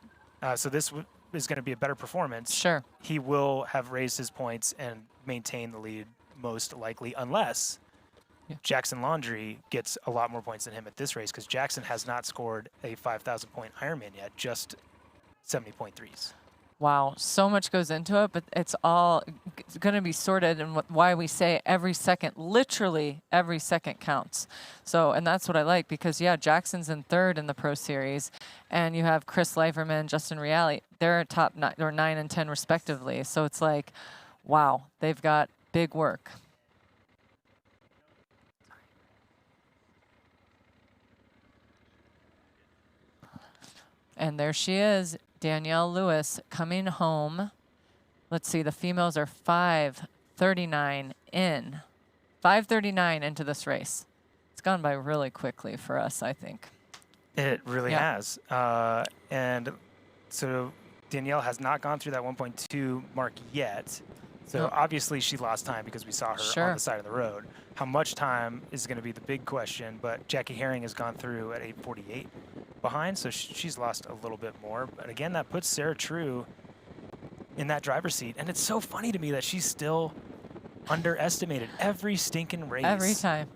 So this is going to be a better performance. Sure. He will have raised his points and maintain the lead most likely, unless Jackson Laundry gets a lot more points than him at this race, because Jackson has not scored a 5,000 point Ironman yet, just 70.3s. Wow, so much goes into it, but it's all going to be sorted, and why we say every second, literally every second counts. So, and that's what I like, because Jackson's in third in the Pro Series, and you have Chris Leiferman, Justin Reale, they're top 9 and 10 respectively. So it's like, wow, they've got big work. And there she is, Danielle Lewis, coming home. Let's see, the females are 5:39 in. 5:39 into this race. It's gone by really quickly for us, I think. It really has. And so Danielle has not gone through that 1.2 mark yet. So obviously she lost time because we saw her on the side of the road. How much time is going to be the big question, but Jackie Herring has gone through at 8:48 behind, so she's lost a little bit more. But again, that puts Sarah True in that driver's seat. And it's so funny to me that she's still underestimated every stinking race. Every time.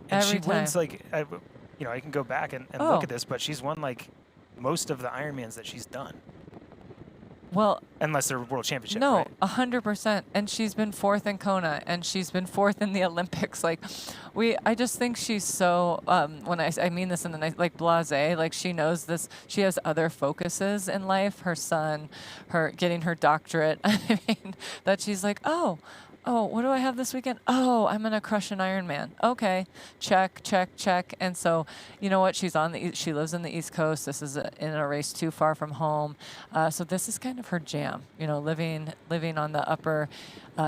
And she wins, like, I can go back and look at this, but she's won, like, most of the Ironmans that she's done. Well, unless they're world championship. No, right? 100%. And she's been fourth in Kona, and she's been fourth in the Olympics. Like, I just think she's so. When I mean this in the nice, like, blasé. Like, she knows this. She has other focuses in life. Her son, her getting her doctorate. I mean, that she's like, oh, what do I have this weekend? Oh, I'm gonna crush an Ironman. Okay, check. And so, you know what? She lives in the East Coast. This is in a race too far from home. So this is kind of her jam. Living on the upper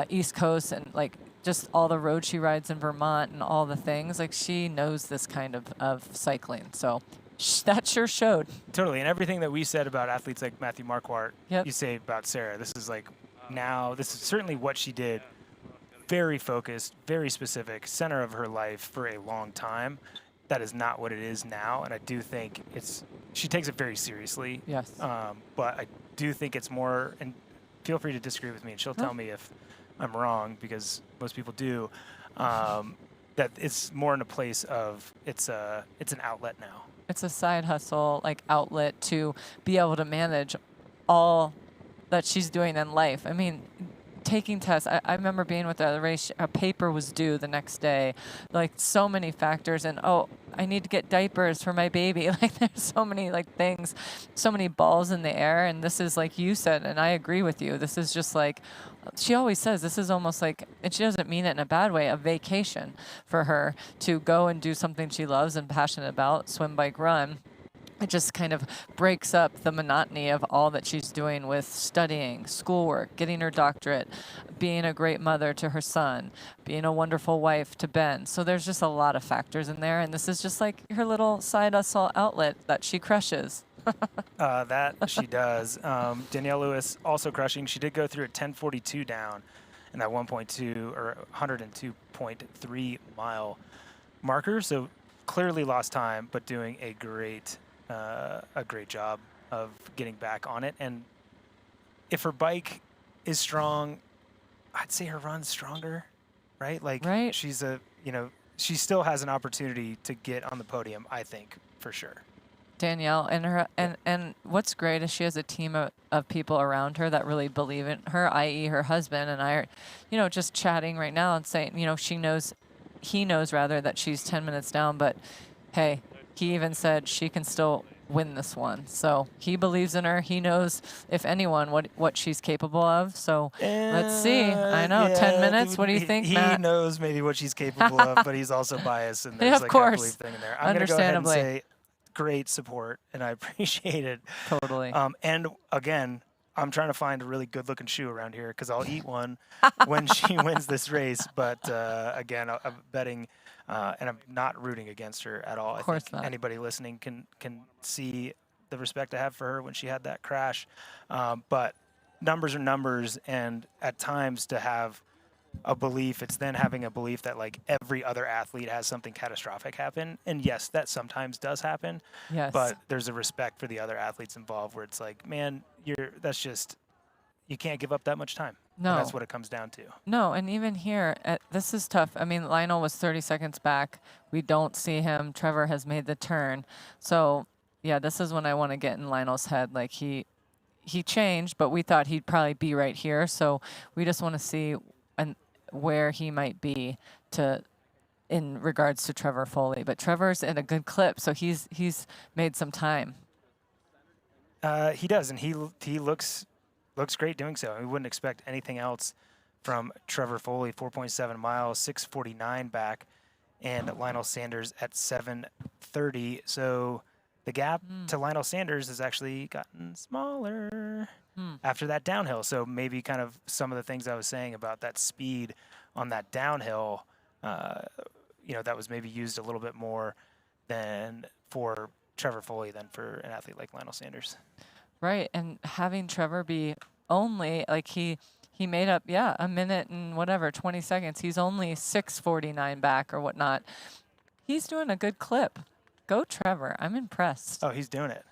East Coast, and like just all the roads she rides in Vermont and all the things. Like, she knows this kind of cycling. So that sure showed. Totally, and everything that we said about athletes like Matthew Marquardt, you say about Sarah. This is like this is certainly what she did. Very focused, very specific, center of her life for a long time. That is not what it is now, and I do think she takes it very seriously. Yes. But I do think it's more, and feel free to disagree with me, and she'll tell me if I'm wrong, because most people do, that it's more in a place of it's an outlet now. It's a side hustle, like, outlet to be able to manage all that she's doing in life. I mean, taking tests. I remember being with the race. A paper was due the next day. Like, so many factors. And, I need to get diapers for my baby. Like, there's so many, like, things, so many balls in the air. And this is, like you said, and I agree with you, this is just like, she always says, this is almost like, and she doesn't mean it in a bad way, a vacation for her to go and do something she loves and passionate about, swim, bike, run. It just kind of breaks up the monotony of all that she's doing with studying, schoolwork, getting her doctorate, being a great mother to her son, being a wonderful wife to Ben. So there's just a lot of factors in there, and this is just like her little side hustle outlet that she crushes. That she does. Danielle Lewis also crushing. She did go through at 10:42 down in that 1.2 or 102.3 mile marker. So clearly lost time, but doing a great job of getting back on it. And if her bike is strong, I'd say her run's stronger, right? Like, she's she still has an opportunity to get on the podium, I think, for sure. Danielle, and what's great is she has a team of people around her that really believe in her, i.e. her husband and I are, just chatting right now and saying, he knows rather that she's 10 minutes down, but hey, he even said she can still win this one. So he believes in her. He knows, if anyone, what she's capable of. So let's see. I know, 10 minutes. What do you think, Matt? He knows maybe what she's capable of, but he's also biased, and there's of like course. a belief thing in there. I'm going to go ahead and say great support, and I appreciate it. Totally. And again, I'm trying to find a really good-looking shoe around here because I'll eat one when she wins this race. But again, I'm betting, and I'm not rooting against her at all. Of course I think not. anybody listening can see the respect I have for her when she had that crash. But numbers are numbers, and at times to have a belief, it's then having a belief that like every other athlete has something catastrophic happen. And yes, that sometimes does happen. Yes. But there's a respect for the other athletes involved where it's like, man, that's just, you can't give up that much time. No. And that's what it comes down to. No, and even here, this is tough. I mean, Lionel was 30 seconds back. We don't see him. Trevor has made the turn. So, yeah, this is when I want to get in Lionel's head. Like, he changed, but we thought he'd probably be right here. So we just want to see where he might be in regards to Trevor Foley. But Trevor's in a good clip, so he's made some time. He does, and he looks great doing so. We wouldn't expect anything else from Trevor Foley. 4.7 miles, 6:49 back, and Lionel Sanders at 7:30. So the gap to Lionel Sanders has actually gotten smaller after that downhill. So maybe kind of some of the things I was saying about that speed on that downhill, that was maybe used a little bit more than for Trevor Foley than for an athlete like Lionel Sanders. Right, and having Trevor be only, like he made up, a minute and 20 seconds. He's only 6:49 back or whatnot. He's doing a good clip. Go Trevor, I'm impressed. Oh, he's doing it.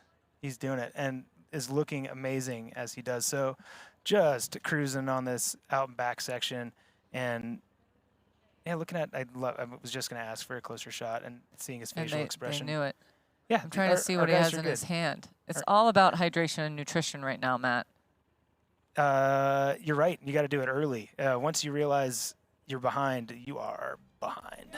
He's doing it and is looking amazing as he does. So just cruising on this out and back section and looking at, I was just going to ask for a closer shot and seeing his facial expression. They knew it. Yeah. I'm trying to see what he has in his hand. It's all about hydration and nutrition right now, Matt. You're right. You got to do it early. Once you realize you're behind, you are behind.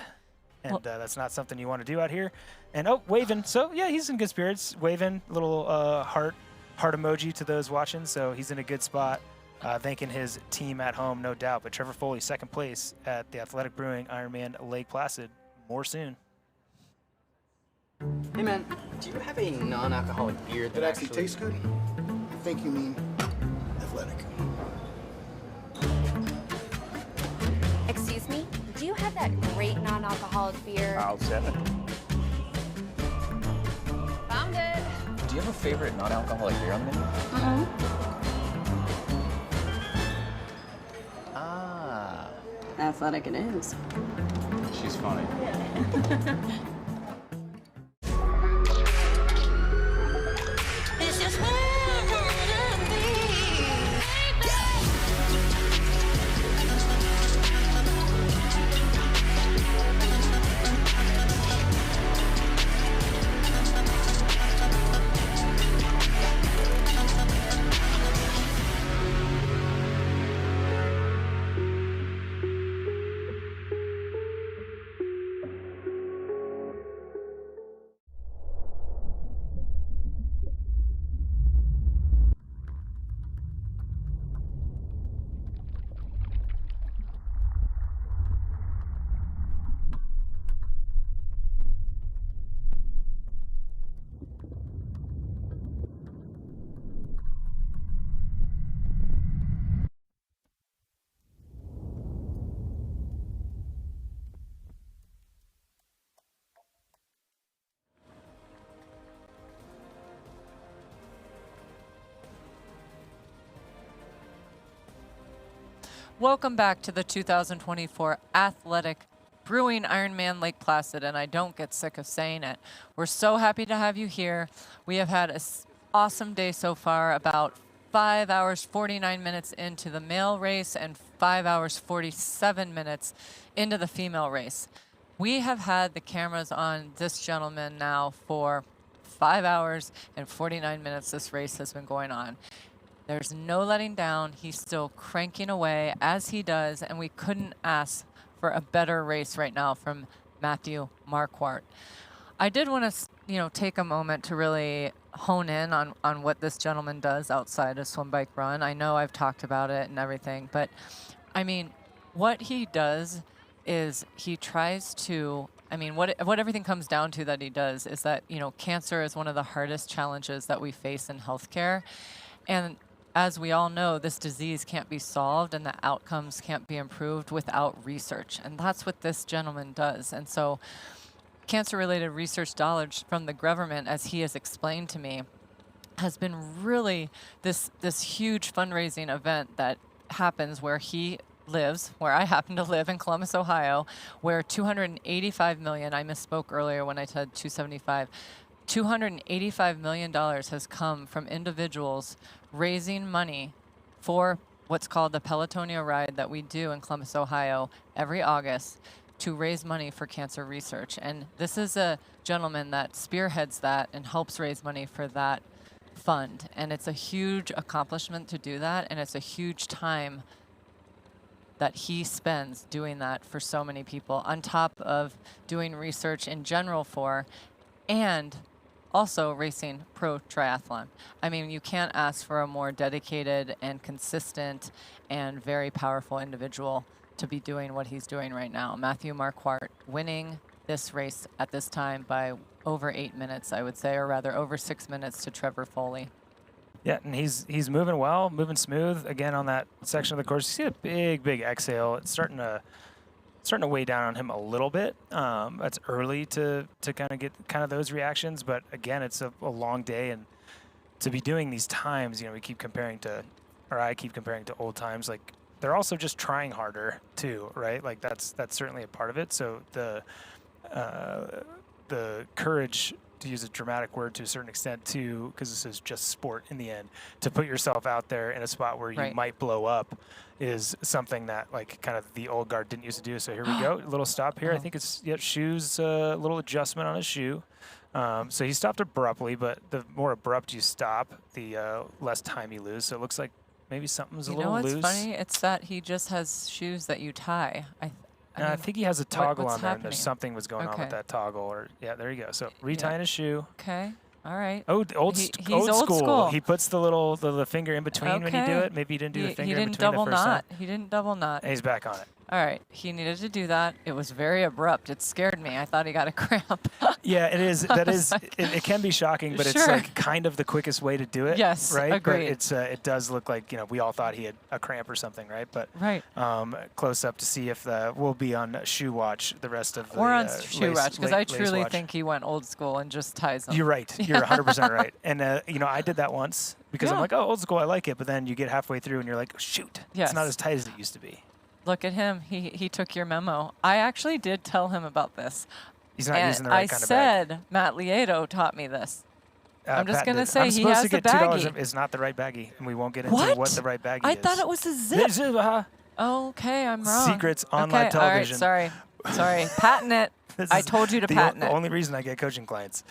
And that's not something you want to do out here. And, waving. So, yeah, he's in good spirits. Waving, little heart emoji to those watching. So he's in a good spot. Thanking his team at home, no doubt. But Trevor Foley, second place at the Athletic Brewing Ironman Lake Placid. More soon. Hey, man, do you have a non-alcoholic beer that actually tastes good? I think you mean athletic. Excuse me? Do you have that great non-alcoholic beer? I'll 7. Found it. Do you have a favorite non-alcoholic beer on the menu? Ah. Athletic it is. She's funny. This is where I wanna be. Welcome back to the 2024 Athletic Brewing Ironman Lake Placid, and I don't get sick of saying it. We're so happy to have you here. We have had an awesome day so far, about 5 hours, 49 minutes into the male race and 5 hours, 47 minutes into the female race. We have had the cameras on this gentleman now for 5 hours and 49 minutes this race has been going on. There's no letting down. He's still cranking away as he does, and we couldn't ask for a better race right now from Matthew Marquardt. I did want to, take a moment to really hone in on what this gentleman does outside of swim, bike, run. I know I've talked about it and everything, but I mean, what he does is he tries to, what everything comes down to that he does is that, cancer is one of the hardest challenges that we face in healthcare. And as we all know, this disease can't be solved and the outcomes can't be improved without research. And that's what this gentleman does. And so cancer-related research dollars from the government, as he has explained to me, has been really this huge fundraising event that happens where he lives, where I happen to live in Columbus, Ohio, where 285 million, I misspoke earlier when I said 275, $285 million has come from individuals raising money for what's called the Pelotonia Ride that we do in Columbus, Ohio every August to raise money for cancer research. And this is a gentleman that spearheads that and helps raise money for that fund. And it's a huge accomplishment to do that, and it's a huge time that he spends doing that for so many people, on top of doing research in general for, and also racing pro triathlon. I mean, you can't ask for a more dedicated and consistent and very powerful individual to be doing what he's doing right now. Matthew Marquardt winning this race at this time by over 8 minutes, I would say, or rather over 6 minutes to Trevor Foley. Yeah, and he's moving well, moving smooth. Again, on that section of the course, you see a big exhale. It's starting to weigh down on him a little bit. It's early to kind of get those reactions, but again, it's a long day, and to be doing these times, we keep comparing to, or I keep comparing to old times. Like, they're also just trying harder too, right? Like that's certainly a part of it. So the courage, to use a dramatic word to a certain extent too, because this is just sport in the end, to put yourself out there in a spot where you might blow up is something that like kind of the old guard didn't used to do. So here we go, a little stop here. I think it's shoes, a little adjustment on his shoe. So he stopped abruptly, but the more abrupt you stop, the less time you lose. So it looks like maybe something's a little loose. You know what's funny? It's that he just has shoes that you tie. I think he has a toggle on there, and there's happening? something was going on with that toggle. Or yeah, there you go. So retying his shoe. Okay. All right. Oh, old school. He puts the finger in between when you do it. Maybe he didn't do the finger in between the first time. He didn't double knot. And he's back on it. All right. He needed to do that. It was very abrupt. It scared me. I thought he got a cramp. Yeah, it is. That is. It can be shocking, but it's like kind of the quickest way to do it. Yes. Right. Agreed. But it does look like we all thought he had a cramp or something, right? But close up to see if we'll be on shoe watch the rest of the. We're on shoe watch because I truly think he went old school and just ties them. You're right. You're 100% right. And I did that once because I'm like, oh, old school, I like it. But then you get halfway through and you're like, oh, shoot, it's not as tight as it used to be. Look at him. He took your memo. I actually did tell him about this. He's not using the right kind of bag. I said Matt Lieto taught me this. I'm just going to say he I'm has supposed to the get baggie. $2. It's not the right baggie, and we won't get into what the right baggie is. I thought it was a zip. Okay, I'm wrong. Secrets on live television. All right, sorry. Patent it. I told you to patent it. The only reason I get coaching clients.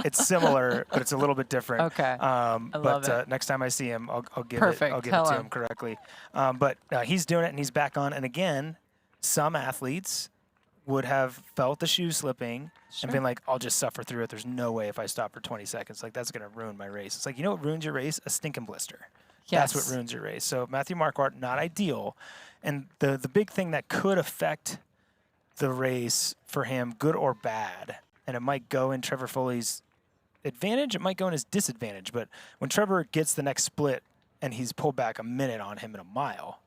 It's similar, but it's a little bit different. Okay. But next time I see him, I'll give it to him correctly. But he's doing it, and he's back on. And again, some athletes would have felt the shoe slipping and been like, I'll just suffer through it. There's no way if I stop for 20 seconds. Like, that's going to ruin my race. It's like, you know what ruins your race? A stinking blister. Yes. That's what ruins your race. So Matthew Marquardt, not ideal. And the big thing that could affect the race for him, good or bad, and it might go in Trevor Foley's advantage, it might go in his disadvantage, but when Trevor gets the next split and he's pulled back a minute on him in a mile,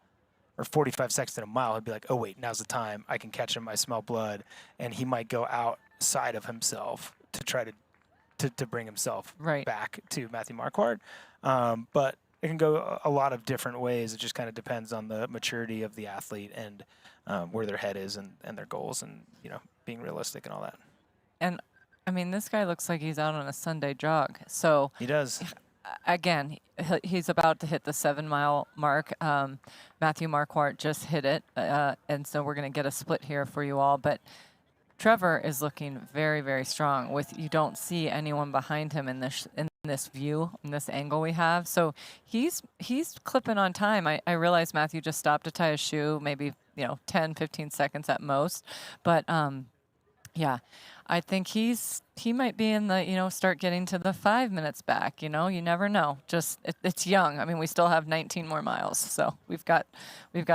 or 45 seconds in a mile, he'll be like, oh wait, now's the time, I can catch him, I smell blood, and he might go outside of himself to try to bring himself back to Matthew Marquardt. But it can go a lot of different ways. It just kind of depends on the maturity of the athlete and where their head is and their goals and, being realistic and all that. And, I mean, this guy looks like he's out on a Sunday jog. So he does. Again, he's about to hit the 7-mile mark. Matthew Marquardt just hit it. And so we're going to get a split here for you all. But Trevor is looking very, very strong. You don't see anyone behind him in this view, in this angle we have. So he's clipping on time. I realize Matthew just stopped to tie his shoe, maybe 10, 15 seconds at most. But yeah, I think he might be in the start getting to the 5 minutes back. You never know. Just it's young. I mean, we still have 19 more miles, so we've got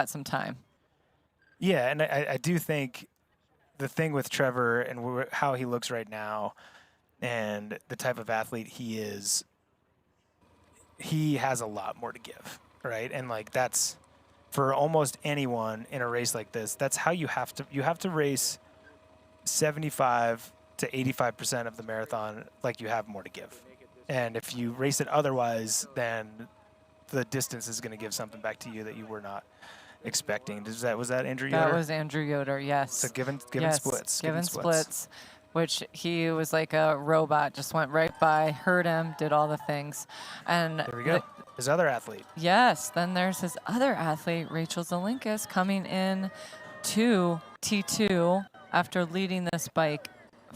some time. Yeah, and I do think the thing with Trevor and how he looks right now and the type of athlete he is, he has a lot more to give, right? And like that's for almost anyone in a race like this. That's how you have to race 75 to 85% of the marathon like you have more to give. And if you race it otherwise, then the distance is going to give something back to you that you were not expecting. Was that Andrew Yoder? That was Andrew Yoder, yes. So given yes, splits. Given splits, which he was like a robot, just went right by, heard him, did all the things. And there we go. His other athlete. Yes, then there's his other athlete, Rachel Zelinkis, coming in to T2 after leading this bike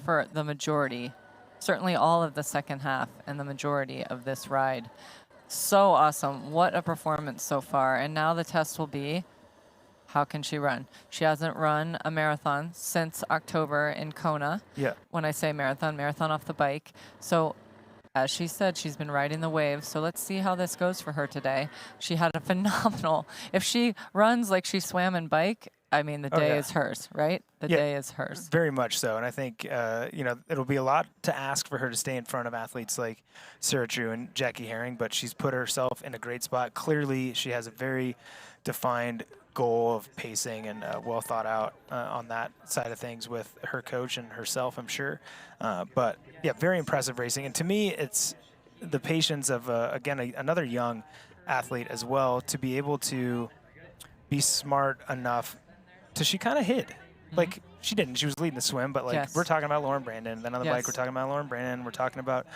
for the majority, certainly all of the second half and the majority of this ride. So awesome. What a performance so far. And now the test will be, how can she run? She hasn't run a marathon since October in Kona. Yeah. When I say marathon off the bike. So as she said, she's been riding the waves. So let's see how this goes for her today. She had a phenomenal, if she runs like she swam and bike, I mean, the day is hers, right? The day is hers. Very much so. And I think, it'll be a lot to ask for her to stay in front of athletes like Sarah True and Jackie Herring, but she's put herself in a great spot. Clearly, she has a very defined goal of pacing and well thought out on that side of things with her coach and herself, I'm sure. But, yeah, very impressive racing. And to me, it's the patience of, another young athlete as well to be able to be smart enough to she kind of hid. Like, she didn't. She was leading the swim, but, like, we're talking about Lauren Brandon. Then on the bike, we're talking about Lauren Brandon. We're talking about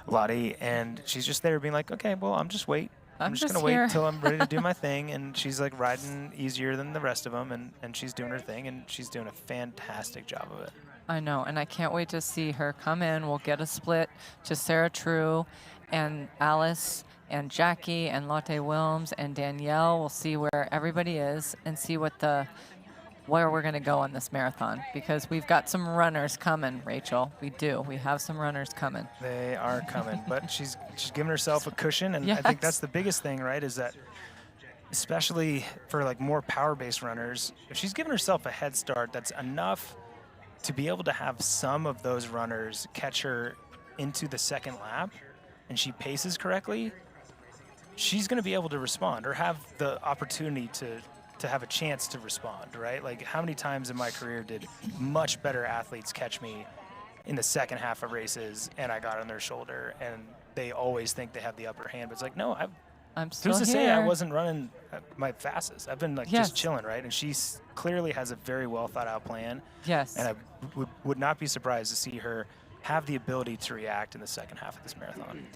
Lottie. And she's just there being like, okay, well, I'm just going to wait until I'm ready to do my thing. And she's, like, riding easier than the rest of them. And she's doing her thing, and she's doing a fantastic job of it. I know, and I can't wait to see her come in. We'll get a split to Sarah True and Alice and Jackie and Lotte Wilms and Danielle. We'll see where everybody is and see where we're going to go on this marathon, because we've got some runners coming, Rachel. We do. We have some runners coming. They are coming, but she's giving herself a cushion, and I think that's the biggest thing, right, is that especially for like more power-based runners, if she's giving herself a head start, that's enough to be able to have some of those runners catch her into the second lap, and she paces correctly, she's going to be able to respond or have the opportunity to have a chance to respond, right? Like, how many times in my career did much better athletes catch me in the second half of races and I got on their shoulder, and they always think they have the upper hand, but it's like, no, I'm still who's to here. say I wasn't running my fastest? I've been like just chilling, right? And she clearly has a very well thought out plan. Yes. And I would not be surprised to see her have the ability to react in the second half of this marathon.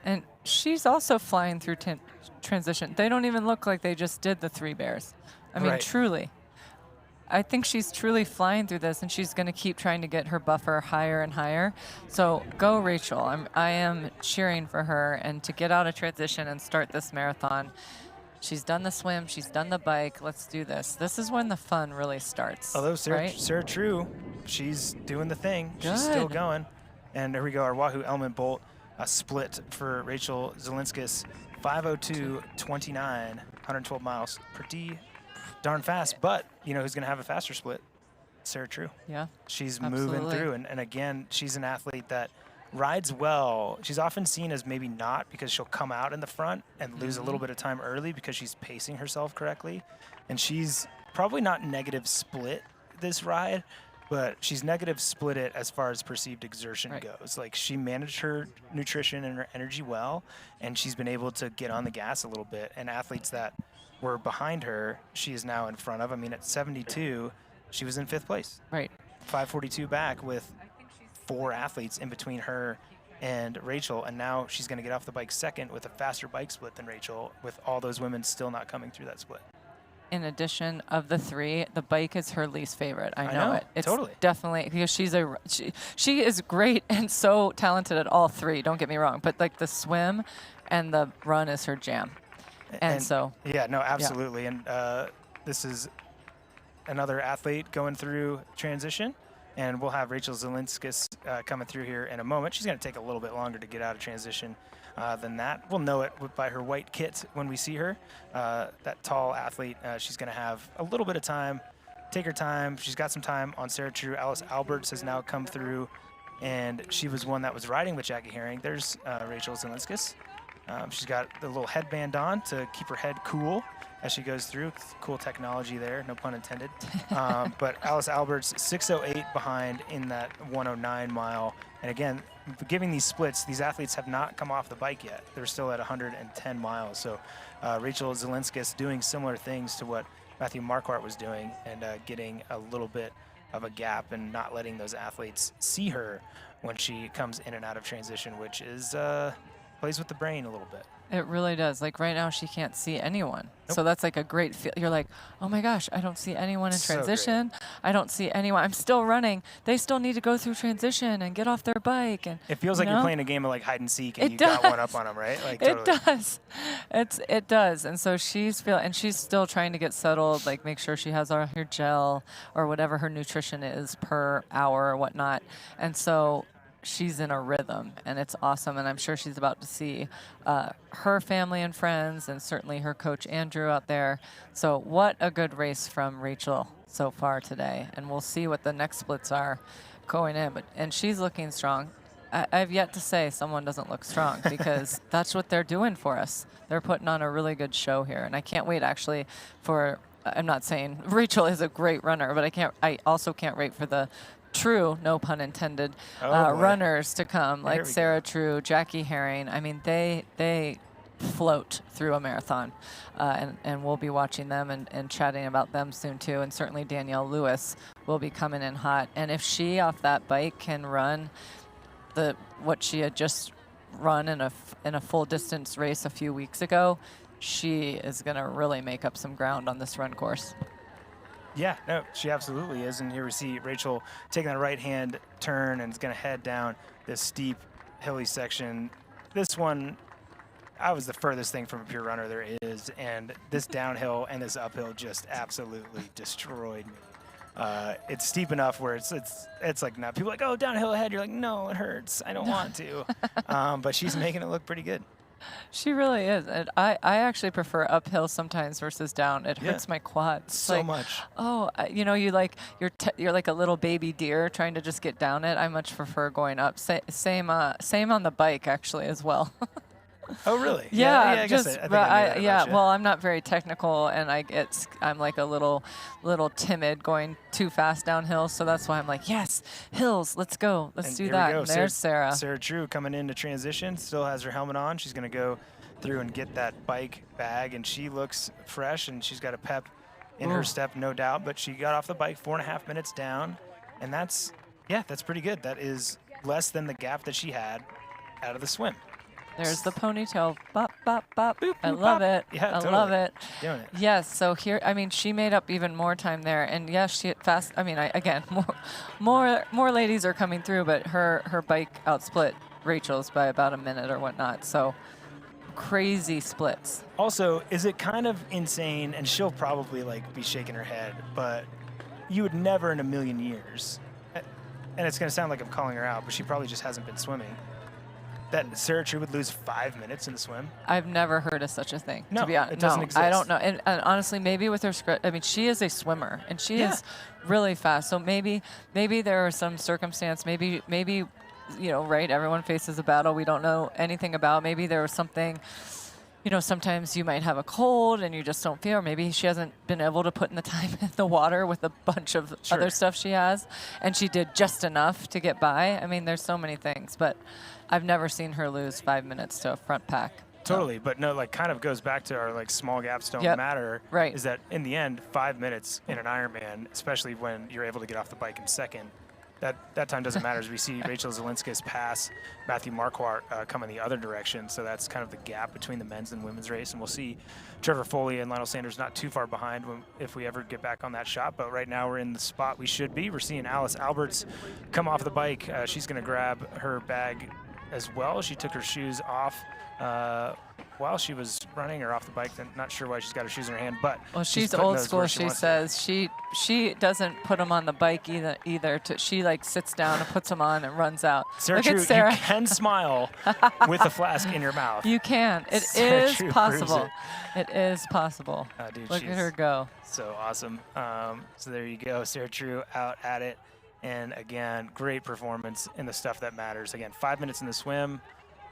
And she's also flying through transition. They don't even look like they just did the 3 bears. I mean, truly. I think she's truly flying through this, and she's going to keep trying to get her buffer higher and higher. So go, Rachel. I am cheering for her, and to get out of transition and start this marathon. She's done the swim. She's done the bike. Let's do this. This is when the fun really starts. Although right? Sarah True, she's doing the thing. Good. She's still going. And there we go, our Wahoo Element Bolt. A split for Rachel Zelinskis, 5:02:29, 112 miles. Pretty darn fast, but who's going to have a faster split? Sarah True. Yeah. She's absolutely. moving through, and again, she's an athlete that rides well. She's often seen as maybe not, because she'll come out in the front and lose a little bit of time early because she's pacing herself correctly, and she's probably not negative split this ride, but she's negative split it as far as perceived exertion goes. Like, she managed her nutrition and her energy well, and she's been able to get on the gas a little bit. And athletes that were behind her, she is now in front of. I mean, at 72, she was in 5th place. Right. 5:42 back with 4 athletes in between her and Rachel, and now she's going to get off the bike second with a faster bike split than Rachel, with all those women still not coming through that split. In addition of the 3, the bike is her least favorite. I know it. It's totally. Definitely, because she is great and so talented at all 3. Don't get me wrong, but like the swim and the run is her jam. And so. Yeah, no, absolutely. Yeah. And this is another athlete going through transition, and we'll have Rachel Zelinskis coming through here in a moment. She's going to take a little bit longer to get out of transition than that. We'll know it by her white kit when we see her. That tall athlete, she's going to have a little bit of time. Take her time. She's got some time on Sarah True. Alice Alberts has now come through, and she was one that was riding with Jackie Herring. There's Rachel Zelinskis. She's got the little headband on to keep her head cool as she goes through. Cool technology there, no pun intended. But Alice Alberts 6:08 behind in that 109 mile. And again, giving these splits, these athletes have not come off the bike yet. They're still at 110 miles. So Rachel Zelinskis doing similar things to what Matthew Marquardt was doing, and getting a little bit of a gap and not letting those athletes see her when she comes in and out of transition, which is plays with the brain a little bit. It really does. Like right now, she can't see anyone. So that's like a great feel. You're like, oh my gosh, I don't see anyone in transition. I don't see anyone. I'm still running. They still need to go through transition and get off their bike. And it feels like you're playing a game of like hide and seek, and you got one up on them, right? Like totally. It does. It does. And so she's still trying to get settled, like make sure she has her gel or whatever her nutrition is per hour or whatnot. And so she's in a rhythm, and it's awesome. And I'm sure she's about to see her family and friends, and certainly her coach Andrew out there. So what a good race from Rachel so far today. And we'll see what the next splits are going in. And she's looking strong. I've yet to say someone doesn't look strong, because that's what they're doing for us. They're putting on a really good show here, and I can't wait actually for. I'm not saying Rachel is a great runner, but I also can't wait for the true, no pun intended, runners to come, like Sarah True, Jackie Herring. I mean, they float through a marathon, and we'll be watching them and chatting about them soon too. And certainly Danielle Lewis will be coming in hot. And if she off that bike can run what she had just run in a full distance race a few weeks ago, she is going to really make up some ground on this run course. Yeah, no, she absolutely is. And here we see Rachel taking the right-hand turn and is going to head down this steep, hilly section. This one, I was the furthest thing from a pure runner there is, and this downhill and this uphill just absolutely destroyed me. It's steep enough where it's like, now people are like, oh, downhill ahead. You're like, no, it hurts. I don't want to. But she's making it look pretty good. She really is. And I actually prefer uphill sometimes versus down. It hurts my quads so much. Oh, you're like a little baby deer trying to just get down it. I much prefer going up. Same on the bike actually as well. Oh, really? Yeah, I guess I think I knew that about you. Well, I'm not very technical, and I'm like a little timid going too fast downhill, so that's why I'm like, yes, hills, let's go, let's do that. And there's Sarah. Sarah True coming into transition, still has her helmet on. She's going to go through and get that bike bag, and she looks fresh, and she's got a pep in her step, no doubt. But she got off the bike 4.5 minutes down, and that's pretty good. That is less than the gap that she had out of the swim. There's the ponytail. Bop, bop, bop. Boop, I boop, love bop. it. Yeah, I totally. love it. Doing it. Yes, so here, I mean, she made up even more time there. And yes, she fast. I mean, again, more ladies are coming through, but her bike outsplit Rachel's by about a minute or whatnot. So crazy splits. Also, is it kind of insane, and she'll probably be shaking her head, but you would never in a million years, and it's going to sound like I'm calling her out, but she probably just hasn't been swimming, that Sarah True would lose 5 minutes in the swim? I've never heard of such a thing, no, to be honest. It doesn't exist. I don't know. And honestly, maybe with her script, I mean, she is a swimmer, and she is really fast. So maybe there are some circumstance, maybe, right, everyone faces a battle we don't know anything about. Maybe there was something, sometimes you might have a cold and you just don't feel, or maybe she hasn't been able to put in the time in the water with a bunch of other stuff she has, and she did just enough to get by. I mean, there's so many things, but I've never seen her lose 5 minutes to a front pack. Totally, but no, kind of goes back to our small gaps don't matter. Right. Is that in the end, 5 minutes in an Ironman, especially when you're able to get off the bike in second, that time doesn't matter. As we see Rachel Zelinskis pass Matthew Marquardt coming the other direction, so that's kind of the gap between the men's and women's race. And we'll see Trevor Foley and Lionel Sanders not too far behind if we ever get back on that shot. But right now we're in the spot we should be. We're seeing Alice Alberts come off the bike. She's going to grab her bag as well. She took her shoes off while she was running, or off the bike. I'm not sure why she's got her shoes in her hand, but she's old school. She says she doesn't put them on the bike either. She sits down and puts them on and runs out. Sarah True, you can smile with a flask in your mouth. You can. It is possible. It is possible. Dude, look at her go. So awesome. So there you go, Sarah True out at it. And again, great performance in the stuff that matters. Again, 5 minutes in the swim,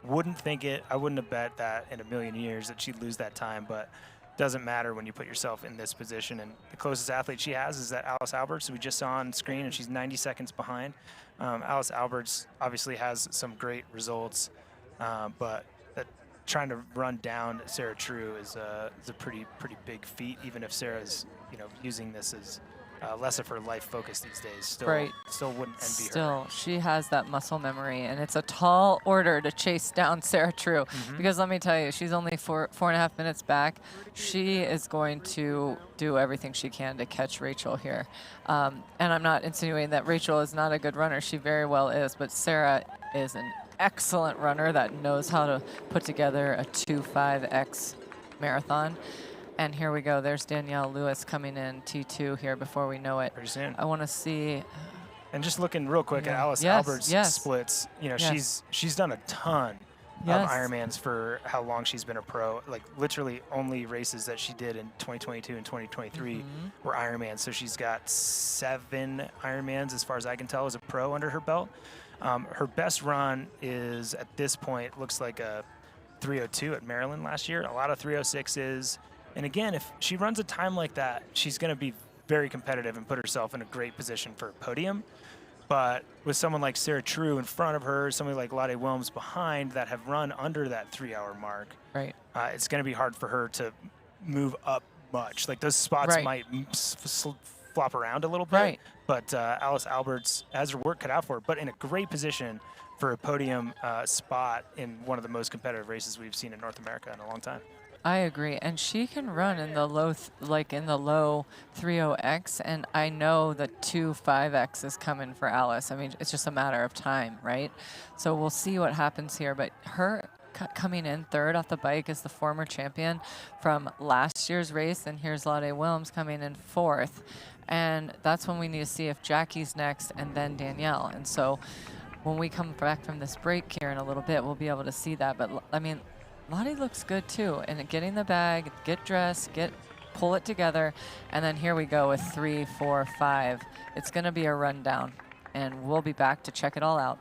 Wouldn't think it. I wouldn't have bet that in a million years that she'd lose that time, but doesn't matter when you put yourself in this position. And the closest athlete she has is that Alice Alberts, who we just saw on screen, and she's 90 seconds behind. Alice Alberts obviously has some great results, but trying to run down Sarah True is a pretty big feat, even if Sarah's using this as less of her life focus these days. Still wouldn't envy her. Still, she has that muscle memory, and it's a tall order to chase down Sarah True. Because let me tell you, she's only 4.5 minutes back. She is going to do everything she can to catch Rachel here. And I'm not insinuating that Rachel is not a good runner. She very well is, but Sarah is an excellent runner that knows how to put together a 2.5x marathon. And here we go. There's Danielle Lewis coming in T2 here before we know it. Pretty soon. I want to see. And just looking real quick at Alice Alberts' splits, she's done a ton of Ironmans for how long she's been a pro. Like literally only races that she did in 2022 and 2023 were Ironmans. So she's got 7 Ironmans as far as I can tell as a pro under her belt. Her best run is at this point looks like a 3:02 at Maryland last year. A lot of 3:06s. And again, if she runs a time like that, she's going to be very competitive and put herself in a great position for a podium. But with someone like Sarah True in front of her, somebody like Lottie Wilms behind that have run under that 3-hour mark, right? It's going to be hard for her to move up much. Like those spots might flop around a little bit. But Alice Alberts has her work cut out for her, but in a great position for a podium spot in one of the most competitive races we've seen in North America in a long time. I agree, and she can run in the low, in the low 3.0x, and I know the 2.5x is coming for Alice. I mean, it's just a matter of time, right? So we'll see what happens here, but her coming in third off the bike is the former champion from last year's race, and here's Lottie Wilms coming in fourth, and that's when we need to see if Jackie's next and then Danielle. And so when we come back from this break here in a little bit, we'll be able to see that. But I mean, Lottie looks good too, and getting the bag, get dressed, pull it together, and then here we go with 3, 4, 5. It's going to be a rundown, and we'll be back to check it all out.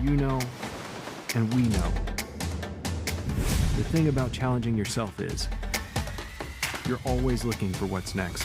You know, and we know. The thing about challenging yourself is you're always looking for what's next.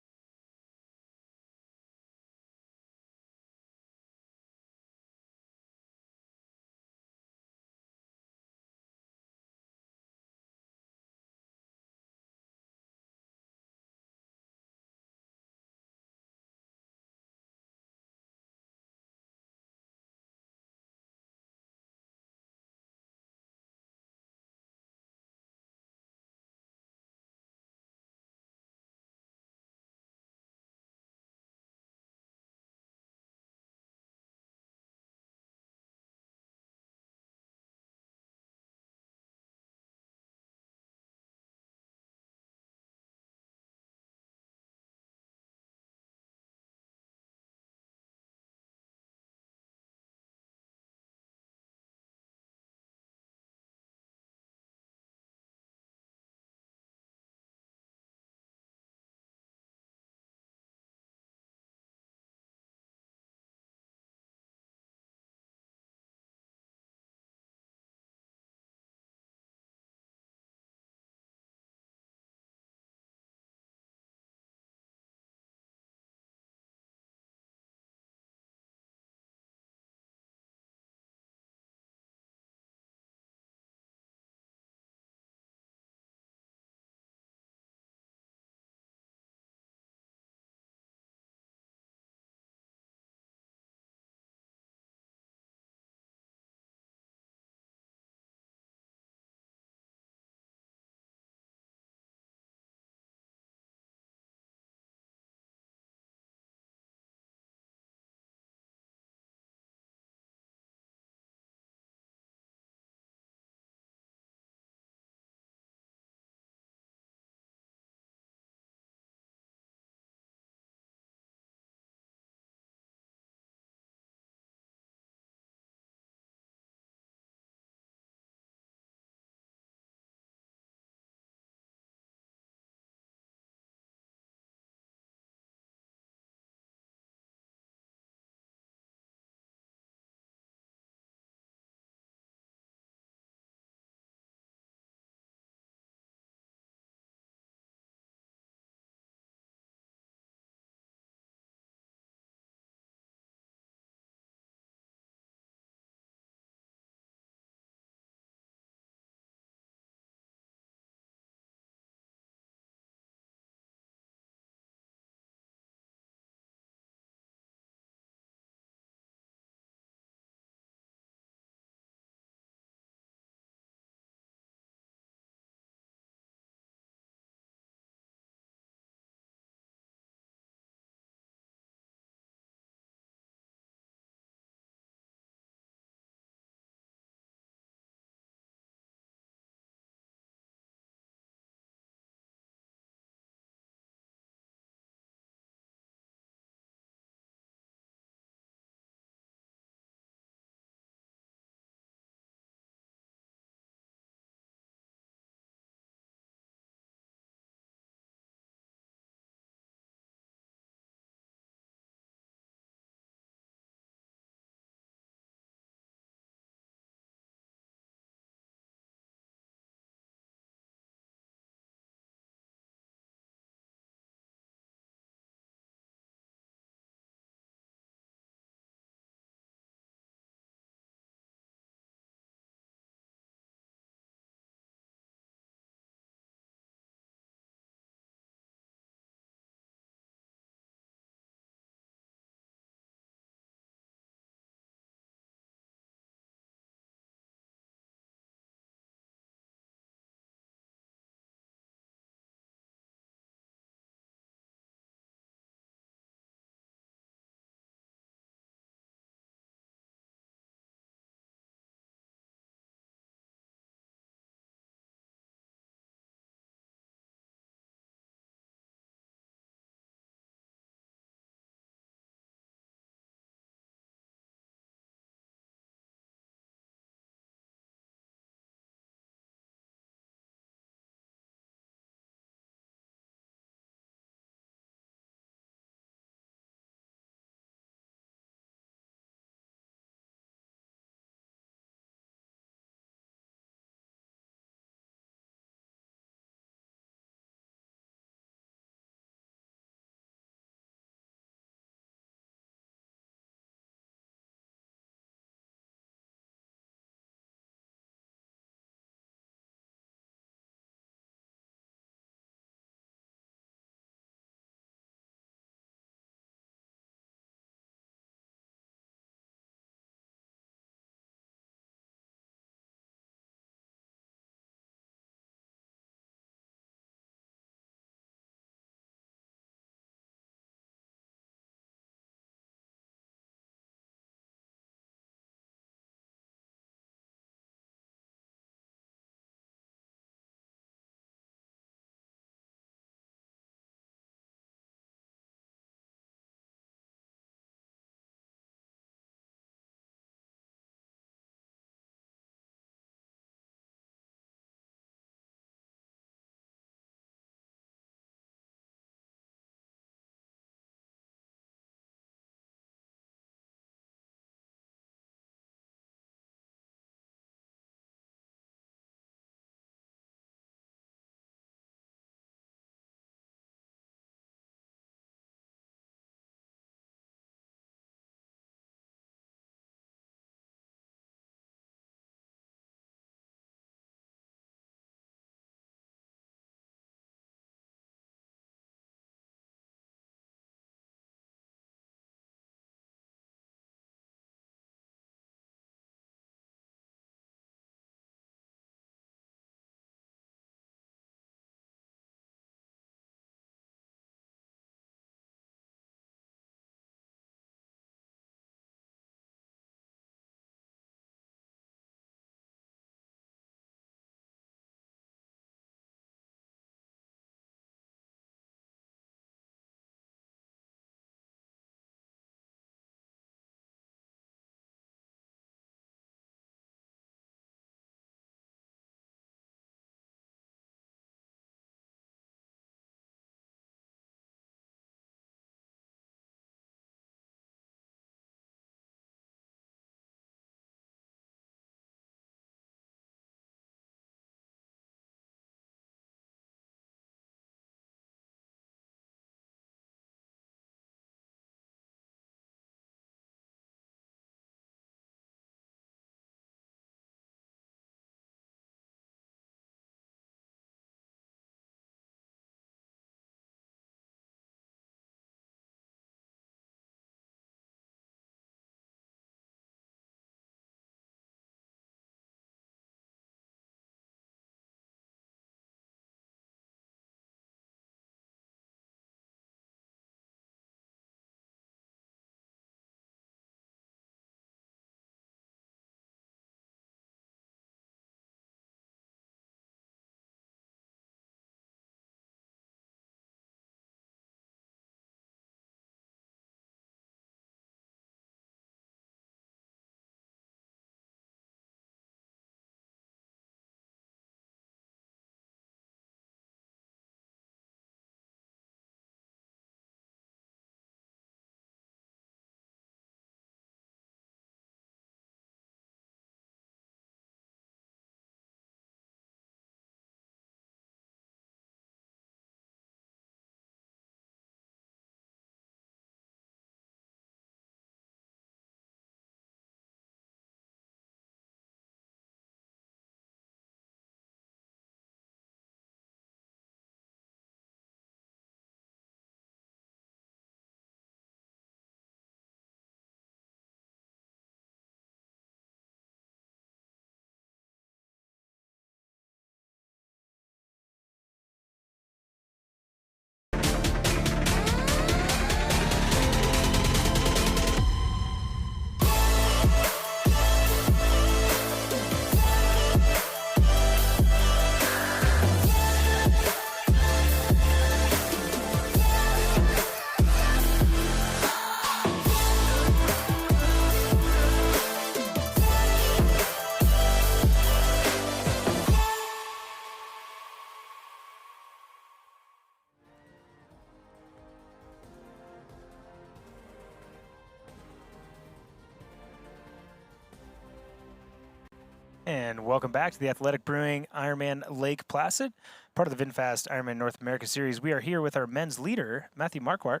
And welcome back to the Athletic Brewing Ironman Lake Placid, part of the VinFast Ironman North America Series. We are here with our men's leader, Matthew Marquardt,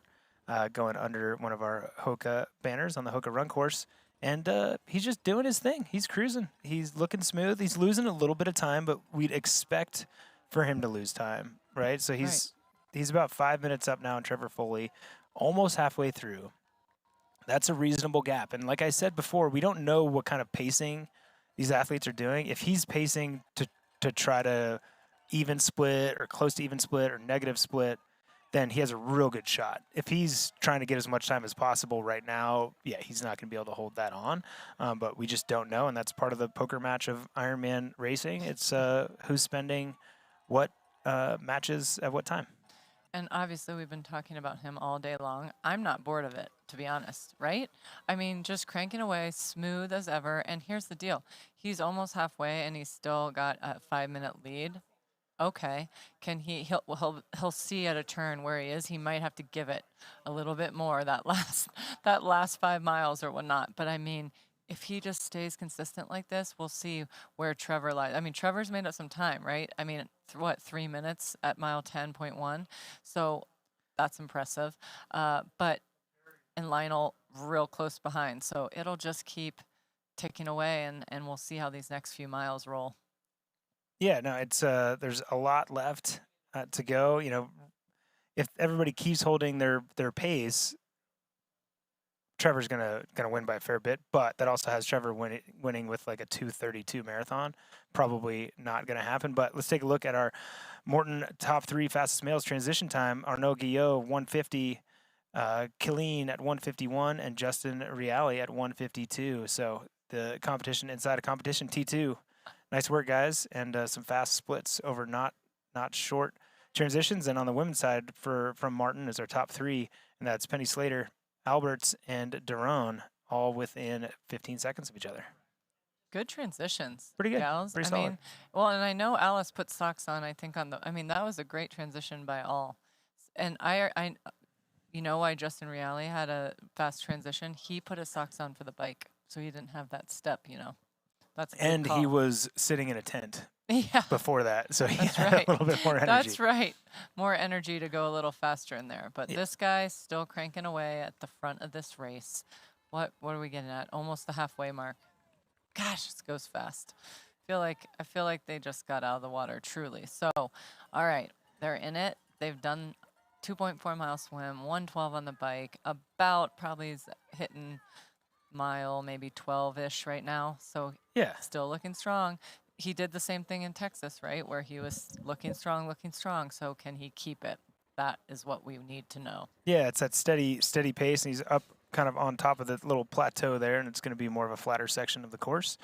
going under one of our Hoka banners on the Hoka run course. And he's just doing his thing. He's cruising. He's looking smooth. He's losing a little bit of time, but we'd expect for him to lose time, right? So he's about 5 minutes up now on Trevor Foley, almost halfway through. That's a reasonable gap. And like I said before, we don't know what kind of pacing these athletes are doing. If he's pacing to try to even split or close to even split or negative split, then he has a real good shot. If he's trying to get as much time as possible right now, yeah, he's not going to be able to hold that on. But we just don't know, and that's part of the poker match of Ironman racing. It's who's spending what matches at what time. And obviously, we've been talking about him all day long. I'm not bored of it, to be honest, right? I mean, just cranking away, smooth as ever. And here's the deal. He's almost halfway, and he's still got a 5-minute lead. Okay. Can he'll see at a turn where he is. He might have to give it a little bit more that last 5 miles or whatnot. But, I mean, if he just stays consistent like this, we'll see where Trevor lies. I mean, Trevor's made up some time, right? I mean, 3 minutes at mile 10.1. So that's impressive. And Lionel real close behind. So it'll just keep ticking away, and we'll see how these next few miles roll. Yeah, no, it's there's a lot left to go. You know, if everybody keeps holding their pace, Trevor's gonna win by a fair bit, but that also has Trevor winning with like a 2:32 marathon. Probably not gonna happen. But let's take a look at our Morton top 3 fastest males transition time. Arnaud Guillot 150, Killeen at 151, and Justin Reale at 152. So the competition inside of competition T2. Nice work, guys, and some fast splits over not short transitions. And on the women's side from Martin is our top 3, and that's Penny Slater, Alberts, and Daron, all within 15 seconds of each other. Good transitions. Pretty good. Gals. Pretty I solid. mean, well, and I know Alice put socks on, I think, I mean, that was a great transition by all. And I you know why Justin Reale had a fast transition? He put his socks on for the bike, so he didn't have that step, you know. That's a good And call. he was sitting in a tent Yeah. before that, so he That's had right. a little bit more energy. That's right. More energy to go a little faster in there. But this guy still cranking away at the front of this race. What are we getting at? Almost the halfway mark. Gosh, this goes fast. I feel like they just got out of the water, truly. So, all right, they're in it. They've done 2.4 mile swim, 112 on the bike. About probably is hitting mile, maybe 12-ish right now. So yeah, still looking strong. He did the same thing in Texas, right, where he was looking strong. So can he keep it? That is what we need to know. Yeah, it's that steady pace, and he's up kind of on top of the little plateau there, and it's going to be more of a flatter section of the course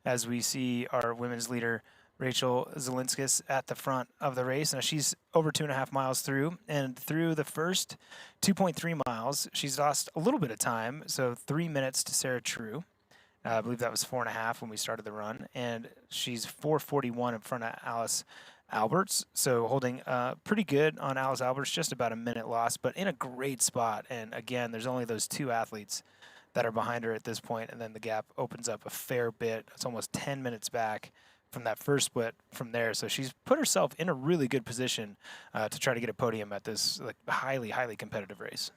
as we see our women's leader, Rachel Zelinskis, at the front of the race. Now she's over 2.5 miles through, and through the first 2.3 miles, she's lost a little bit of time, so 3 minutes to Sarah True. I believe that was 4.5 when we started the run, and she's 4:41 in front of Alice Alberts, so holding pretty good on Alice Alberts, just about a minute lost, but in a great spot. And again, there's only those 2 athletes that are behind her at this point, and then the gap opens up a fair bit. It's almost 10 minutes back from that first split from there. So she's put herself in a really good position to try to get a podium at this like highly, highly competitive race.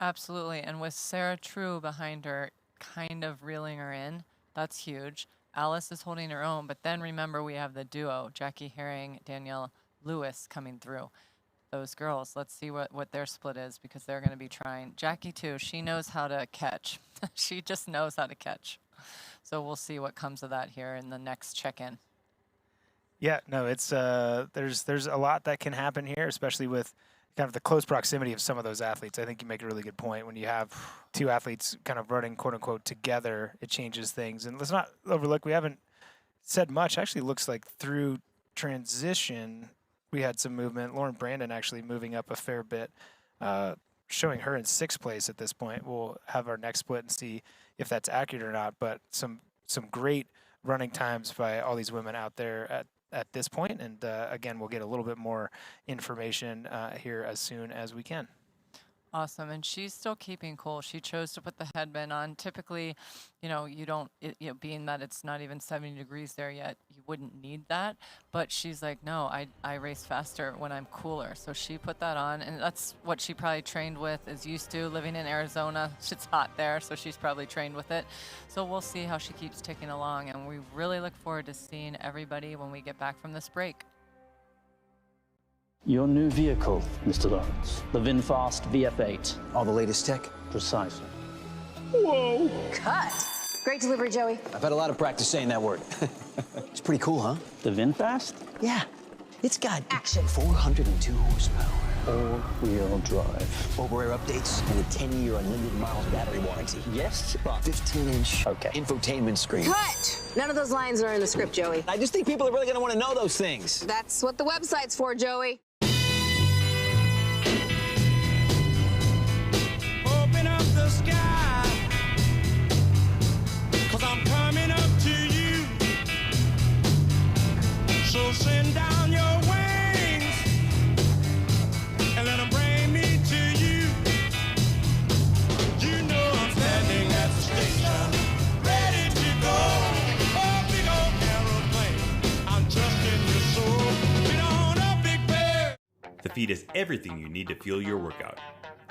Absolutely. And with Sarah True behind her, kind of reeling her in, that's huge. Alice is holding her own, but then remember we have the duo, Jackie Herring, Danielle Lewis coming through. Those girls, let's see what their split is, because they're going to be trying. Jackie, too, she knows how to catch. She just knows how to catch. So we'll see what comes of that here in the next check-in. Yeah, no, it's there's a lot that can happen here, especially with kind of the close proximity of some of those athletes. I think you make a really good point. When you have 2 athletes kind of running, quote unquote, together, it changes things. And let's not overlook, we haven't said much. Actually, looks like through transition, we had some movement. Lauren Brandon actually moving up a fair bit, showing her in 6th place at this point. We'll have our next split and see if that's accurate or not. But some great running times by all these women out there at this point. And again, we'll get a little bit more information here as soon as we can. Awesome. And she's still keeping cool. She chose to put the headband on. Typically, you don't, being that it's not even 70 degrees there yet, you wouldn't need that. But she's like, no, I race faster when I'm cooler. So she put that on. And that's what she probably trained with, is used to living in Arizona. It's hot there. So she's probably trained with it. So we'll see how she keeps ticking along. And we really look forward to seeing everybody when we get back from this break. Your new vehicle, Mr. Lawrence. The VinFast VF8. All the latest tech? Precisely. Whoa! Cut. Great delivery, Joey. I've had a lot of practice saying that word. It's pretty cool, huh? The VinFast? Yeah. It's got action. 402 horsepower. All-wheel drive. Over-air updates and a 10-year unlimited miles battery warranty. Yes, but 15-inch infotainment screen. Cut. None of those lines are in the script, Joey. I just think people are really going to want to know those things. That's what the website's for, Joey. Open up the sky, 'cause I'm coming up to you. So send down your wings and let them bring me to you. You know I'm standing at the station, ready to go. Oh, big old aeroplane, I'm trusting your soul. Get on up, big bear. The feed is everything you need to fuel your workout.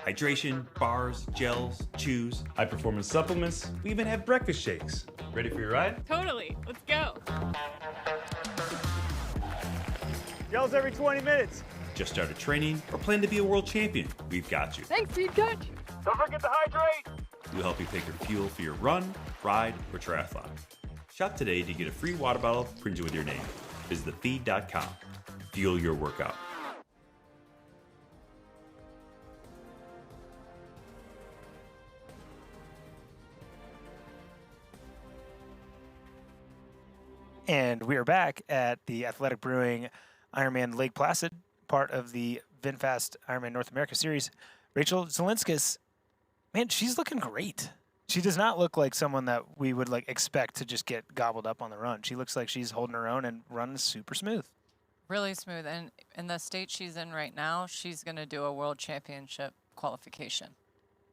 Hydration, bars, gels, chews, high-performance supplements. We even have breakfast shakes. Ready for your ride? Totally. Let's go. Gels every 20 minutes. just started training, or plan to be a world champion, we've got you. Thanks, Speed Coach. Don't forget to hydrate. We'll help you pick your fuel for your run, ride, or triathlon. Shop today to get a free water bottle printed with your name. Visit thefeed.com. Fuel your workout. And we are back at the Athletic Brewing Ironman Lake Placid, part of the VinFast Ironman North America Series. Rachel Zielinskis, man, she's looking great. She does not look like someone that we would expect to just get gobbled up on the run. She looks like she's holding her own and running super smooth. Really smooth. And in the state she's in right now, she's going to do a world championship qualification.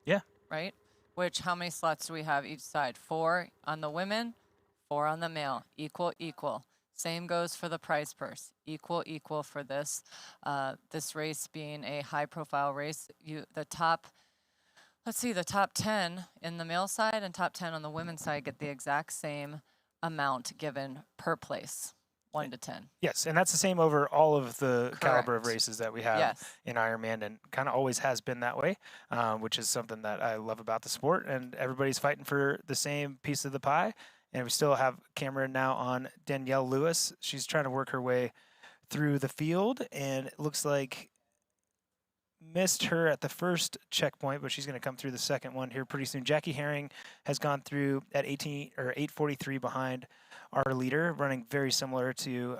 Yeah. Right? Which, how many slots do we have each side? 4 on the women, 4 on the male. Equal, equal. Same goes for the prize purse. Equal, equal for this. This race being a high-profile race. The top 10 in the male side and top 10 on the women's side get the exact same amount given per place, 1 to 10. Yes, and that's the same over all of the caliber of Correct. races that we have Yes. in Ironman, and kind of always has been that way, which is something that I love about the sport. And everybody's fighting for the same piece of the pie. And we still have camera now on Danielle Lewis. She's trying to work her way through the field, and it looks like missed her at the first checkpoint, but she's going to come through the second one here pretty soon. Jackie Herring has gone through at 8:43 behind our leader, running very similar to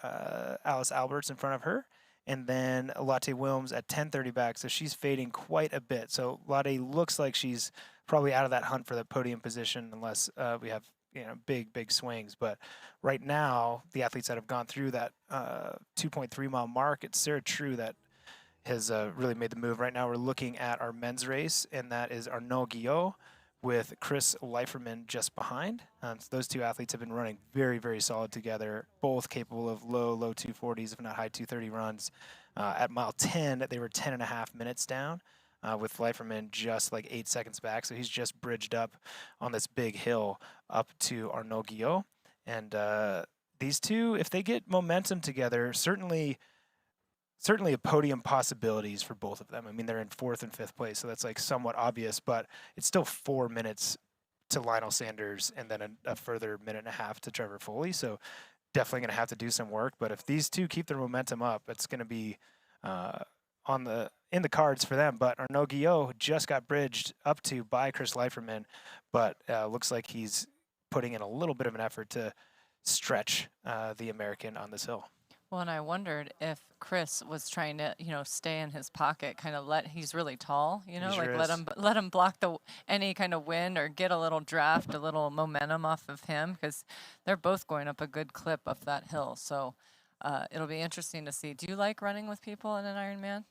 Alice Alberts in front of her. And then Lotte Wilms at 10:30 back, so she's fading quite a bit. So Lotte looks like she's probably out of that hunt for the podium position unless we have big swings. But right now, the athletes that have gone through that 2.3 mile mark, it's Sarah True that has really made the move. Right now, we're looking at our men's race, and that is Arnaud Guillot with Chris Leiferman just behind. So those two athletes have been running very, very solid together, both capable of low 240s, if not high 230 runs. At mile 10, they were 10.5 minutes down. With Leiferman just 8 seconds back. So he's just bridged up on this big hill up to Arnaud Guillot. And these two, if they get momentum together, certainly a podium possibilities for both of them. I mean, they're in 4th and 5th place, so that's somewhat obvious, but it's still 4 minutes to Lionel Sanders and then a further 1.5 minutes to Trevor Foley. So definitely going to have to do some work. But if these two keep their momentum up, it's going to be in the cards for them. But Arnaud Guillot just got bridged up to by Chris Leiferman, but looks like he's putting in a little bit of an effort to stretch the American on this hill. Well, and I wondered if Chris was trying to, stay in his pocket, kind of he's really tall, Sure let him block any kind of wind or get a little draft, a little momentum off of him, because they're both going up a good clip up that hill. So it'll be interesting to see. Do you like running with people in an Ironman?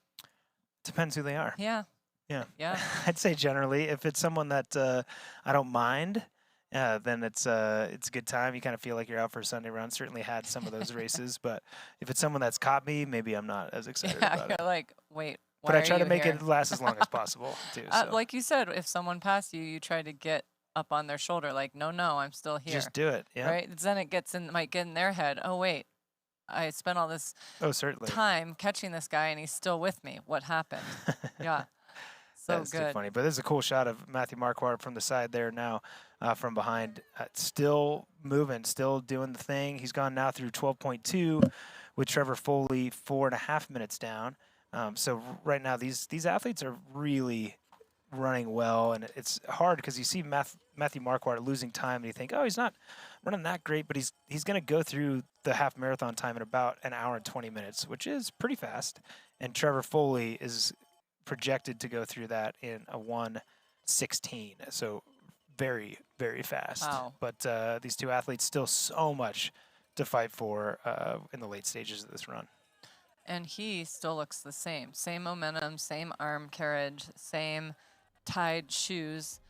Depends who they are. Yeah. Yeah. Yeah. I'd say generally, if it's someone that I don't mind, then it's a good time. You kind of feel like you're out for a Sunday run. Certainly had some of those races, but if it's someone that's caught me, maybe I'm not as excited about it. You're like, wait, why But I are try to you make here? it last as long as possible, too. So. Like you said, if someone passed you, you try to get up on their shoulder, like, no, I'm still here. Just do it, yeah. Right? Then it might get in their head, oh, wait, I spent all this certainly. time catching this guy, and he's still with me. What happened? Yeah. So That's good. too funny. But this is a cool shot of Matthew Marquardt from the side there now, from behind. Still moving, still doing the thing. He's gone now through 12.2 with Trevor Foley 4.5 minutes down. So right now these athletes are really running well, and it's hard because you see Matthew Marquardt losing time, and you think, oh, he's not running that great, but he's going to go through the half marathon time in about an hour and 20 minutes, which is pretty fast. And Trevor Foley is projected to go through that in a 1:16, so very, very fast. Wow. But these two athletes still so much to fight for in the late stages of this run. And he still looks the same. Same momentum, same arm carriage, same tied shoes,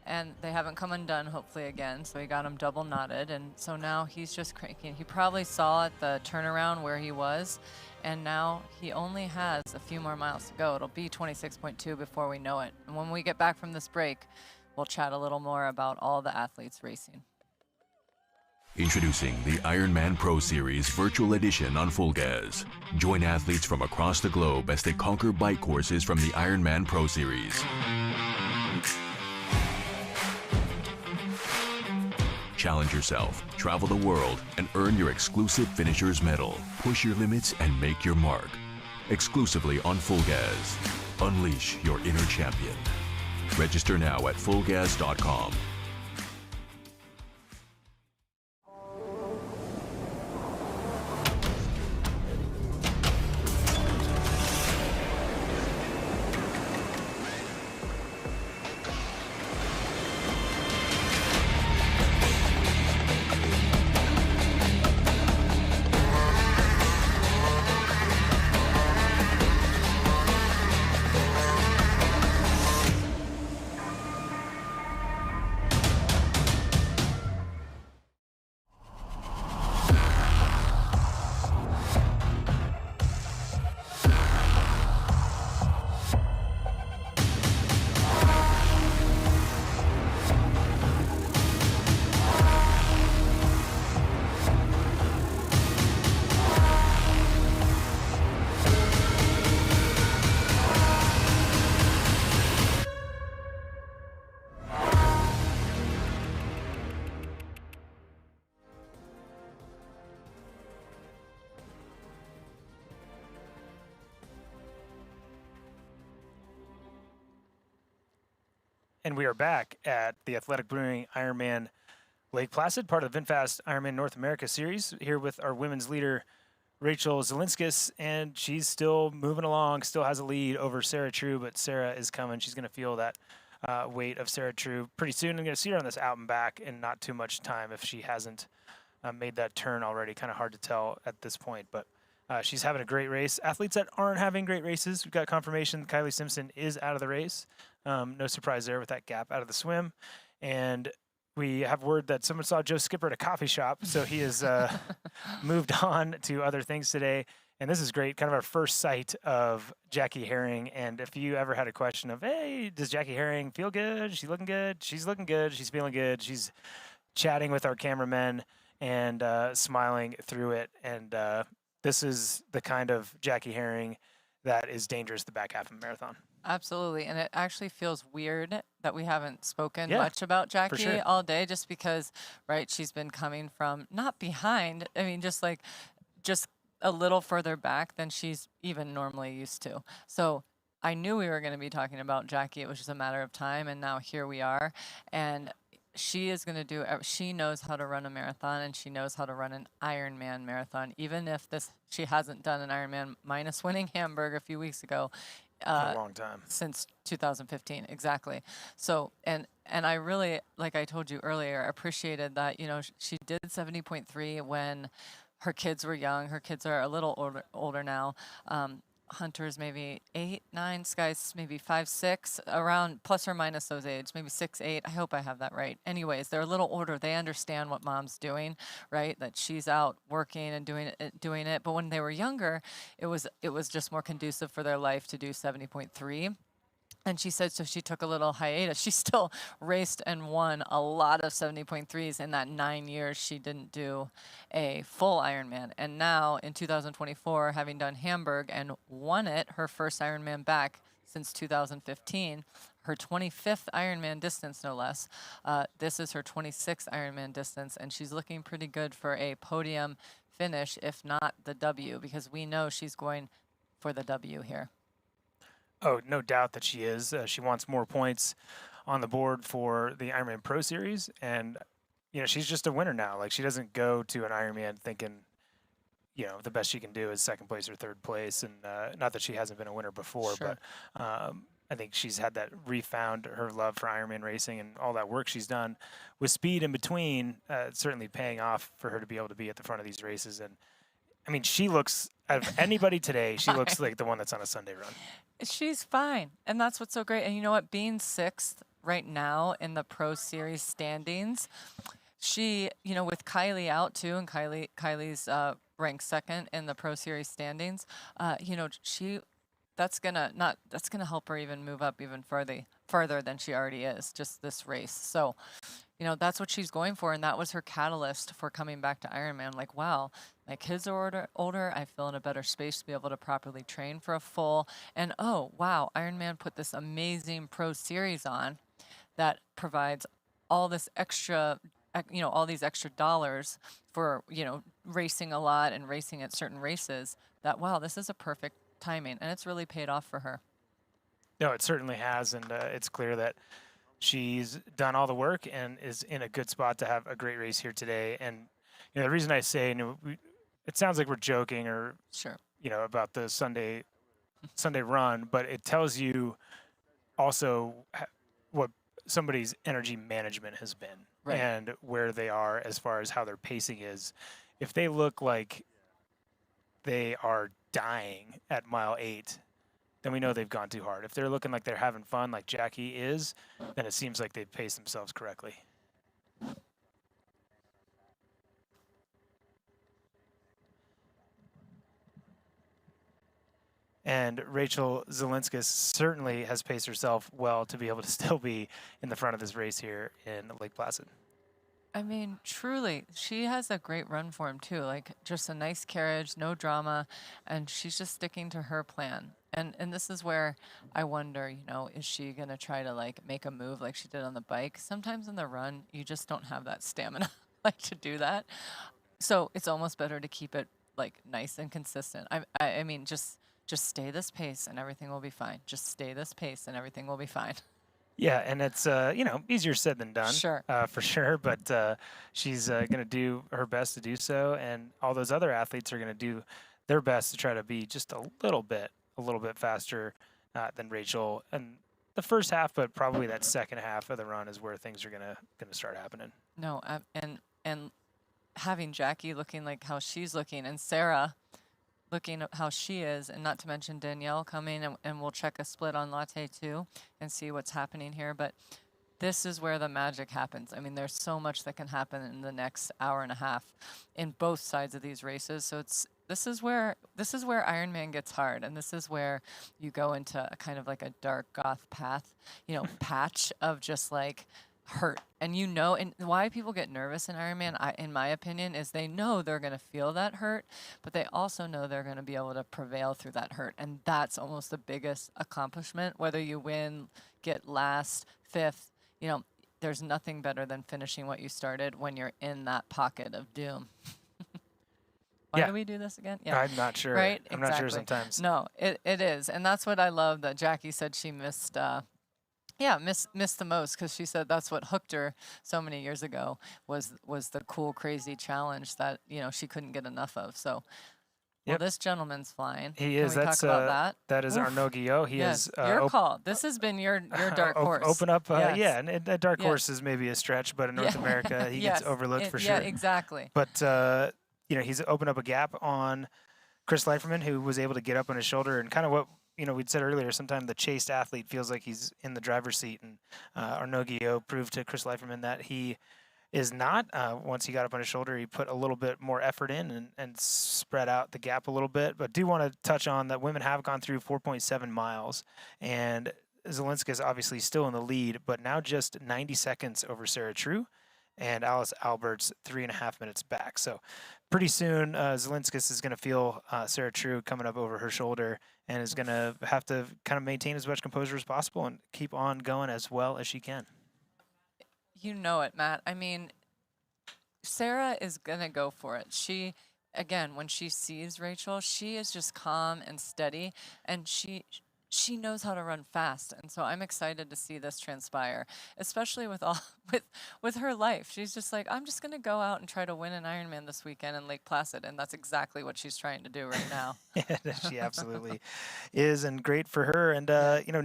and they haven't come undone, hopefully, again. So he got them double knotted. And so now he's just cranking. He probably saw at the turnaround where he was. And now he only has a few more miles to go. It'll be 26.2 before we know it. And when we get back from this break, we'll chat a little more about all the athletes racing. Introducing the Ironman Pro Series Virtual Edition on Full Gas. Join athletes from across the globe as they conquer bike courses from the Ironman Pro Series. Challenge yourself, travel the world, and earn your exclusive finisher's medal. Push your limits and make your mark. Exclusively on Full Gas. Unleash your inner champion. Register now at fullgas.com. And we are back at the Athletic Brewing Ironman Lake Placid, part of the VinFast Ironman North America series, here with our women's leader, Rachel Zelinskis, and she's still moving along, still has a lead over Sarah True, but Sarah is coming. She's going to feel that weight of Sarah True pretty soon. I'm going to see her on this out and back in not too much time if she hasn't made that turn already. Kind of hard to tell at this point, but she's having a great race. Athletes that aren't having great races, we've got confirmation Kylie Simpson is out of the race. No surprise there with that gap out of the swim. And we have word that someone saw Joe Skipper at a coffee shop, so he has moved on to other things today. And this is great, kind of our first sight of Jackie Herring. And if you ever had a question of, hey, does Jackie Herring feel good? Is she looking good? She's looking good. She's feeling good. She's chatting with our cameramen and smiling through it. And this is the kind of Jackie Herring that is dangerous the back half of a marathon. Absolutely. And it actually feels weird that we haven't spoken Yeah, much about for Jackie sure. all day, just because, right, she's been coming from not behind, I mean, just a little further back than she's even normally used to. So I knew we were going to be talking about Jackie. It was just a matter of time. And now here we are. And she is going to she knows how to run a marathon, and she knows how to run an Ironman marathon, even if she hasn't done an Ironman minus winning Hamburg a few weeks ago. A long time. Since 2015, exactly. So, and I really, like I told you earlier, appreciated that, she did 70.3 when her kids were young. Her kids are a little older now. Hunter's maybe 8, 9, Sky's maybe 5, 6, around plus or minus those ages, maybe 6, 8. I hope I have that right. Anyways, they're a little older. They understand what mom's doing, right? That she's out working and doing it. But when they were younger, it was just more conducive for their life to do 70.3. And she said, so she took a little hiatus. She still raced and won a lot of 70.3s in that 9 years she didn't do a full Ironman. And now in 2024, having done Hamburg and won it, her first Ironman back since 2015, her 25th Ironman distance, no less. This is her 26th Ironman distance, and she's looking pretty good for a podium finish, if not the W, because we know she's going for the W here. Oh, no doubt that she is. She wants more points on the board for the Ironman Pro Series, and she's just a winner now. Like, she doesn't go to an Ironman thinking, the best she can do is second place or third place, and not that she hasn't been a winner before, Sure. but I think she's had that refound her love for Ironman racing and all that work she's done with speed in between. Certainly paying off for her to be able to be at the front of these races, and I mean, she looks, out of anybody today, she looks like the one that's on a Sunday run. She's fine. And that's what's so great. And you know what? Being 6th right now in the Pro Series standings, she, with Kylie out too, and Kylie's ranked 2nd in the Pro Series standings, that's gonna help her even move up even further than she already is, just this race. So, that's what she's going for, and that was her catalyst for coming back to Ironman. Like, wow, my kids are older, I feel in a better space to be able to properly train for a full, and oh, wow, Ironman put this amazing Pro Series on that provides all this extra, all these extra dollars for, racing a lot and racing at certain races, that, wow, this is a perfect timing, and it's really paid off for her. No, it certainly has, and it's clear that she's done all the work and is in a good spot to have a great race here today. And the reason I say, it sounds like we're joking or sure, about the Sunday run, but it tells you also what somebody's energy management has been, right, and where they are as far as how their pacing is. If they look like they are dying at mile 8, then we know they've gone too hard. If they're looking like they're having fun, like Jackie is, then it seems like they've paced themselves correctly. And Rachel Zielinskis certainly has paced herself well to be able to still be in the front of this race here in Lake Placid. I mean, truly, she has a great run form too. Like, just a nice carriage, no drama, and she's just sticking to her plan. And this is where I wonder, is she gonna try to make a move like she did on the bike? Sometimes in the run, you just don't have that stamina to do that. So it's almost better to keep it nice and consistent. I mean, just stay this pace and everything will be fine. Just stay this pace and everything will be fine. Yeah, and it's easier said than done, sure, for sure. But she's going to do her best to do so, and all those other athletes are going to do their best to try to be just a little bit faster than Rachel in the first half. But probably that second half of the run is where things are going to start happening. No, and having Jackie looking like how she's looking, and Sarah looking at how she is, and not to mention Danielle coming, and we'll check a split on Latte too and see what's happening here. But this is where the magic happens. I mean, there's so much that can happen in the next hour and a half in both sides of these races. So this is where Ironman gets hard, and this is where you go into a kind of like a dark goth path, patch of just hurt. And and why people get nervous in Ironman, in my opinion, is they know they're going to feel that hurt, but they also know they're going to be able to prevail through that hurt. And that's almost the biggest accomplishment. Whether you win, get last, 5th, there's nothing better than finishing what you started when you're in that pocket of doom. Why do we do this again? Yeah, I'm not sure. Right? I'm exactly. not sure sometimes. No, it is. And that's what I love that Jackie said she missed. Missed the most, because she said that's what hooked her so many years ago was the cool, crazy challenge that she couldn't get enough of. So, well, this gentleman's flying. He Can is. we That's talk about that? That is Arnaud Guillot. He yes. is your call. This has been your dark horse. Open up. Yes. Yeah, and a dark horse is maybe a stretch, but in North America, he gets overlooked for sure. Yeah, exactly. But he's opened up a gap on Chris Leiferman, who was able to get up on his shoulder, and kind of what we'd said earlier, sometimes the chased athlete feels like he's in the driver's seat, and Arnaud proved to Chris Leiferman that he is not. Once he got up on his shoulder, he put a little bit more effort in and spread out the gap a little bit. But do want to touch on that women have gone through 4.7 miles, and Zelinska is obviously still in the lead, but now just 90 seconds over Sarah True, and Alice Albert's 3.5 minutes back. So pretty soon, Zelinskis is going to feel Sarah True coming up over her shoulder, and is going to have to kind of maintain as much composure as possible and keep on going as well as she can. You know it, Matt. I mean, Sarah is going to go for it. She, again, when she sees Rachel, she is just calm and steady, and she knows how to run fast. And so I'm excited to see this transpire, especially with with her life. She's just like, I'm just going to go out and try to win an Ironman this weekend in Lake Placid. And that's exactly what she's trying to do right now. She absolutely is, and great for her. And,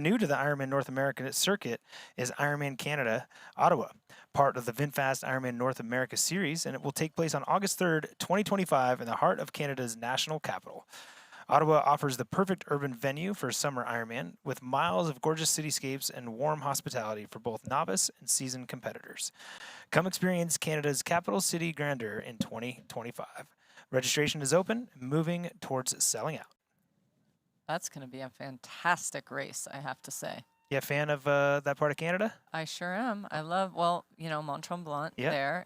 new to the Ironman North American circuit is Ironman Canada, Ottawa, part of the VinFast Ironman North America Series, and it will take place on August 3rd, 2025 in the heart of Canada's national capital. Ottawa offers the perfect urban venue for summer Ironman, with miles of gorgeous cityscapes and warm hospitality for both novice and seasoned competitors. Come experience Canada's capital city grandeur in 2025. Registration is open, moving towards selling out. That's going to be a fantastic race, I have to say. You a fan of that part of Canada? I sure am. I love, Mont Tremblant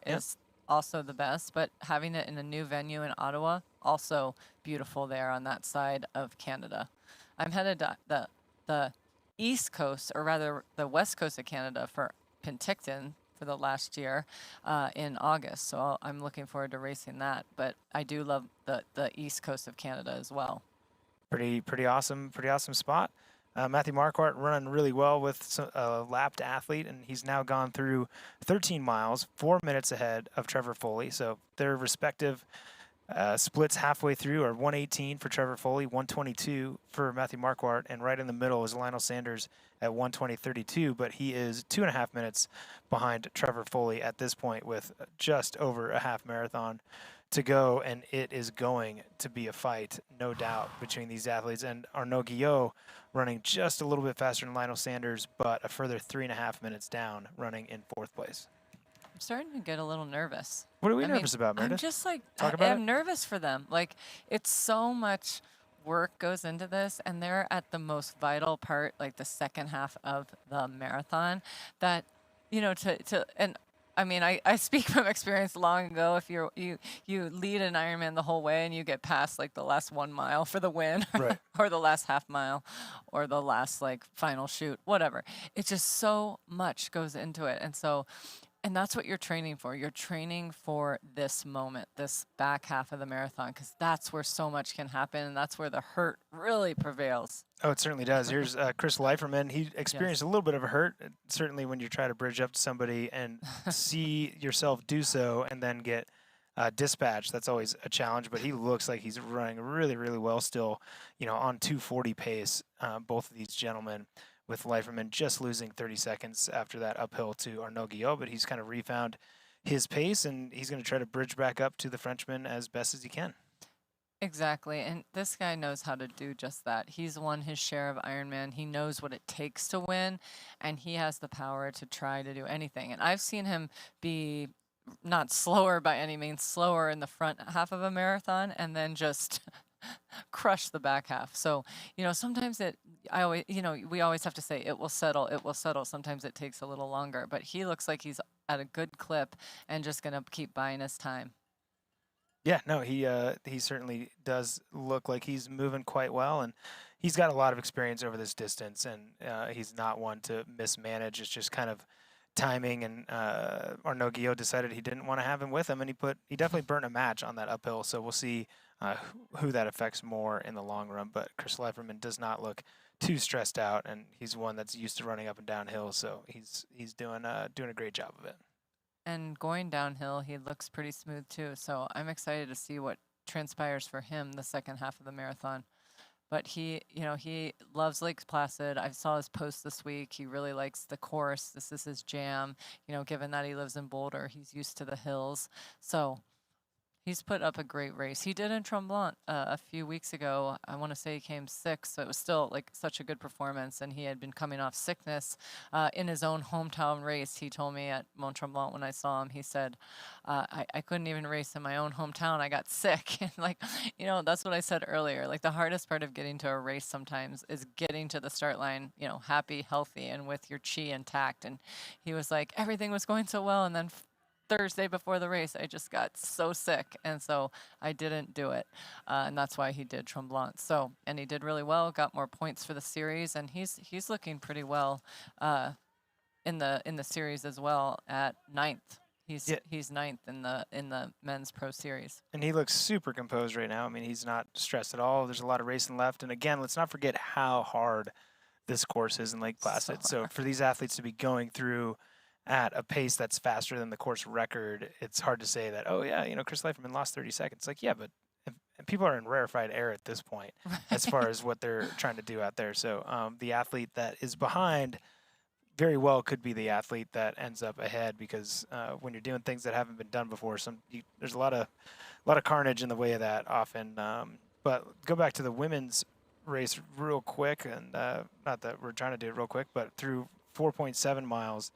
is also the best, but having it in a new venue in Ottawa, also beautiful there on that side of Canada. I'm headed to the east coast, or rather the west coast of Canada, for Penticton for the last year in August. So I'm looking forward to racing that. But I do love the east coast of Canada as well. Pretty awesome spot. Matthew Marquardt running really well with a lapped athlete, and he's now gone through 13 miles, 4 minutes ahead of Trevor Foley. So their respective splits halfway through are 118 for Trevor Foley, 122 for Matthew Marquardt, and right in the middle is Lionel Sanders at 120.32, but he is 2.5 minutes behind Trevor Foley at this point with just over a half marathon to go, and it is going to be a fight, no doubt, between these athletes. And Arnaud Guillot running just a little bit faster than Lionel Sanders, but a further 3.5 minutes down, running in 4th place. I'm starting to get a little nervous. What are we nervous about, Meredith? I'm just like, I'm nervous for them. Like, it's so much work goes into this, and they're at the most vital part, like the second half of the marathon, that, and I mean, I speak from experience long ago. If you lead an Ironman the whole way and you get past like the last 1 mile for the win, right, or the last half mile, or the last like final shoot, whatever. It's just so much goes into it, and that's what you're training for. You're training for this moment, this back half of the marathon, because that's where so much can happen, and that's where the hurt really prevails. Oh, it certainly does. Here's Chris Leiferman. He experienced a little bit of a hurt, certainly when you try to bridge up to somebody and see yourself do so and then get dispatched. That's always a challenge, but he looks like he's running really, really well still, on 2:40 pace, both of these gentlemen, with Leiferman just losing 30 seconds after that uphill to Arnaud Guillot, but he's kind of refound his pace, and he's going to try to bridge back up to the Frenchman as best as he can. Exactly, and this guy knows how to do just that. He's won his share of Ironman. He knows what it takes to win, and he has the power to try to do anything. And I've seen him be not slower by any means, slower in the front half of a marathon, and then just crush the back half. So, sometimes we always have to say it will settle. Sometimes it takes a little longer, but he looks like he's at a good clip and just going to keep buying his time. Yeah, no, he certainly does look like he's moving quite well, and he's got a lot of experience over this distance, and he's not one to mismanage. It's just kind of timing, and Arnaud Guillot decided he didn't want to have him with him, and he definitely burnt a match on that uphill, so we'll see who that affects more in the long run. But Chris Leiferman does not look too stressed out, and he's one that's used to running up and down hills, so he's doing a great job of it. And going downhill, he looks pretty smooth too. So I'm excited to see what transpires for him the second half of the marathon. But he loves Lake Placid. I saw his post this week. He really likes the course. This is his jam. Given that he lives in Boulder, he's used to the hills. So He's put up a great race. He did in Tremblant a few weeks ago. I want to say he came sixth, so it was still like such a good performance. And he had been coming off sickness in his own hometown race. He told me at Mont Tremblant when I saw him, he said, I couldn't even race in my own hometown. I got sick. And like, you know, that's what I said earlier. Like the hardest part of getting to a race sometimes is getting to the start line, you know, happy, healthy, and with your chi intact. And he was like, everything was going so well. And then Thursday before the race, I just got so sick, and so I didn't do it, and that's why he did Tremblant. So, and he did really well, got more points for the series, and he's looking pretty well in the series as well at ninth. He's ninth in the men's pro series, and he looks super composed right now. I mean, he's not stressed at all. There's a lot of racing left, and again, let's not forget how hard this course is in Lake Placid. So for these athletes to be going through at a pace that's faster than the course record, it's hard to say that, oh yeah, you know, Chris Leiferman lost 30 seconds. Like, yeah, but people are in rarefied air at this point, as far as what they're trying to do out there. So the athlete that is behind very well could be the athlete that ends up ahead, because when you're doing things that haven't been done before, there's a lot of carnage in the way of that often. But go back to the women's race real quick, and not that we're trying to do it real quick, but through 4.7 miles,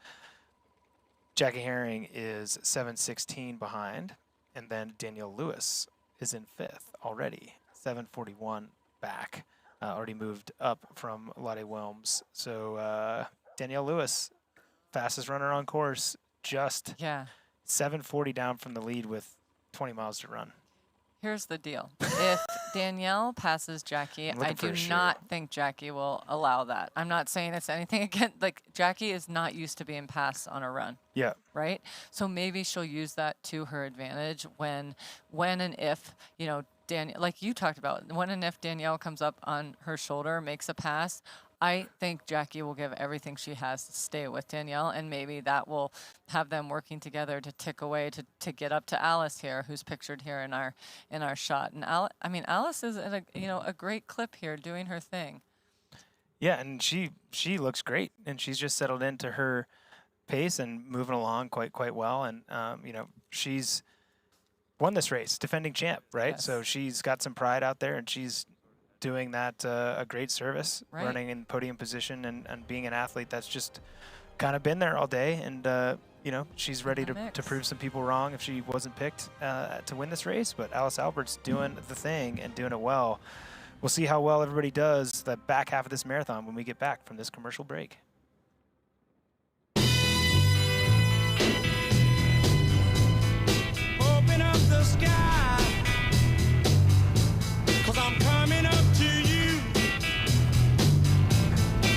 Jackie Herring is 7:16 behind, and then Danielle Lewis is in fifth already, 7:41 back, already moved up from Lottie Wilms. So Danielle Lewis, fastest runner on course, just 7:40 down from the lead with 20 miles to run. Here's the deal. If Danielle passes Jackie, I do not think Jackie will allow that. I'm not saying it's anything against, like, Jackie is not used to being passed on a run. Yeah. Right? So maybe she'll use that to her advantage when and if, you know, Danielle, like you talked about, when and if Danielle comes up on her shoulder, makes a pass, I think Jackie will give everything she has to stay with Danielle, and maybe that will have them working together to tick away to get up to Alice here, who's pictured here in our shot. And Alice is in a great clip here, doing her thing. Yeah, and she looks great, and she's just settled into her pace and moving along quite well. And you know, she's won this race, defending champ, right? Yes. So she's got some pride out there, and she's doing that a great service, running in podium position and being an athlete that's just kind of been there all day. And you know, she's ready to prove some people wrong if she wasn't picked to win this race. But Alice Albert's doing the thing and doing it well. We'll see how well everybody does the back half of this marathon when we get back from this commercial break. Open up the sky, 'cause I'm coming up to you.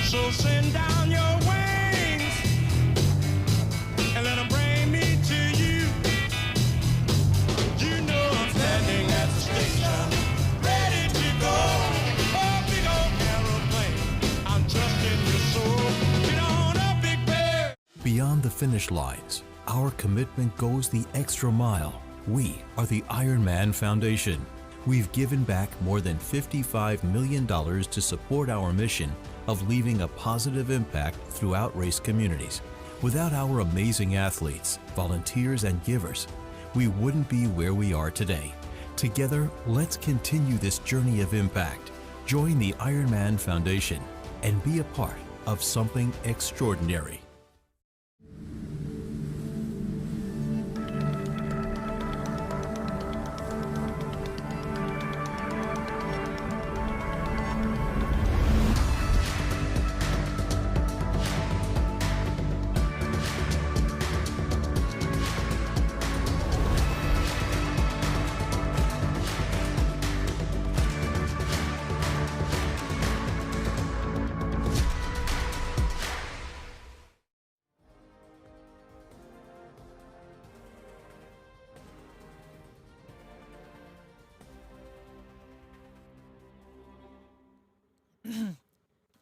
So send down your wings and let them bring me to you. You know I'm standing at the station, ready to go. Oh, big old aeroplane, I'm trusting your soul. Get on up, big bear. Beyond the finish lines, our commitment goes the extra mile. We are the IRONMAN Foundation. We've given back more than $55 million to support our mission of leaving a positive impact throughout race communities. Without our amazing athletes, volunteers, and givers, we wouldn't be where we are today. Together, let's continue this journey of impact. Join the IRONMAN Foundation and be a part of something extraordinary.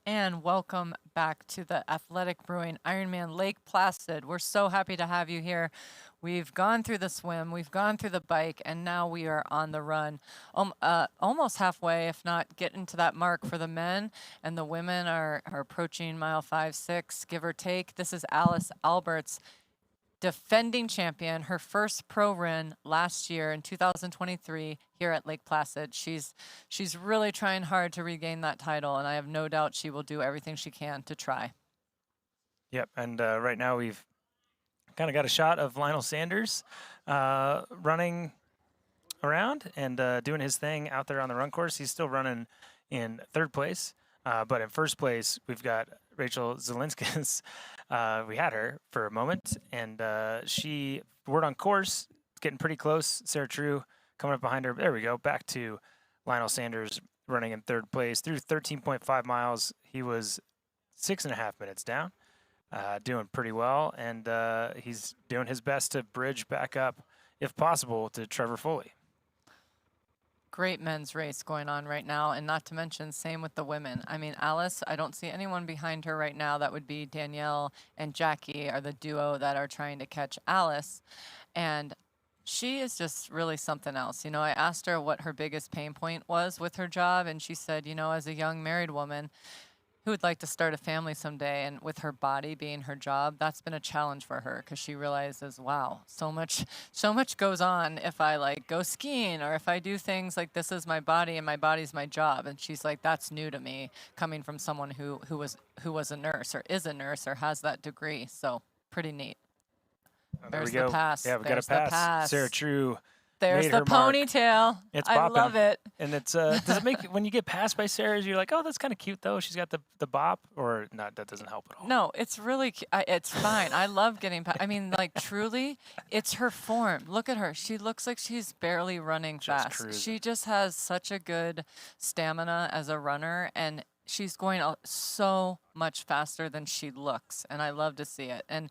And welcome back to the Athletic Brewing Ironman Lake Placid. We're so happy to have you here. We've gone through the swim, we've gone through the bike, and now we are on the run. Almost halfway, if not getting to that mark for the men, and the women are approaching mile 5, 6, give or take. This is Alice Alberts. defending champion, her first pro run last year in 2023 here at Lake Placid. She's really trying hard to regain that title, and I have no doubt she will do everything she can to try. Yep, and right now we've kind of got a shot of Lionel Sanders running around and doing his thing out there on the run course. He's still running in third place, but in first place we've got Rachel Zelinskis. We had her for a moment, and word on course, getting pretty close. Sarah True coming up behind her. There we go. Back to Lionel Sanders running in third place through 13.5 miles. He was 6.5 minutes down, doing pretty well, and he's doing his best to bridge back up, if possible, to Trevor Foley. Great men's race going on right now, and not to mention, same with the women. I mean, Alice, I don't see anyone behind her right now. That would be Danielle and Jackie are the duo that are trying to catch Alice, and she is just really something else. You know, I asked her what her biggest pain point was with her job, and she said, you know, as a young married woman who would like to start a family someday, and with her body being her job, that's been a challenge for her, because she realizes, wow, so much goes on if I like go skiing, or if I do things like this is my body and my body's my job. And she's like, that's new to me, coming from someone who was a nurse or is a nurse or has that degree. So pretty neat. There There's we go. the pass. Yeah, we got a There's the pass. pass. Sarah True. There's made the her mark. ponytail. It's I bopping. love it. And it's does it make when you get passed by Sarah, you're like, oh, that's kind of cute though. She's got the bop, or not? That doesn't help at all. No, it's really, it's fine. I love getting past. I mean, like, truly, it's her form. Look at her. She looks like she's barely running fast. cruising. She just has such a good stamina as a runner, and she's going so much faster than she looks, and I love to see it. And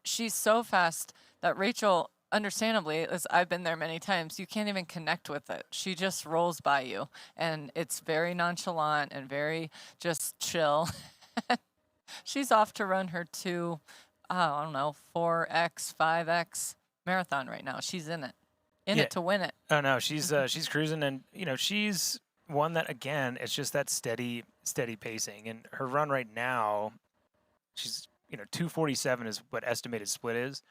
she's so fast that Rachel, understandably, as I've been there many times, you can't even connect with it. She just rolls by you, and it's very nonchalant and very just chill. She's off to run her 4X, 5X marathon right now. She's in it, it to win it. Oh no, she's cruising, and you know she's one that, again, it's just that steady pacing. And her run right now, she's 2:47 is what estimated split is.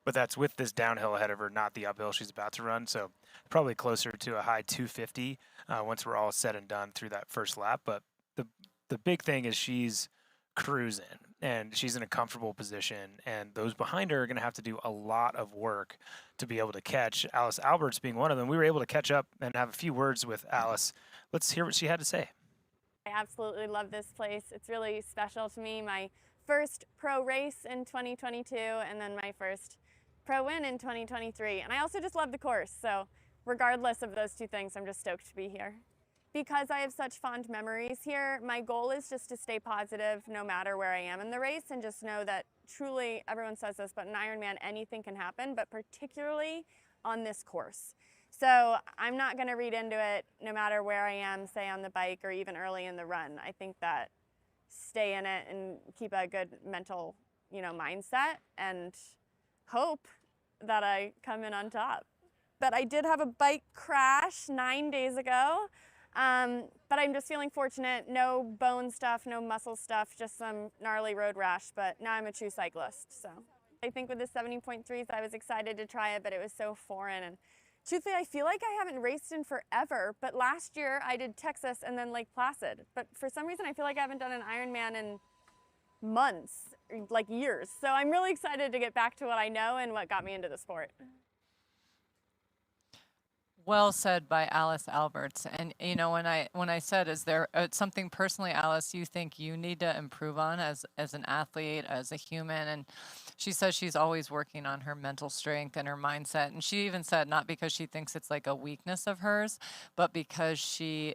But that's with this downhill ahead of her, not the uphill she's about to run. So probably closer to a high 250 once we're all said and done through that first lap. But the big thing is she's cruising, and she's in a comfortable position. And those behind her are going to have to do a lot of work to be able to catch. Alice Alberts being one of them. We were able to catch up and have a few words with Alice. Let's hear what she had to say. I absolutely love this place. It's really special to me. My first pro race in 2022, and then my first pro win in 2023. And I also just love the course. So regardless of those two things, I'm just stoked to be here. Because I have such fond memories here, my goal is just to stay positive no matter where I am in the race, and just know that truly, everyone says this, but in Ironman, anything can happen, but particularly on this course. So I'm not gonna read into it no matter where I am, say on the bike or even early in the run. I think that stay in it and keep a good mental, mindset, and hope that I come in on top. But I did have a bike crash 9 days ago, but I'm just feeling fortunate. No bone stuff, no muscle stuff, just some gnarly road rash, but now I'm a true cyclist. So I think with the 70.3s, I was excited to try it, but it was so foreign. And truthfully, I feel like I haven't raced in forever, but last year I did Texas and then Lake Placid. But for some reason, I feel like I haven't done an Ironman in months, like years. So I'm really excited to get back to what I know and what got me into the sport. Well said by Alice Alberts. And when I said, is there something personally, Alice, you think you need to improve on as an athlete, as a human? And she says she's always working on her mental strength and her mindset. And she even said, not because she thinks it's like a weakness of hers, but because she,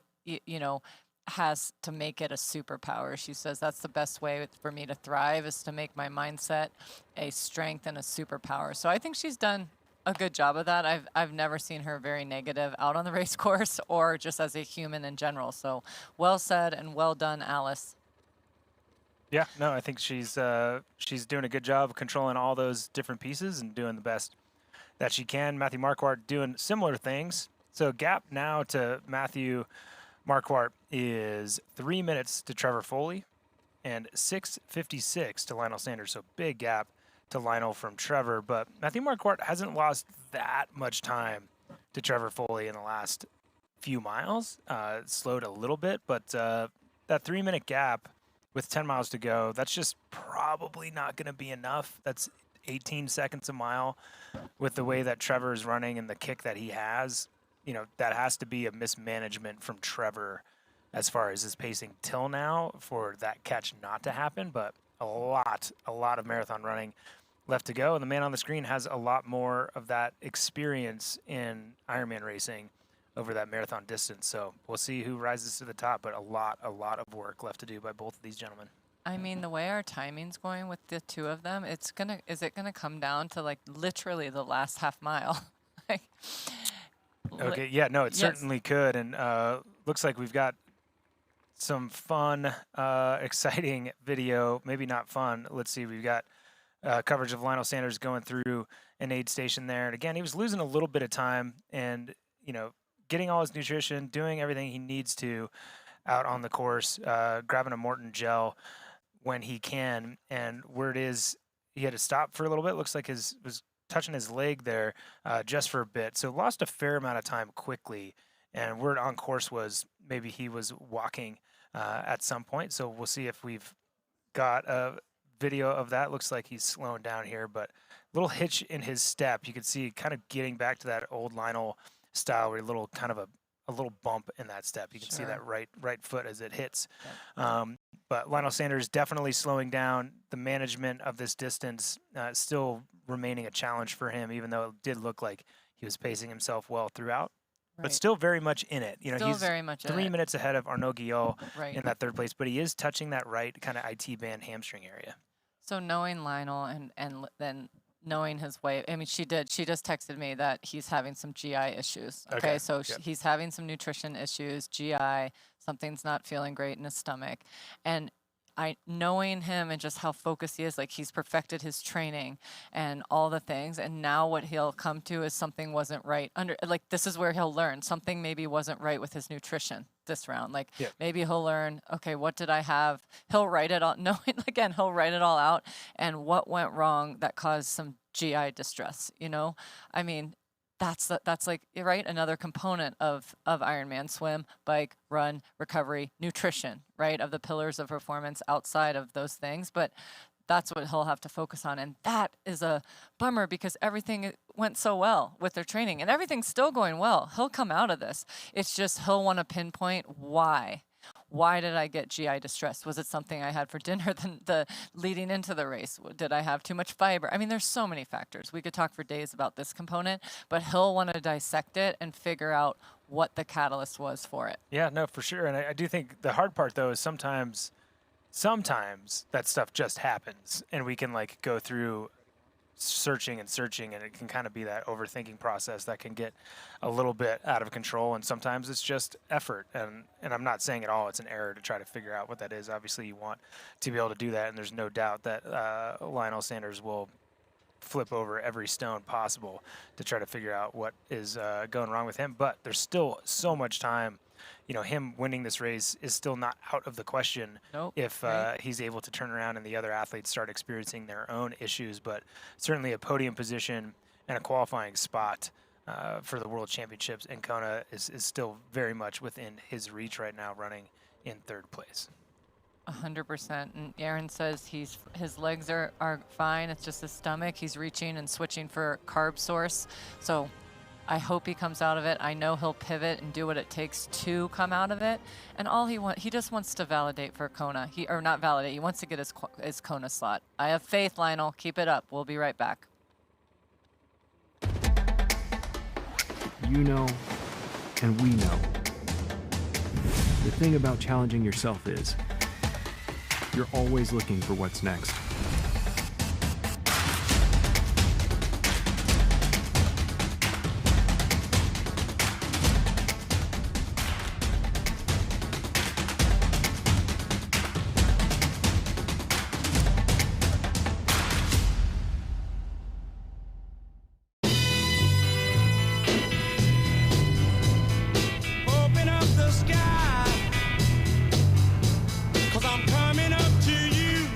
has to make it a superpower. She says that's the best way for me to thrive, is to make my mindset a strength and a superpower. So I think she's done a good job of that. I've never seen her very negative out on the race course or just as a human in general. So well said and well done, Alice. Yeah, no, I think she's doing a good job of controlling all those different pieces and doing the best that she can. Matthew Marquardt doing similar things. So gap now to Matthew Marquardt is 3 minutes to Trevor Foley and 6:56 to Lionel Sanders. So big gap to Lionel from Trevor, but Matthew Marquardt hasn't lost that much time to Trevor Foley in the last few miles. Slowed a little bit, but that 3-minute gap with 10 miles to go, that's just probably not going to be enough. That's 18 seconds a mile with the way that Trevor is running and the kick that he has. You know, that has to be a mismanagement from Trevor as far as his pacing till now for that catch not to happen, but a lot of marathon running left to go. And the man on the screen has a lot more of that experience in Ironman racing over that marathon distance. So we'll see who rises to the top, but a lot of work left to do by both of these gentlemen. I mean, the way our timing's going with the two of them, is it gonna come down to like literally the last half mile? Okay, yeah, no, it certainly could. And looks like we've got some fun, exciting video. Maybe not fun. Let's see, we've got coverage of Lionel Sanders going through an aid station there. And again, he was losing a little bit of time and, you know, getting all his nutrition, doing everything he needs to out on the course, grabbing a Morton gel when he can. And where it is, he had to stop for a little bit. Looks like was touching his leg there just for a bit. So lost a fair amount of time quickly. And word on course was maybe he was walking at some point. So we'll see if we've got a video of that. Looks like he's slowing down here, but a little hitch in his step. You can see kind of getting back to that old Lionel style where a little kind of a little bump in that step. You can see that right foot as it hits. But Lionel Sanders definitely slowing down. The management of this distance still remaining a challenge for him, even though it did look like he was pacing himself well throughout. But still very much in it. You know, Still he's very much in 3 it. minutes ahead of Arnaud Guillot Right. in that third place, but he is touching that right kind of IT band hamstring area. So knowing Lionel and then knowing his weight, I mean, she just texted me that he's having some GI issues. Okay, so he's having some nutrition issues, GI, something's not feeling great in his stomach. And knowing him and just how focused he is, like he's perfected his training and all the things, and now what he'll come to is something wasn't right. This is where he'll learn something maybe wasn't right with his nutrition this round. Like maybe he'll learn, okay, what did I have? He'll write it all. He'll write it all out and what went wrong that caused some GI distress. You know, I mean, that's like, right, another component of Ironman: swim, bike, run, recovery, nutrition, right, of the pillars of performance outside of those things. But that's what he'll have to focus on, and that is a bummer because everything went so well with their training and everything's still going well. He'll come out of this. It's just he'll want to pinpoint why. Why did I get GI distress? Was it something I had for dinner the leading into the race? Did I have too much fiber? I mean, there's so many factors. We could talk for days about this component, but he'll want to dissect it and figure out what the catalyst was for it. Yeah, no, for sure. And I do think the hard part, though, is sometimes that stuff just happens and we can like go through searching and it can kind of be that overthinking process that can get a little bit out of control, and sometimes it's just effort, and I'm not saying at all it's an error to try to figure out what that is. Obviously you want to be able to do that, and there's no doubt that Lionel Sanders will flip over every stone possible to try to figure out what is going wrong with him, but there's still so much time. You know, him winning this race is still not out of the question if he's able to turn around and the other athletes start experiencing their own issues. But certainly a podium position and a qualifying spot for the World Championships in Kona is still very much within his reach right now, running in third place. 100%. And Aaron says his legs are fine. It's just his stomach. He's reaching and switching for carb source. So I hope he comes out of it. I know he'll pivot and do what it takes to come out of it. And he just wants to validate for Kona. He wants to get his Kona slot. I have faith, Lionel. Keep it up. We'll be right back. You know, and we know. The thing about challenging yourself is you're always looking for what's next. Open up the sky, 'cause I'm coming up to you.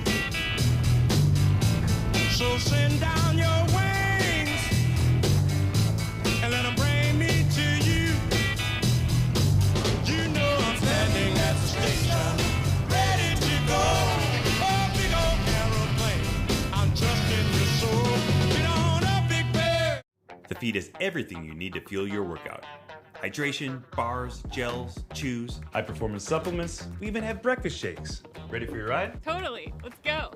feed has everything you need to fuel your workout. Hydration, bars, gels, chews. High-performance supplements. We even have breakfast shakes. Ready for your ride? Totally. Let's go.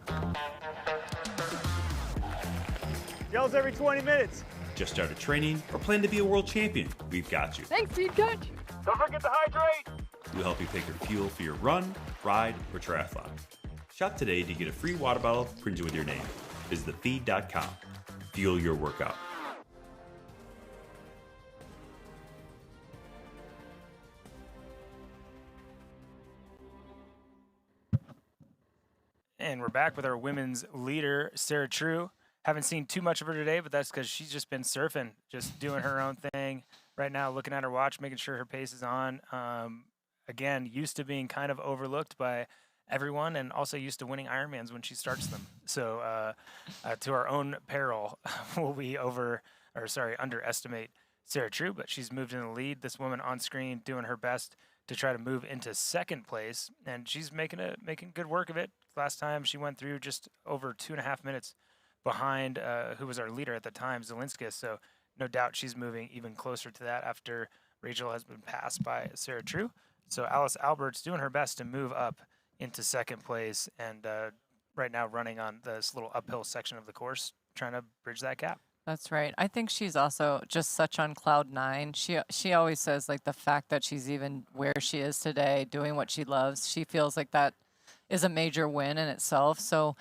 Gels every 20 minutes. Just started training or plan to be a world champion? We've got you. Thanks, Speed Coach. Don't forget to hydrate. We'll help you pick your fuel for your run, ride, or triathlon. Shop today to get a free water bottle printed with your name. Visit thefeed.com. Fuel your workout. And we're back with our women's leader, Sarah True. Haven't seen too much of her today, but that's because she's just been surfing, just doing her own thing. Right now, looking at her watch, making sure her pace is on. Again, used to being kind of overlooked by everyone, and also used to winning Ironmans when she starts them. So to our own peril, will we underestimate Sarah True, but she's moved in the lead. This woman on screen doing her best to try to move into second place, and she's making good work of it. Last time she went through just over 2.5 minutes behind who was our leader at the time, Zelinskis. So no doubt she's moving even closer to that after Rachel has been passed by Sarah True. So Alice Albert's doing her best to move up into second place, and right now running on this little uphill section of the course, trying to bridge that gap. That's right. I think she's also just such on cloud nine. She always says, like, the fact that she's even where she is today, doing what she loves, she feels like that is a major win in itself. So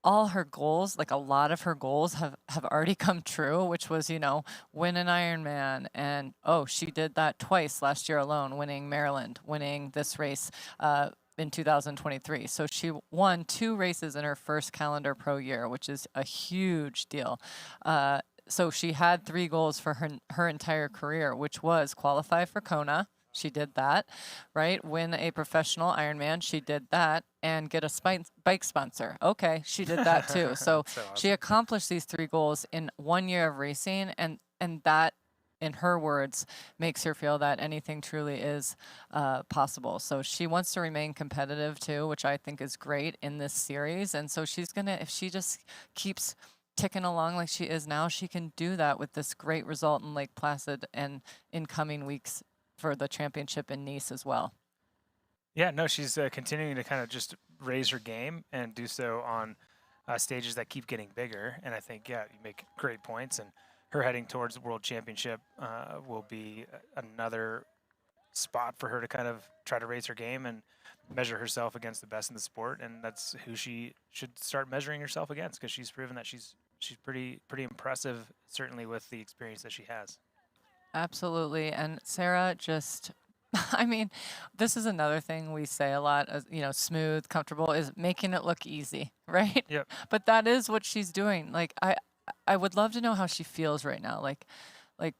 all her goals, like a lot of her goals have already come true, which was, win an Ironman. And, she did that twice last year alone, winning Maryland, winning this race in 2023. So she won 2 races in her first calendar pro year, which is a huge deal. So she had 3 goals for her entire career, which was qualify for Kona. She did that, right? Win a professional Ironman. She did that. And get a bike sponsor. Okay, she did that too. So awesome. She accomplished these 3 goals in 1 year of racing, and that, in her words, makes her feel that anything truly is possible. So she wants to remain competitive too, which I think is great in this series. And so she's gonna, if she just keeps ticking along like she is now, she can do that with this great result in Lake Placid and in coming weeks for the championship in Nice as well. Yeah, no, she's continuing to kind of just raise her game and do so on stages that keep getting bigger. And I think, you make great points. And her heading towards the World Championship will be another spot for her to kind of try to raise her game and measure herself against the best in the sport. And that's who she should start measuring herself against, because she's proven that she's pretty impressive, certainly with the experience that she has. Absolutely. And Sarah just, I mean, this is another thing we say a lot, smooth, comfortable, is making it look easy, right? Yep. But that is what she's doing. Like, I would love to know how she feels right now. Like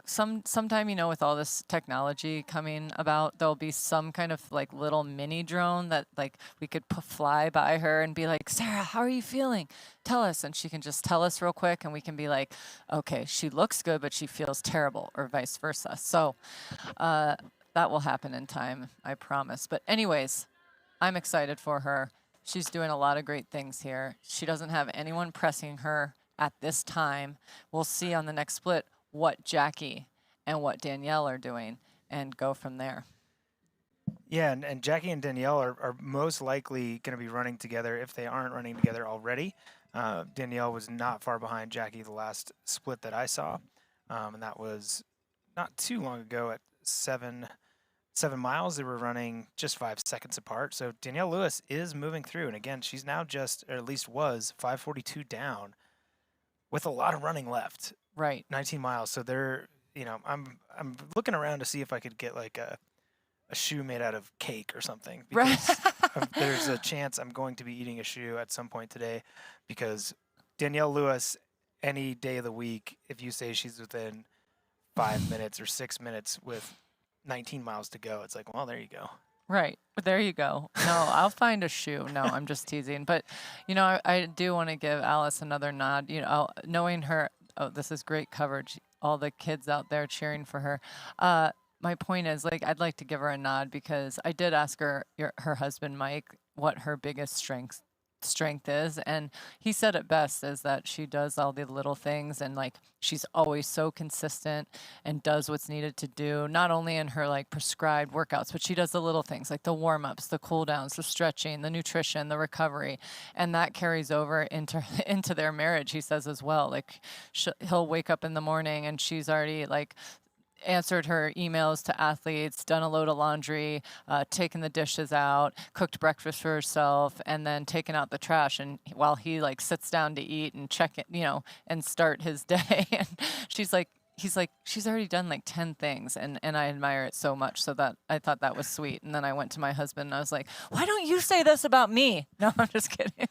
sometime, with all this technology coming about, there'll be some kind of like little mini drone that like we could fly by her and be like, Sarah, how are you feeling? Tell us. And she can just tell us real quick, and we can be like, okay, she looks good, but she feels terrible, or vice versa. So that will happen in time, I promise. But anyways, I'm excited for her. She's doing a lot of great things here. She doesn't have anyone pressing her at this time. We'll see on the next split what Jackie and what Danielle are doing and go from there. Yeah, and Jackie and Danielle are most likely going to be running together if they aren't running together already. Danielle was not far behind Jackie the last split that I saw, and that was not too long ago at 7 miles. They were running just 5 seconds apart. So Danielle Lewis is moving through, and again, she's now just, or at least was, 5:42 down with a lot of running left. Right. 19 miles. So they're, I'm looking around to see if I could get like a shoe made out of cake or something, because there's a chance I'm going to be eating a shoe at some point today, because Danielle Lewis, any day of the week, if you say she's within 5 minutes or 6 minutes with 19 miles to go, it's like, well, there you go. Right. There you go. No, I'll find a shoe. No, I'm just teasing. But, I do want to give Alice another nod, knowing her. Oh, this is great coverage. All the kids out there cheering for her. My point is, I'd like to give her a nod, because I did ask her husband, Mike, what her biggest strength strength is. And he said it best, is that she does all the little things, and like she's always so consistent and does what's needed to do, not only in her like prescribed workouts, but she does the little things like the warm-ups, the cool downs, the stretching, the nutrition, the recovery, and that carries over into their marriage, he says, as well. Like he'll wake up in the morning and she's already like answered her emails to athletes, done a load of laundry, taken the dishes out, cooked breakfast for herself, and then taken out the trash. And while he like sits down to eat and check it, and start his day, and he's like, she's already done like 10 things, and I admire it so much. So that I thought that was sweet. And then I went to my husband and I was like, why don't you say this about me? No, I'm just kidding.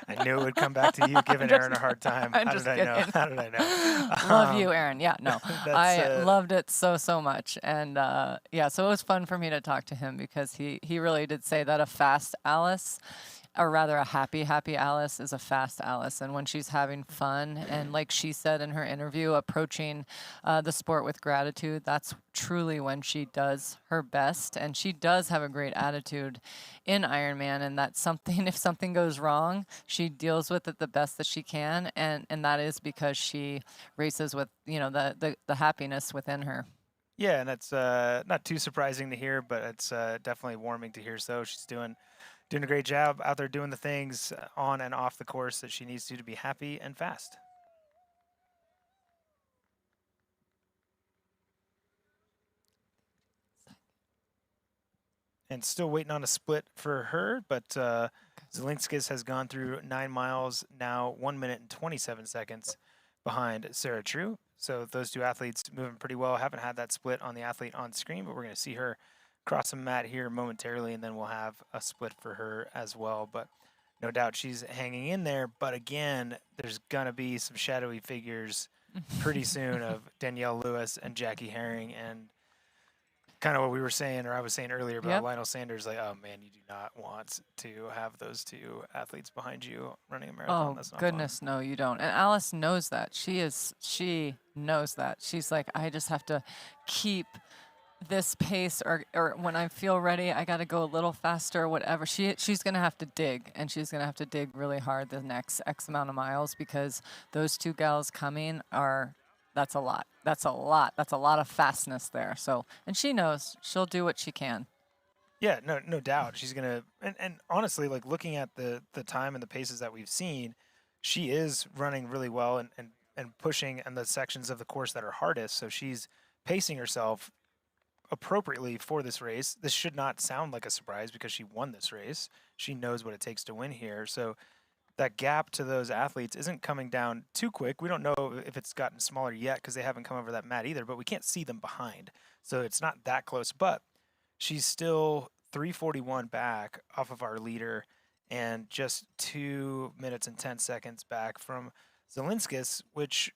I knew it would come back to you giving Aaron a hard time. I'm How just did I kidding. know? How did I know? Love you, Aaron. Yeah, no, I That's, loved it so much. And yeah, so it was fun for me to talk to him, because he really did say that a fast Alice, or rather a happy Alice, is a fast Alice. And when she's having fun, and like she said in her interview, approaching the sport with gratitude, that's truly when she does her best. And she does have a great attitude in Ironman, and that's something, if something goes wrong, she deals with it the best that she can. And that is because she races with, the happiness within her. Yeah, and that's not too surprising to hear, but it's definitely warming to hear. So she's doing a great job out there, doing the things on and off the course that she needs to be happy and fast. And still waiting on a split for her, but Zelinskis has gone through 9 miles, now 1 minute and 27 seconds behind Sarah True. So those two athletes moving pretty well. Haven't had that split on the athlete on screen, but we're going to see her cross the mat here momentarily, and then we'll have a split for her as well. But no doubt she's hanging in there. But again, there's going to be some shadowy figures pretty soon of Danielle Lewis and Jackie Herring, and kind of what we were saying, or I was saying earlier about Lionel Sanders, like, oh man, you do not want to have those two athletes behind you running a marathon. Oh, That's not goodness, fun. no, you don't. And Alice knows that. She knows that. She's like, I just have to keep this pace, or when I feel ready, I got to go a little faster, whatever. She's going to have to dig, and she's going to have to dig really hard the next X amount of miles, because those two gals coming that's a lot. That's a lot. That's a lot of fastness there. So, and she knows she'll do what she can. Yeah, no doubt. She's going to, and honestly, like looking at the time and the paces that we've seen, she is running really well and pushing in the sections of the course that are hardest. So she's pacing herself appropriately for this race. This should not sound like a surprise, because she won this race. She knows what it takes to win here. So that gap to those athletes isn't coming down too quick. We don't know if it's gotten smaller yet, because they haven't come over that mat either, but we can't see them behind. So it's not that close, but she's still 3:41 back off of our leader, and just 2 minutes and 10 seconds back from Zelinskis, which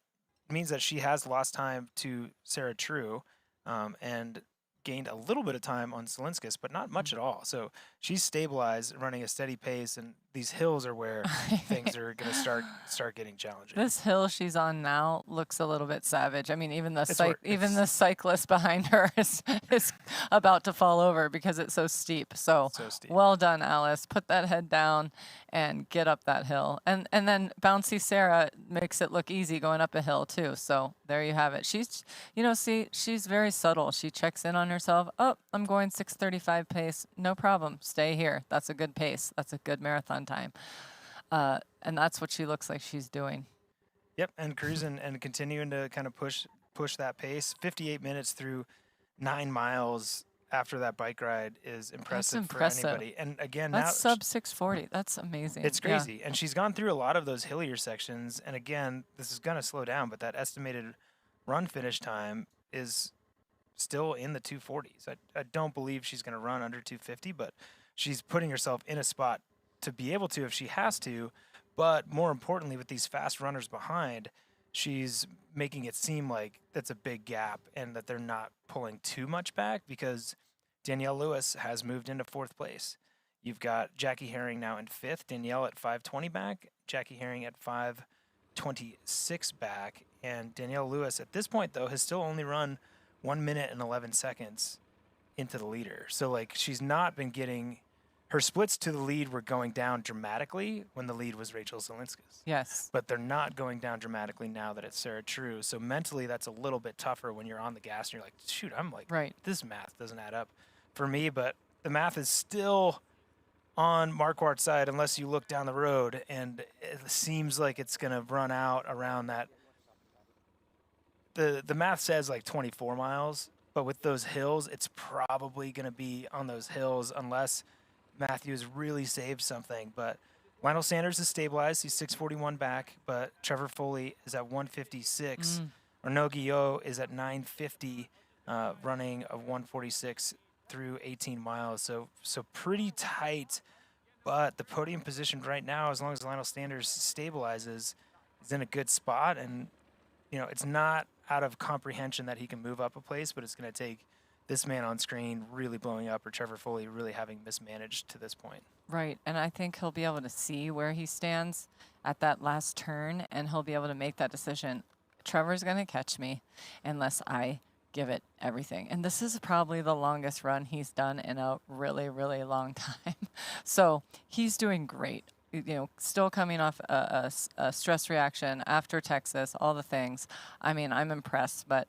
means that she has lost time to Sarah True, and gained a little bit of time on Zelinskis, but not much at all. So she's stabilized, running a steady pace, and these hills are where things are going to start getting challenging. This hill she's on now looks a little bit savage. I mean, even the cyclist behind her is about to fall over because it's so steep. So well done, Alice. Put that head down and get up that hill. And then bouncy Sarah makes it look easy going up a hill too. So there you have it. She's, she's very subtle. She checks in on herself. Oh, I'm going 6:35 pace. No problem. Stay here. That's a good pace. That's a good marathon time. And that's what she looks like she's doing. Yep, and cruising and continuing to kind of push that pace. 58 minutes through 9 miles after that bike ride is impressive for anybody. And again, that's sub 6:40. That's amazing. It's crazy. Yeah. And she's gone through a lot of those hillier sections. And again, this is going to slow down, but that estimated run finish time is still in the 240s. I don't believe she's going to run under 250, but she's putting herself in a spot to be able to if she has to. But more importantly, with these fast runners behind, she's making it seem like that's a big gap and that they're not pulling too much back, because Danielle Lewis has moved into 4th place. You've got Jackie Herring now in 5th, Danielle at 5:20 back, Jackie Herring at 5:26 back, and Danielle Lewis at this point, though, has still only run 1 minute and 11 seconds into the leader. So, like, she's not been getting her splits to the lead were going down dramatically when the lead was Rachel Zielinski's. Yes. But they're not going down dramatically now that it's Sarah True. So mentally, that's a little bit tougher when you're on the gas and you're like, shoot, I'm like, this math doesn't add up for me. But the math is still on Marquardt's side unless you look down the road, and it seems like it's going to run out around that. The math says like 24 miles, but with those hills, it's probably going to be on those hills unless Matthews really saved something. But Lionel Sanders is stabilized. He's 641 back, but Trevor Foley is at 156. Arnaud Guillot is at 950, running of 146 through 18 miles. So pretty tight, but the podium position right now, as long as Lionel Sanders stabilizes, is in a good spot. And, you know, it's not out of comprehension that he can move up a place, but it's going to take this man on screen really blowing up or Trevor Foley really having mismanaged to this point. Right, and I think he'll be able to see where he stands at that last turn, and he'll be able to make that decision. Trevor's going to catch me unless I give it everything. And this is probably the longest run he's done in a really, really long time. So he's doing great. You know, still coming off a stress reaction after Texas, all the things. I mean, I'm impressed, but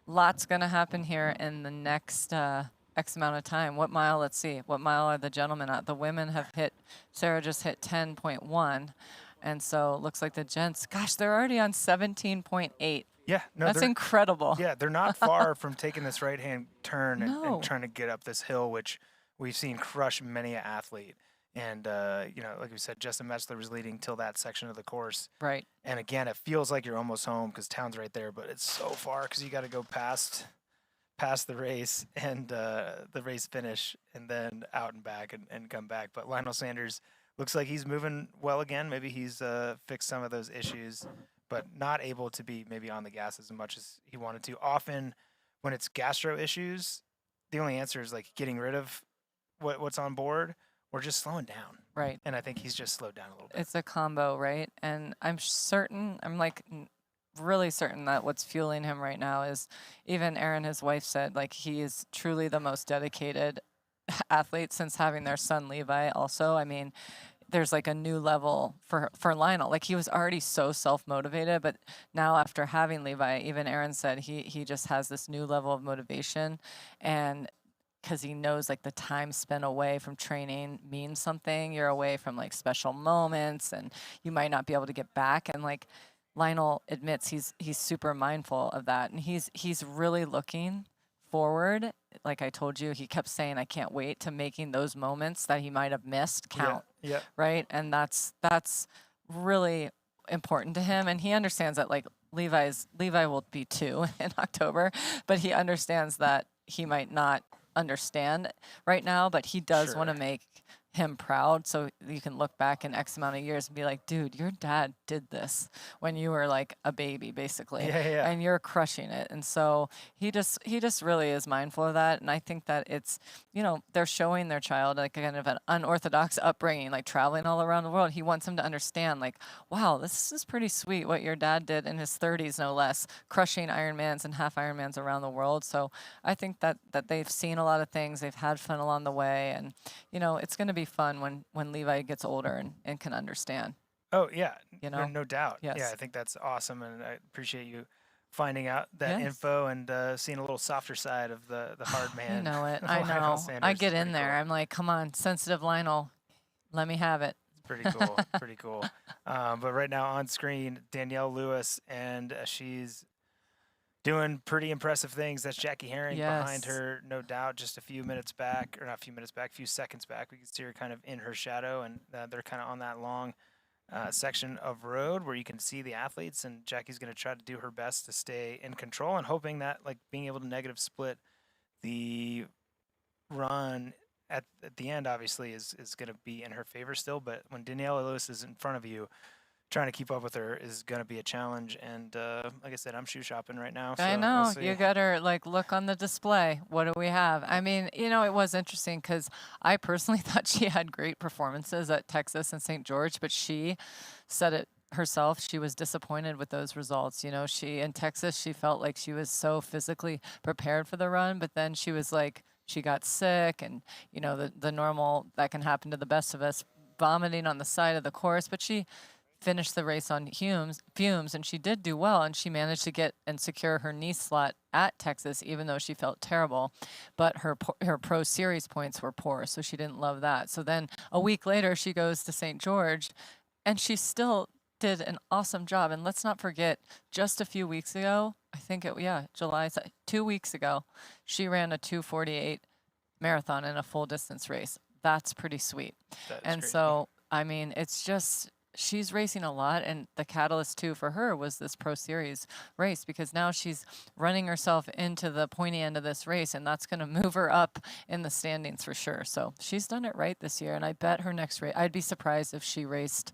lots going to happen here in the next X amount of time. What mile? Let's see. What mile are the gentlemen at? The women have hit, Sarah just hit 10.1. And so it looks like the gents, gosh, they're already on 17.8. Yeah, no, that's incredible. Yeah, they're not far from taking this right-hand turn and trying to get up this hill, which we've seen crush many an athlete. And, you know, like we said, Justin Metzler was leading till that section of the course. Right. And, again, it feels like you're almost home because town's right there, but it's so far because you got to go past the race and the race finish and then out and back and come back. But Lionel Sanders looks like he's moving well again. Maybe he's fixed some of those issues, but not able to be maybe on the gas as much as he wanted to. Often when it's gastro issues, the only answer is like getting rid of what's on board or just slowing down. Right. And I think he's just slowed down a little bit. It's a combo, right? And I'm like really certain that what's fueling him right now is, even Erin, his wife, said, like, he is truly the most dedicated athlete since having their son Levi also. I mean, there's like a new level for Lionel. Like, he was already so self-motivated, but now after having Levi, even Erin said he just has this new level of motivation, and because he knows like the time spent away from training means something. You're away from like special moments and you might not be able to get back. And like Lionel admits he's super mindful of that. And he's really looking forward. Like I told you, he kept saying, I can't wait to making those moments that he might have missed count. Yeah. Right. And that's really important to him. And he understands that like Levi will be 2 in October, but he understands that he might not understand right now, but he does want to make him proud, so you can look back in X amount of years and be like, dude, your dad did this when you were like a baby, basically, and you're crushing it. And so he just really is mindful of that. And I think that it's, you know, they're showing their child like kind of an unorthodox upbringing, like traveling all around the world. He wants him to understand, like, wow, this is pretty sweet what your dad did in his 30s, no less, crushing Ironmans and half Ironmans around the world. So I think that they've seen a lot of things, they've had fun along the way, and you know, it's going to be fun when Levi gets older and can understand. Oh yeah, you know, no doubt. Yes. Yeah, I think that's awesome, and I appreciate you finding out that info and seeing a little softer side of the hard man. You know it. I know. I get in there. Cool. I'm like, come on, sensitive Lionel, let me have it. It's pretty cool. Pretty cool. But right now on screen, Danielle Lewis, and she's doing pretty impressive things. That's Jackie Herring behind her, no doubt, just a few seconds back. We can see her kind of in her shadow, and they're kind of on that long section of road where you can see the athletes, and Jackie's going to try to do her best to stay in control, and hoping that like being able to negative split the run at the end obviously is going to be in her favor still. But when Danielle Lewis is in front of you, trying to keep up with her is going to be a challenge. And like I said, I'm shoe shopping right now. So I know. we'll you got her, like, look on the display. What do we have? I mean, you know, it was interesting because I personally thought she had great performances at Texas and St. George, but she said it herself. She was disappointed with those results. You know, in Texas, she felt like she was so physically prepared for the run, but then she was like she got sick, and the normal that can happen to the best of us, vomiting on the side of the course. But she finished the race on fumes, and she did do well, and she managed to get and secure her Nice slot at Texas, even though she felt terrible. But her Pro Series points were poor, so she didn't love that. So then a week later, she goes to St. George, and she still did an awesome job. And let's not forget, just a few weeks ago, I think July, 2 weeks ago, she ran a 2:48 marathon in a full distance race. That's pretty sweet. And great. so, I mean, it's just, she's racing a lot, and the catalyst too for her was this Pro Series race, because now she's running herself into the pointy end of this race, and that's going to move her up in the standings for sure. So she's done it right this year, and I bet her next race, I'd be surprised if she raced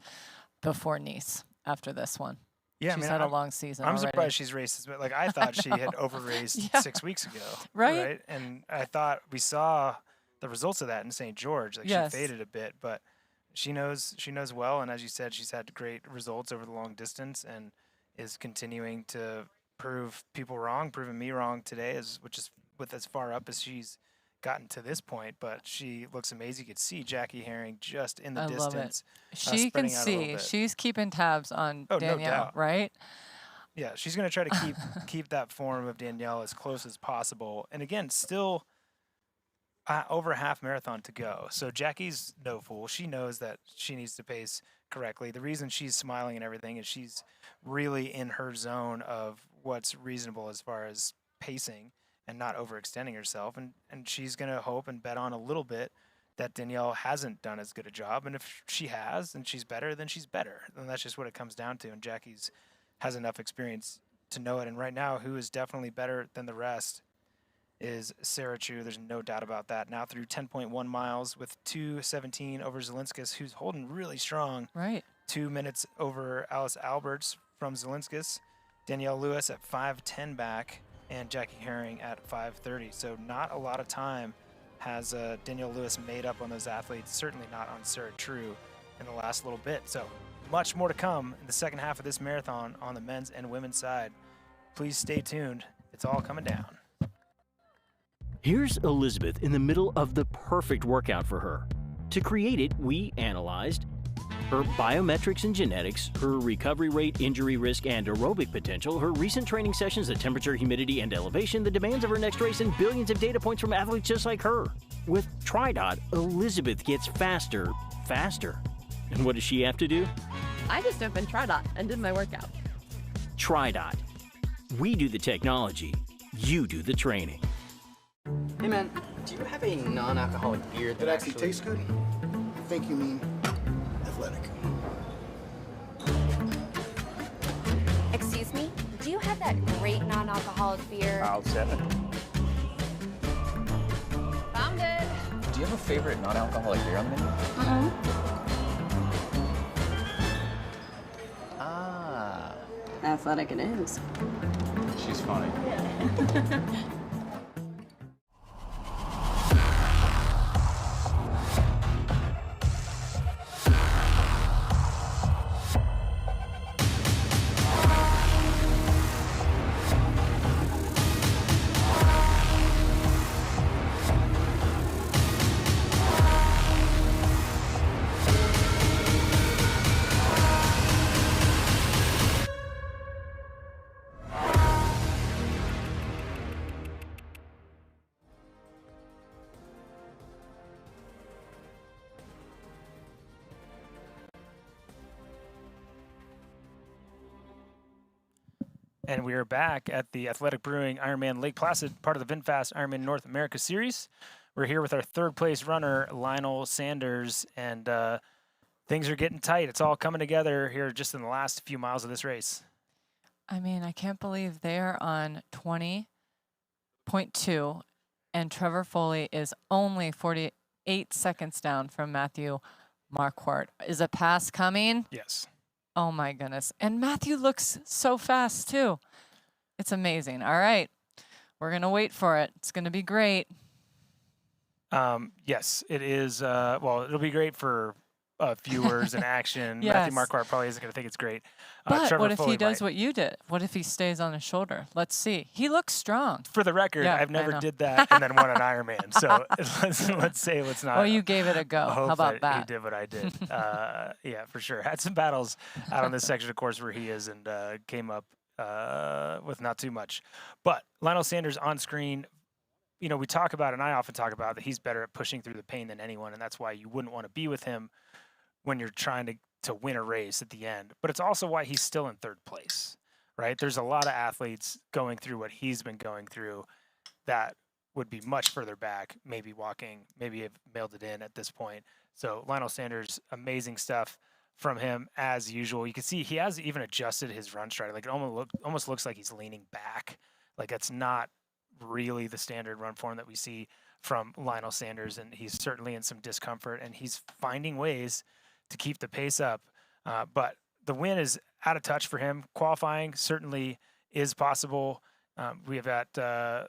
before Nice after this one. Yeah, she's had a long season. I'm already. surprised she's raced, but like I thought she had over-raced 6 weeks ago, Right? And I thought we saw the results of that in St. George. Like Yes. she faded a bit, but she knows well, and as you said, she's had great results over the long distance and is continuing to prove people wrong, proving me wrong today, which is with as far up as she's gotten to this point. But she looks amazing. You could see Jackie Herring just in the I love distance. it. She can spreading out a little see. bit. She's keeping tabs on Oh, no Danielle, doubt. right? Yeah, she's going to try to keep that form of Danielle as close as possible. And again, still over a half marathon to go. So Jackie's no fool. She knows that she needs to pace correctly. The reason she's smiling and everything is she's really in her zone of what's reasonable as far as pacing and not overextending herself. And she's going to hope and bet on a little bit that Danielle hasn't done as good a job. And if she has and she's better, then she's better. And that's just what it comes down to. And Jackie's has enough experience to know it. And right now, who is definitely better than the rest is Sarah True. There's no doubt about that. Now through 10.1 miles with 2:17 over Zelinskis, who's holding really strong. Right. 2 minutes over Alice Alberts from Zelinskis. Danielle Lewis at 5:10 back, and Jackie Herring at 5:30. So not a lot of time has Danielle Lewis made up on those athletes. Certainly not on Sarah True in the last little bit. So much more to come in the second half of this marathon on the men's and women's side. Please stay tuned. It's all coming down. Here's Elizabeth in the middle of the perfect workout for her. To create it, we analyzed her biometrics and genetics, her recovery rate, injury risk, and aerobic potential, her recent training sessions, the temperature, humidity, and elevation, the demands of her next race, and billions of data points from athletes just like her. With TriDot, Elizabeth gets faster. And what does she have to do? I just opened TriDot and did my workout. TriDot. We do the technology, you do the training. Hey man, do you have a non-alcoholic beer that actually tastes good? I think you mean athletic. Excuse me? Do you have that great non-alcoholic beer? I'll set it. Found it. Do you have a favorite non-alcoholic beer on the menu? Uh-huh. Ah. Athletic it is. She's funny. And we are back at the Athletic Brewing Ironman Lake Placid, part of the VinFast Ironman North America Series. We're here with our third place runner, Lionel Sanders, and things are getting tight. It's all coming together here just in the last few miles of this race. I mean, I can't believe they're on 20.2, and Trevor Foley is only 48 seconds down from Matthew Marquardt. Is a pass coming? Yes. Oh my goodness. And Matthew looks so fast too. It's amazing. All right. We're going to wait for it. It's going to be great. Yes, it is. Well, it'll be great for viewers and action. Yes. Matthew Marquardt probably isn't going to think it's great. But Trevor what if Foley he does might. what you did? What if he stays on his shoulder? Let's see. He looks strong. For the record, Yeah, I've I never know. did that and then won an Ironman. So let's not. Well, you gave it a go. hope How about He that? did what I did. Yeah, for sure. Had some battles out on this section of course where he is, and came up with not too much. But Lionel Sanders on screen. You know, we talk about, and I often talk about, that he's better at pushing through the pain than anyone, and that's why you wouldn't want to be with him when you're trying to win a race at the end. But it's also why he's still in third place, right? There's a lot of athletes going through what he's been going through that would be much further back, maybe walking, maybe have mailed it in at this point. So Lionel Sanders, amazing stuff from him as usual. You can see he has even adjusted his run stride. Like it almost looks like he's leaning back. Like that's not really the standard run form that we see from Lionel Sanders, and he's certainly in some discomfort, and he's finding ways to keep the pace up. But the win is out of touch for him. Qualifying certainly is possible. We have got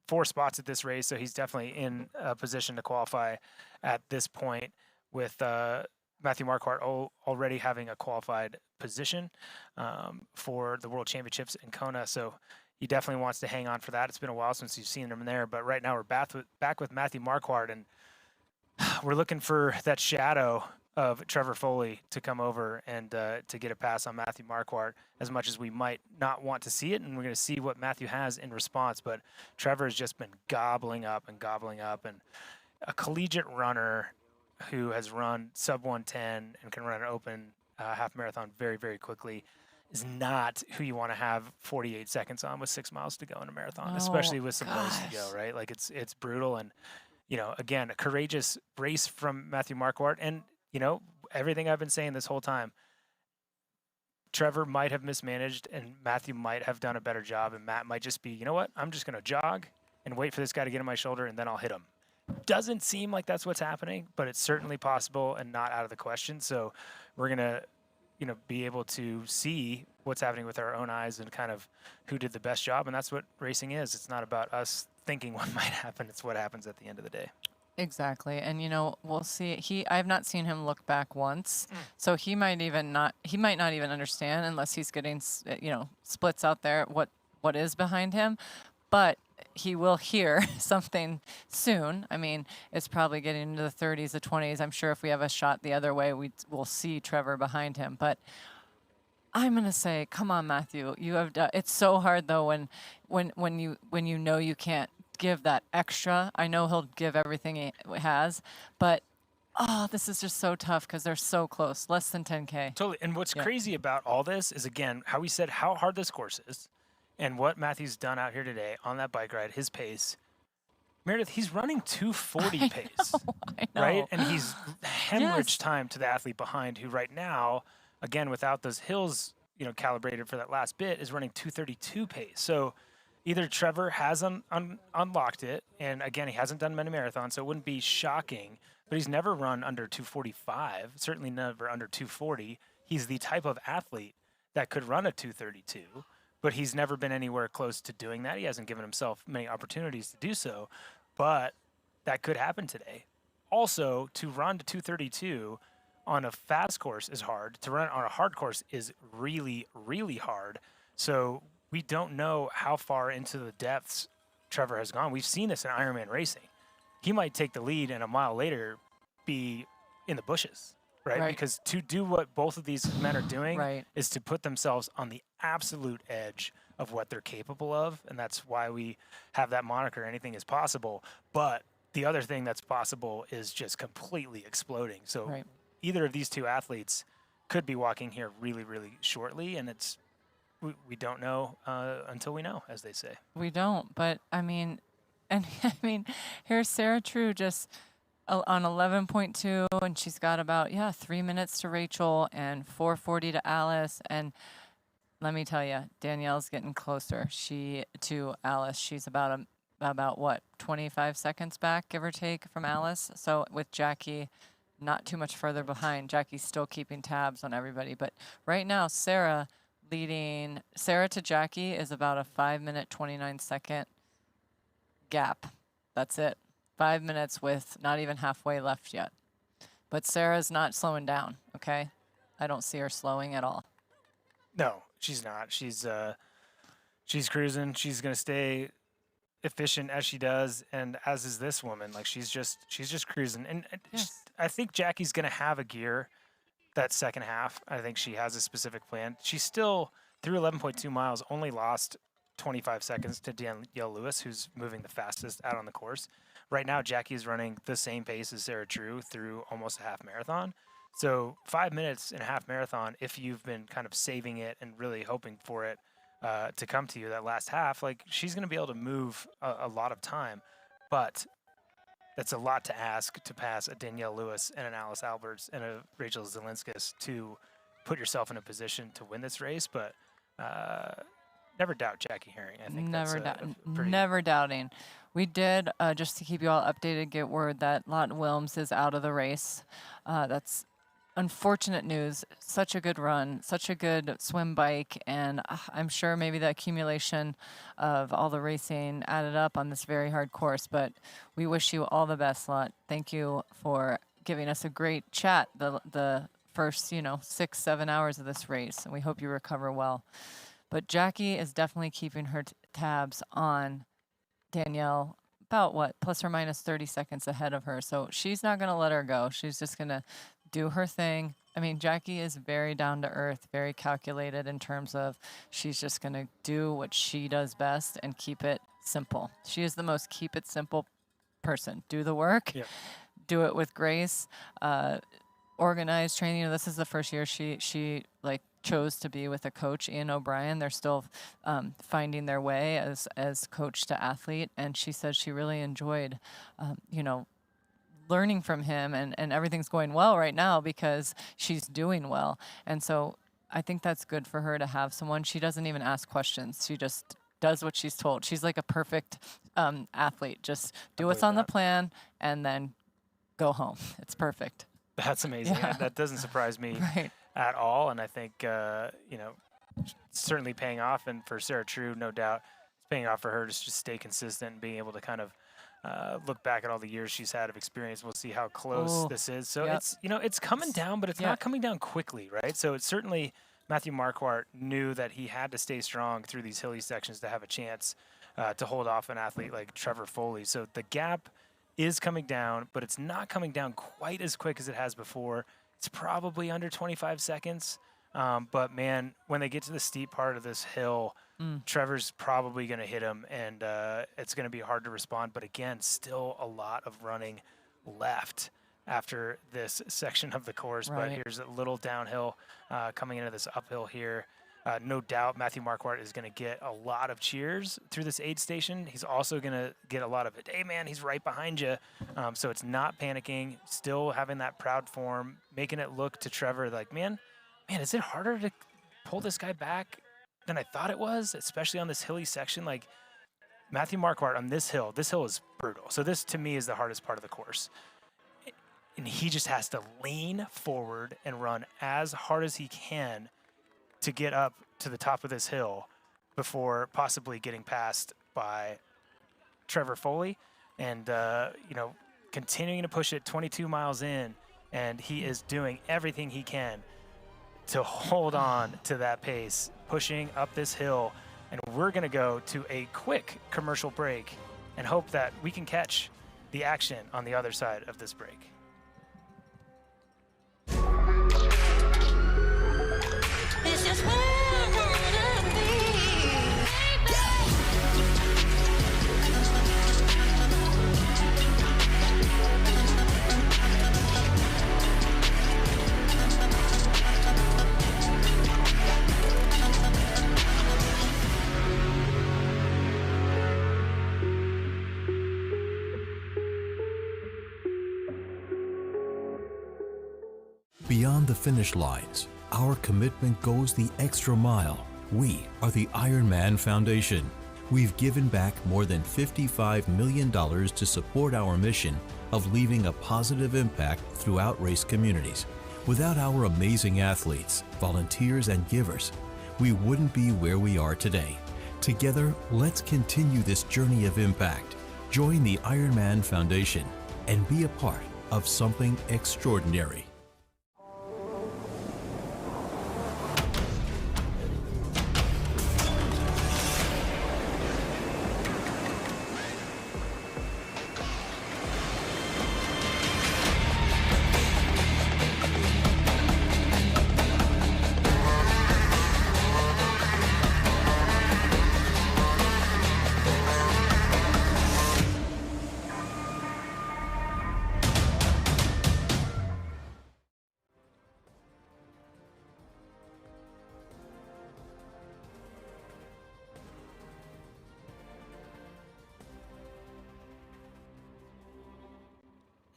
4 spots at this race, so he's definitely in a position to qualify at this point, with Matthew Marquardt already having a qualified position for the World Championships in Kona. So he definitely wants to hang on for that. It's been a while since you've seen him there, but right now we're back with Matthew Marquardt, and we're looking for that shadow of Trevor Foley to come over and to get a pass on Matthew Marquardt, as much as we might not want to see it, and we're going to see what Matthew has in response. But Trevor has just been gobbling up, and a collegiate runner who has run sub 110 and can run an open half marathon very, very quickly is not who you want to have 48 seconds on with 6 miles to go in a marathon, especially with some ways to go, right? Like it's brutal. And, again, a courageous race from Matthew Marquardt. And, everything I've been saying this whole time, Trevor might have mismanaged and Matthew might have done a better job. And Matt might just be, you know what? I'm just going to jog and wait for this guy to get on my shoulder and then I'll hit him. Doesn't seem like that's what's happening, but it's certainly possible and not out of the question. So we're going to, be able to see what's happening with our own eyes and kind of who did the best job. And that's what racing is. It's not about us thinking what might happen. It's what happens at the end of the day. Exactly. And, we'll see. I have not seen him look back once. So he might not even understand unless he's getting, splits out there, what is behind him. But he will hear something soon. I mean, it's probably getting into the 30s, the 20s. I'm sure if we have a shot the other way, we'll see Trevor behind him. But I'm gonna say, come on, Matthew. You have done. It's so hard though when you can't give that extra. I know he'll give everything he has, but this is just so tough because they're so close, less than 10K. Totally. And what's crazy about all this is, again, how we said how hard this course is. And what Matthew's done out here today on that bike ride, his pace. Meredith, he's running 2:40 pace, right? And he's hemorrhaged time to the athlete behind, who right now, again, without those hills, calibrated for that last bit, is running 2:32 pace. So either Trevor has unlocked it, and again, he hasn't done many marathons, so it wouldn't be shocking, but he's never run under 2:45, certainly never under 2:40. He's the type of athlete that could run a 2:32. But he's never been anywhere close to doing that. He hasn't given himself many opportunities to do so, but that could happen today. Also, to run to 2:32 on a fast course is hard. To run on a hard course is really, really hard. So we don't know how far into the depths Trevor has gone. We've seen this in Ironman racing. He might take the lead and a mile later be in the bushes. Right? Because to do what both of these men are doing is to put themselves on the absolute edge of what they're capable of. And that's why we have that moniker, anything is possible. But the other thing that's possible is just completely exploding. So either of these two athletes could be walking here really, really shortly. And we don't know until we know, as they say. We don't. But, here's Sarah True just on 11.2, and she's got about 3 minutes to Rachel and 4:40 to Alice. And let me tell you, Danielle's getting closer to Alice. She's about what, 25 seconds back, give or take, from Alice. So with Jackie not too much further behind, Jackie's still keeping tabs on everybody. But right now, Sarah to Jackie is about a 5-minute 29-second gap. That's it. 5 minutes with not even halfway left yet. But Sarah's not slowing down, okay? I don't see her slowing at all. No, she's not. She's cruising. She's gonna stay efficient as she does, and as is this woman. Like she's just cruising. And I think Jackie's gonna have a gear that second half. I think she has a specific plan. She's still through 11.2 miles, only lost 25 seconds to Danielle Lewis, who's moving the fastest out on the course. Right now, Jackie is running the same pace as Sarah True through almost a half marathon. So 5 minutes in a half marathon, if you've been kind of saving it and really hoping for it to come to you that last half, like she's going to be able to move a lot of time. But that's a lot to ask to pass a Danielle Lewis and an Alice Alberts and a Rachel Zielinskis to put yourself in a position to win this race. But never doubt Jackie Herring. I think never doubting. We did, just to keep you all updated, get word that Lawton Wilms is out of the race. That's unfortunate news. Such a good run, such a good swim bike, and I'm sure maybe the accumulation of all the racing added up on this very hard course, but we wish you all the best, Lot. Thank you for giving us a great chat the first, 6-7 hours of this race, and we hope you recover well. But Jackie is definitely keeping her tabs on Danielle, about plus or minus 30 seconds ahead of her. So she's not going to let her go. She's just going to do her thing. I mean, Jackie is very down to earth, very calculated in terms of she's just going to do what she does best and keep it simple. She is the most keep it simple person. Do the work, do it with grace, organized training. This is the first year she chose to be with a coach, Ian O'Brien. They're still finding their way as coach to athlete, and she said she really enjoyed, learning from him, and everything's going well right now because she's doing well. And so I think that's good for her to have someone. She doesn't even ask questions. She just does what she's told. She's like a perfect athlete. Just do what's on the plan and then go home. It's perfect. That's amazing. Yeah. That doesn't surprise me Right. at all. And I think, certainly paying off. And for Sarah True, no doubt, it's paying off for her to just stay consistent and being able to kind of look back at all the years she's had of experience. We'll see how close this is. So it's coming down, but it's not coming down quickly, right? So it's certainly Matthew Marquardt knew that he had to stay strong through these hilly sections to have a chance to hold off an athlete like Trevor Foley. So the gap is coming down, but it's not coming down quite as quick as it has before. It's probably under 25 seconds. But man, when they get to the steep part of this hill, Trevor's probably going to hit him, and it's going to be hard to respond. But again, still a lot of running left after this section of the course. Right. But here's a little downhill coming into this uphill here. No doubt Matthew Marquardt is going to get a lot of cheers through this aid station. He's also going to get a lot of, hey, man, he's right behind you. So it's not panicking, still having that proud form, making it look to Trevor like, man, is it harder to pull this guy back than I thought it was, especially on this hilly section? Like Matthew Marquardt on this hill is brutal. So this, to me, is the hardest part of the course. And he just has to lean forward and run as hard as he can to get up to the top of this hill before possibly getting passed by Trevor Foley. And, continuing to push it 22 miles in, and he is doing everything he can to hold on to that pace, pushing up this hill. And we're going to go to a quick commercial break and hope that we can catch the action on the other side of this break. This is where I wanna be. Beyond the finish lines, our commitment goes the extra mile. We are the IRONMAN Foundation. We've given back more than $55 million to support our mission of leaving a positive impact throughout race communities. Without our amazing athletes, volunteers, and givers, we wouldn't be where we are today. Together, let's continue this journey of impact. Join the IRONMAN Foundation and be a part of something extraordinary.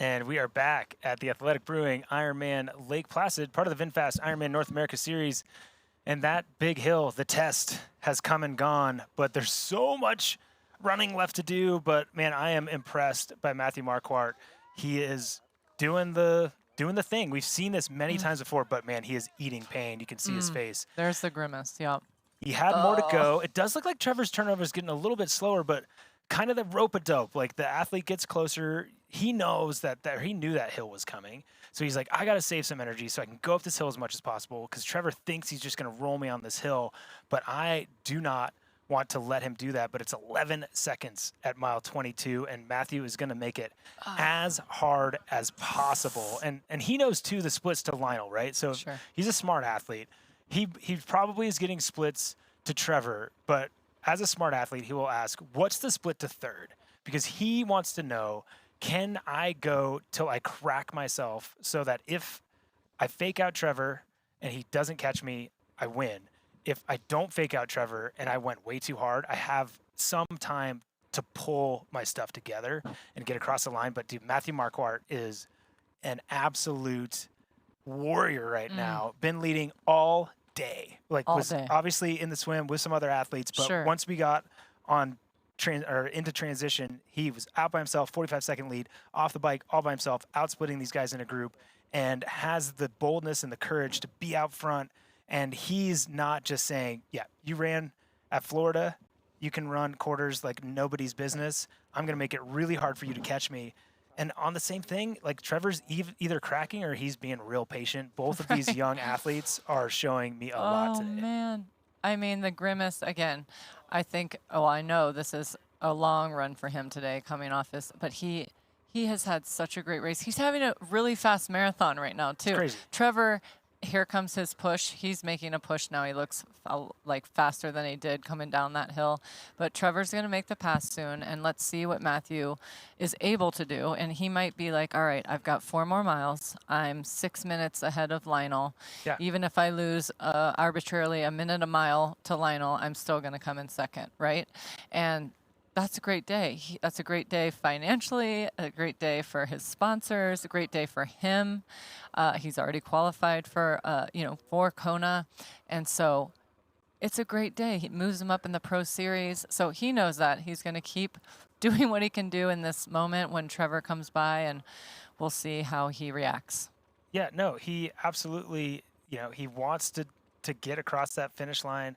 And we are back at the Athletic Brewing Ironman Lake Placid, part of the VinFast Ironman North America Series. And that big hill, the test, has come and gone, but there's so much running left to do. But man, I am impressed by Matthew Marquardt. He is doing the thing. We've seen this many times before, but man, he is eating pain. You can see his face. There's the grimace. Yep. He had more to go. It does look like Trevor's turnover is getting a little bit slower, but kind of the rope-a-dope. Like the athlete gets closer. He knows that he knew that hill was coming. So he's like, I got to save some energy so I can go up this hill as much as possible, because Trevor thinks he's just going to roll me on this hill. But I do not want to let him do that. But it's 11 seconds at mile 22, and Matthew is going to make it as hard as possible. And he knows, too, the splits to Lionel, right? So he's a smart athlete. He probably is getting splits to Trevor, but as a smart athlete, he will ask, what's the split to third? Because he wants to know, can I go till I crack myself so that if I fake out Trevor and he doesn't catch me, I win. If I don't fake out Trevor and I went way too hard, I have some time to pull my stuff together and get across the line. But dude, Matthew Marquardt is an absolute warrior right now. Been leading all day. Like was obviously in the swim with some other athletes, but once we got on into transition, he was out by himself, 45-second lead, off the bike, all by himself, outsplitting these guys in a group, and has the boldness and the courage to be out front. And he's not just saying, yeah, you ran at Florida, you can run quarters like nobody's business. I'm going to make it really hard for you to catch me. And on the same thing, like Trevor's either cracking or he's being real patient. Both of these young athletes are showing me a lot today. Oh, man. I mean, the grimace, again, I think, I know this is a long run for him today coming off this, but he has had such a great race. He's having a really fast marathon right now, too. Crazy. Trevor, here comes his push. He's making a push now. He looks like faster than he did coming down that hill. But Trevor's going to make the pass soon, and let's see what Matthew is able to do. And he might be like, all right, I've got 4 more miles. I'm 6 minutes ahead of Lionel. Yeah. Even if I lose arbitrarily a minute a mile to Lionel, I'm still going to come in second, right? And that's a great day. That's a great day financially, a great day for his sponsors, a great day for him. He's already qualified for, for Kona. And so it's a great day. He moves him up in the Pro Series. So he knows that. He's going to keep doing what he can do in this moment when Trevor comes by, and we'll see how he reacts. Yeah, no, he absolutely, he wants to get across that finish line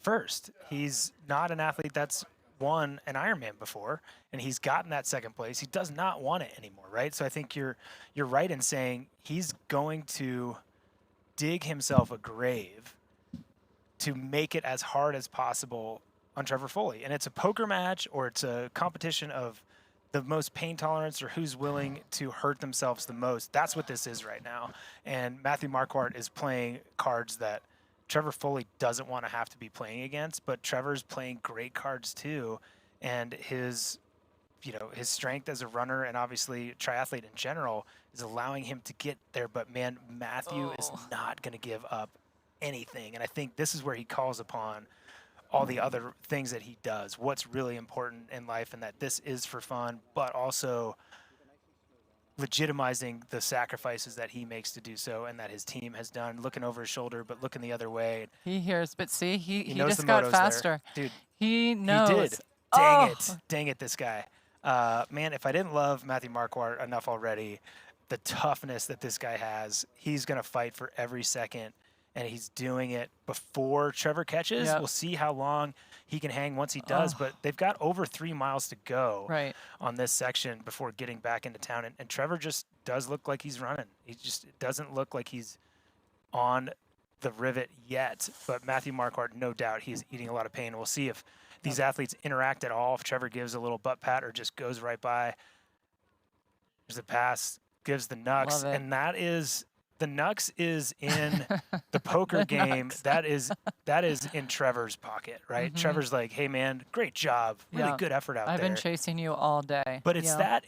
first. He's not an athlete that's won an Ironman before, and he's gotten that second place. He does not want it anymore, right? So I think you're right in saying he's going to dig himself a grave to make it as hard as possible on Trevor Foley. And it's a poker match, or it's a competition of the most pain tolerance, or who's willing to hurt themselves the most. That's what this is right now. And Matthew Marquardt is playing cards that Trevor Foley doesn't want to have to be playing against, but Trevor's playing great cards too. And his strength as a runner, and obviously triathlete in general, is allowing him to get there. But man, Matthew is not going to give up anything. And I think this is where he calls upon all the other things that he does, what's really important in life, and that this is for fun, but also legitimizing the sacrifices that he makes to do so, and that his team has done, looking over his shoulder, but looking the other way. He hears, but see, he knows just the got motos faster. there. Dude, he knows. He did. Dang it, this guy. Man, if I didn't love Matthew Marquardt enough already, the toughness that this guy has, he's going to fight for every second. and he's doing it before Trevor catches. Yep. We'll see how long he can hang once he does, but they've got over 3 miles to go on this section before getting back into town. And Trevor just does look like he's running. He just doesn't look like he's on the rivet yet, but Matthew Marquardt, no doubt, he's eating a lot of pain. We'll see if these athletes interact at all, if Trevor gives a little butt pat or just goes right by. There's a pass, gives the Nux, and that is, the Nux is in the poker game. That is in Trevor's pocket, right? Trevor's like, hey man, great job. Really good effort out there. I've been chasing you all day. But it's that,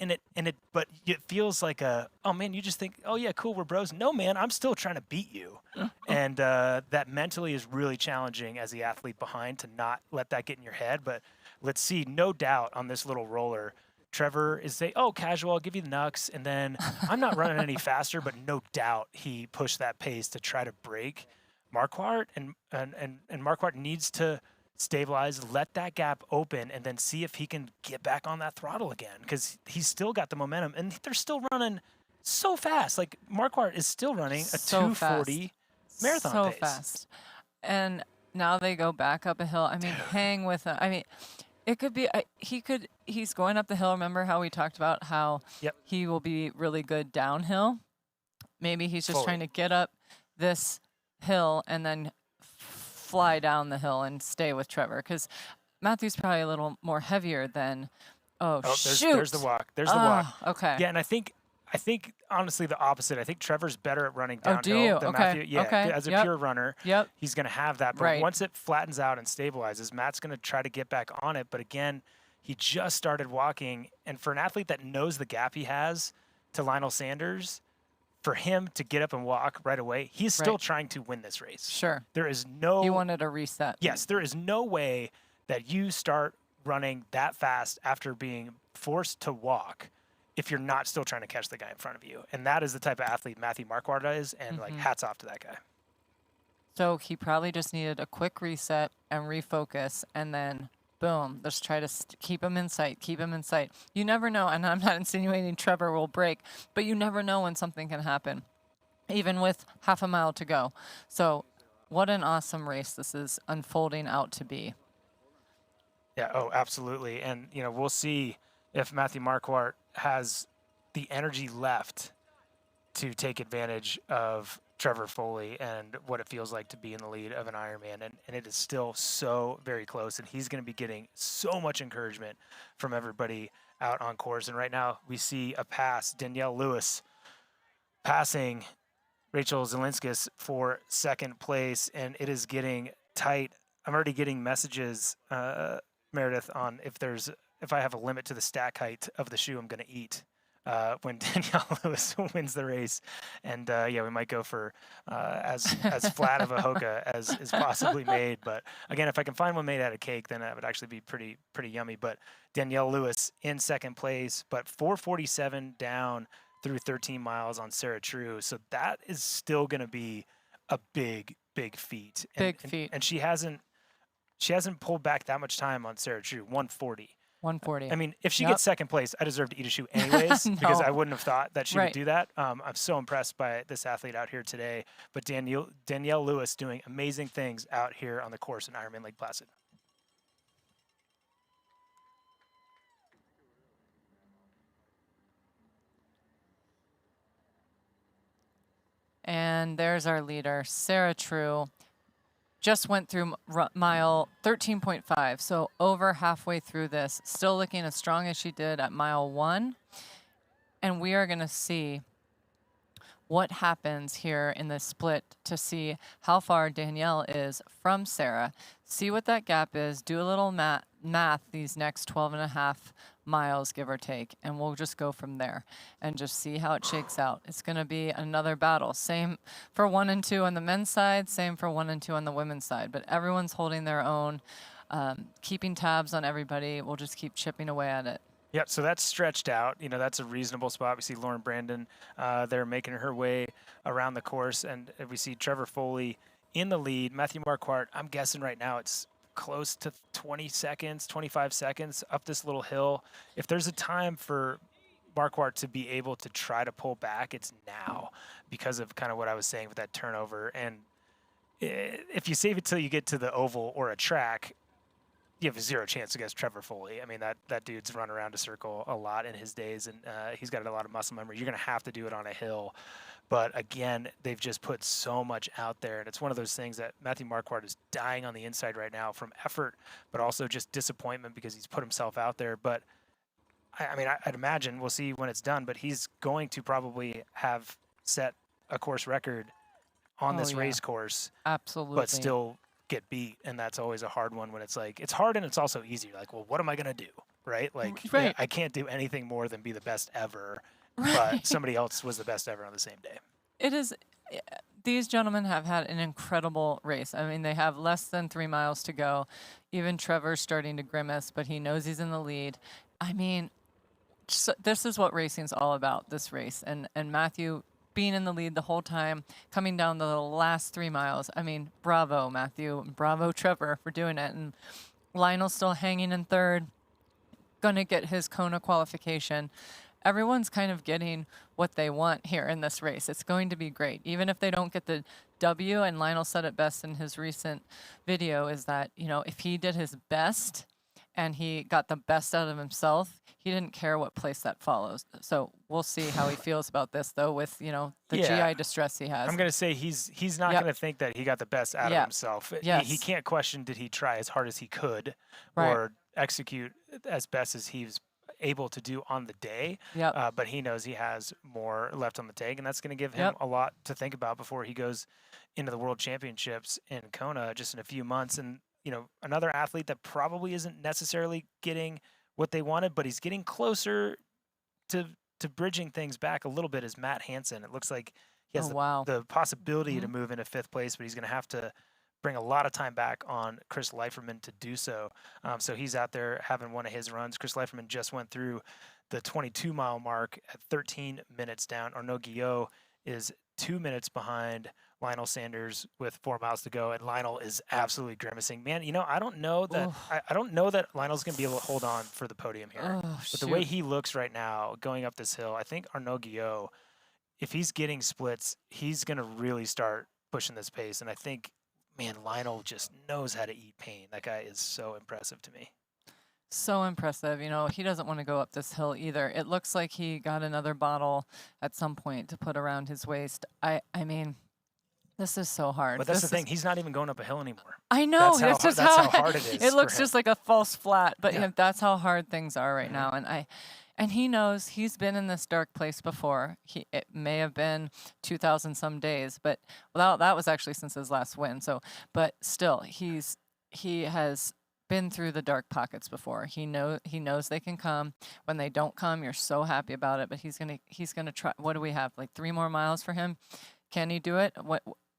but it feels like oh man, you just think, oh yeah, cool, we're bros. No man, I'm still trying to beat you. And that mentally is really challenging as the athlete behind to not let that get in your head. But let's see, no doubt on this little roller, Trevor is saying, oh, casual, I'll give you the Nux. And then I'm not running any faster, but no doubt he pushed that pace to try to break Marquardt. And Marquardt needs to stabilize, let that gap open, and then see if he can get back on that throttle again, because he's still got the momentum. And they're still running so fast. Like, Marquardt is still running a 2:40 marathon pace. So fast. And now they go back up a hill. I mean, hang with him. I mean, it could be, he's going up the hill. Remember how we talked about how he will be really good downhill? Maybe he's just trying to get up this hill and then fly down the hill and stay with Trevor, because Matthew's probably a little more heavier than, shoot. There's the walk. There's the walk. Okay. Yeah, and I think honestly the opposite. I think Trevor's better at running downhill do you? than Okay. Matthew. Yeah, Okay. as a Yep. pure runner, he's going to have that. But once it flattens out and stabilizes, Matt's going to try to get back on it. But again, he just started walking. And for an athlete that knows the gap he has to Lionel Sanders, for him to get up and walk right away, he's still trying to win this race. Sure. There is no... He wanted a reset. Yes, there is no way that you start running that fast after being forced to walk if you're not still trying to catch the guy in front of you. And that is the type of athlete Matthew Marquardt is, and like hats off to that guy. So he probably just needed a quick reset and refocus, and then boom, let's try to keep him in sight, keep him in sight. You never know, and I'm not insinuating Trevor will break, but you never know when something can happen, even with half a mile to go. So what an awesome race this is unfolding out to be. Yeah, oh, absolutely. And, you know, we'll see if Matthew Marquardt has the energy left to take advantage of Trevor Foley and what it feels like to be in the lead of an Ironman. And it is still so very close, and he's going to be getting so much encouragement from everybody out on course. And right now we see a pass, Danielle Lewis passing Rachel Zelinskis for second place, and it is getting tight. I'm already getting messages, Meredith, on if I have a limit to the stack height of the shoe I'm going to eat when Danielle Lewis wins the race. And yeah, we might go for as flat of a Hoka as is possibly made. But again, if I can find one made out of cake, then that would actually be pretty yummy. But Danielle Lewis in second place, but 4:47 down through 13 miles on Sarah True. So that is still going to be a big feat. And she hasn't pulled back that much time on Sarah True, 1:40. 1:40. I mean, if she gets second place, I deserve to eat a shoe anyways, because I wouldn't have thought that she would do that. I'm so impressed by this athlete out here today. But Danielle Lewis doing amazing things out here on the course in Ironman Lake Placid. And there's our leader, Sarah True. Just went through mile 13.5, so over halfway through this. Still looking as strong as she did at mile 1. And we are going to see what happens here in this split to see how far Danielle is from Sarah. See what that gap is. Do a little math these next 12.5 miles, give or take, and we'll just go from there and just see how it shakes out. It's going to be another battle. Same for 1 and 2 on the men's side, same for 1 and 2 on the women's side, but everyone's holding their own, keeping tabs on everybody. We'll just keep chipping away at it. Yep, so that's stretched out. You know, that's a reasonable spot. We see Lauren Brandon there making her way around the course, and we see Trevor Foley in the lead. Matthew Marquardt, I'm guessing right now it's close to 20 seconds, 25 seconds up this little hill. If there's a time for Marquardt to be able to try to pull back, it's now, because of kind of what I was saying with that turnover. And if you save it till you get to the oval or a track, you have a zero chance against Trevor Foley. I mean, that dude's run around a circle a lot in his days, and he's got a lot of muscle memory. You're going to have to do it on a hill. But again, they've just put so much out there, and it's one of those things that Matthew Marquardt is dying on the inside right now from effort, but also just disappointment because he's put himself out there. But I mean, I'd imagine, we'll see when it's done, but he's going to probably have set a course record on this race course. Absolutely. But still get beat, and that's always a hard one when it's like, it's hard and it's also easy. Like, well, what am I going to do, right? Like, yeah, I can't do anything more than be the best ever, but somebody else was the best ever on the same day. It is. These gentlemen have had an incredible race. I mean, they have less than 3 miles to go. Even Trevor's starting to grimace, but he knows he's in the lead. I mean, so this is what racing's all about, this race. And Matthew being in the lead the whole time, coming down the last 3 miles. I mean, bravo, Matthew. Bravo, Trevor, for doing it. And Lionel's still hanging in third, going to get his Kona qualification. Everyone's kind of getting what they want here in this race. It's going to be great. Even if they don't get the W, and Lionel said it best in his recent video, is that, you know, if he did his best and he got the best out of himself, he didn't care what place that follows. So we'll see how he feels about this, though, with, you know, the GI distress he has. I'm going to say he's not going to think that he got the best out of himself. Yes. He can't question, did he try as hard as he could or execute as best as he was able to do on the day. But he knows he has more left on the tank, and that's going to give him a lot to think about before he goes into the World Championships in Kona just in a few months. And, you know, another athlete that probably isn't necessarily getting what they wanted, but he's getting closer to bridging things back a little bit, is Matt Hansen. It looks like he has the possibility to move into 5th place, but he's going to have to bring a lot of time back on Chris Leiferman to do so. So he's out there having one of his runs. Chris Leiferman just went through the 22-mile mark at 13 minutes down. Arnaud Guillot is 2 minutes behind Lionel Sanders with 4 miles to go, and Lionel is absolutely grimacing. Man, you know, I don't know that I don't know that Lionel's going to be able to hold on for the podium here. But the way he looks right now going up this hill, I think Arnaud Guillot, if he's getting splits, he's going to really start pushing this pace. And I think, man, Lionel just knows how to eat pain. That guy is so impressive to me. So impressive. You know, he doesn't want to go up this hill either. It looks like he got another bottle at some point to put around his waist. I mean, this is so hard. But that's the thing. He's not even going up a hill anymore. I know. That's how hard it is. It looks just like a false flat, but you know, that's how hard things are right now. And he knows he's been in this dark place before. It may have been 2,000 some days, but that was actually since his last win. So, but still, he has been through the dark pockets before. He knows they can come. When they don't come, you're so happy about it. But he's gonna try. What do we have? Like 3 more miles for him? Can he do it?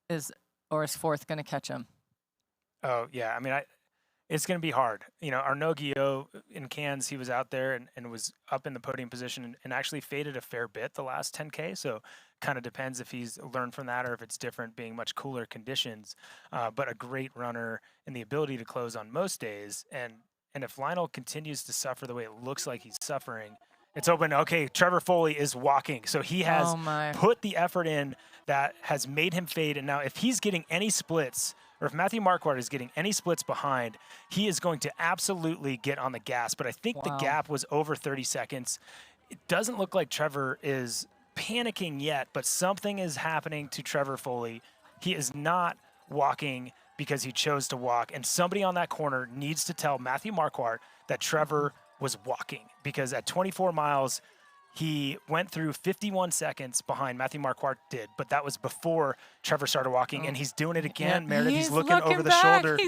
Is 4th gonna catch him? Oh yeah, I mean, it's going to be hard. You know, Arnaud Guillot in Cannes, he was out there and was up in the podium position and actually faded a fair bit the last 10K. So kind of depends if he's learned from that or if it's different being much cooler conditions. But a great runner and the ability to close on most days. And if Lionel continues to suffer the way it looks like he's suffering, it's open. Okay, Trevor Foley is walking. So he has put the effort in that has made him fade. And now if he's getting any splits, or if Matthew Marquardt is getting any splits behind, he is going to absolutely get on the gas. But I think the gap was over 30 seconds. It doesn't look like Trevor is panicking yet, but something is happening to Trevor Foley. He is not walking because he chose to walk. And somebody on that corner needs to tell Matthew Marquardt that Trevor was walking, because at 24 miles, he went through 51 seconds behind Matthew Marquardt did, but that was before Trevor started walking, and he's doing it again. Meredith, he's looking over the shoulder.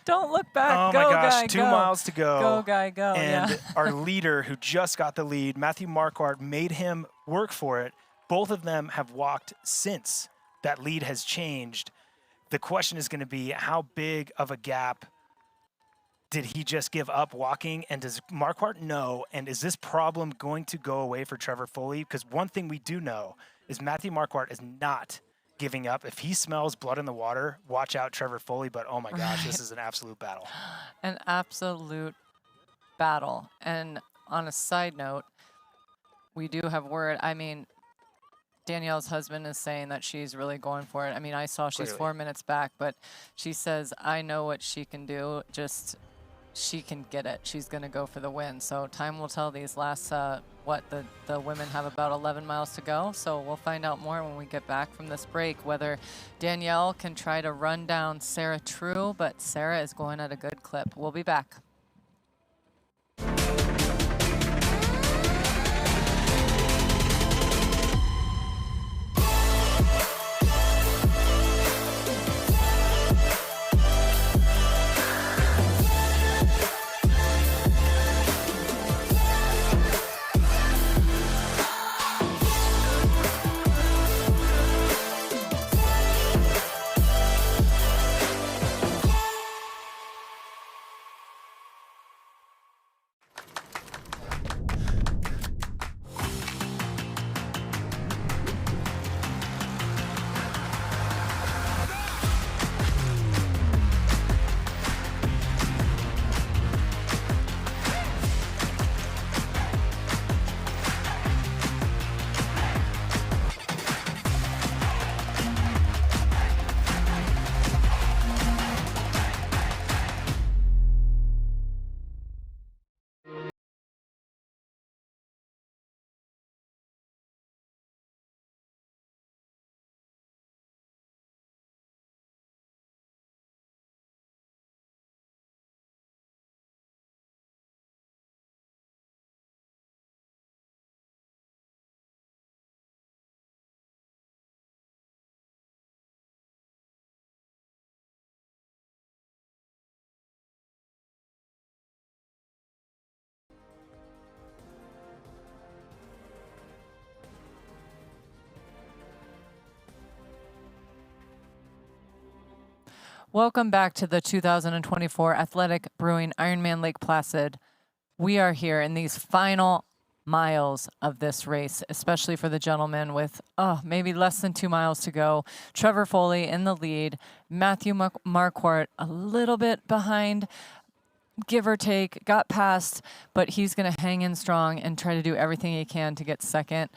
Don't look back. Oh go, my gosh, guy, 2 go. miles to go. Go, guy, go. And our leader, who just got the lead, Matthew Marquardt, made him work for it. Both of them have walked since that lead has changed. The question is going to be, how big of a gap did he just give up walking? And does Marquardt know? And is this problem going to go away for Trevor Foley? Because one thing we do know is Matthew Marquardt is not giving up. If he smells blood in the water, watch out, Trevor Foley. But oh my gosh, this is an absolute battle. An absolute battle. And on a side note, we do have word. I mean, Danielle's husband is saying that she's really going for it. I mean, I saw she's Clearly. 4 minutes back, but she says, I know what she can do. Just she can get it. She's going to go for the win. So time will tell these last, the women have about 11 miles to go. So we'll find out more when we get back from this break, whether Danielle can try to run down Sarah True, but Sarah is going at a good clip. We'll be back. Welcome back to the 2024 Athletic Brewing Ironman Lake Placid. We are here in these final miles of this race, especially for the gentlemen with maybe less than 2 miles to go. Trevor Foley in the lead, Matthew Marquardt a little bit behind, give or take, got past, but he's going to hang in strong and try to do everything he can to get second.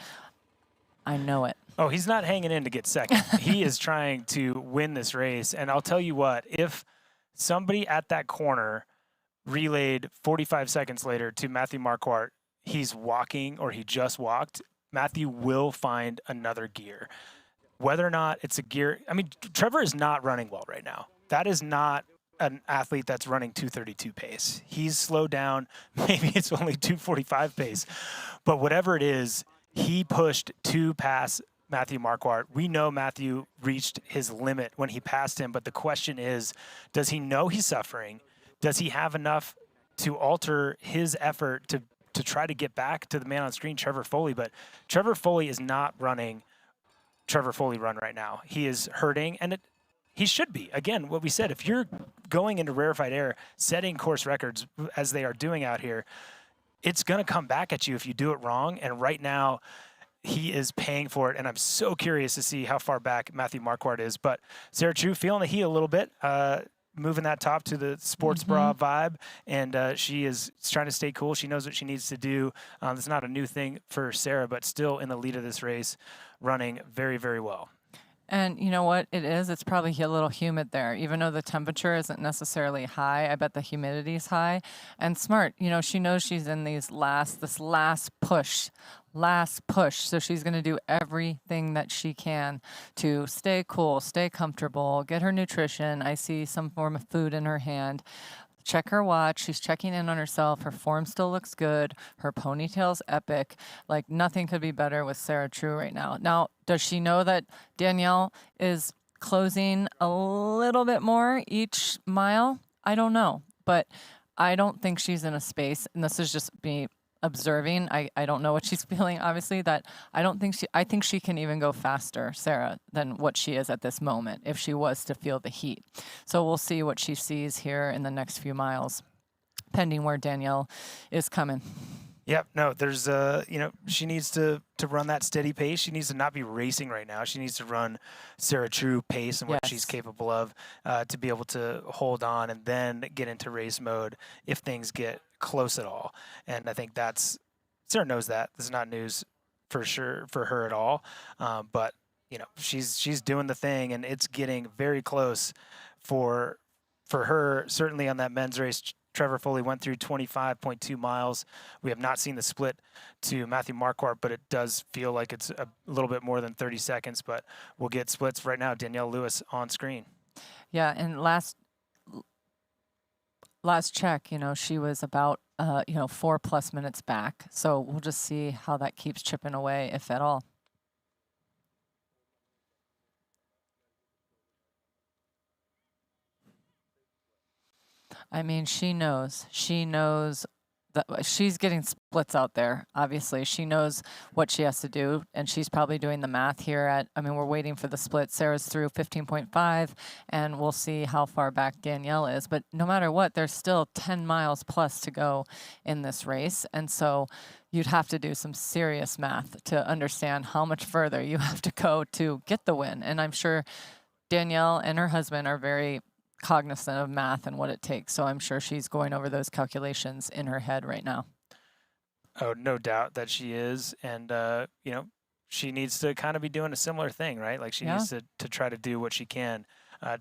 I know it. Oh, he's not hanging in to get second. He is trying to win this race. And I'll tell you what, if somebody at that corner relayed 45 seconds later to Matthew Marquardt, he's walking or he just walked, Matthew will find another gear. Whether or not it's a gear, I mean, Trevor is not running well right now. That is not an athlete that's running 2:32 pace. He's slowed down. Maybe it's only 2:45 pace. But whatever it is, he pushed 2 past Matthew Marquardt. We know Matthew reached his limit when he passed him, but the question is, does he know he's suffering? Does he have enough to alter his effort to try to get back to the man on screen, Trevor Foley? But Trevor Foley is not running Trevor Foley run right now. He is hurting, and he should be. Again, what we said, if you're going into rarefied air, setting course records as they are doing out here, it's going to come back at you if you do it wrong. And right now, he is paying for it. And I'm so curious to see how far back Matthew Marquardt is. But Sarah True feeling the heat a little bit, moving that top to the sports bra vibe. And she is trying to stay cool. She knows what she needs to do. It's not a new thing for Sarah, but still in the lead of this race, running very, very well. And you know what it is? It's probably a little humid there. Even though the temperature isn't necessarily high, I bet the humidity is high. And smart, you know, she knows she's in this last push. So she's going to do everything that she can to stay cool, stay comfortable, get her nutrition. I see some form of food in her hand. Check her watch. She's checking in on herself. Her form still looks good. Her ponytail's epic. Like, nothing could be better with Sarah True right now. Now, does she know that Danielle is closing a little bit more each mile? I don't know. But I don't think she's in a space, and this is just me observing. I don't know what she's feeling, obviously, that I think she can even go faster, Sarah, than what she is at this moment if she was to feel the heat. So we'll see what she sees here in the next few miles, pending where Danielle is coming. Yep. No, there's, she needs to run that steady pace. She needs to not be racing right now. She needs to run Sarah True pace and what she's capable of to be able to hold on and then get into race mode if things get close at all. And I think Sarah knows that. This is not news for sure for her at all. But you know, she's doing the thing, and it's getting very close for her. Certainly on that men's race, Trevor Foley went through 25.2 miles. We have not seen the split to Matthew Marquardt, but it does feel like it's a little bit more than 30 seconds. But we'll get splits right now. Danielle Lewis on screen. Yeah, and last check, you know, she was about 4+ minutes back. So we'll just see how that keeps chipping away, if at all. I mean, she knows that she's getting splits out there. Obviously, she knows what she has to do, and she's probably doing the math here we're waiting for the split. Sarah's through 15.5, and we'll see how far back Danielle is. But no matter what, there's still 10 miles plus to go in this race. And so you'd have to do some serious math to understand how much further you have to go to get the win. And I'm sure Danielle and her husband are very cognizant of math and what it takes. So I'm sure she's going over those calculations in her head right now. Oh, no doubt that she is. And, she needs to kind of be doing a similar thing, right? Like she needs to try to do what she can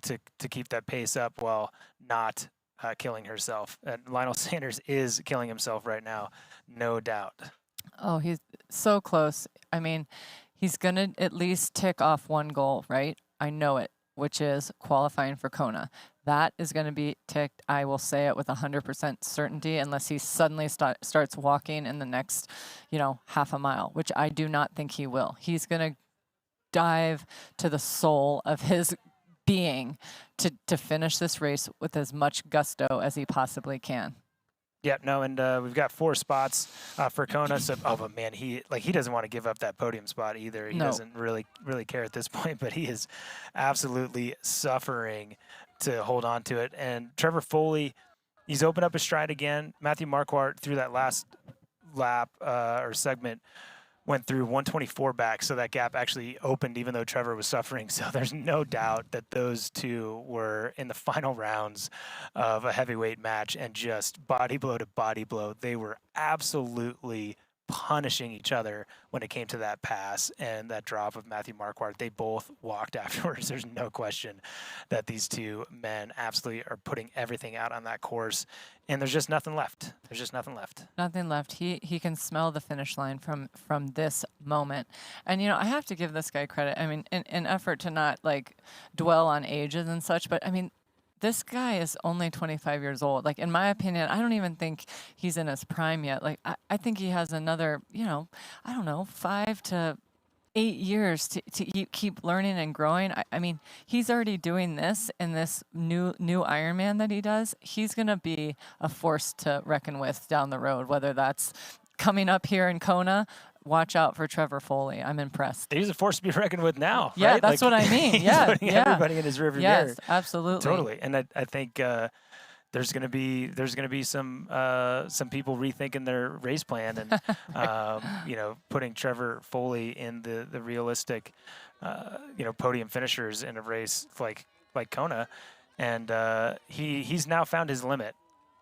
to keep that pace up while not killing herself. And Lionel Sanders is killing himself right now, no doubt. Oh, he's so close. I mean, he's going to at least tick off one goal, right? I know it, which is qualifying for Kona. That is going to be ticked, I will say it with 100% certainty, unless he suddenly starts walking in the next, half a mile, which I do not think he will. He's going to dive to the soul of his being to finish this race with as much gusto as he possibly can. Yeah, no, and we've got 4 spots for Kona. So, but man, he doesn't want to give up that podium spot either. He doesn't really care at this point, but he is absolutely suffering to hold on to it. And Trevor Foley, he's opened up his stride again. Matthew Marquardt through that last lap or segment went through 124 back, so that gap actually opened even though Trevor was suffering. So there's no doubt that those two were in the final rounds of a heavyweight match and just body blow to body blow. They were absolutely punishing each other when it came to that pass and that drop of Matthew Marquardt. They both walked afterwards. There's no question that these two men absolutely are putting everything out on that course, and there's just nothing left. There's just nothing left. Nothing left. He can smell the finish line from this moment. And, I have to give this guy credit. I mean, in effort to not, dwell on ages and such, but, I mean, this guy is only 25 years old. Like, in my opinion, I don't even think he's in his prime yet. Like, I think he has another, 5 to 8 years to keep learning and growing. I mean, he's already doing this in this new Ironman that he does. He's going to be a force to reckon with down the road, whether that's coming up here in Kona. Watch out for Trevor Foley. I'm impressed. He's a force to be reckoned with now. Yeah, right? that's what I mean. Yeah, everybody in his rearview mirror. Yes, absolutely. Totally. And I think there's gonna be some people rethinking their race plan and putting Trevor Foley in the realistic podium finishers in a race like Kona, and he's now found his limit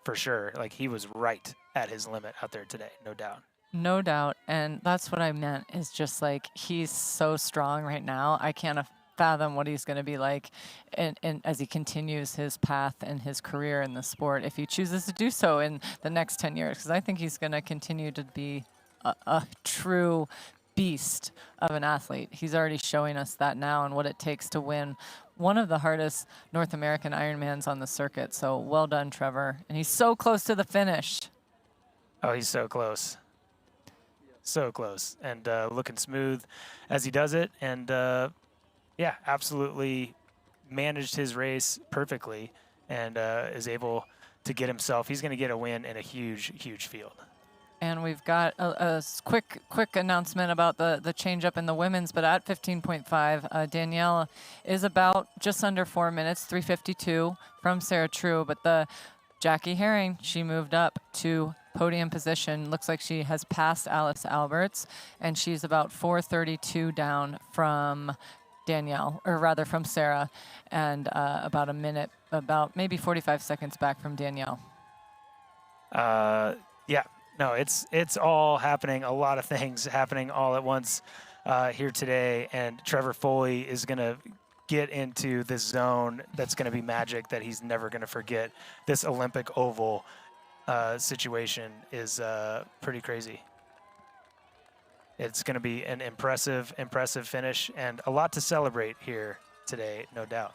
for sure. Like, he was right at his limit out there today, no doubt. No doubt. And that's what I meant, is just like, he's so strong right now. I can't fathom what he's going to be like and as he continues his path and his career in the sport, if he chooses to do so in the next 10 years, because I think he's going to continue to be a true beast of an athlete. He's already showing us that now and what it takes to win one of the hardest North American Ironmans on the circuit. So well done, Trevor. And he's so close to the finish. Oh, he's so close. So close, and looking smooth as he does it, and absolutely managed his race perfectly, and is able to get himself. He's going to get a win in a huge field. And we've got a quick announcement about the change up in the women's, but at 15.5, Danielle is about just under 4 minutes, 3:52 from Sarah True, but the Jackie Herring, she moved up to podium position. Looks like she has passed Alice Alberts, and she's about 4:32 down from Danielle, or rather from Sarah, and about maybe 45 seconds back from Danielle. No, it's all happening. A lot of things happening all at once here today, and Trevor Foley is going to get into this zone that's going to be magic that he's never going to forget. This Olympic oval situation is pretty crazy. It's going to be an impressive finish and a lot to celebrate here today, no doubt.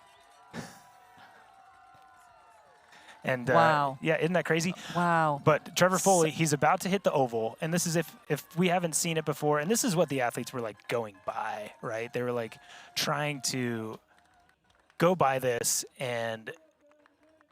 And wow. Yeah, isn't that crazy? Wow. But Trevor Foley, he's about to hit the oval, and this is if we haven't seen it before, and this is what the athletes were like going by, right? They were like trying to go by this and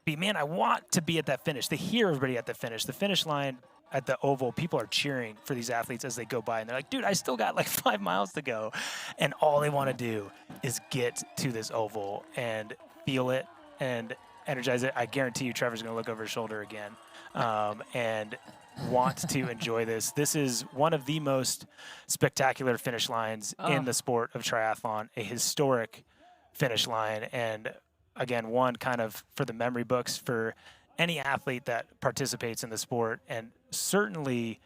be, man, I want to be at that finish. They hear everybody at the finish line at the oval. People are cheering for these athletes as they go by, and they're like, dude, I still got like 5 miles to go. And all they want to do is get to this oval and feel it and energize it. I guarantee you Trevor's going to look over his shoulder again and want to enjoy this. This is one of the most spectacular finish lines in the sport of triathlon, a historic finish line, and again, one kind of for the memory books for any athlete that participates in the sport, and certainly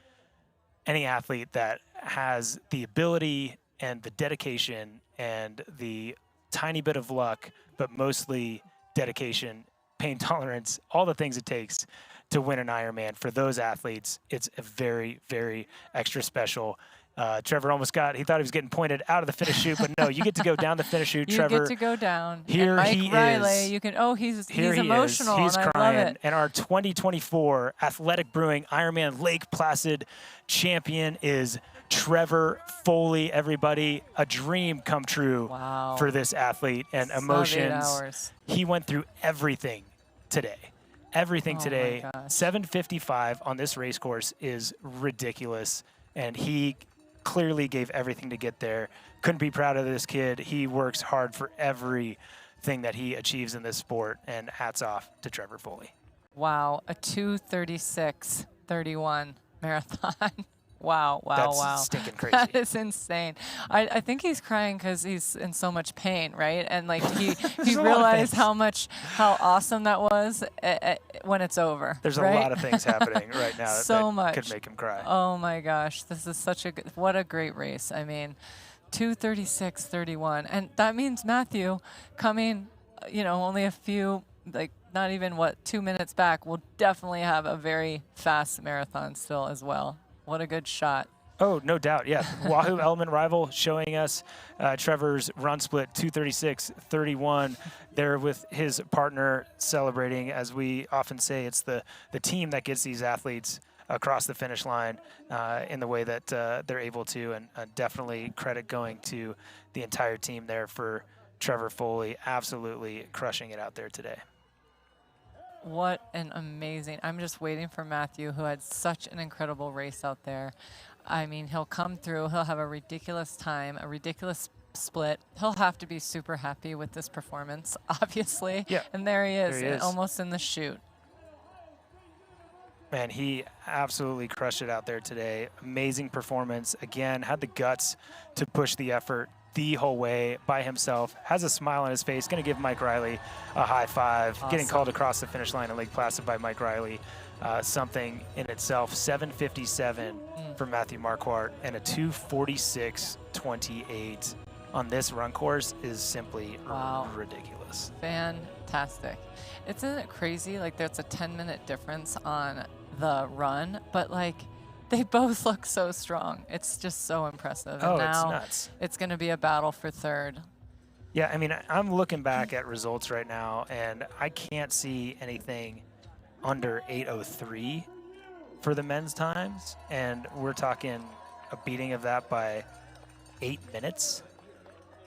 any athlete that has the ability and the dedication and the tiny bit of luck, but mostly dedication, pain tolerance, all the things it takes to win an Ironman. For those athletes, it's a very, very extra special. Trevor almost he thought he was getting pointed out of the finish chute, but no, you get to go down the finish chute, Trevor. You get to go down. Here and Mike Riley, is. you can, he's Here emotional, He's and crying. I love it. And our 2024 Athletic Brewing Ironman Lake Placid champion is Trevor Foley, everybody. A dream come true for this athlete, and emotions. He went through everything today. Everything today. 7:55 on this race course is ridiculous, and he clearly gave everything to get there. Couldn't be proud of this kid. He works hard for everything that he achieves in this sport, and hats off to Trevor Foley. Wow, a 2:36:31 marathon. Wow, That's wow. stinking crazy. That is insane. I think he's crying because he's in so much pain, right? And like he realized how awesome that was when it's over. There's right? a lot of things happening right now that could make him cry. Oh my gosh, this is what a great race. I mean, 2:36:31, and that means Matthew coming, only a few, like not even 2 minutes back, will definitely have a very fast marathon still as well. What a good shot. Oh, no doubt, yeah. Wahoo Element Rival showing us Trevor's run split, 2:36:31. There with his partner celebrating. As we often say, it's the team that gets these athletes across the finish line in the way that they're able to, and definitely credit going to the entire team there for Trevor Foley absolutely crushing it out there today. What an amazing, I'm just waiting for Matthew, who had such an incredible race out there. I mean, he'll come through, he'll have a ridiculous time, a ridiculous split. He'll have to be super happy with this performance, obviously. Yeah. And there he is. Almost in the chute. Man, he absolutely crushed it out there today. Amazing performance. Again, had the guts to push the effort the whole way by himself. Has a smile on his face. Going to give Mike Riley a high five. Awesome. Getting called across the finish line in Lake Placid by Mike Riley. Something in itself. 7:57 for Matthew Marquardt, and a 2:46:28 on this run course is simply ridiculous. Fantastic. Isn't it crazy? Like, there's a 10-minute difference on the run, but like, they both look so strong. It's just so impressive. Oh, and now it's nuts. It's going to be a battle for third. Yeah, I mean, I'm looking back at results right now, and I can't see anything under 8:03 for the men's times, and we're talking a beating of that by 8 minutes.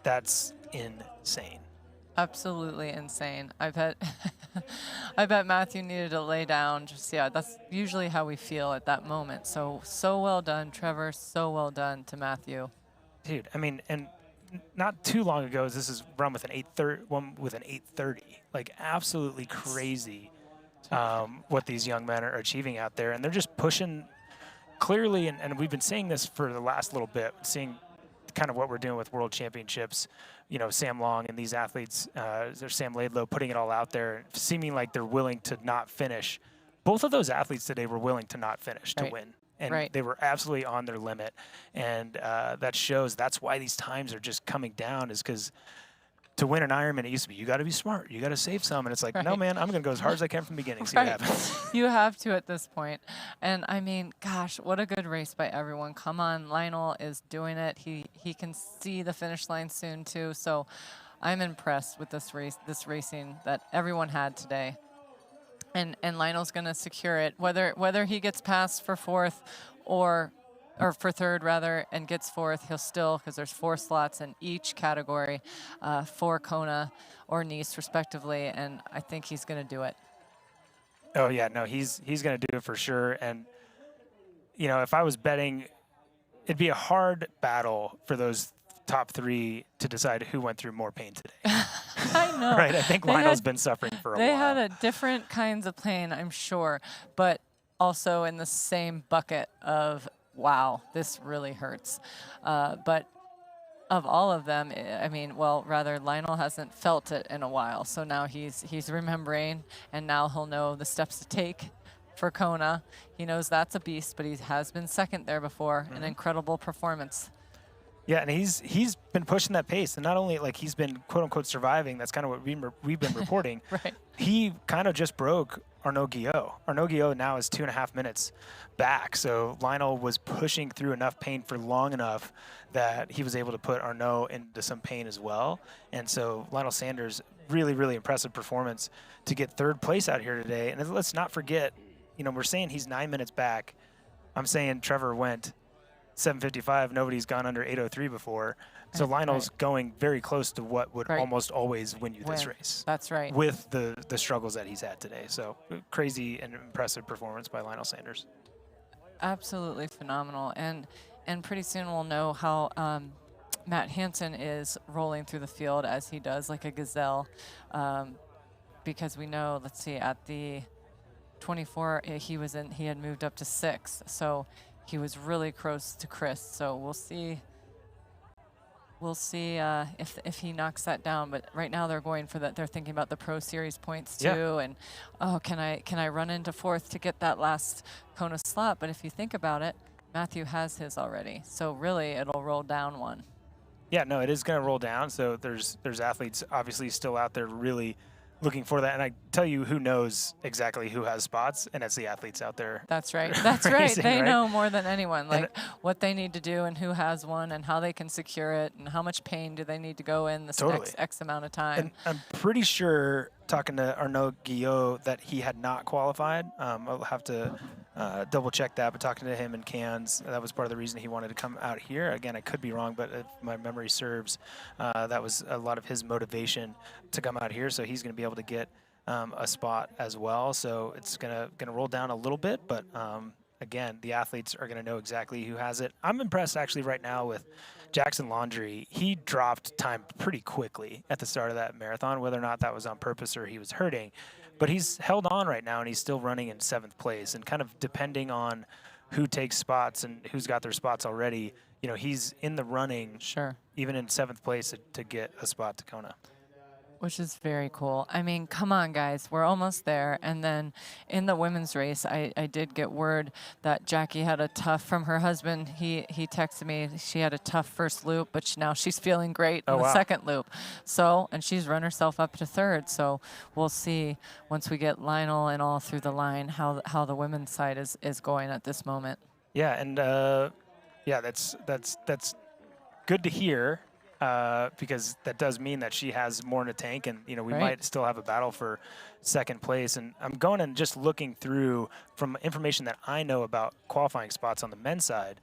That's insane. Absolutely insane. I bet Matthew needed to lay down. That's usually how we feel at that moment. So well done, Trevor. So well done to Matthew. Dude, I mean, and not too long ago, this is run with an 8:30. Like, absolutely crazy what these young men are achieving out there, and they're just pushing clearly. And we've been saying this for the last little bit, seeing kind of what we're doing with World Championships. Sam Long and these athletes, Sam Laidlow, putting it all out there, seeming like they're willing to not finish. Both of those athletes today were willing to not finish to win. and they were absolutely on their limit. And that shows that's why these times are just coming down, is because to win an Ironman, it used to be, you got to be smart. You got to save some. And it's like, no, man, I'm going to go as hard as I can from the beginning, see what happens. You have to at this point. And I mean, gosh, what a good race by everyone. Come on, Lionel is doing it. He can see the finish line soon too. So I'm impressed with this racing that everyone had today. And Lionel's going to secure it, whether he gets past for fourth or for third rather, and gets fourth, he'll still, because there's 4 slots in each category for Kona or Nice respectively, and I think he's going to do it. Oh yeah, no, he's going to do it for sure. And you know, if I was betting, it'd be a hard battle for those top 3 to decide who went through more pain today. I know. Right, I think Lionel's been suffering for a while. They had a different kinds of pain, I'm sure, but also in the same bucket of, wow, this really hurts. But of all of them, I mean, well, rather, Lionel hasn't felt it in a while, so now he's remembering, and now he'll know the steps to take for Kona. He knows that's a beast, but he has been second there before. An incredible performance. Yeah, and he's been pushing that pace, and not only like he's been quote unquote surviving. That's kind of what we've been reporting. Right. He kind of just broke Arnaud Guillot. Arnaud Guillot now is 2.5 minutes back. So Lionel was pushing through enough pain for long enough that he was able to put Arnaud into some pain as well. And so Lionel Sanders, really, really impressive performance to get 3rd place out here today. And let's not forget, you know, we're saying he's 9 minutes back. I'm saying Trevor went 7:55. Nobody's gone under 8:03 before. So Lionel's going very close to what would almost always win you this race. That's right. With the struggles that he's had today. So crazy and impressive performance by Lionel Sanders. Absolutely phenomenal. And pretty soon we'll know how Matt Hansen is rolling through the field as he does, like a gazelle. Because we know, let's see, at the 24, he had moved up to 6. So he was really close to Chris. So we'll see. We'll see if he knocks that down. But right now they're going for that. They're thinking about the Pro Series points too. Yeah. And can I run into 4th to get that last Kona slot? But if you think about it, Matthew has his already. So really, it'll roll down one. Yeah, no, it is going to roll down. So there's athletes obviously still out there really looking for that. And I tell you who knows exactly who has spots, and it's the athletes out there. That's right. That's right. They know more than anyone, like what they need to do and who has one and how they can secure it and how much pain do they need to go in this next X amount of time. And I'm pretty sure, talking to Arnaud Guillot, that he had not qualified. I'll have to double check that, but talking to him in Cannes, that was part of the reason he wanted to come out here. Again, I could be wrong, but if my memory serves, that was a lot of his motivation to come out here. So he's going to be able to get a spot as well. So it's gonna roll down a little bit, but again, the athletes are going to know exactly who has it. I'm impressed actually right now with Jackson Laundry. He dropped time pretty quickly at the start of that marathon, whether or not that was on purpose or he was hurting. But he's held on right now, and he's still running in 7th place. And kind of depending on who takes spots and who's got their spots already, you know, he's in the running, even in 7th place to get a spot to Kona. Which is very cool. I mean, come on, guys. We're almost there. And then in the women's race, I did get word that Jackie had a tough, from her husband, he texted me, she had a tough first loop, but now she's feeling great in the second loop. So, and she's run herself up to 3rd. So we'll see once we get Lionel and all through the line how the women's side is going at this moment. Yeah, and yeah, that's good to hear. Because that does mean that she has more in the tank, and you know we might still have a battle for 2nd place. And I'm going and just looking through from information that I know about qualifying spots on the men's side.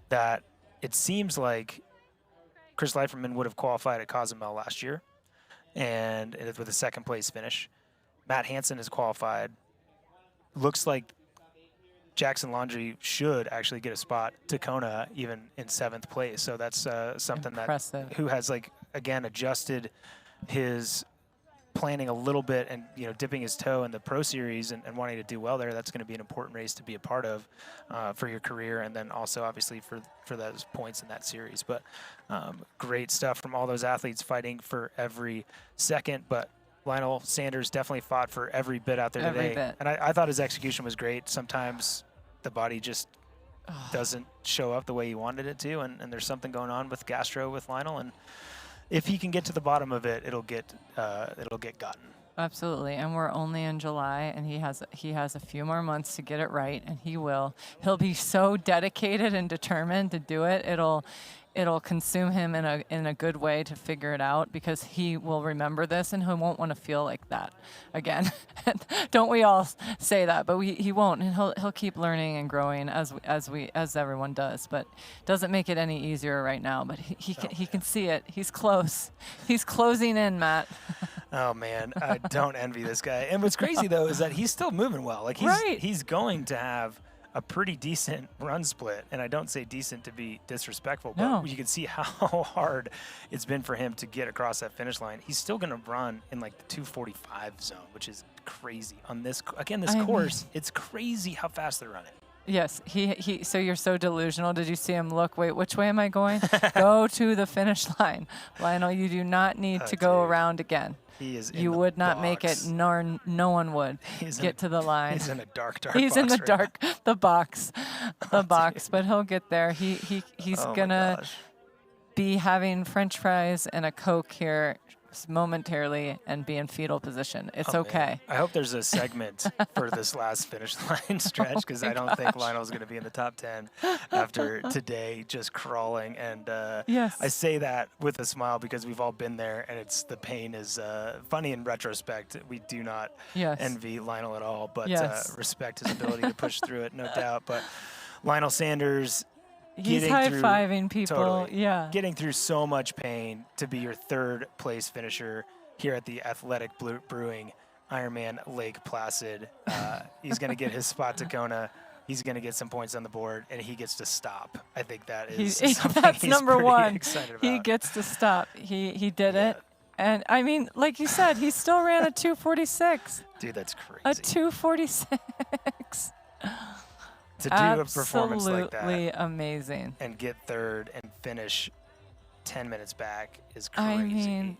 That it seems like Chris Leiferman would have qualified at Cozumel last year, and with a 2nd place finish. Matt Hansen has qualified. Looks like Jackson Laundry should actually get a spot to Kona even in 7th place. So that's something that who has, like, again, adjusted his planning a little bit and, you know, dipping his toe in the Pro Series and wanting to do well there. That's going to be an important race to be a part of for your career, and then also obviously for those points in that series. But great stuff from all those athletes fighting for every second. But Lionel Sanders definitely fought for every bit out there today. And I thought his execution was great. Sometimes the body just doesn't show up the way he wanted it to, and there's something going on with gastro with Lionel, and if he can get to the bottom of it, it'll get gotten. Absolutely, and we're only in July, and he has a few more months to get it right, and he will. He'll be so dedicated and determined to do it. It'll consume him in a good way to figure it out, because he will remember this and he won't want to feel like that again. Don't we all say that? But he won't, and he'll keep learning and growing as everyone does. But doesn't make it any easier right now. But he can see it. He's close. He's closing in, Matt. Oh man, I don't envy this guy. And what's crazy though is that he's still moving well. Like he's going to have a pretty decent run split, and I don't say decent to be disrespectful, but you can see how hard it's been for him to get across that finish line. He's still going to run in like the 2:45 zone, which is crazy on this. Again, this course, it's crazy how fast they're running. Yes, he. So you're so delusional. Did you see him look? Wait, which way am I going? Go to the finish line, Lionel. You do not need to go around again. He is. You would not make it, nor no one would get to the line. He's in a dark He's box in the right dark, the box, but he'll get there. He's gonna be having French fries and a Coke here momentarily and be in fetal position. It's okay. Man. I hope there's a segment for this last finish line stretch, because I don't think Lionel's going to be in the top 10 after today, just crawling. And yes. I say that with a smile because we've all been there, and the pain is funny in retrospect. We do not envy Lionel at all, but respect his ability to push through it, no doubt. But Lionel Sanders, he's high-fiving people, totally, getting through so much pain to be your third place finisher here at the Athletic Brewing Ironman Lake Placid. He's going to get his spot to Kona. He's going to get some points on the board, and he gets to stop. I think that is that's he's number one. Excited about. He gets to stop. He did it. And, I mean, like you said, he still ran a 2:46. Dude, that's crazy. A 2:46. To do a performance like that. Absolutely amazing. And get third and finish 10 minutes back is crazy. I mean,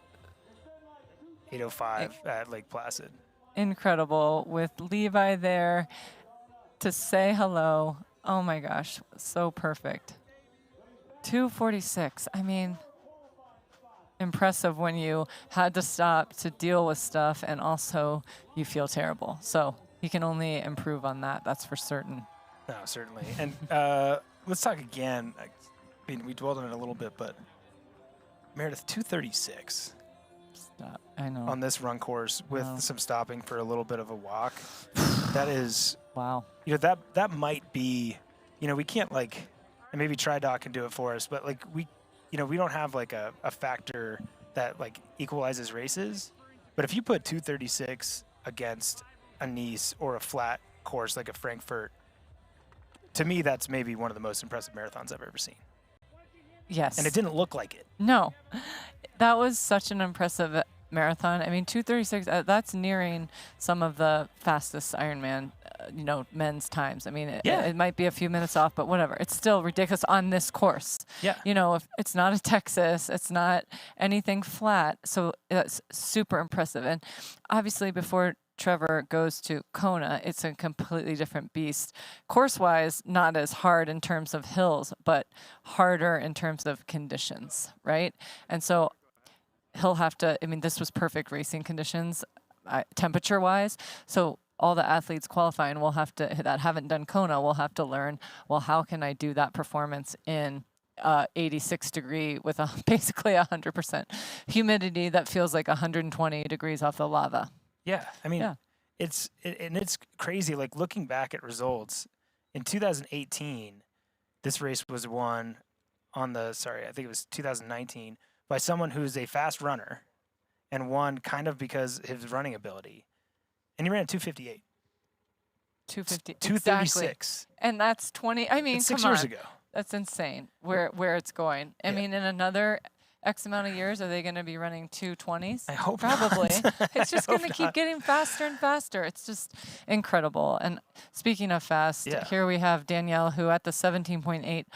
8:05 at Lake Placid. Incredible, with Levi there to say hello. Oh my gosh, so perfect. 2:46. I mean, impressive when you had to stop to deal with stuff and also you feel terrible. So he can only improve on that, that's for certain. No, certainly. And let's talk again. I mean, we dwelled on it a little bit, but Meredith, 2:36. Stop. I know. On this run course with some stopping for a little bit of a walk. That is, wow. You know, that might be, you know, we can't and maybe TriDoc can do it for us, but we don't have a factor that equalizes races. But if you put 2:36 against a Nice or a flat course like a Frankfurt, to me, that's maybe one of the most impressive marathons I've ever seen. Yes. And it didn't look like it. No. That was such an impressive marathon. I mean, 2:36, that's nearing some of the fastest Ironman, men's times. I mean, it might be a few minutes off, but whatever. It's still ridiculous on this course. Yeah. If it's not a Texas, it's not anything flat. So that's super impressive. And obviously before Trevor goes to Kona, it's a completely different beast. Course-wise, not as hard in terms of hills, but harder in terms of conditions, right? And so he'll have to, I mean, this was perfect racing conditions, temperature-wise. So all the athletes qualifying will have to, that haven't done Kona, will have to learn, well, how can I do that performance in 86 degree with basically 100% humidity that feels like 120 degrees off the lava. Yeah, I mean, it's crazy. Looking back at results, in 2018, this race was won I think it was 2019, by someone who's a fast runner and won kind of because of his running ability. And he ran a 2:58. 2:36. Exactly. And that's 20, I mean, it's 6 come years on. ago. That's insane where it's going. I mean, in another X amount of years, are they going to be running 2:20s? I hope probably. Not. It's just going to keep getting faster and faster. It's just incredible. And speaking of fast, here we have Danielle, who at the 17.8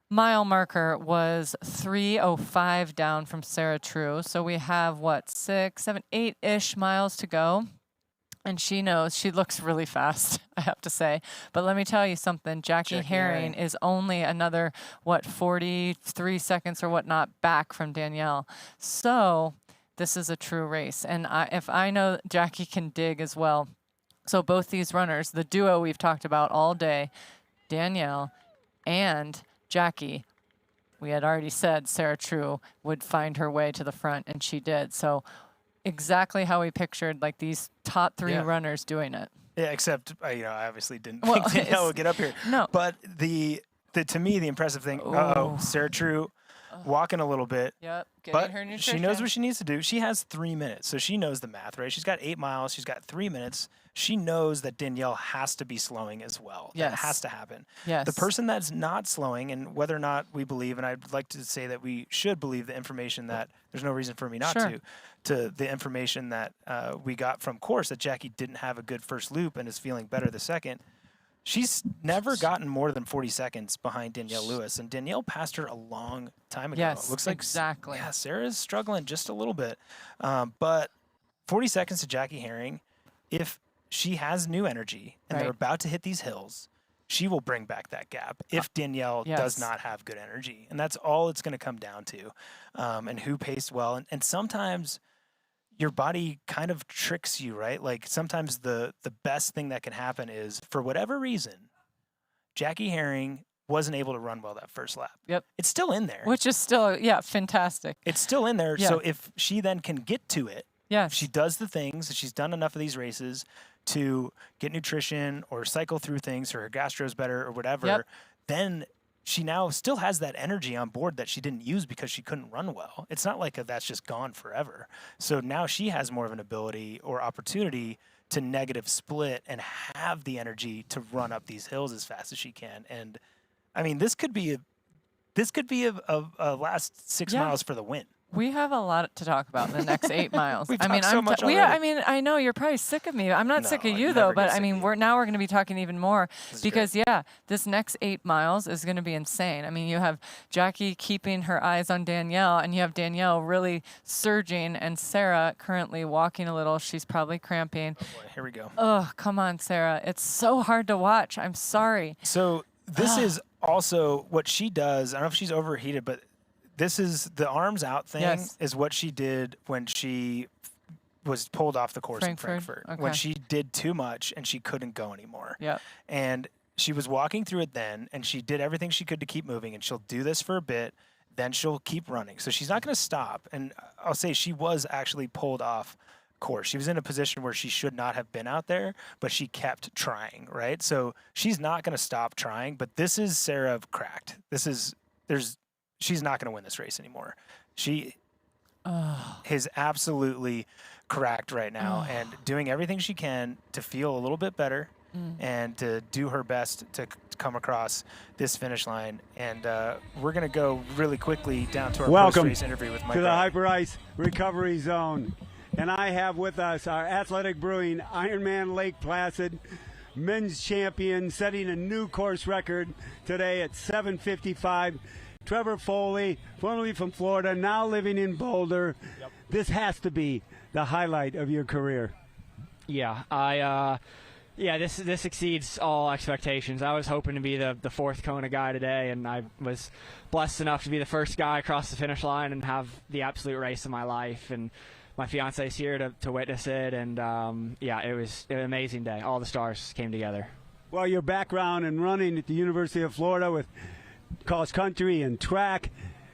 mile marker was 3:05 down from Sarah True. So we have 6, 7, 8-ish miles to go. And she knows. She looks really fast, I have to say. But let me tell you something. Jackie Herring is only another, 43 seconds or whatnot back from Danielle. So this is a true race. And if I know Jackie can dig as well. So both these runners, the duo we've talked about all day, Danielle and Jackie, we had already said Sarah True would find her way to the front, and she did. So exactly how we pictured, like, these top 3 runners doing it. Yeah, except I obviously didn't think Danielle would get up here. No. But to me, the impressive thing, Sarah True walking a little bit. Yep, getting but her she knows what she needs to do. She has 3 minutes, so she knows the math, right? She's got 8 miles. She's got 3 minutes. She knows that Danielle has to be slowing as well. Yes. That has to happen. Yes. The person that's not slowing, and whether or not we believe, and I'd like to say that we should believe the information that there's no reason for me not to the information that we got from course that Jackie didn't have a good first loop and is feeling better the second. She's never gotten more than 40 seconds behind Danielle Lewis, and Danielle passed her a long time ago. Yes, it looks like exactly. Yeah, Sarah's struggling just a little bit, but 40 seconds to Jackie Herring. If she has new energy and they're about to hit these hills, she will bring back that gap if Danielle does not have good energy. And that's all it's going to come down to, and who paced well. And sometimes your body kind of tricks you, right? Like sometimes the best thing that can happen is, for whatever reason, Jackie Herring wasn't able to run well that first lap. Yep. It's still in there. Which is still, fantastic. It's still in there. Yeah. So if she then can get to it, yes. she does the things, she's done enough of these races to get nutrition or cycle through things, or her gastro's better or whatever, then she now still has that energy on board that she didn't use because she couldn't run well. It's not like that's just gone forever. So now she has more of an ability or opportunity to negative split and have the energy to run up these hills as fast as she can. And I mean, this could be a last 6 miles for the win. We have a lot to talk about in the next 8 miles. We've talked so much already. I mean, I know you're probably sick of me. I'm not sick of you though, but I mean, we're going to be talking even more because this next 8 miles is going to be insane. I mean, you have Jackie keeping her eyes on Danielle, and you have Danielle really surging, and Sarah currently walking a little. She's probably cramping. Oh boy, here we go. Oh, come on, Sarah. It's so hard to watch. I'm sorry. So this is also what she does. I don't know if she's overheated, but this is the arms out thing is what she did when she was pulled off the course in Frankfurt. Okay. When she did too much and she couldn't go anymore. Yep. And she was walking through it then, and she did everything she could to keep moving, and she'll do this for a bit, then she'll keep running. So she's not going to stop. And I'll say she was actually pulled off course. She was in a position where she should not have been out there, but she kept trying, right? So she's not going to stop trying, but this is Sarah cracked. She's not going to win this race anymore. She is absolutely cracked right now and doing everything she can to feel a little bit better and to do her best to come across this finish line. And we're going to go really quickly down to our post-race interview with Mike. Welcome to the Hyper Ice Recovery Zone. And I have with us our Athletic Brewing Ironman Lake Placid men's champion, setting a new course record today at 7:55. Trevor Foley, formerly from Florida, now living in Boulder. Yep. This has to be the highlight of your career. Yeah, this exceeds all expectations. I was hoping to be the fourth Kona guy today, and I was blessed enough to be the first guy across the finish line and have the absolute race of my life. And my fiance's here to witness it, and it was an amazing day. All the stars came together. Well, your background in running at the University of Florida with cross country and track,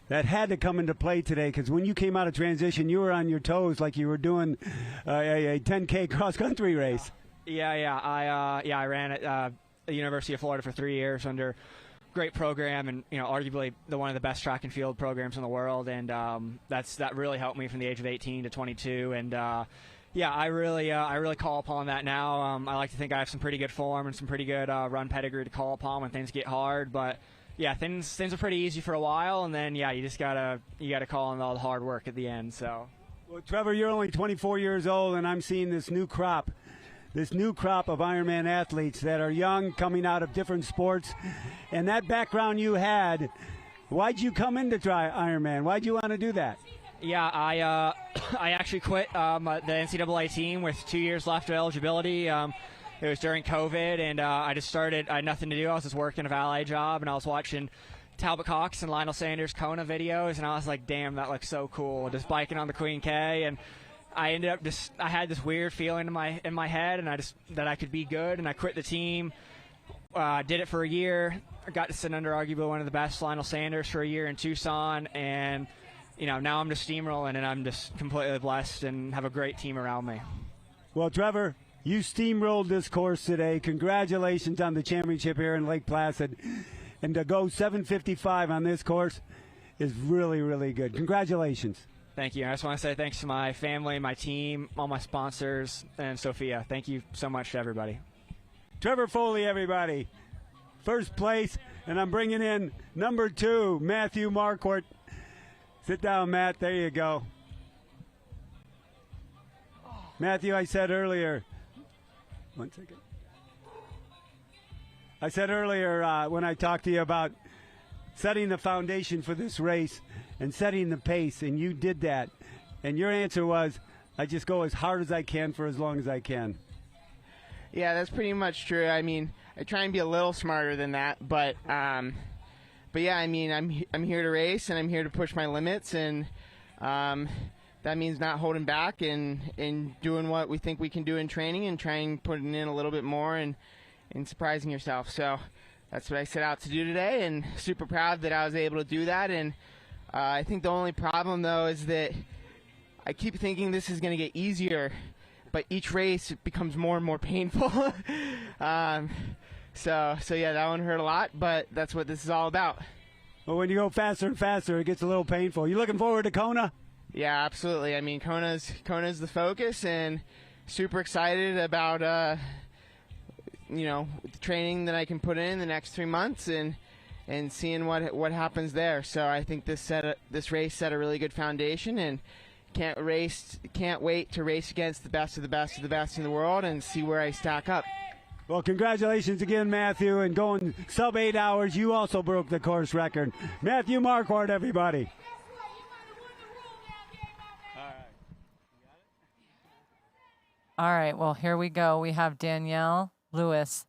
that had to come into play today, because when you came out of transition, you were on your toes like you were doing a 10K cross country race. I ran at the University of Florida for 3 years under great program, and arguably one of the best track and field programs in the world, and that really helped me from the age of 18 to 22, and I really call upon that now. I like to think I have some pretty good form and some pretty good run pedigree to call upon when things get hard, but things are pretty easy for a while, and then you just gotta call on all the hard work at the end. So, well, Trevor, you're only 24 years old, and I'm seeing this new crop of Ironman athletes that are young, coming out of different sports, and that background you had. Why'd you come in to try Ironman? Why'd you want to do that? Yeah, I I actually quit the NCAA team with 2 years left of eligibility. It was during COVID, and I just started. I had nothing to do. I was just working a valet job, and I was watching Talbot Cox and Lionel Sanders Kona videos, and I was like, damn, that looks so cool. Just biking on the Queen K, and I ended up I had this weird feeling in my head, and that I could be good, and I quit the team. Did it for a year. I got to sit under arguably one of the best, Lionel Sanders, for a year in Tucson, and now I'm just steamrolling, and I'm just completely blessed and have a great team around me. Well, Trevor, you steamrolled this course today. Congratulations on the championship here in Lake Placid. And to go 7:55 on this course is really, really good. Congratulations. Thank you. I just want to say thanks to my family, my team, all my sponsors, and Sophia. Thank you so much to everybody. Trevor Foley, everybody. First place, and I'm bringing in number 2, Matthew Marquardt. Sit down, Matt. There you go. Matthew, I said earlier. One second. I said earlier when I talked to you about setting the foundation for this race and setting the pace, and you did that. And your answer was, I just go as hard as I can for as long as I can. Yeah, that's pretty much true. I mean, I try and be a little smarter than that, but yeah, I mean, I'm here to race, and I'm here to push my limits, and that means not holding back and doing what we think we can do in training and trying putting in a little bit more and surprising yourself. So that's what I set out to do today, and super proud that I was able to do that. And I think the only problem, though, is that I keep thinking this is going to get easier, but each race it becomes more and more painful. So yeah, that one hurt a lot, but that's what this is all about. Well, when you go faster and faster, it gets a little painful. You looking forward to Kona? Yeah, absolutely. I mean, Kona's the focus, and super excited about the training that I can put in the next 3 months and seeing what happens there. So I think this race set a really good foundation, and can't wait to race against the best of the best of the best in the world and see where I stack up. Well, congratulations again, Matthew, and going sub 8 hours. You also broke the course record. Matthew Marquardt, everybody. All right, well, here we go. We have Danielle Lewis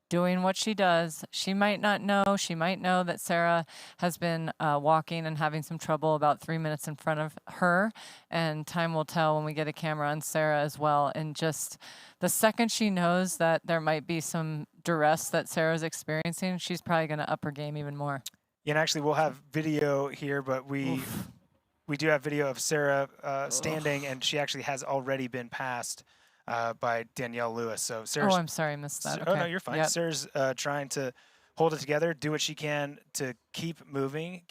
doing what she does. She might not know. She might know that Sarah has been walking and having some trouble about 3 minutes in front of her, and time will tell when we get a camera on Sarah as well. And just the second she knows that there might be some duress that Sarah's experiencing, she's probably going to up her game even more. Yeah, and actually we'll have video here, but we do have video of Sarah standing, and she actually has already been passed by Danielle Lewis. So Sarah's, I'm sorry, I missed that. Oh, okay. no, you're fine. Yep. Sarah's trying to hold it together, do what she can to keep moving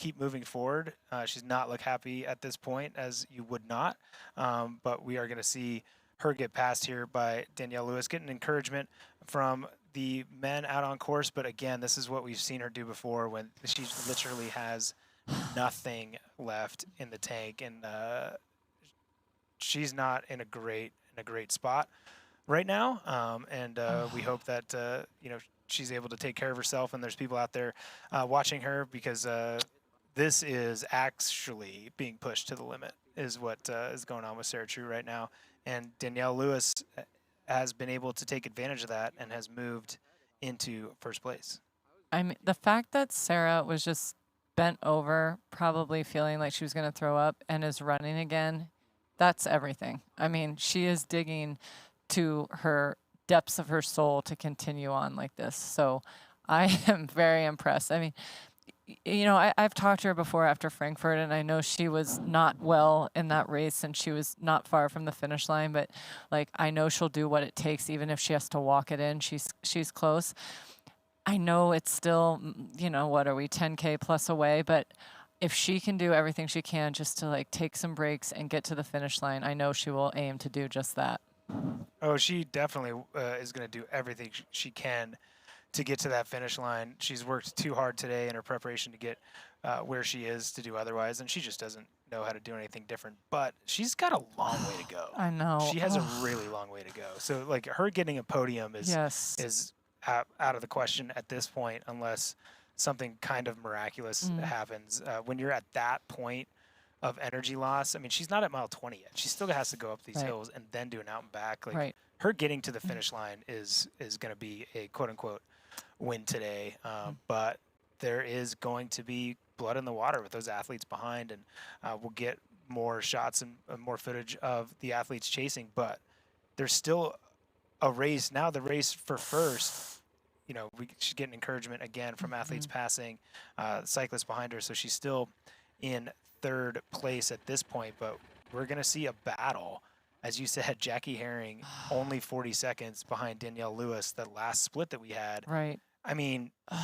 forward. She's not look happy at this point, as you would not, but we are going to see her get passed here by Danielle Lewis, getting encouragement from the men out on course. But again, this is what we've seen her do before, when she literally has nothing left in the tank, and she's not in a great spot right now. We hope that she's able to take care of herself, and there's people out there watching her, because this is actually being pushed to the limit, is what is going on with Sarah True right now. And Danielle Lewis has been able to take advantage of that and has moved into first place. I mean, the fact that Sarah was just bent over, probably feeling like she was going to throw up, and is running again, that's everything. I mean, she is digging to her depths of her soul to continue on like this. So I am very impressed. I mean, I've talked to her before after Frankfurt, and I know she was not well in that race, and she was not far from the finish line, but I know she'll do what it takes, even if she has to walk it in. She's close. I know it's still, what are we, 10K plus away, but if she can do everything she can just to take some breaks and get to the finish line, I know she will aim to do just that. Oh, she definitely is going to do everything she can to get to that finish line. She's worked too hard today in her preparation to get where she is to do otherwise, and she just doesn't know how to do anything different. But she's got a long way to go. I know. She has a really long way to go. So, her getting a podium is out of the question at this point, unless something kind of miraculous happens. When you're at that point, of energy loss. I mean, she's not at mile 20 yet. She still has to go up these hills and then do an out and back. Like her getting to the finish line is going to be a quote unquote win today. But there is going to be blood in the water with those athletes behind, and we'll get more shots and more footage of the athletes chasing. But there's still a race now. The race for first. You know, she's getting encouragement again from athletes passing, cyclists behind her. So she's still in third place at this point, but we're going to see a battle. As you said, Jackie Herring only 40 seconds behind Danielle Lewis, the last split that we had. Right. I mean, who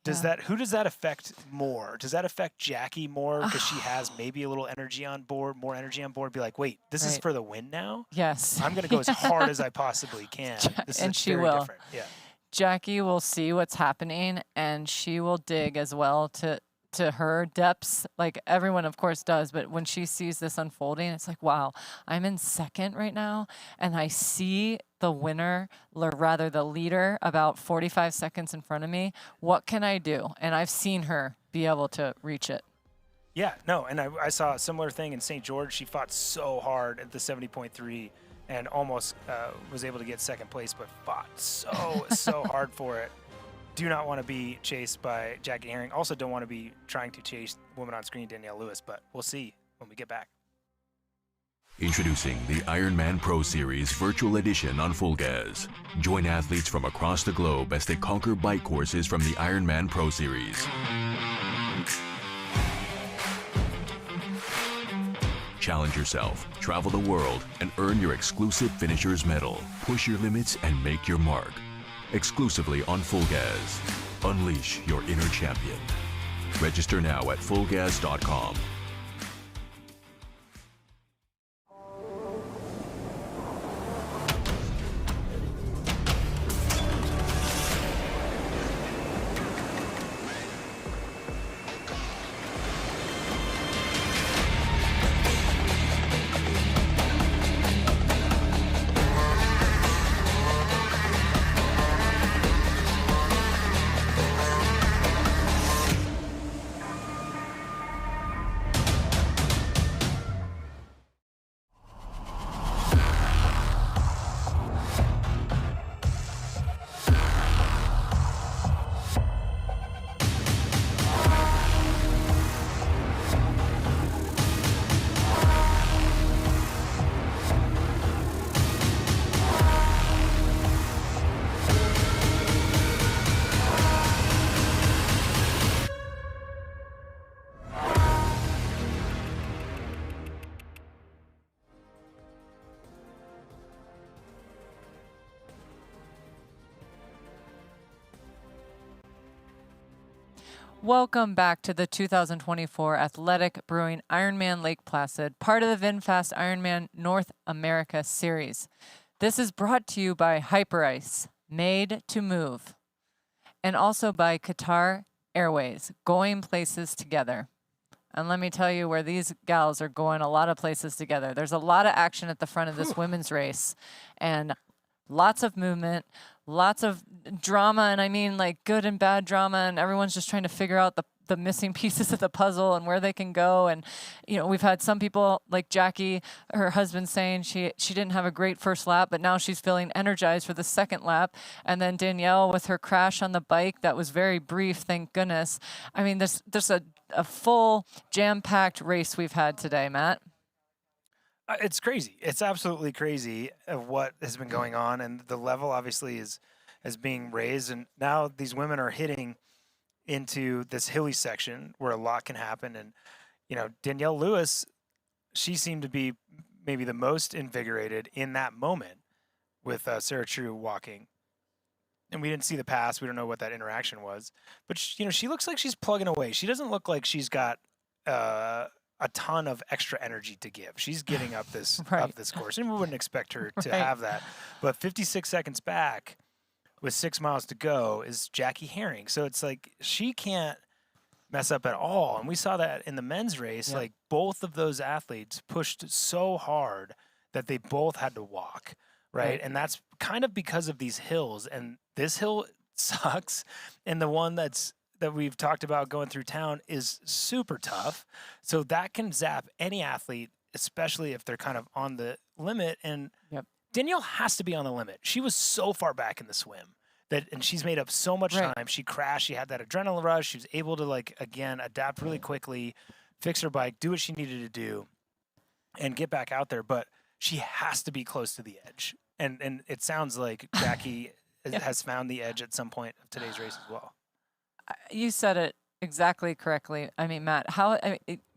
does that affect more? Does that affect Jackie more because she has maybe a little energy on board, more energy on board? Be like, wait, this is for the win now? Yes. I'm going to go as hard as I possibly can. This and is she very will. different. Yeah. Jackie will see what's happening, and she will dig as well to her depths, like everyone of course does. But when she sees this unfolding, it's like, wow, I'm in second right now, and I see the winner, or rather the leader, about 45 seconds in front of me. What can I do? And I've seen her be able to reach it. Yeah, no, and I saw a similar thing in St. George. She fought so hard at the 70.3 and almost was able to get second place, but fought so hard for it. Do not want to be chased by Jackie Herring. Also don't want to be trying to chase woman on screen Danielle Lewis, but we'll see when we get back. Introducing the Ironman Pro Series Virtual Edition on Full Gas. Join athletes from across the globe as they conquer bike courses from the Ironman Pro Series. Challenge yourself, travel the world, and earn your exclusive Finisher's Medal. Push your limits and make your mark. Exclusively on Full Gas. Unleash your inner champion. Register now at fullgas.com. Welcome back to the 2024 Athletic Brewing Ironman Lake Placid, part of the VinFast Ironman North America Series. This is brought to you by Hyperice, made to move, and also by Qatar Airways, going places together. And let me tell you where these gals are going a lot of places together. There's a lot of action at the front of this women's race, and lots of movement, lots of drama, and I mean like good and bad drama, and everyone's just trying to figure out the missing pieces of the puzzle and where they can go. And you know, we've had some people like Jackie, her husband, saying she didn't have a great first lap, but now she's feeling energized for the second lap. And then Danielle with her crash on the bike that was very brief, thank goodness. I mean, there's a full jam-packed race we've had today, Matt. It's crazy. It's absolutely crazy of what has been going on, and the level obviously is being raised. And now these women are hitting into this hilly section where a lot can happen. And you know, Danielle Lewis, she seemed to be maybe the most invigorated in that moment with Sarah True walking. And we didn't see the pass. We don't know what that interaction was. But she looks like she's plugging away. She doesn't look like she's got a ton of extra energy to give. She's getting up this up this course, and we wouldn't expect her to have that. But 56 seconds back with 6 miles to go is Jackie Herring. So it's like she can't mess up at all. And we saw that in the men's race. Like both of those athletes pushed so hard that they both had to walk, right? And that's kind of because of these hills. And this hill sucks. And the one that's that we've talked about going through town is super tough. So that can zap any athlete, especially if they're kind of on the limit. And Danielle has to be on the limit. She was so far back in the swim and she's made up so much time. She crashed. She had that adrenaline rush. She was able to, like, again, adapt really quickly, fix her bike, do what she needed to do, and get back out there. But she has to be close to the edge. And it sounds like Jackie has found the edge at some point of today's race as well. You said it exactly correctly. I mean, Matt,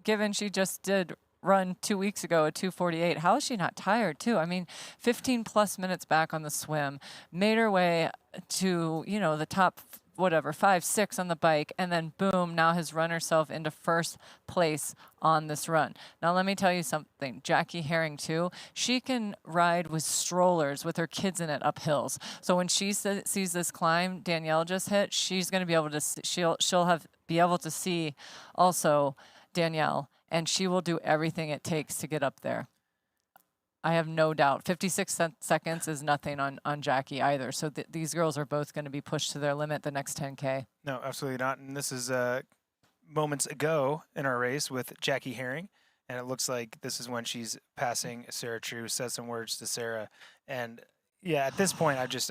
given she just did run 2 weeks ago at 2:48, how is she not tired too? I mean, 15 plus minutes back on the swim, made her way to, the top, 5, 6 on the bike, and then boom, now has run herself into first place on this run. Now, let me tell you something. Jackie Herring, too, she can ride with strollers with her kids in it up hills. So when she sees this climb Danielle just hit, she's going to be able to, be able to see also Danielle, and she will do everything it takes to get up there. I have no doubt. 56 seconds is nothing on Jackie either. So these girls are both going to be pushed to their limit the next 10K. No, absolutely not. And this is moments ago in our race with Jackie Herring. And it looks like this is when she's passing Sarah True, says some words to Sarah. And yeah, at this point, I just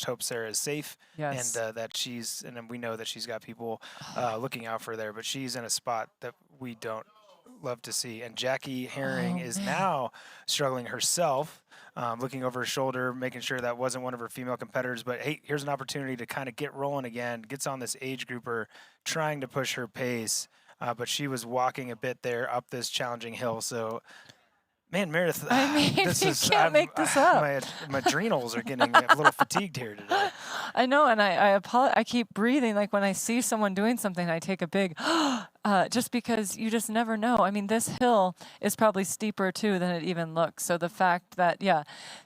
hope Sarah is safe. Yes. And and we know that she's got people looking out for there, but she's in a spot that we don't love to see. And Jackie Herring is now struggling herself, looking over her shoulder, making sure that wasn't one of her female competitors. But hey, here's an opportunity to kind of get rolling again, gets on this age grouper, trying to push her pace. But she was walking a bit there up this challenging hill. So, man, Meredith, you can't make this up. My adrenals are getting a little fatigued here today. I know, and I keep breathing. Like when I see someone doing something, I take a big, just because you just never know. I mean, this hill is probably steeper too than it even looks. So the fact that,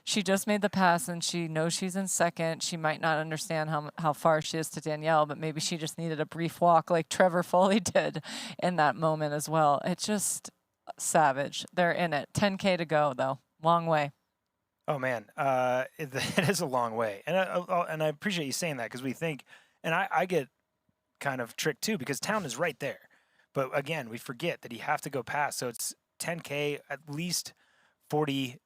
she just made the pass and she knows she's in second. She might not understand how far she is to Danielle, but maybe she just needed a brief walk like Trevor Foley did in that moment as well. It's just savage. They're in it. 10K to go though. Long way. Oh man, it is a long way, and I appreciate you saying that because we think, and I get kind of tricked too because town is right there, but again we forget that you have to go past. So it's 10K, at least 42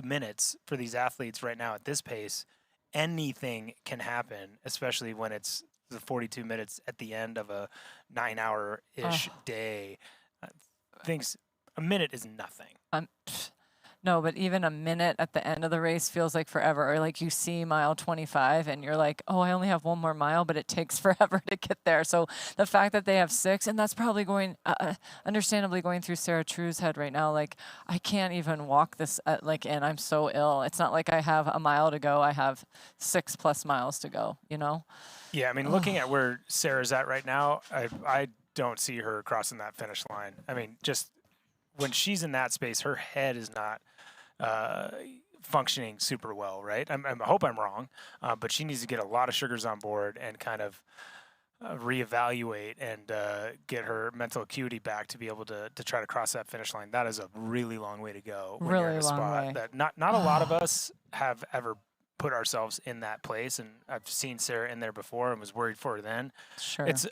minutes for these athletes right now at this pace. Anything can happen, especially when it's the 42 minutes at the end of a 9-hour-ish day. A minute is nothing. No, but even a minute at the end of the race feels like forever. Or like you see mile 25 and you're like, oh, I only have one more mile, but it takes forever to get there. So the fact that they have 6, and that's probably going, understandably going through Sarah True's head right now. Like, I can't even walk this, and I'm so ill. It's not like I have a mile to go. I have 6+ miles to go, Yeah, I mean, looking at where Sarah's at right now, I don't see her crossing that finish line. I mean, just when she's in that space, her head is not functioning super well, right? I hope I'm wrong, but she needs to get a lot of sugars on board and kind of reevaluate and get her mental acuity back to be able to try to cross that finish line. That is a really long way to go when you're in a spot that not a lot of us have ever put ourselves in that place. And I've seen Sarah in there before and was worried for her then. Sure. It's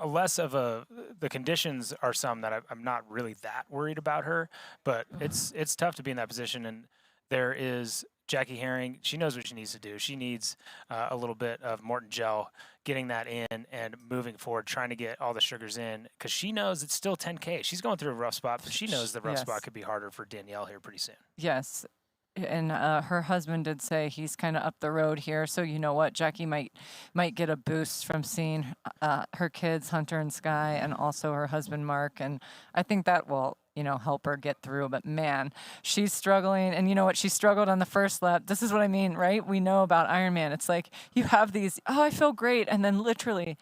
less of the conditions are some that I'm not really that worried about her, but it's tough to be in that position. And there is Jackie Herring. She knows what she needs to do. She needs a little bit of Morton gel, getting that in and moving forward, trying to get all the sugars in because she knows it's still 10K. She's going through a rough spot, but she knows the rough spot could be harder for Danielle here pretty soon. Yes. And her husband did say he's kind of up the road here. So you know what? Jackie might get a boost from seeing her kids, Hunter and Sky, and also her husband, Mark. And I think that will, help her get through. But man, she's struggling. And you know what? She struggled on the first lap. This is what I mean, right? We know about Ironman. It's like you have these, I feel great. And then literally,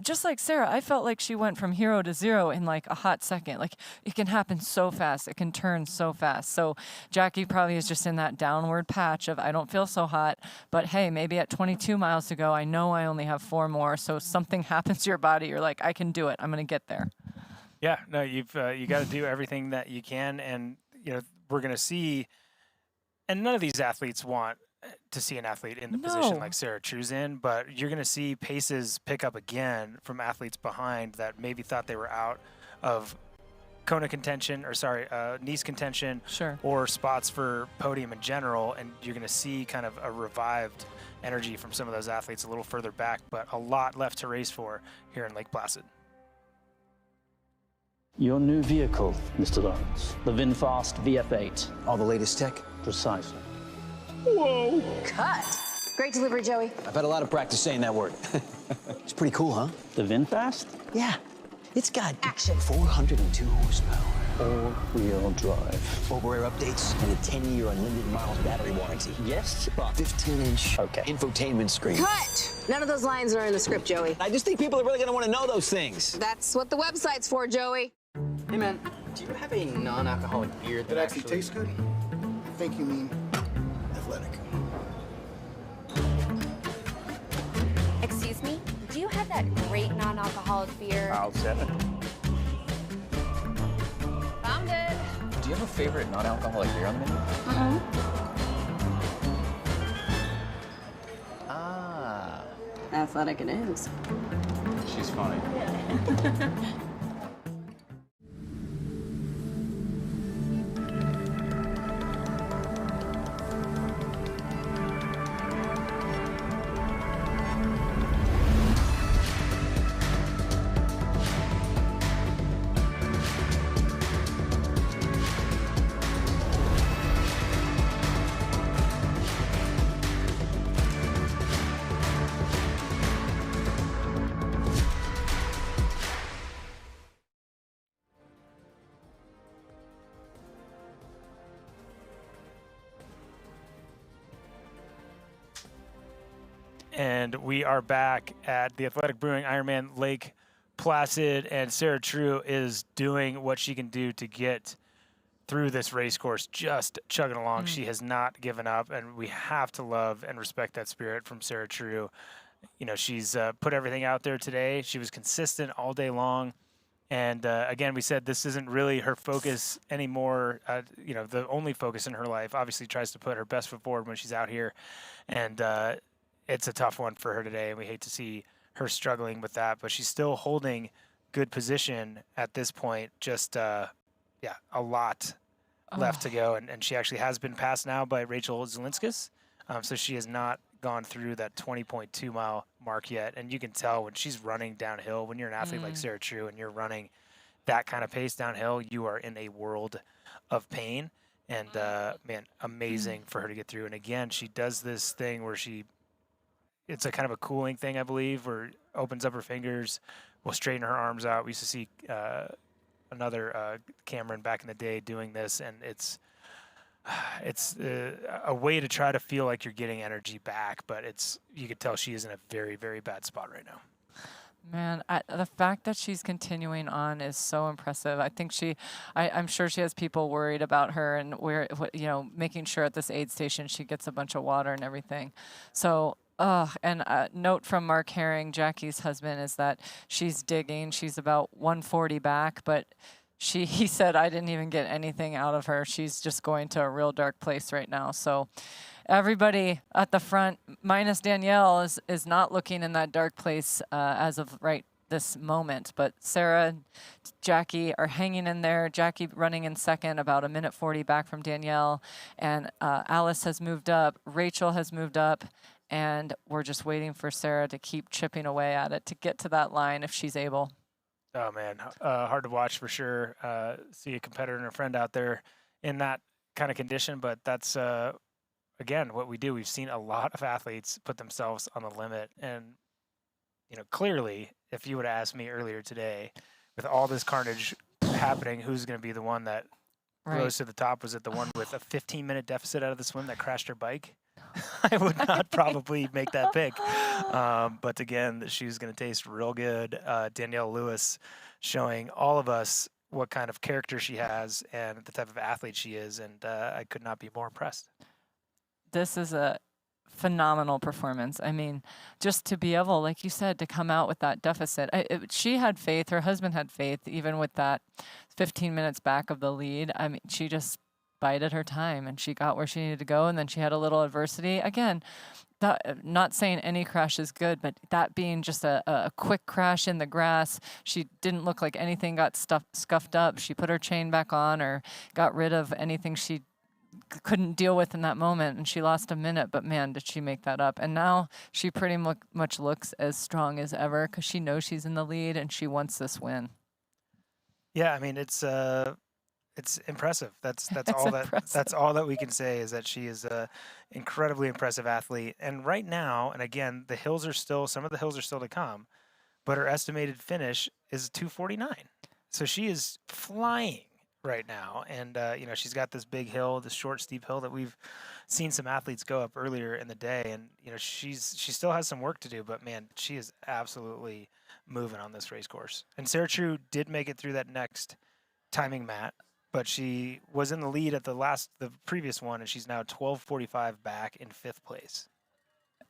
just like Sarah, I felt like she went from hero to zero in like a hot second. Like it can happen so fast. It can turn so fast. So Jackie probably is just in that downward patch of I don't feel so hot, but hey, maybe at 22 miles to go, I know I only have 4 more. So something happens to your body. You're like, I can do it. I'm going to get there. Yeah, no, you got to do everything that you can. And, we're going to see, and none of these athletes want to see an athlete in the position No. like Sarah True's in, but you're going to see paces pick up again from athletes behind that maybe thought they were out of Kona contention, or sorry, Nice contention, Sure. or spots for podium in general, and you're going to see kind of a revived energy from some of those athletes a little further back, but a lot left to race for here in Lake Placid. Your new vehicle, Mr. Lawrence, the VinFast VF8. All the latest tech? Precisely. Whoa. Cut. Great delivery, Joey. I've had a lot of practice saying that word. It's pretty cool, huh? The VinFast? Yeah. It's got action. 402 horsepower. All-wheel drive. Over-air updates and a 10-year unlimited miles battery warranty. Yes, but 15-inch infotainment screen. Cut. None of those lines are in the script, Joey. I just think people are really going to want to know those things. That's what the website's for, Joey. Hey, man, do you have a non-alcoholic beer that actually tastes good? I think you mean athletic. Excuse me? Do you have that great non-alcoholic beer? I'll set it. Found it. Do you have a favorite non-alcoholic beer on the menu? Ah. Athletic it is. She's funny. And we are back at the Athletic Brewing Ironman Lake Placid, and Sarah True is doing what she can do to get through this race course, just chugging along. She has not given up, and we have to love and respect that spirit from Sarah True. You know, she's put everything out there today. She was consistent all day long. And again, we said this isn't really her focus anymore. You know, the only focus in her life. Obviously tries to put her best foot forward when she's out here. And it's a tough one for her today, and we hate to see her struggling with that, but she's still holding good position at this point. Just, yeah, a lot left to go, and she actually has been passed now by Rachel Zelinskis, so she has not gone through that 20.2 mile mark yet, and you can tell when she's running downhill, when you're an athlete like Sarah True and you're running that kind of pace downhill, you are in a world of pain, and man, amazing for her to get through. And again, she does this thing where it's a kind of a cooling thing, I believe, where opens up her fingers, will straighten her arms out. We used to see another Cameron back in the day doing this, and it's a way to try to feel like you're getting energy back, but you could tell she is in a very, very bad spot right now. Man, the fact that she's continuing on is so impressive. I think I'm sure she has people worried about her, and making sure at this aid station she gets a bunch of water and everything. So. And a note from Mark Herring, Jackie's husband, is that she's digging. She's about 140 back, but he said, I didn't even get anything out of her. She's just going to a real dark place right now. So everybody at the front, minus Danielle, is not looking in that dark place as of right this moment. But Sarah, Jackie are hanging in there. Jackie running in second, about 1:40 back from Danielle. And Alice has moved up. Rachel has moved up. And we're just waiting for Sarah to keep chipping away at it to get to that line if she's able. Oh, man, hard to watch for sure. See a competitor and a friend out there in that kind of condition, but that's, again, what we do. We've seen a lot of athletes put themselves on the limit. And, clearly, if you would have asked me earlier today, with all this carnage happening, who's going to be the one that rose to the top? Was it the one with a 15-minute deficit out of the swim that crashed her bike? I would not probably make that pick. But again, she's going to taste real good. Danielle Lewis showing all of us what kind of character she has and the type of athlete she is. And I could not be more impressed. This is a phenomenal performance. I mean, just to be able, like you said, to come out with that deficit. She had faith. Her husband had faith, even with that 15 minutes back of the lead. I mean, she just bided her time and she got where she needed to go. And then she had a little adversity. Again, not saying any crash is good, but that being just a quick crash in the grass, she didn't look like anything got scuffed up. She put her chain back on or got rid of anything she couldn't deal with in that moment, and she lost a minute, but man, did she make that up. And now she pretty much looks as strong as ever because she knows she's in the lead and she wants this win. Yeah, I mean, it's impressive. That's all that we can say is that she is a incredibly impressive athlete. And right now, and again, some of the hills are still to come, but her estimated finish is 2:49. So she is flying right now. And she's got this big hill, this short, steep hill that we've seen some athletes go up earlier in the day. And she still has some work to do, but man, she is absolutely moving on this race course. And Sarah True did make it through that next timing mat, but she was in the lead at the previous one, and she's now 12:45 back in 5th place.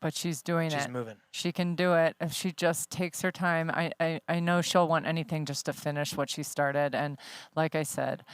But she's doing it. She's moving. She can do it if she just takes her time. I know she'll want anything just to finish what she started. And like I said,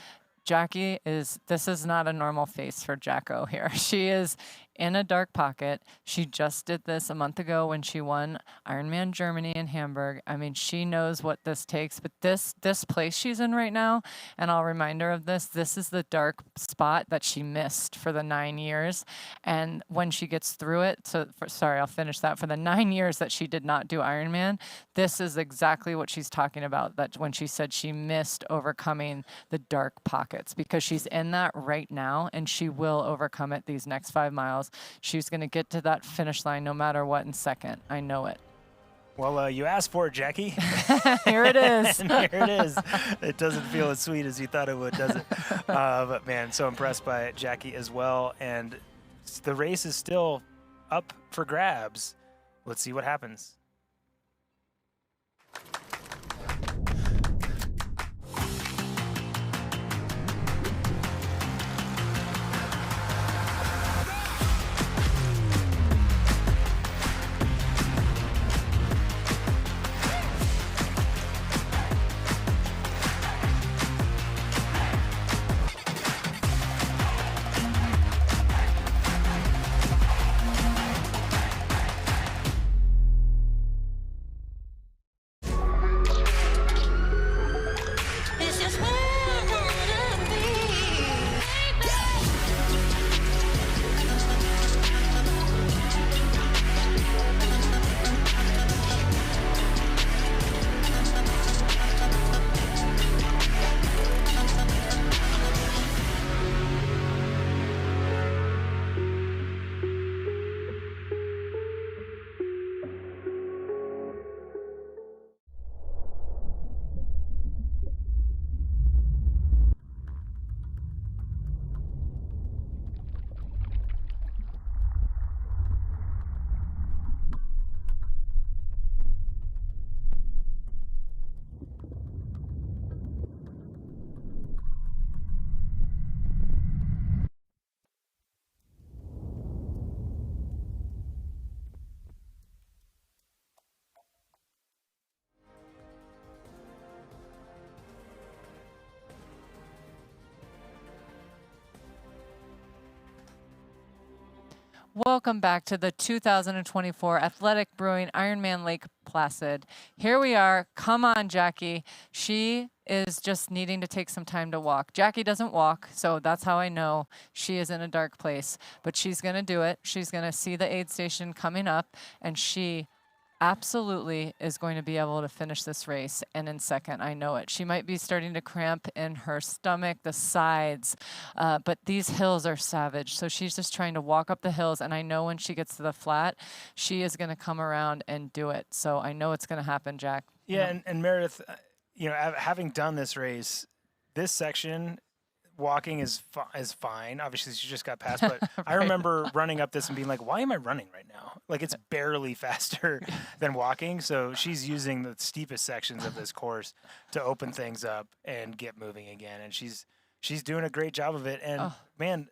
this is not a normal face for Jacko here. She is in a dark pocket. She just did this a month ago when she won Ironman Germany in Hamburg. I mean, she knows what this takes, but this place she's in right now, and I'll remind her of this is the dark spot that she missed for the 9 years. And when she gets through it, I'll finish that. For the 9 years that she did not do Ironman, this is exactly what she's talking about, that when she said she missed overcoming the dark pockets, because she's in that right now, and she will overcome it these next 5 miles. She's going to get to that finish line no matter what in second. I know it. Well, you asked for it, Jackie. Here it is. And here it is. It doesn't feel as sweet as you thought it would, does it? But, man, so impressed by Jackie as well. And the race is still up for grabs. Let's see what happens. Welcome back to the 2024 Athletic Brewing Ironman Lake Placid. Here we are. Come on, Jackie. She is just needing to take some time to walk. Jackie doesn't walk, so that's how I know she is in a dark place. But she's going to do it. She's going to see the aid station coming up, and she absolutely is going to be able to finish this race, and in second. I know it. She might be starting to cramp in her stomach, the sides, but these hills are savage. So she's just trying to walk up the hills, and I know when she gets to the flat, she is going to come around and do it. So I know it's going to happen, Jack. Yeah, and Meredith, having done this race, this section, walking is fine. Obviously, she just got past, but I remember running up this and being like, why am I running right now? Like, it's barely faster than walking. So she's using the steepest sections of this course to open things up and get moving again. And she's doing a great job of it. And man,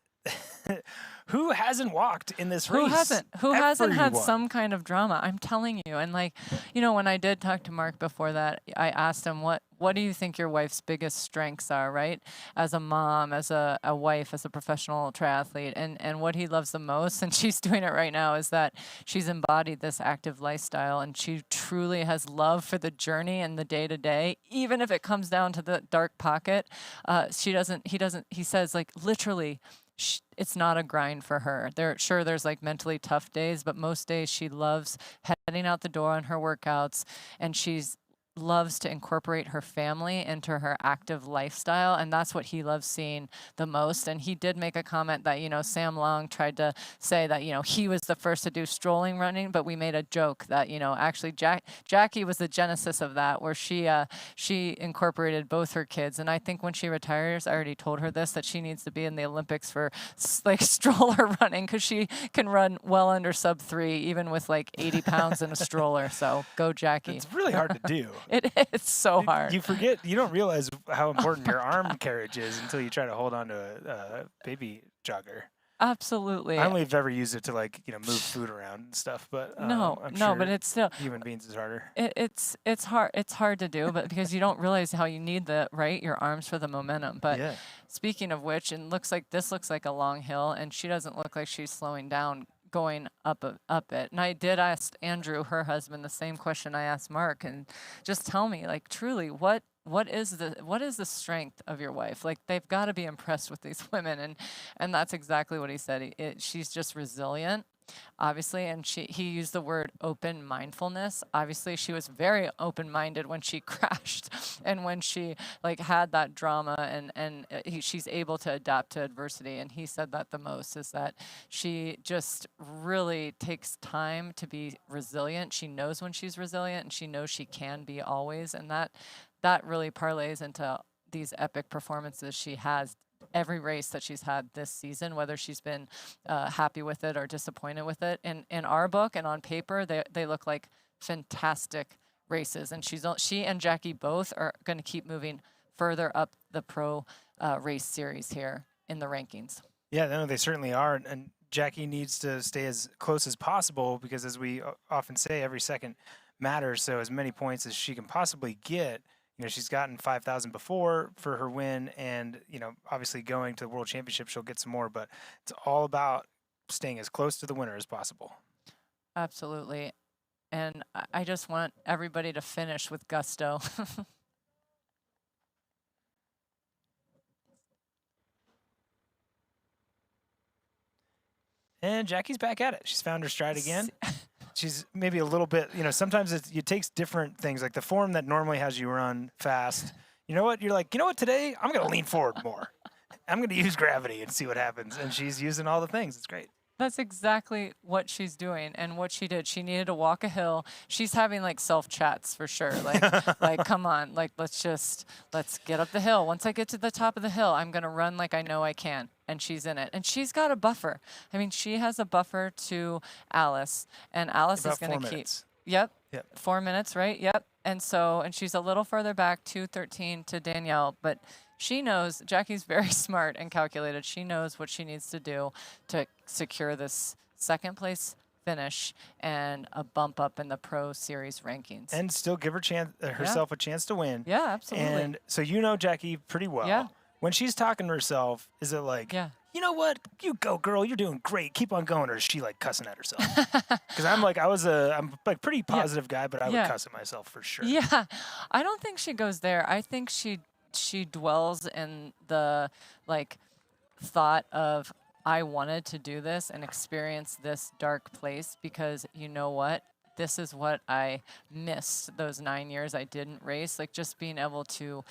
who hasn't walked in this race? Who hasn't had some kind of drama? I'm telling you. And when I did talk to Mark before that, I asked him what what do you think your wife's biggest strengths are, right? As a mom, as a wife, as a professional triathlete, and what he loves the most, and she's doing it right now, is that she's embodied this active lifestyle, and she truly has love for the journey and the day-to-day, even if it comes down to the dark pocket. He says, like, literally, it's not a grind for her. There's like mentally tough days, but most days she loves heading out the door on her workouts, and she's loves to incorporate her family into her active lifestyle, and that's what he loves seeing the most. And he did make a comment that, Sam Long tried to say that, he was the first to do strolling running, but we made a joke that, actually Jackie was the genesis of that, where she incorporated both her kids. And I think when she retires, I already told her this, that she needs to be in the Olympics for like stroller running, because she can run well under sub 3, even with like 80 pounds in a stroller. So go Jackie. It's really hard to do. It is so hard. You forget, you don't realize how important your arm carriage is until you try to hold on to a baby jogger. Absolutely. I don't know if you've ever used it to move food around and stuff, but no, but it's still human beings is harder. It's hard. It's hard to do, but because you don't realize how you need your arms for the momentum. But yeah. Speaking of which, this looks like a long hill, and she doesn't look like she's slowing down going up it. And I did ask Andrew, her husband, the same question I asked Mark, and just tell me, like, truly, what is the strength of your wife? Like, they've got to be impressed with these women, and that's exactly what he said. She's just resilient, obviously, and he used the word open mindfulness. Obviously, she was very open-minded when she crashed and when she had that drama, and she's able to adapt to adversity. And he said that the most is that she just really takes time to be resilient. She knows when she's resilient, and she knows she can be always, and that really parlays into these epic performances she has every race that she's had this season, whether she's been happy with it or disappointed with it. In our book and on paper, they look like fantastic races, and she and Jackie both are going to keep moving further up the pro race series here in the rankings. Yeah, no, they certainly are, and Jackie needs to stay as close as possible, because as we often say, every second matters. So as many points as she can possibly get. She's gotten 5,000 before for her win, and, obviously going to the World Championship, she'll get some more, but it's all about staying as close to the winner as possible. Absolutely. And I just want everybody to finish with gusto. And Jackie's back at it. She's found her stride again. She's maybe a little bit, sometimes it takes different things, like the form that normally has you run fast. You know what? You're like, today I'm going to lean forward more. I'm going to use gravity and see what happens. And she's using all the things. It's great. That's exactly what she's doing and what she did. She needed to walk a hill. She's having self-chats for sure. Like, come on, let's get up the hill. Once I get to the top of the hill, I'm going to run like I know I can. And she's in it. And she's got a buffer. I mean, she has a buffer to Alice, and Alice is going to keep. Yep. 4 minutes, right? Yep. And she's a little further back, 2:13 to Danielle, but she knows, Jackie's very smart and calculated. She knows what she needs to do to secure this second place finish and a bump up in the Pro Series rankings. And still give herself a chance to win. Yeah, absolutely. And so Jackie pretty well. Yeah. When she's talking to herself, is it like, you know what? You go, girl. You're doing great. Keep on going. Or is she cussing at herself? Because I'm a pretty positive guy, but I would cuss at myself for sure. Yeah. I don't think she goes there. I think she dwells in the thought of, I wanted to do this and experience this dark place, because you know what? This is what I missed those 9 years I didn't race, just being able to,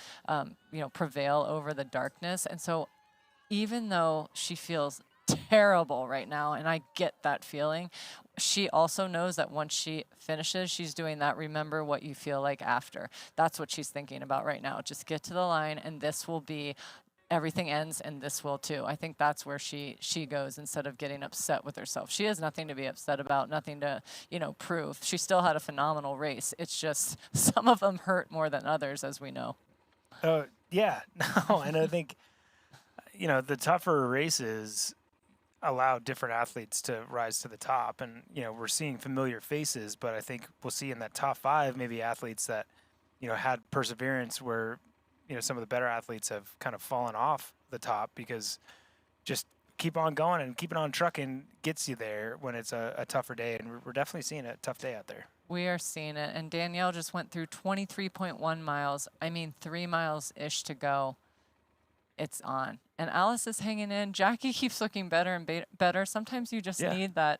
prevail over the darkness. And so even though she feels terrible right now, and I get that feeling, she also knows that once she finishes, she's doing that remember what you feel like after. That's what she's thinking about right now. Just get to the line, and this will be, everything ends, and this will too. I think that's where she goes, instead of getting upset with herself. She has nothing to be upset about, nothing to, prove. She still had a phenomenal race. It's just some of them hurt more than others, as we know. Yeah. No, and I think, the tougher races allow different athletes to rise to the top. And, we're seeing familiar faces, but I think we'll see in that top 5 maybe athletes that, had perseverance where, some of the better athletes have kind of fallen off the top because just keep on going and keeping on trucking gets you there when it's a tougher day. And we're definitely seeing a tough day out there. We are seeing it. And Danielle just went through 23.1 miles. 3 miles-ish to go. It's on. And Alice is hanging in. Jackie keeps looking better and better. Sometimes you just need that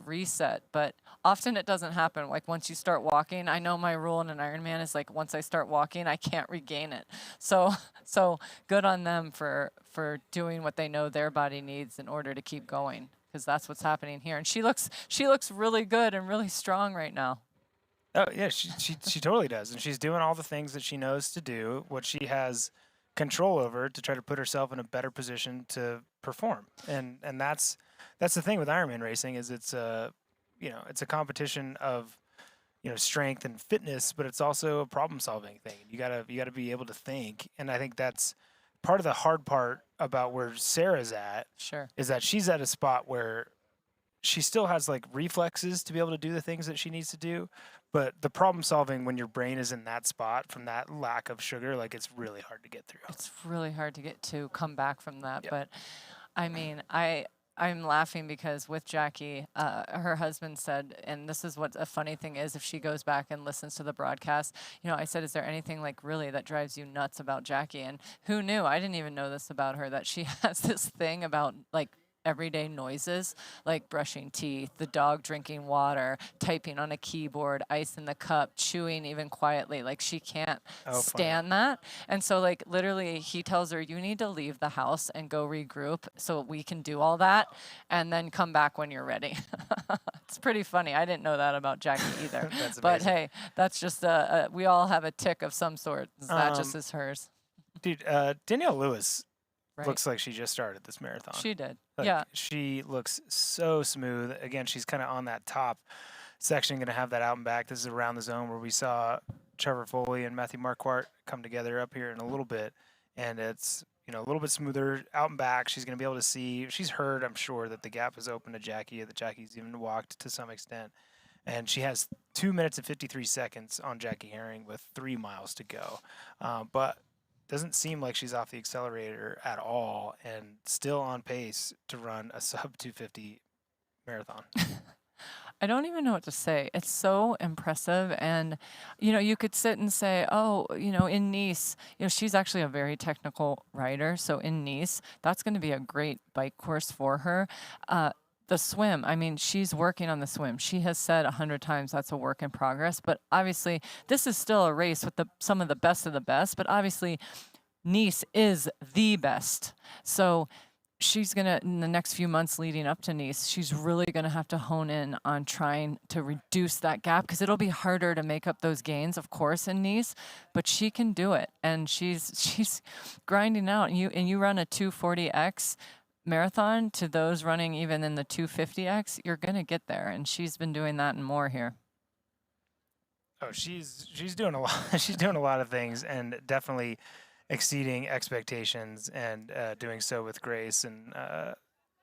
reset, but often it doesn't happen. Like once you start walking, I know my rule in an Ironman is once I start walking, I can't regain it. So good on them for doing what they know their body needs in order to keep going, because that's what's happening here. And she looks really good and really strong right now. Oh yeah, she totally does, and she's doing all the things that she knows to do, what she has control over to try to put herself in a better position to perform. And that's the thing with Ironman racing is it's a competition of strength and fitness, but it's also a problem solving thing. You gotta be able to think, and I think that's part of the hard part about where Sarah's at. Sure. Is that she's at a spot where she still has reflexes to be able to do the things that she needs to do, but the problem solving when your brain is in that spot from that lack of sugar, it's really hard to get through. It's really hard to come back from that. Yep. But I'm laughing because with Jackie, her husband said, and this is what a funny thing is, if she goes back and listens to the broadcast, I said, is there anything really that drives you nuts about Jackie? And who knew? I didn't even know this about her, that she has this thing about everyday noises, like brushing teeth, the dog drinking water, typing on a keyboard, ice in the cup, chewing even quietly. She can't stand that. And so literally he tells her, you need to leave the house and go regroup so we can do all that and then come back when you're ready. It's pretty funny. I didn't know that about Jackie either. But hey, that's just we all have a tick of some sort. That just is hers. Dude, Danielle Lewis Right. looks like she just started this marathon. She did. Like, yeah. She looks so smooth. Again, she's kind of on that top section, going to have that out and back. This is around the zone where we saw Trevor Foley and Matthew Marquardt come together up here in a little bit. And it's, you know, a little bit smoother out and back. She's going to be able to see. She's heard, I'm sure, that the gap is open to Jackie, that Jackie's even walked to some extent. And she has 2 minutes and 53 seconds on Jackie Herring with 3 miles to go. But doesn't seem like she's off the accelerator at all and still on pace to run a sub 250 marathon. I don't even know what to say. It's so impressive. And, you know, you could sit and say, oh, you know, in Nice, you know, she's actually a very technical rider. So in Nice, that's going to be a great bike course for her. The swim, I mean, she's working on the swim. She has said 100 times that's a work in progress. But obviously, this is still a race with some of the best of the best. But obviously, Nice is the best. So she's going to, in the next few months leading up to Nice, she's really going to have to hone in on trying to reduce that gap, because it'll be harder to make up those gains, of course, in Nice, but she can do it. And she's grinding out. And you run a 240X marathon to those running even in the 250X, you're going to get there. And she's been doing that and more here. Oh, she's doing a lot. She's doing a lot of things and definitely exceeding expectations and doing so with grace. And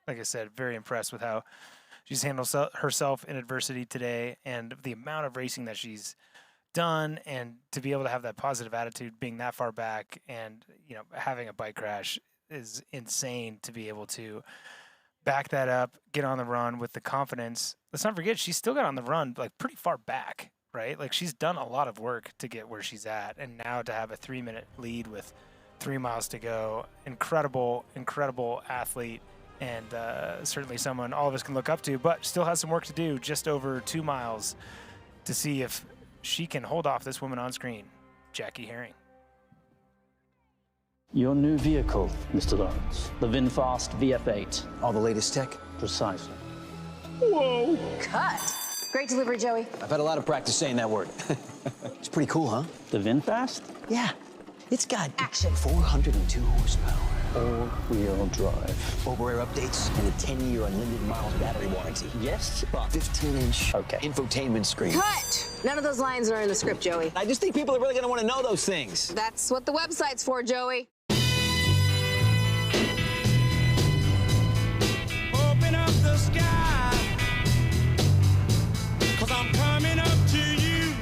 like I said, very impressed with how she's handled herself in adversity today and the amount of racing that she's done, and to be able to have that positive attitude being that far back and, you know, having a bike crash is insane to be able to back that up, get on the run with the confidence. Let's not forget, she still got on the run like pretty far back, right? Like she's done a lot of work to get where she's at. And now to have a 3-minute lead with 3 miles to go, incredible, incredible athlete. And certainly someone all of us can look up to, but still has some work to do, just over 2 miles, to see if she can hold off this woman on screen, Jackie Herring. Your new vehicle, Mr. Lawrence, the VinFast VF8. All the latest tech? Precisely. Whoa! Cut. Great delivery, Joey. I've had a lot of practice saying that word. It's pretty cool, huh? The VinFast? Yeah. It's got action. 402 horsepower. All-wheel drive. Over-air updates and a 10-year unlimited miles battery warranty. Yes, but 15-inch infotainment screen. Cut. None of those lines are in the script, Joey. I just think people are really going to want to know those things. That's what the website's for, Joey. Open up the sky, 'cause I'm coming up to you.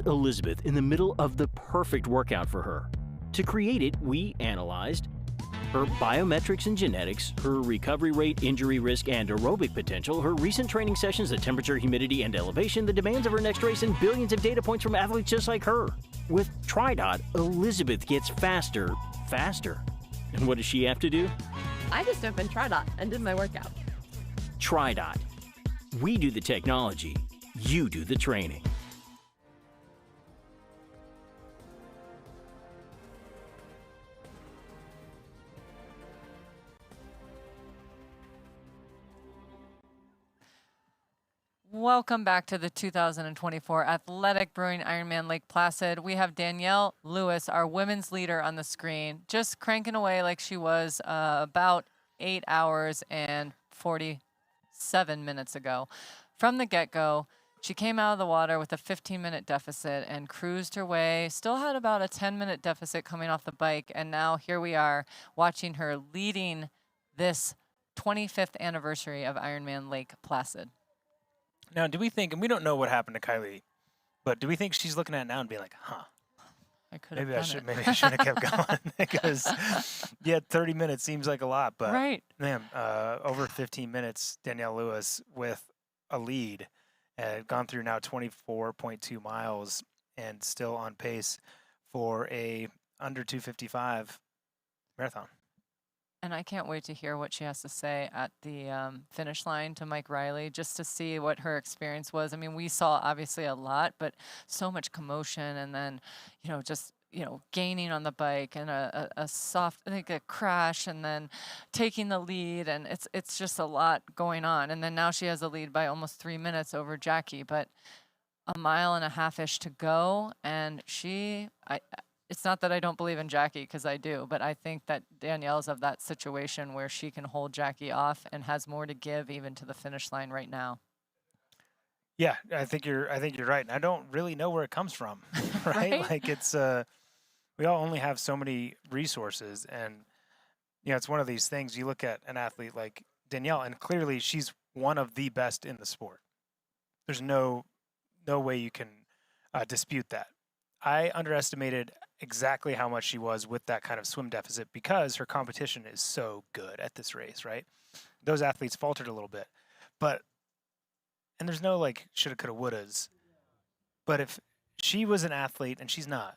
Elizabeth in the middle of the perfect workout for her. To create it, we analyzed her biometrics and genetics, her recovery rate, injury risk, and aerobic potential, her recent training sessions, the temperature, humidity, and elevation, the demands of her next race, and billions of data points from athletes just like her. With TriDot, Elizabeth gets faster. And what does she have to do? I just opened TriDot and did my workout. TriDot. We do the technology, you do the training. Welcome back to the 2024 Athletic Brewing Ironman Lake Placid. We have Danielle Lewis, our women's leader, on the screen, just cranking away like she was about 8 hours and 47 minutes ago. From the get-go, she came out of the water with a 15-minute deficit and cruised her way, still had about a 10-minute deficit coming off the bike, and now here we are watching her leading this 25th anniversary of Ironman Lake Placid. Now, do we think, and we don't know what happened to Kylie, but do we think she's looking at it now and being like, huh, maybe I should have kept going? Because, yeah, 30 minutes seems like a lot, but man, over 15 minutes, Danielle Lewis with a lead, gone through now 24.2 miles and still on pace for a under 2:55 marathon. And I can't wait to hear what she has to say at the finish line to Mike Riley, just to see what her experience was. I mean, we saw obviously a lot, but so much commotion, and then, just, gaining on the bike and a soft, I think, a crash, and then taking the lead, and it's just a lot going on. And then now she has the lead by almost 3 minutes over Jackie, but a mile and a half-ish to go, and it's not that I don't believe in Jackie, because I do, but I think that Danielle's of that situation where she can hold Jackie off and has more to give even to the finish line right now. Yeah, I think you're right. And I don't really know where it comes from, right? Like it's we all only have so many resources, and it's one of these things. You look at an athlete like Danielle, and clearly she's one of the best in the sport. There's no way you can dispute that. I underestimated exactly how much she was with that kind of swim deficit because her competition is so good at this race, right? Those athletes faltered a little bit. And there's no like shoulda, coulda, wouldas. But if she was an athlete, and she's not,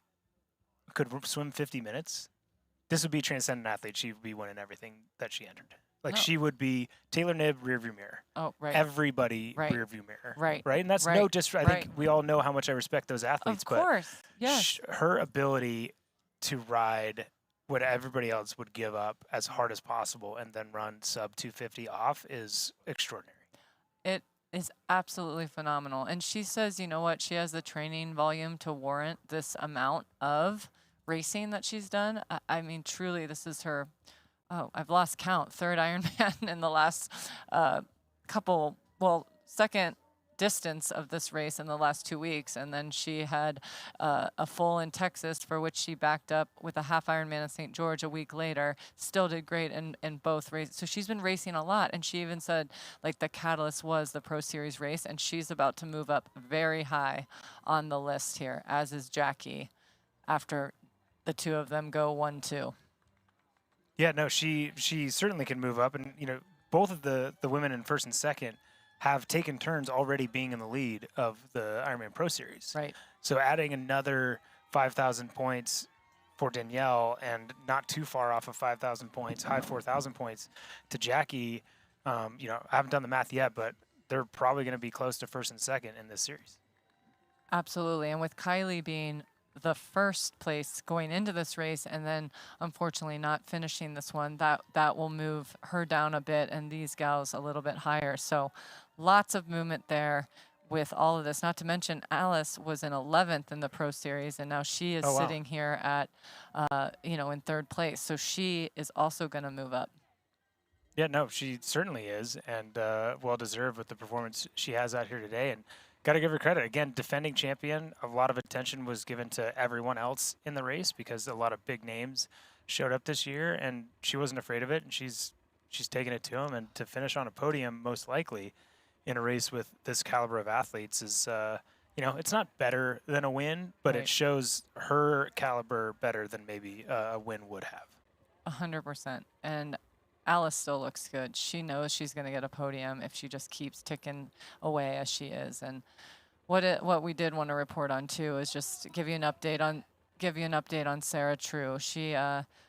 could swim 50 minutes, this would be a transcendent athlete. She would be winning everything that she entered. Like she would be Taylor Knibb, rearview mirror. Oh, right. Everybody, rearview mirror. Right. Right. And that's no just. I think we all know how much I respect those athletes. Of course. Yes. Her ability to ride what everybody else would give up as hard as possible and then run sub 250 off is extraordinary. It is absolutely phenomenal. And she says, you know what? She has the training volume to warrant this amount of racing that she's done. I mean, truly, this is her. Oh, I've lost count. Third Ironman in the last second distance of this race in the last 2 weeks. And then she had a full in Texas, for which she backed up with a half Ironman in St. George a week later. Still did great in both races. So she's been racing a lot. And she even said, like, the catalyst was the Pro Series race. And she's about to move up very high on the list here, as is Jackie, after the two of them go 1-2. Yeah, no, she certainly can move up, and both of the women in first and second have taken turns already being in the lead of the Ironman Pro Series. Right. So adding another 5,000 points for Danielle, and not too far off of 5,000 points, high 4,000 points to Jackie. I haven't done the math yet, but they're probably going to be close to first and second in this series. Absolutely, and with Kylie being the first place going into this race, and then unfortunately not finishing this one, that will move her down a bit and these gals a little bit higher. So lots of movement there with all of this. Not to mention Alice was in 11th in the Pro Series, and now she is sitting here at in third place. So she is also going to move up. Yeah, no, she certainly is, and well deserved with the performance she has out here today. And got to give her credit. Again, defending champion. A lot of attention was given to everyone else in the race because a lot of big names showed up this year, and she wasn't afraid of it, and she's taken it to them. And to finish on a podium, most likely, in a race with this caliber of athletes is it's not better than a win, but Right. it shows her caliber better than maybe a win would have. 100%. And Alice still looks good. She knows she's going to get a podium if she just keeps ticking away as she is. And what we did want to report on too is just give you an update on Sarah True. She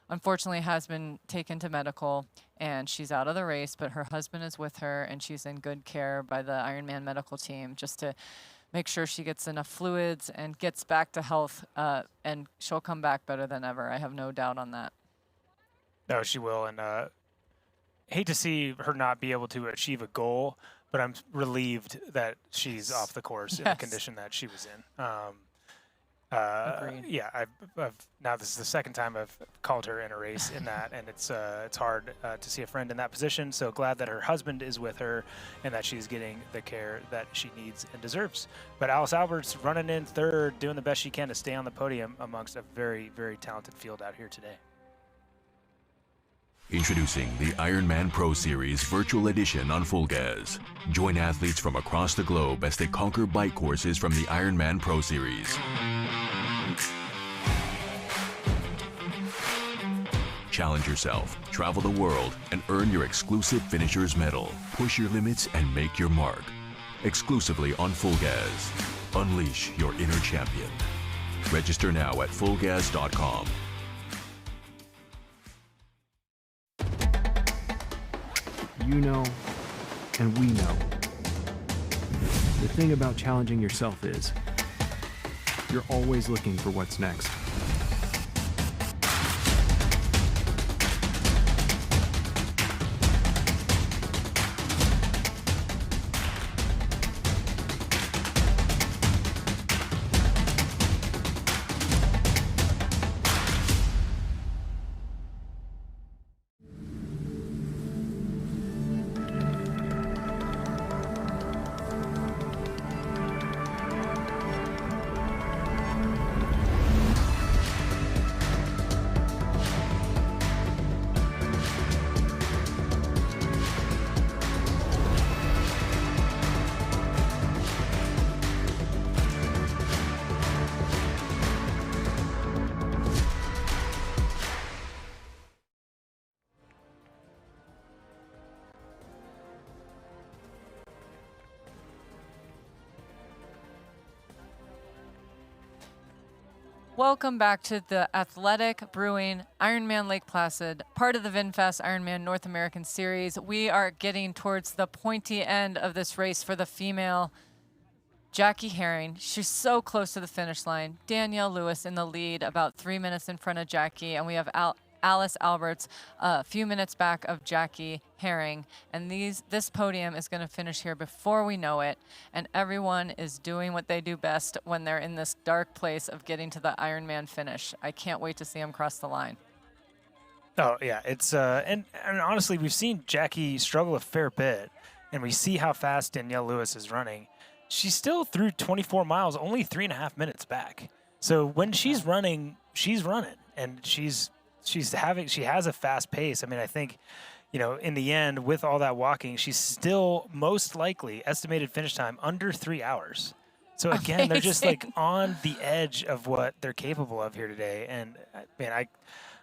unfortunately has been taken to medical and she's out of the race, but her husband is with her and she's in good care by the Ironman medical team just to make sure she gets enough fluids and gets back to health, and she'll come back better than ever. I have no doubt on that. No, she will. And hate to see her not be able to achieve a goal, but I'm relieved that she's off the course in the condition that she was in. Agreed. Yeah, I've now this is the second time I've called her in a race in that, and it's hard to see a friend in that position. So glad that her husband is with her and that she's getting the care that she needs and deserves. But Alice Alberts running in third, doing the best she can to stay on the podium amongst a very, very talented field out here today. Introducing the Ironman Pro Series Virtual Edition on Full Gas. Join athletes from across the globe as they conquer bike courses from the Ironman Pro Series. Challenge yourself, travel the world, and earn your exclusive Finisher's Medal. Push your limits and make your mark. Exclusively on Full Gas. Unleash your inner champion. Register now at fullgas.com. You know, and we know. The thing about challenging yourself is, you're always looking for what's next. Welcome back to the Athletic Brewing Ironman Lake Placid, part of the VinFast Ironman North American Series. We are getting towards the pointy end of this race for the female. Jackie Herring, she's so close to the finish line. Danielle Lewis in the lead, about 3 minutes in front of Jackie, and we have Alice Alberts a few minutes back of Jackie Herring. And this podium is going to finish here before we know it. And everyone is doing what they do best when they're in this dark place of getting to the Ironman finish. I can't wait to see them cross the line. Oh, yeah. It's and honestly, we've seen Jackie struggle a fair bit, and we see how fast Danielle Lewis is running. She's still through 24 miles, only 3.5 minutes back. So when she's running, and she has a fast pace. I mean, I think, in the end, with all that walking, she's still most likely estimated finish time under 3 hours. So again, they're just like on the edge of what they're capable of here today. And man,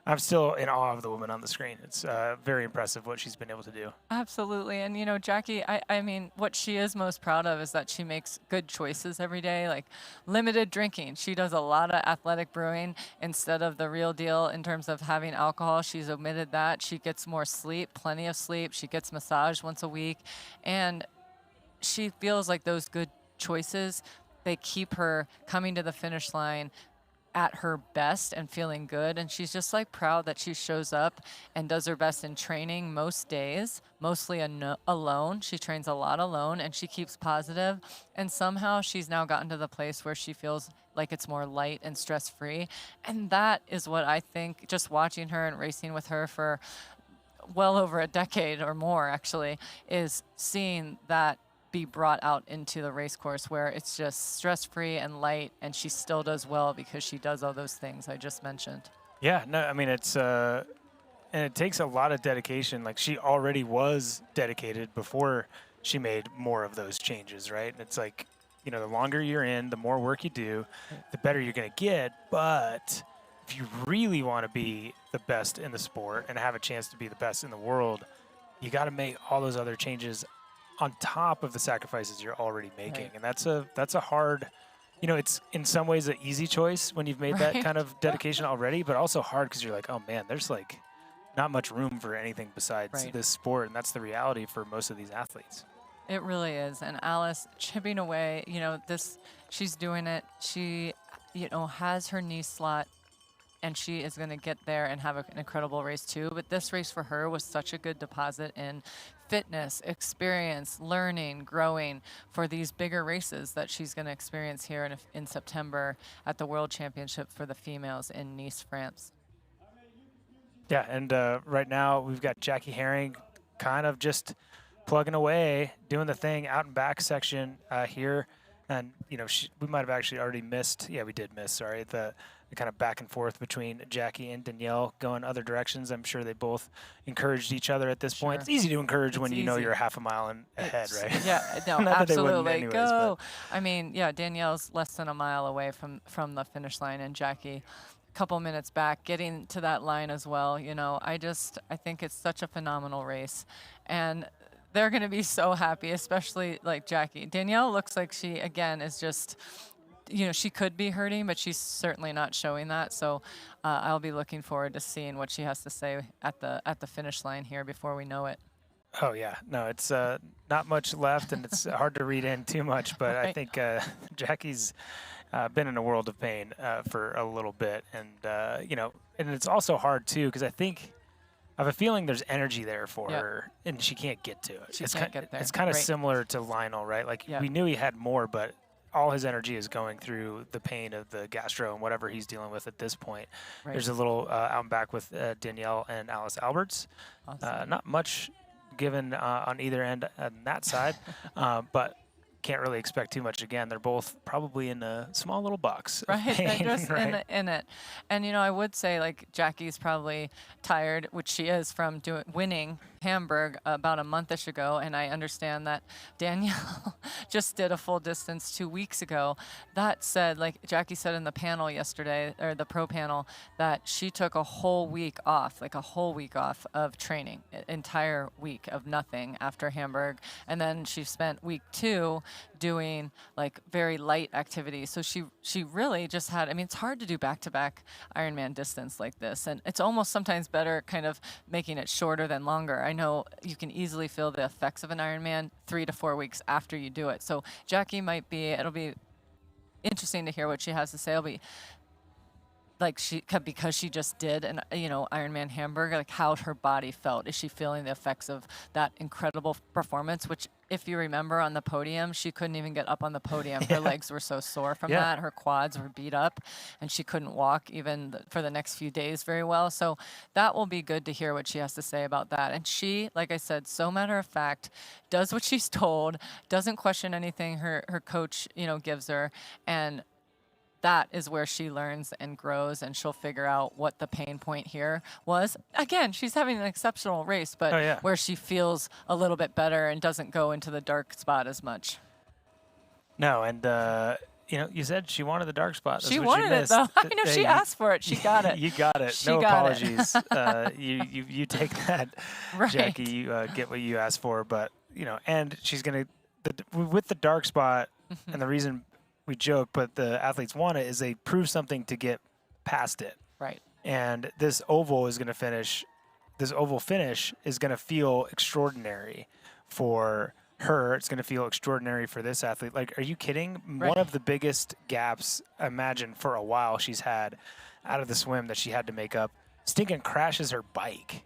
I'm still in awe of the woman on the screen. It's very impressive what she's been able to do. Absolutely. And, Jackie, I mean, what she is most proud of is that she makes good choices every day, like limited drinking. She does a lot of athletic brewing instead of the real deal in terms of having alcohol. She's omitted that. She gets more sleep, plenty of sleep. She gets massage once a week. And she feels like those good choices, they keep her coming to the finish line at her best and feeling good. And she's just like proud that she shows up and does her best in training most days, mostly alone. She trains a lot alone and she keeps positive. And somehow she's now gotten to the place where she feels like it's more light and stress-free. And that is what I think, just watching her and racing with her for well over a decade or more actually, is seeing that be brought out into the race course where it's just stress-free and light, and she still does well because she does all those things I just mentioned. Yeah, no, I mean, it's and it takes a lot of dedication. Like, she already was dedicated before she made more of those changes, right? It's like the longer you're in, the more work you do, the better you're going to get. But if you really want to be the best in the sport and have a chance to be the best in the world, you got to make all those other changes on top of the sacrifices you're already making. And that's a hard, it's in some ways an easy choice when you've made that kind of dedication already, but also hard because you're like, oh man, there's like not much room for anything besides this sport. And that's the reality for most of these athletes. It really is. And Alice chipping away, she's doing it. She, has her knee slot, and she is going to get there and have an incredible race too. But this race for her was such a good deposit in fitness, experience, learning, growing for these bigger races that she's going to experience here in September at the World Championship for the females in Nice, France. Yeah, and right now we've got Jackie Herring kind of just plugging away, doing the thing out and back section here. And, we might have actually already missed. Yeah, we did miss, sorry. The kind of back and forth between Jackie and Danielle going other directions. I'm sure they both encouraged each other at this point. It's easy to encourage when you know you're half a mile ahead, right? Yeah, no, absolutely. Anyways, go. I mean, yeah, Danielle's less than a mile away from the finish line, and Jackie a couple minutes back, getting to that line as well. I think it's such a phenomenal race. And they're going to be so happy, especially like Jackie. Danielle looks like she, again, is just, she could be hurting, but she's certainly not showing that. So I'll be looking forward to seeing what she has to say at the finish line here before we know it. Oh, yeah. No, it's not much left, and it's hard to read in too much. But I think Jackie's been in a world of pain for a little bit. And, and it's also hard, too, because I have a feeling there's energy there for her, and she can't get to it. She can't get there. It's kind of similar to Lionel, right? Like, we knew he had more, but all his energy is going through the pain of the gastro and whatever he's dealing with at this point. There's a little out and back with Danielle and Alice Alberts. Awesome. Not much given on either end on that side, but can't really expect too much again. They're both probably in a small little box. Right, Pain, they're just in it. And, I would say, like, Jackie's probably tired, which she is from winning Hamburg about a month-ish ago, and I understand that Danielle just did a full distance 2 weeks ago. That said, like Jackie said in the panel yesterday, or the pro panel, that she took a whole week off, of training, entire week of nothing after Hamburg, and then she spent week 2 doing like very light activities. So she really just had, it's hard to do back-to-back Ironman distance like this, and it's almost sometimes better kind of making it shorter than longer. I know you can easily feel the effects of an Ironman 3 to 4 weeks after you do it. So Jackie it'll be interesting to hear what she has to say. It'll be like because she just did an Ironman Hamburg, like how her body felt. Is she feeling the effects of that incredible performance, which if you remember on the podium, she couldn't even get up on the podium. Her legs were so sore from that. Her quads were beat up, and she couldn't walk even for the next few days very well. So that will be good to hear what she has to say about that. And she, like I said, so matter of fact, does what she's told, doesn't question anything her coach, gives her, and that is where she learns and grows, and she'll figure out what the pain point here was. Again, she's having an exceptional race, but where she feels a little bit better and doesn't go into the dark spot as much. No, and you said she wanted the dark spot. She wanted it, though. I know she asked for it. She got it. You got it. No apologies. You take that, Jackie. You get what you asked for, but and she's gonna with the dark spot, and the reason we joke, but the athletes want it, is they prove something to get past it. Right. And this oval is going to finish, this oval finish is going to feel extraordinary for her. It's going to feel extraordinary for this athlete. Like, are you kidding? Right. One of the biggest gaps, I imagine, for a while she's had out of the swim that she had to make up. Stinking crashes her bike,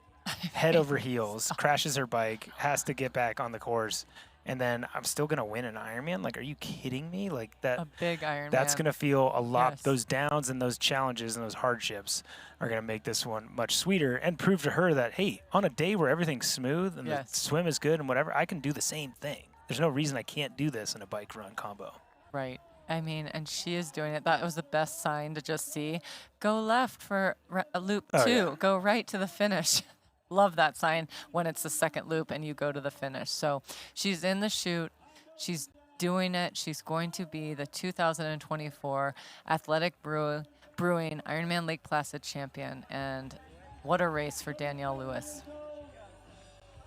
head over heels, crashes her bike, has to get back on the course. And then I'm still going to win an Ironman? Like, are you kidding me? Like that. A big Ironman. That's going to feel a lot. Yes. Those downs and those challenges and those hardships are going to make this one much sweeter and prove to her that, hey, on a day where everything's smooth and the swim is good and whatever, I can do the same thing. There's no reason I can't do this in a bike run combo. Right. And she is doing it. That was the best sign to just see. Go left for a loop 2. Yeah. Go right to the finish. Love that sign when it's the second loop and you go to the finish. So she's in the chute. She's doing it. She's going to be the 2024 Athletic Brewing Ironman Lake Placid champion. And what a race for Danielle Lewis.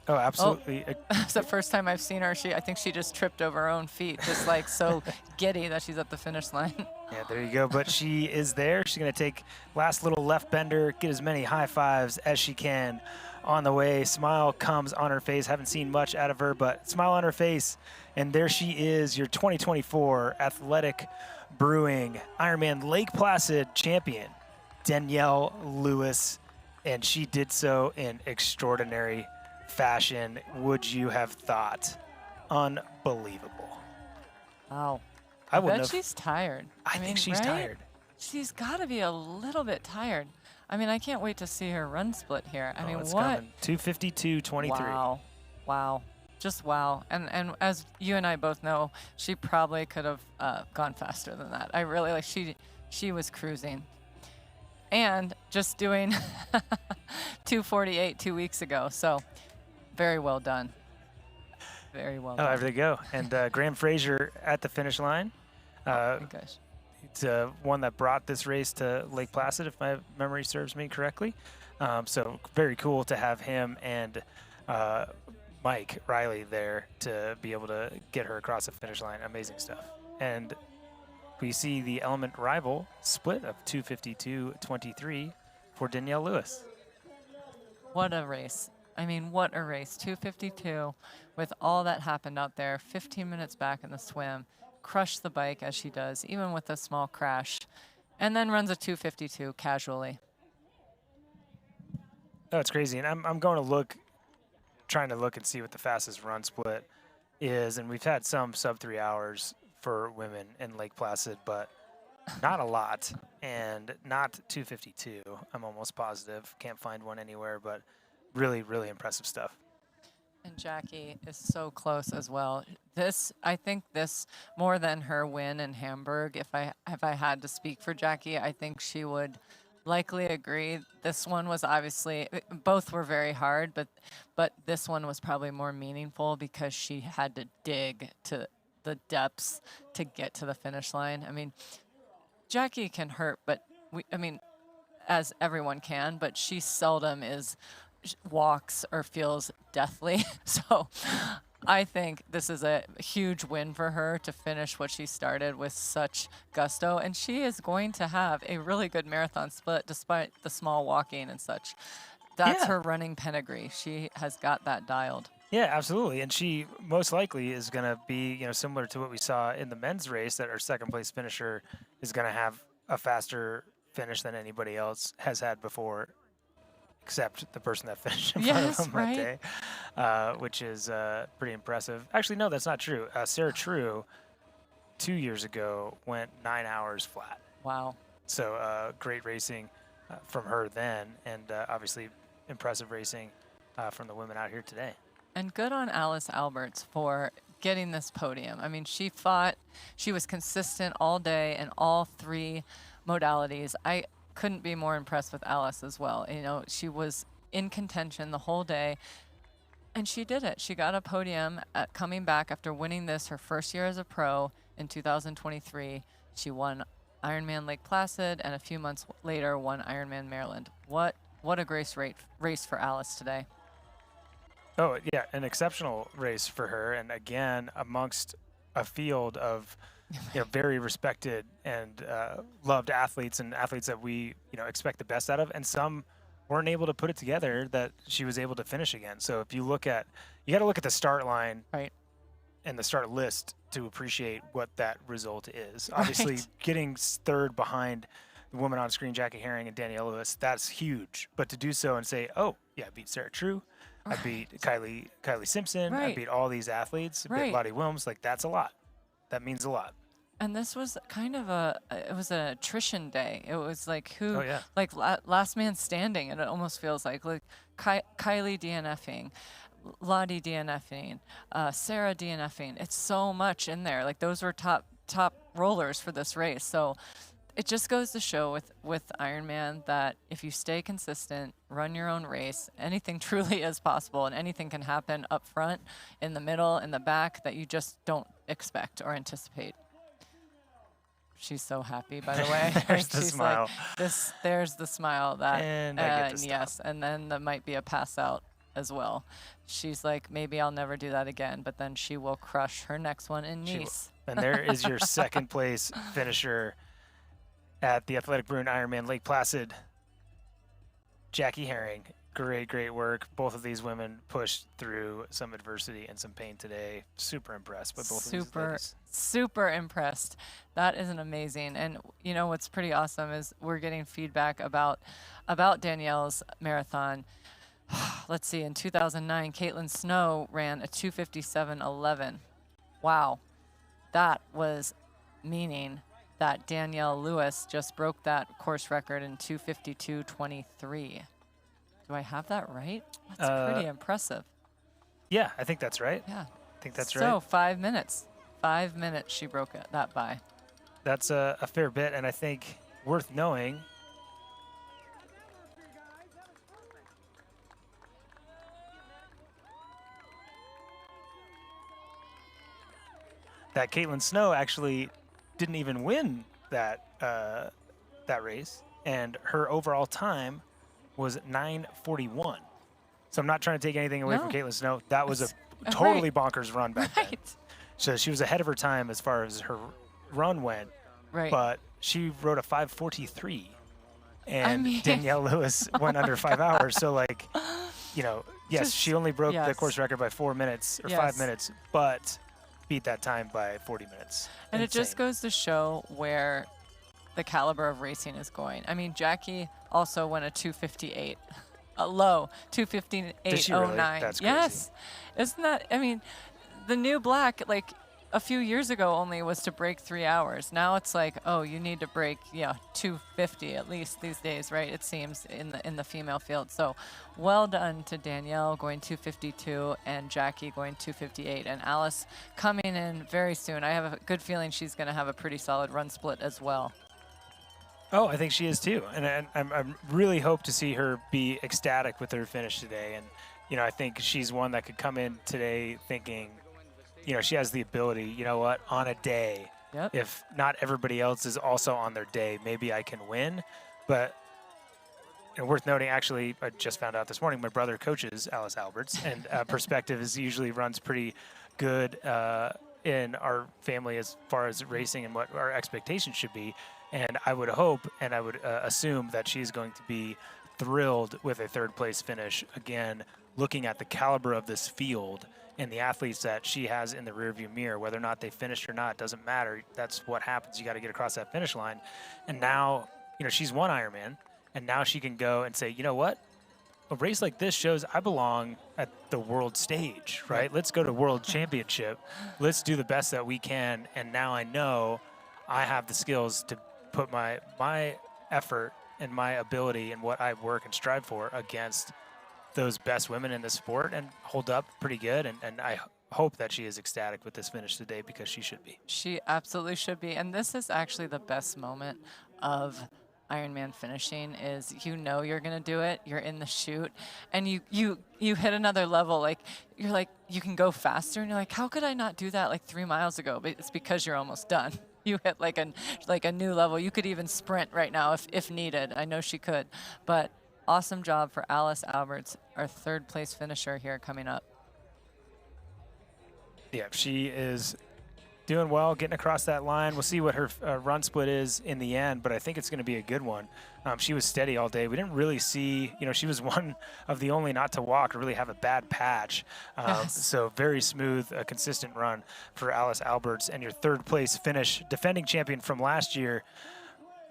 Oh, absolutely. Oh, it's the first time I've seen her. I think she just tripped over her own feet, just like so giddy that she's at the finish line. Yeah, there you go. But she is there. She's going to take last little left bender, get as many high fives as she can on the way. Smile comes on her face. Haven't seen much out of her, but smile on her face. And there she is, your 2024 Athletic Brewing Ironman Lake Placid champion, Danielle Lewis. And she did so in extraordinary fashion. Would you have thought? Unbelievable. Wow. I bet she's tired. I think she's right? tired. She's got to be a little bit tired. I mean, I can't wait to see her run split here. I mean, it's what? coming. 2:52:23. Wow. Wow. Just wow. And as you and I both know, she probably could have gone faster than that. I really like she was cruising. And just doing 2:48 2 weeks ago. So very well done. Very well done. Oh, there they go. And Graham Fraser at the finish line. Gosh. It's one that brought this race to Lake Placid, if my memory serves me correctly. So very cool to have him and Mike Riley there to be able to get her across the finish line. Amazing stuff. And we see the element rival split of 2:52:23 for Danielle Lewis. What a race. I mean, what a race. 2:52 with all that happened out there, 15 minutes back in the swim, crushed the bike as she does, even with a small crash, and then runs a 2:52 casually. Oh, it's crazy. And I'm going to look, trying to look and see what the fastest run split is. And we've had some sub 3 hours for women in Lake Placid, but not a lot, and not 2:52. I'm almost positive. Can't find one anywhere, but really, really impressive stuff. And Jackie is so close as well. I think this more than her win in Hamburg. If I had to speak for Jackie, I think she would likely agree. This one was obviously, both were very hard, but this one was probably more meaningful because she had to dig to the depths to get to the finish line. I mean, Jackie can hurt, but as everyone can, but she seldom walks or feels deathly. So I think this is a huge win for her to finish what she started with such gusto. And she is going to have a really good marathon split despite the small walking and such. That's her running pedigree. She has got that dialed. Yeah, absolutely. And she most likely is going to be, similar to what we saw in the men's race, that our second place finisher is going to have a faster finish than anybody else has had before, except the person that finished in front of them that day, which is pretty impressive. Actually, no, that's not true. Sarah True, 2 years ago, went 9 hours flat. Wow. So great racing from her then, and obviously impressive racing from the women out here today. And good on Alice Alberts for getting this podium. I mean, she fought. She was consistent all day in all three modalities. I couldn't be more impressed with Alice as well. She was in contention the whole day, and she did it. She got a podium coming back after winning this her first year as a pro in 2023. She won Ironman Lake Placid, and a few months later won Ironman Maryland. What a great race for Alice today. Oh, yeah, an exceptional race for her. And again, amongst a field of very respected and loved athletes, and athletes that we expect the best out of, and some weren't able to put it together that she was able to finish again. So if you got to look at the start line and the start list to appreciate what that result is. Obviously, getting third behind the woman on screen, Jackie Herring and Danielle Lewis, that's huge. But to do so and say, oh, yeah, I beat Sarah True, I beat Kylie Simpson, I beat all these athletes, I beat Lottie Wilms, that's a lot. That means a lot. And this was kind of it was an attrition day. It was like last man standing, and it almost feels like Kylie DNFing, Lottie DNFing, Sarah DNFing. It's so much in there. Those were top rollers for this race. So it just goes to show with Ironman that if you stay consistent, run your own race, anything truly is possible, and anything can happen up front, in the middle, in the back that you just don't expect or anticipate. She's so happy, by the way. There's the She's smile. Like, there's the smile that, And I get to stop. yes, and then there might be a pass out as well. She's like, maybe I'll never do that again, but then she will crush her next one in Nice. And there is your second place finisher at the Athletic Brewing Ironman Lake Placid. Jackie Herring, great work. Both of these women pushed through some adversity and some pain today. Super impressed by both of these ladies. Super impressed. That is an amazing. And you know what's pretty awesome is we're getting feedback about Danielle's marathon. Let's see, in 2009, Caitlin Snow ran a 2:57:11. Wow. That was meaning that Danielle Lewis just broke that course record in 2:52:23. Do I have that right? That's pretty impressive. Yeah, I think that's right. Yeah. I think that's right. So 5 minutes. 5 minutes she broke that by. That's a fair bit, and I think worth knowing. That Caitlin Snow actually didn't even win that that race, and her overall time was 9:41. So I'm not trying to take anything away from Caitlin Snow. That was a totally bonkers run back then. So she was ahead of her time as far as her run went. Right. But she rode a 5:43, and I mean, Danielle Lewis went under 5 hours. So like, you know, yes, she only broke the course record by 4 minutes or 5 minutes, but beat that time by 40 minutes. And it just goes to show where the caliber of racing is going. I mean, Jackie also went a 2:58, a low 2:58:09. Really? That's yes, isn't that? I mean, the new black, like a few years ago, only was to break 3 hours. Now it's like, oh, you need to break 2:50 at least these days, right? It seems in the female field. So, well done to Danielle going 2:52 and Jackie going 2:58, and Alice coming in very soon. I have a good feeling she's going to have a pretty solid run split as well. Oh, I think she is too, and I really hope to see her be ecstatic with her finish today. And you know, I think she's one that could come in today thinking, you know, she has the ability. You know what? On a day, if not everybody else is also on their day, maybe I can win. But you know, worth noting, actually, I just found out this morning, my brother coaches Alice Alberts, and perspective is usually runs pretty good in our family as far as racing and what our expectations should be. And I would hope and I would assume that she's going to be thrilled with a third place finish. Again, looking at the caliber of this field and the athletes that she has in the rearview mirror, whether or not they finished or not, doesn't matter. That's what happens. You got to get across that finish line. And now, you know, she's won Ironman, and now she can go and say, you know what? A race like this shows I belong at the world stage, right? Let's go to world championship. Let's do the best that we can. And now I know I have the skills to put my effort and my ability and what I work and strive for against those best women in the sport and hold up pretty good. And I hope that she is ecstatic with this finish today, because she should be. She absolutely should be. And this is actually the best moment of Ironman finishing is, you know, you're going to do it. You're in the chute and you hit another level. Like you're like, you can go faster, and you're like, how could I not do that like 3 miles ago? But it's because you're almost done. You hit like a new level. You could even sprint right now if needed. I know she could. But awesome job for Alice Alberts, our third place finisher here coming up. Yeah, she is doing well, getting across that line. We'll see what her run split is in the end, but I think it's going to be a good one. She was steady all day. We didn't really see, you know, she was one of the only not to walk or really have a bad patch. So very smooth, consistent run for Alice Alberts. And your third place finish, defending champion from last year,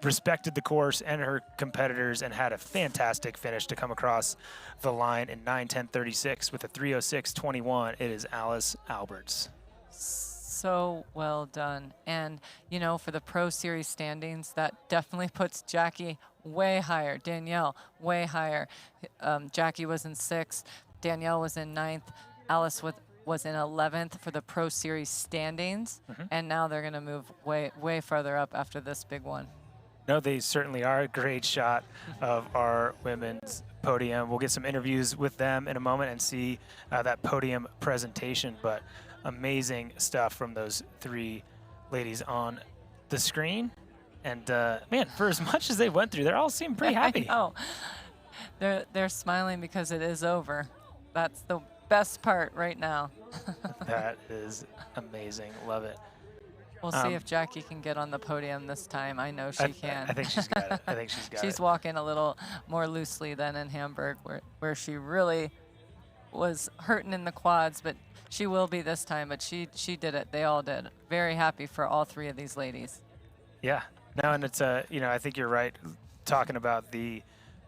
respected the course and her competitors and had a fantastic finish to come across the line in 9:10:36 with a 3:06:21. It is Alice Alberts. So well done. And, you know, for the Pro Series standings, that definitely puts Jackie way higher. Danielle, way higher. Jackie was in 6th. Danielle was in 9th. Alice was in 11th for the Pro Series standings. And now they're going to move way farther up after this big one. No, they certainly are. A great shot of our women's podium. We'll get some interviews with them in a moment and see that podium presentation, but amazing stuff from those three ladies on the screen. And man, for as much as they went through, they all seem pretty happy. I know. They're smiling because it is over. That's the best part right now. That is amazing. Love it. We'll see if Jackie can get on the podium this time. I know she can. I think she's got it. I think she's got it. She's walking a little more loosely than in Hamburg, where she really was hurting in the quads, but she will be this time. But she did it. They all did. Very happy for all three of these ladies. Yeah. No, and it's I think you're right talking about the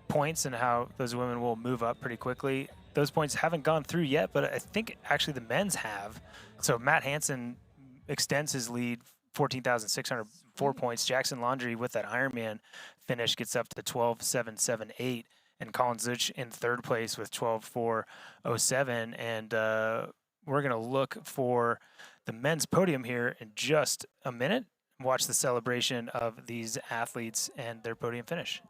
points and how those women will move up pretty quickly. Those points haven't gone through yet, but I think actually the men's have. So Matt Hansen extends his lead 14,604 points. Jackson Laundrie with that Ironman finish gets up to 12,778, and Colin Zuch in third place with 12,407. And we're going to look for the men's podium here in just a minute. Watch the celebration of these athletes and their podium finish.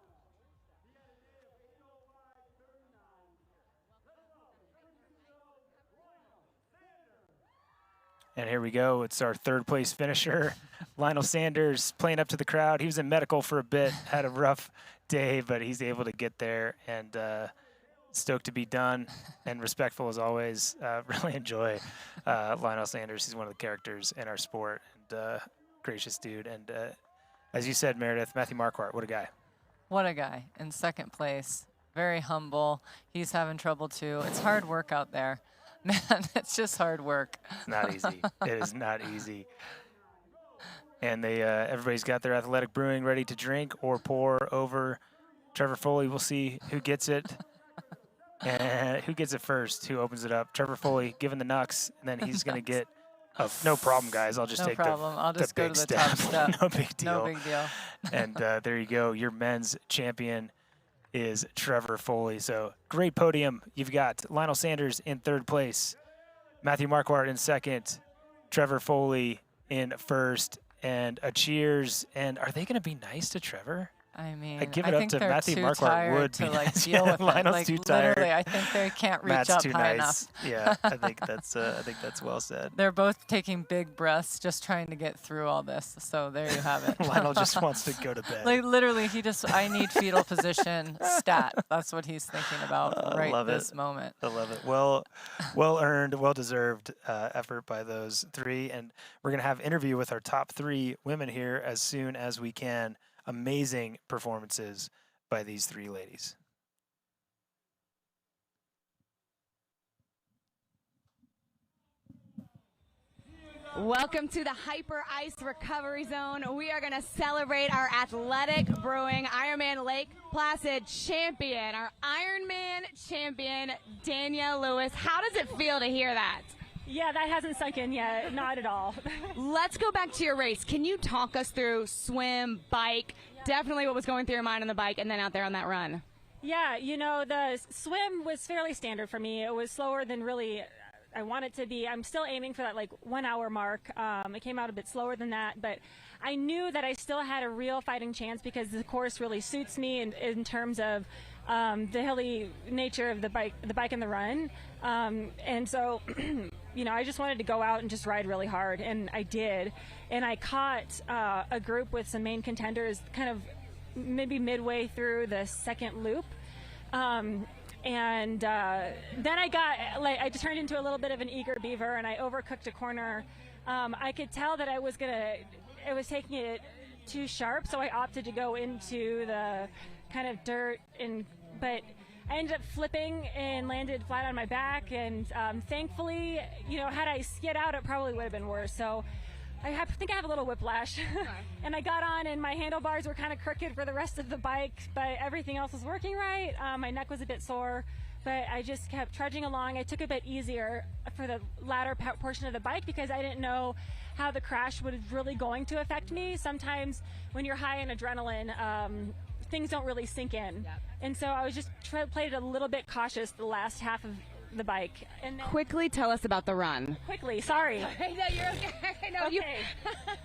And here we go. It's our third place finisher, Lionel Sanders, playing up to the crowd. He was in medical for a bit, had a rough day, but he's able to get there, and stoked to be done and respectful as always. Really enjoy Lionel Sanders. He's one of the characters in our sport, and gracious dude. And as you said, Meredith, Matthew Marquardt, what a guy. What a guy. In second place. Very humble. He's having trouble too. It's hard work out there. Man, it's just hard work. It's not easy. It is not easy. And they everybody's got their athletic brewing ready to drink or pour over Trevor Foley. We'll see who gets it. And who gets it first, who opens it up. Trevor Foley giving the knucks, and then he's going to get no problem, guys. I'll just take I'll just the go big to the step. top step. No big deal. No big deal. And there you go. Your men's champion is Trevor Foley. So great podium. You've got Lionel Sanders in third place, Matthew Marquardt in second, Trevor Foley in first, and a cheers. And are they going to be nice to Trevor? I mean, I give it up to Matthew Marquardt. Would to be like nice. deal with Lionel's it. Like too literally, tired. I think they can't reach Matt's up too high nice. enough. Yeah, I think that's well said. They're both taking big breaths, just trying to get through all this. So there you have it. Lionel just wants to go to bed. Like literally, I need fetal position stat. That's what he's thinking about right this moment. I love it. Well earned, well deserved effort by those three, and we're gonna have an interview with our top three women here as soon as we can. Amazing performances by these three ladies. Welcome to the Hyper Ice Recovery Zone. We are going to celebrate our athletic brewing Ironman Lake Placid champion, our Ironman champion, Danielle Lewis. How does it feel to hear that? Yeah, that hasn't sunk in yet. Not at all. Let's go back to your race. Can you talk us through swim, bike, definitely what was going through your mind on the bike, and then out there on that run? Yeah, the swim was fairly standard for me. It was slower than really I want it to be. I'm still aiming for that 1 hour mark. It came out a bit slower than that, but I knew that I still had a real fighting chance because the course really suits me in terms of the hilly nature of the bike and the run. And so, I just wanted to go out and just ride really hard, and I did. And I caught a group with some main contenders kind of maybe midway through the second loop. And then I just turned into a little bit of an eager beaver, and I overcooked a corner. I could tell that I was taking it too sharp, so I opted to go into the kind of dirt, but I ended up flipping and landed flat on my back, and thankfully, had I skid out, it probably would have been worse. So I think I have a little whiplash. And I got on, and my handlebars were kind of crooked for the rest of the bike, but everything else was working right. My neck was a bit sore, but I just kept trudging along. I took it a bit easier for the latter portion of the bike because I didn't know how the crash was really going to affect me. Sometimes when you're high in adrenaline, things don't really sink in. Yep. And so I was just played a little bit cautious the last half of the bike. And then quickly tell us about the run. Quickly, sorry. No, you're okay. No, okay.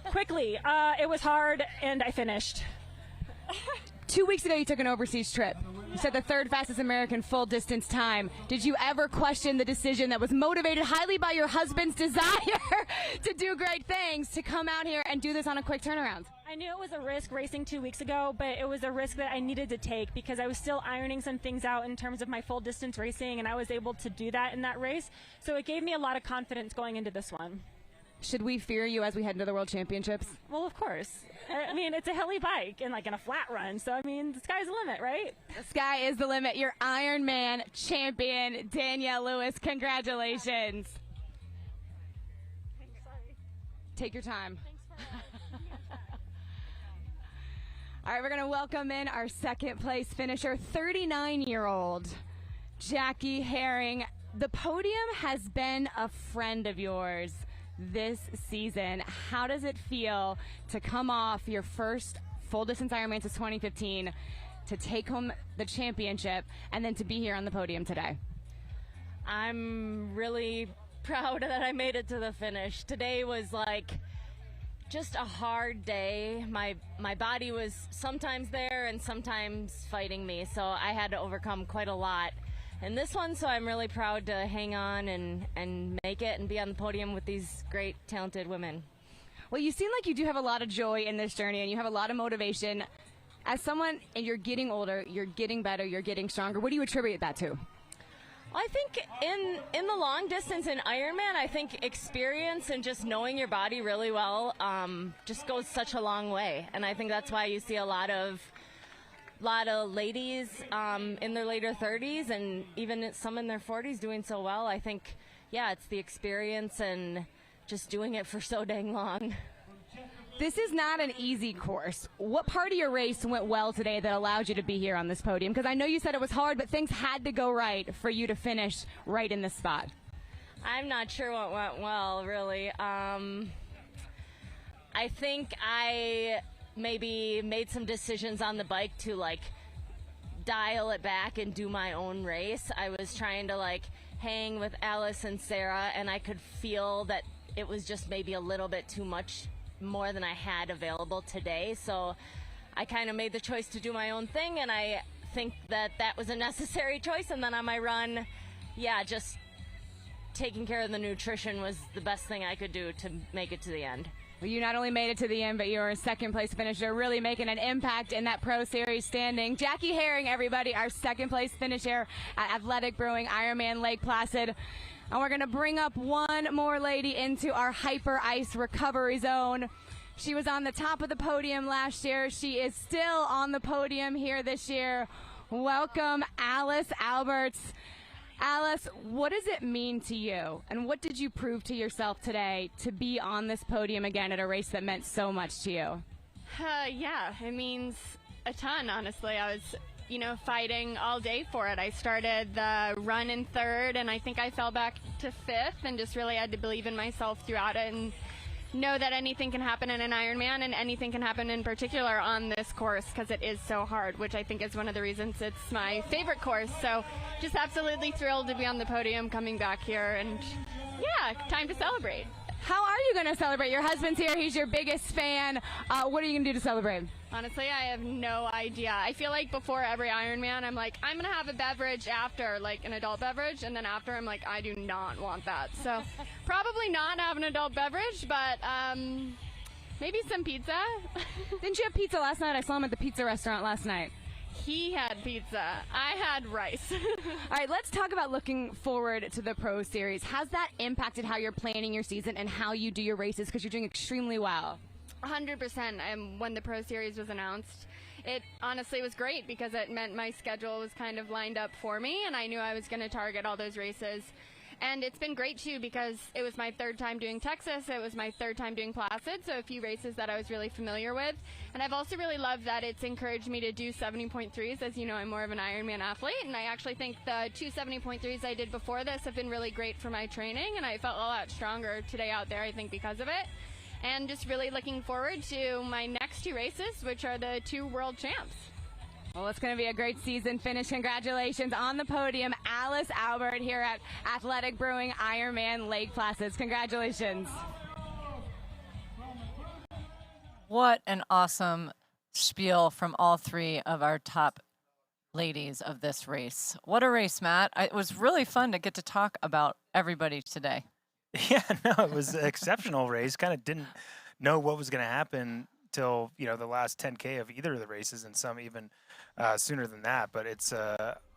Quickly, it was hard, and I finished. 2 weeks ago, you took an overseas trip. You set the third fastest American full distance time. Did you ever question the decision that was motivated highly by your husband's desire to do great things to come out here and do this on a quick turnaround? I knew it was a risk racing 2 weeks ago, but it was a risk that I needed to take because I was still ironing some things out in terms of my full distance racing, and I was able to do that in that race. So it gave me a lot of confidence going into this one. Should we fear you as we head into the World Championships? Well, of course. I mean, it's a heli bike and like in a flat run, so I mean, the sky's the limit, right? The sky is the limit. Your Ironman champion, Danielle Lewis. Congratulations. Take your time. All right, we're going to welcome in our second place finisher, 39-year-old Jackie Herring. The podium has been a friend of yours this season. How does it feel to come off your first full distance Ironman since 2015, to take home the championship, and then to be here on the podium today? I'm really proud that I made it to the finish. Today was like just a hard day. My body was sometimes there and sometimes fighting me, so I had to overcome quite a lot in this one, so I'm really proud to hang on and make it and be on the podium with these great, talented women. Well, you seem like you do have a lot of joy in this journey, and you have a lot of motivation. As someone, and you're getting older, you're getting better, you're getting stronger. What do you attribute that to? Well, I think in the long distance in Ironman, I think experience and just knowing your body really well just goes such a long way. And I think that's why you see a lot of ladies in their later 30s and even some in their 40s doing so well. I think, yeah, it's the experience and just doing it for so dang long. This is not an easy course. What part of your race went well today that allowed you to be here on this podium? Because I know you said it was hard, but things had to go right for you to finish right in this spot. I'm not sure what went well, really. I think I maybe made some decisions on the bike to like dial it back and do my own race. I was trying to like hang with Alice and Sarah, and I could feel that it was just maybe a little bit too much more than I had available today. So I kind of made the choice to do my own thing, and I think that that was a necessary choice. And then on my run, yeah, just taking care of the nutrition was the best thing I could do to make it to the end. Well, you not only made it to the end, but you're a second-place finisher, really making an impact in that Pro Series standing. Jackie Herring, everybody, our second-place finisher at Athletic Brewing Ironman Lake Placid. And we're going to bring up one more lady into our Hyper Ice recovery zone. She was on the top of the podium last year. She is still on the podium here this year. Welcome, Alice Alberts. Alice, what does it mean to you, and what did you prove to yourself today to be on this podium again at a race that meant so much to you? Yeah, it means a ton, honestly. I was, fighting all day for it. I started the run in third, and I think I fell back to fifth, and just really had to believe in myself throughout it and know that anything can happen in an Ironman, and anything can happen in particular on this course because it is so hard, which I think is one of the reasons it's my favorite course. So just absolutely thrilled to be on the podium coming back here, and yeah, time to celebrate. How are you going to celebrate? Your husband's here. He's your biggest fan. What are you going to do to celebrate? Honestly, I have no idea. I feel like before every Ironman, I'm like, I'm going to have a beverage after, like an adult beverage, and then after, I'm like, I do not want that. So probably not have an adult beverage, but maybe some pizza. Didn't you have pizza last night? I saw him at the pizza restaurant last night. He had pizza. I had rice. All right, let's talk about looking forward to the Pro Series. Has that impacted how you're planning your season and how you do your races? Because you're doing extremely well. 100%. When the Pro Series was announced, it honestly was great because it meant my schedule was kind of lined up for me, and I knew I was going to target all those races. And it's been great, too, because it was my third time doing Texas. It was my third time doing Placid, so a few races that I was really familiar with. And I've also really loved that it's encouraged me to do 70.3s. As you know, I'm more of an Ironman athlete, and I actually think the 2 70.3s I did before this have been really great for my training, and I felt a lot stronger today out there, I think, because of it. And just really looking forward to my next 2 races, which are the 2 world champs. Well, it's going to be a great season finish. Congratulations on the podium, Alice Albert here at Athletic Brewing Ironman Lake Placid. Congratulations. What an awesome spiel from all three of our top ladies of this race. What a race, Matt. It was really fun to get to talk about everybody today. Yeah, no, it was an exceptional race. Kind of didn't know what was going to happen till, the last 10K of either of the races, and some even sooner than that. But it's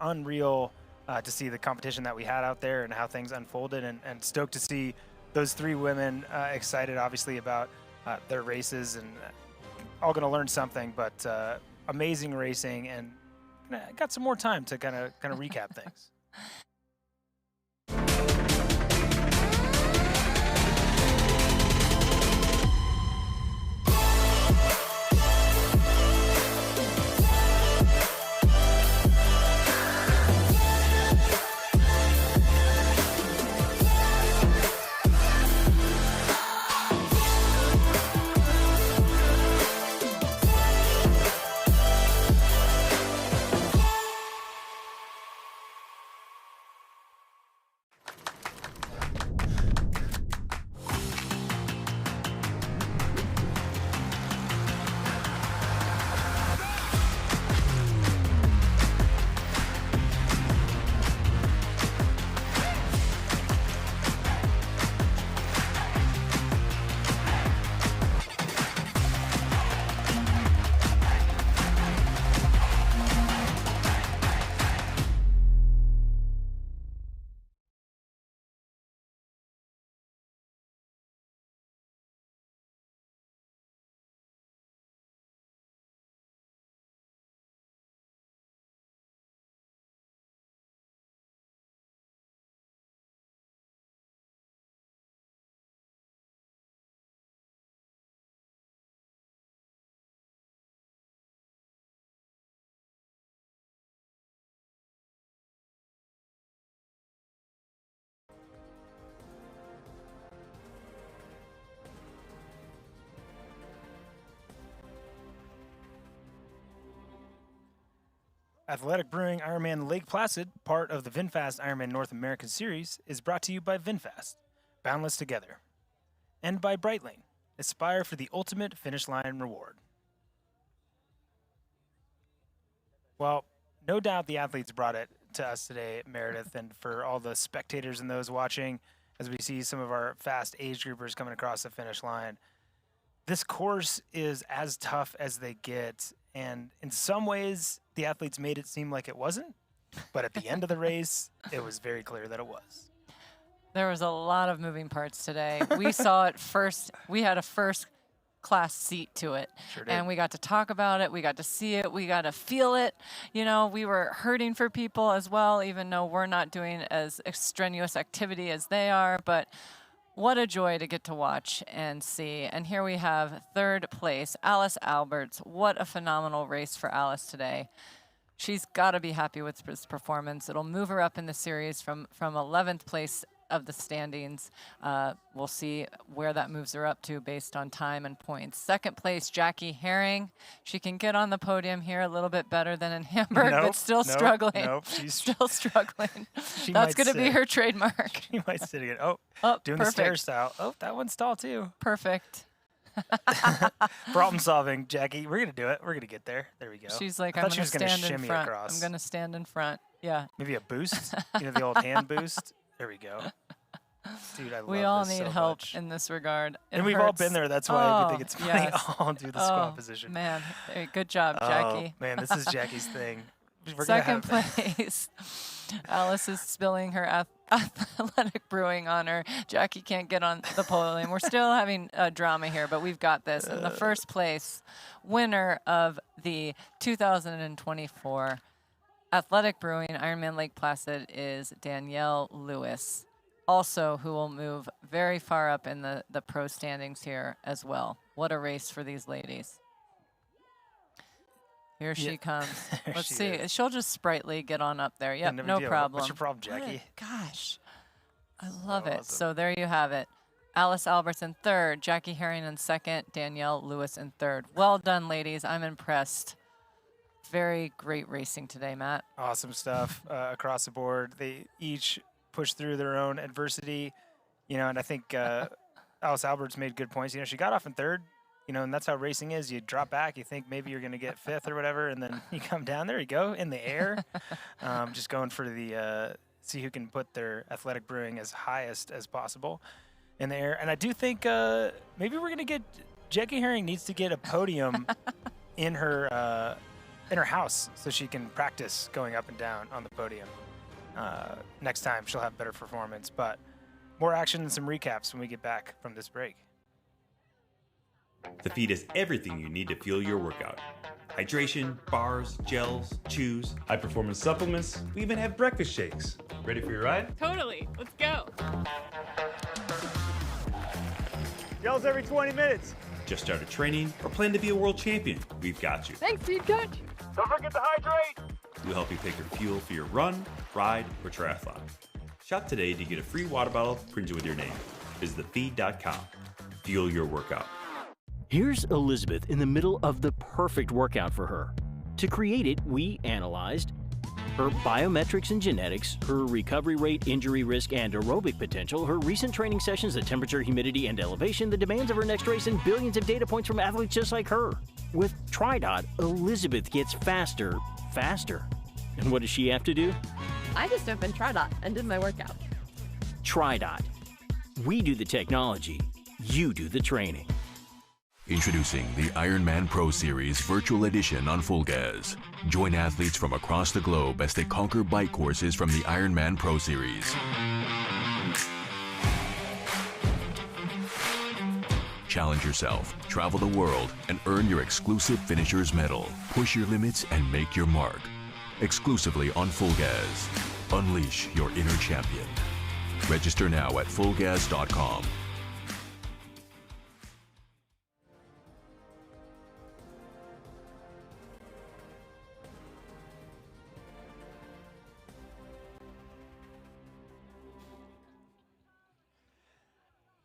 unreal to see the competition that we had out there and how things unfolded, and stoked to see those three women excited, obviously, about their races, and all going to learn something. But amazing racing, and got some more time to kind of recap things. Athletic Brewing Ironman Lake Placid, part of the VinFast Ironman North American Series, is brought to you by VinFast, Boundless Together, and by Breitling, aspire for the ultimate finish line reward. Well, no doubt the athletes brought it to us today, Meredith, and for all the spectators and those watching, as we see some of our fast age groupers coming across the finish line. This course is as tough as they get, and in some ways, the athletes made it seem like it wasn't, but at the end of the race, it was very clear that it was. There was a lot of moving parts today. We saw it first. We had a first class seat to it. Sure did. And we got to talk about it. We got to see it. We got to feel it. We were hurting for people as well, even though we're not doing as strenuous activity as they are. But what a joy to get to watch and see. And here we have third place, Alice Alberts. What a phenomenal race for Alice today. She's got to be happy with this performance. It'll move her up in the series from 11th place of the standings. We'll see where that moves her up to based on time and points. Second place, Jackie Herring. She can get on the podium here a little bit better than in Hamburg, but still struggling. Nope, she's still struggling. She That's might going to be sit. her trademark. She might sit again. Doing perfect. the stair style. Oh, that one's tall too. Perfect. Problem solving, Jackie. We're going to do it. We're going to get there. There we go. She's like, I I'm thought she going was to gonna stand in shimmy front. across. I'm going to stand in front. Yeah. Maybe a boost. The old hand boost. There we go. Dude, I love We all this need so help much. in this regard. And we've all been there. That's why we think it's funny. Yes. All do the squat position. Man, hey, good job, Jackie. Man, this is Jackie's thing. We're Second place. Alice is spilling her athletic brewing on her. Jackie can't get on the podium. We're still having drama here, but we've got this. And the first place winner of the 2024 Athletic Brewing Ironman Lake Placid is Danielle Lewis, also who will move very far up in the pro standings here as well. What a race for these ladies. Here she comes. Let's see. Is. She'll just sprightly get on up there. Yep, no deal. problem. What's your problem, Jackie? Good gosh. I love it. Awesome. So there you have it. Alice Alberts in third, Jackie Herring in second, Danielle Lewis in third. Well done, ladies. I'm impressed. Very great racing today, Matt. Awesome stuff across the board. They each pushed through their own adversity, and I think Alice Alberts made good points. She got off in third, and that's how racing is. You drop back, you think maybe you're going to get fifth or whatever, and then you come down. There you go, in the air. Just going for the see who can put their athletic brewing as highest as possible in the air. And I do think maybe we're going to get Jackie Herring needs to get a podium in her house so she can practice going up and down on the podium. Next time she'll have better performance. But more action and some recaps when we get back from this break. The feed is everything you need to fuel your workout. Hydration, bars, gels, chews, high-performance supplements. We even have breakfast shakes. Ready for your ride? Totally. Let's go. Gels every 20 minutes. Just started training or plan to be a world champion? We've got you. Thanks, Feed Coach. Don't forget to hydrate. We'll help you pick your fuel for your run, ride, or triathlon. Shop today to get a free water bottle printed with your name. Visit thefeed.com. Fuel your workout. Here's Elizabeth in the middle of the perfect workout for her. To create it, we analyzed her biometrics and genetics, her recovery rate, injury risk, and aerobic potential, her recent training sessions, the temperature, humidity, and elevation, the demands of her next race, and billions of data points from athletes just like her. With TriDot, Elizabeth gets faster. And what does she have to do? I just opened TriDot and did my workout. TriDot. We do the technology, you do the training. Introducing the Ironman Pro Series Virtual Edition on Full Gas. Join athletes from across the globe as they conquer bike courses from the Ironman Pro Series. Challenge yourself, travel the world, and earn your exclusive Finisher's Medal. Push your limits and make your mark. Exclusively on Full Gas. Unleash your inner champion. Register now at fullgas.com.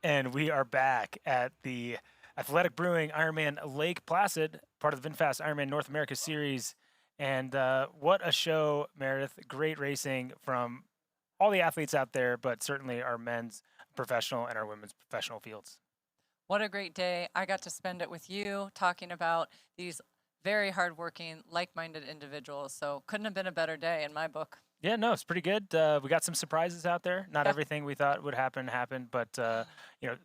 And we are back at the Athletic Brewing Ironman Lake Placid, part of the VinFast Ironman North America Series. And what a show, Meredith. Great racing from all the athletes out there, but certainly our men's professional and our women's professional fields. What a great day. I got to spend it with you talking about these very hardworking, like-minded individuals. So couldn't have been a better day in my book. Yeah, no, it's pretty good. We got some surprises out there. Not everything we thought would happen happened, but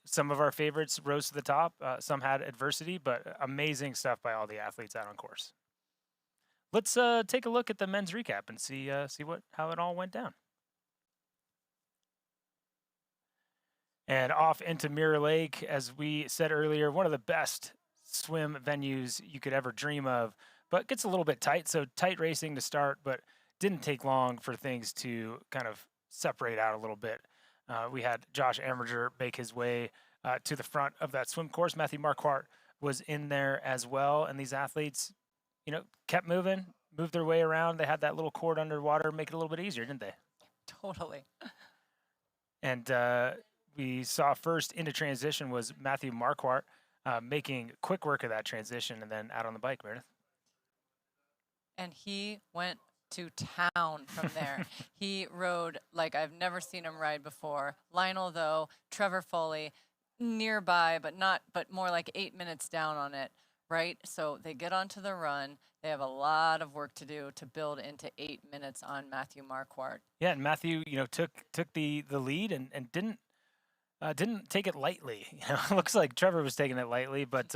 some of our favorites rose to the top. Some had adversity, but amazing stuff by all the athletes out on course. Let's take a look at the men's recap and see how it all went down. And off into Mirror Lake, as we said earlier, one of the best swim venues you could ever dream of, but gets a little bit tight. So tight racing to start, but didn't take long for things to kind of separate out a little bit. We had Josh Amager make his way to the front of that swim course. Matthew Marquardt was in there as well. And these athletes, kept moving, moved their way around. They had that little cord underwater, make it a little bit easier, didn't they? Totally. And we saw first into transition was Matthew Marquardt making quick work of that transition and then out on the bike, Meredith. And he went to town from there. He rode like I've never seen him ride before. Lionel, though, Trevor Foley, nearby, but more like 8 minutes down on it, right? So they get onto the run. They have a lot of work to do to build into 8 minutes on Matthew Marquardt. Yeah, and Matthew, took the lead and didn't take it lightly. It looks like Trevor was taking it lightly, but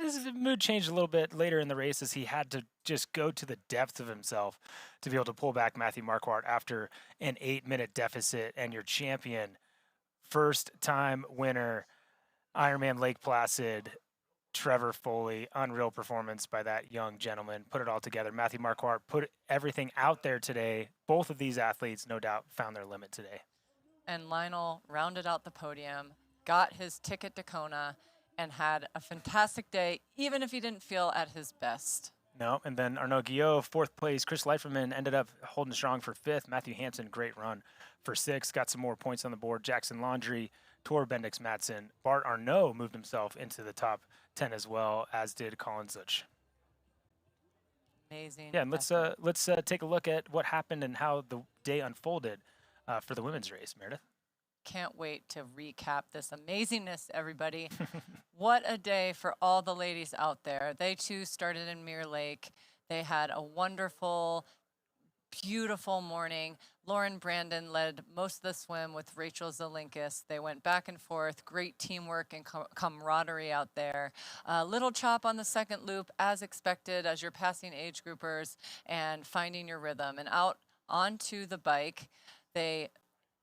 his mood changed a little bit later in the race as he had to just go to the depths of himself to be able to pull back Matthew Marquardt after an 8-minute deficit. And your champion, first-time winner, Ironman Lake Placid, Trevor Foley. Unreal performance by that young gentleman. Put it all together. Matthew Marquardt put everything out there today. Both of these athletes, no doubt, found their limit today. And Lionel rounded out the podium, got his ticket to Kona, and had a fantastic day, even if he didn't feel at his best. No, and then Arnaud Guillot, fourth place. Chris Leiferman ended up holding strong for fifth. Matthew Hansen, great run for sixth. Got some more points on the board. Jackson Laundrie, Tor Bendix Madsen. Bart Arnault moved himself into the top 10 as well, as did Colin Zuch. Amazing. Yeah, and let's take a look at what happened and how the day unfolded for the women's race, Meredith. can't wait to recap this amazingness, everybody. What a day for all the ladies out there. They too started in Mirror Lake. They had a wonderful, beautiful morning. Lauren Brandon led most of the swim with Rachel Zelinkis. They went back and forth, great teamwork and camaraderie out there. Little chop on the second loop, as expected, as you're passing age groupers and finding your rhythm. And out onto the bike, they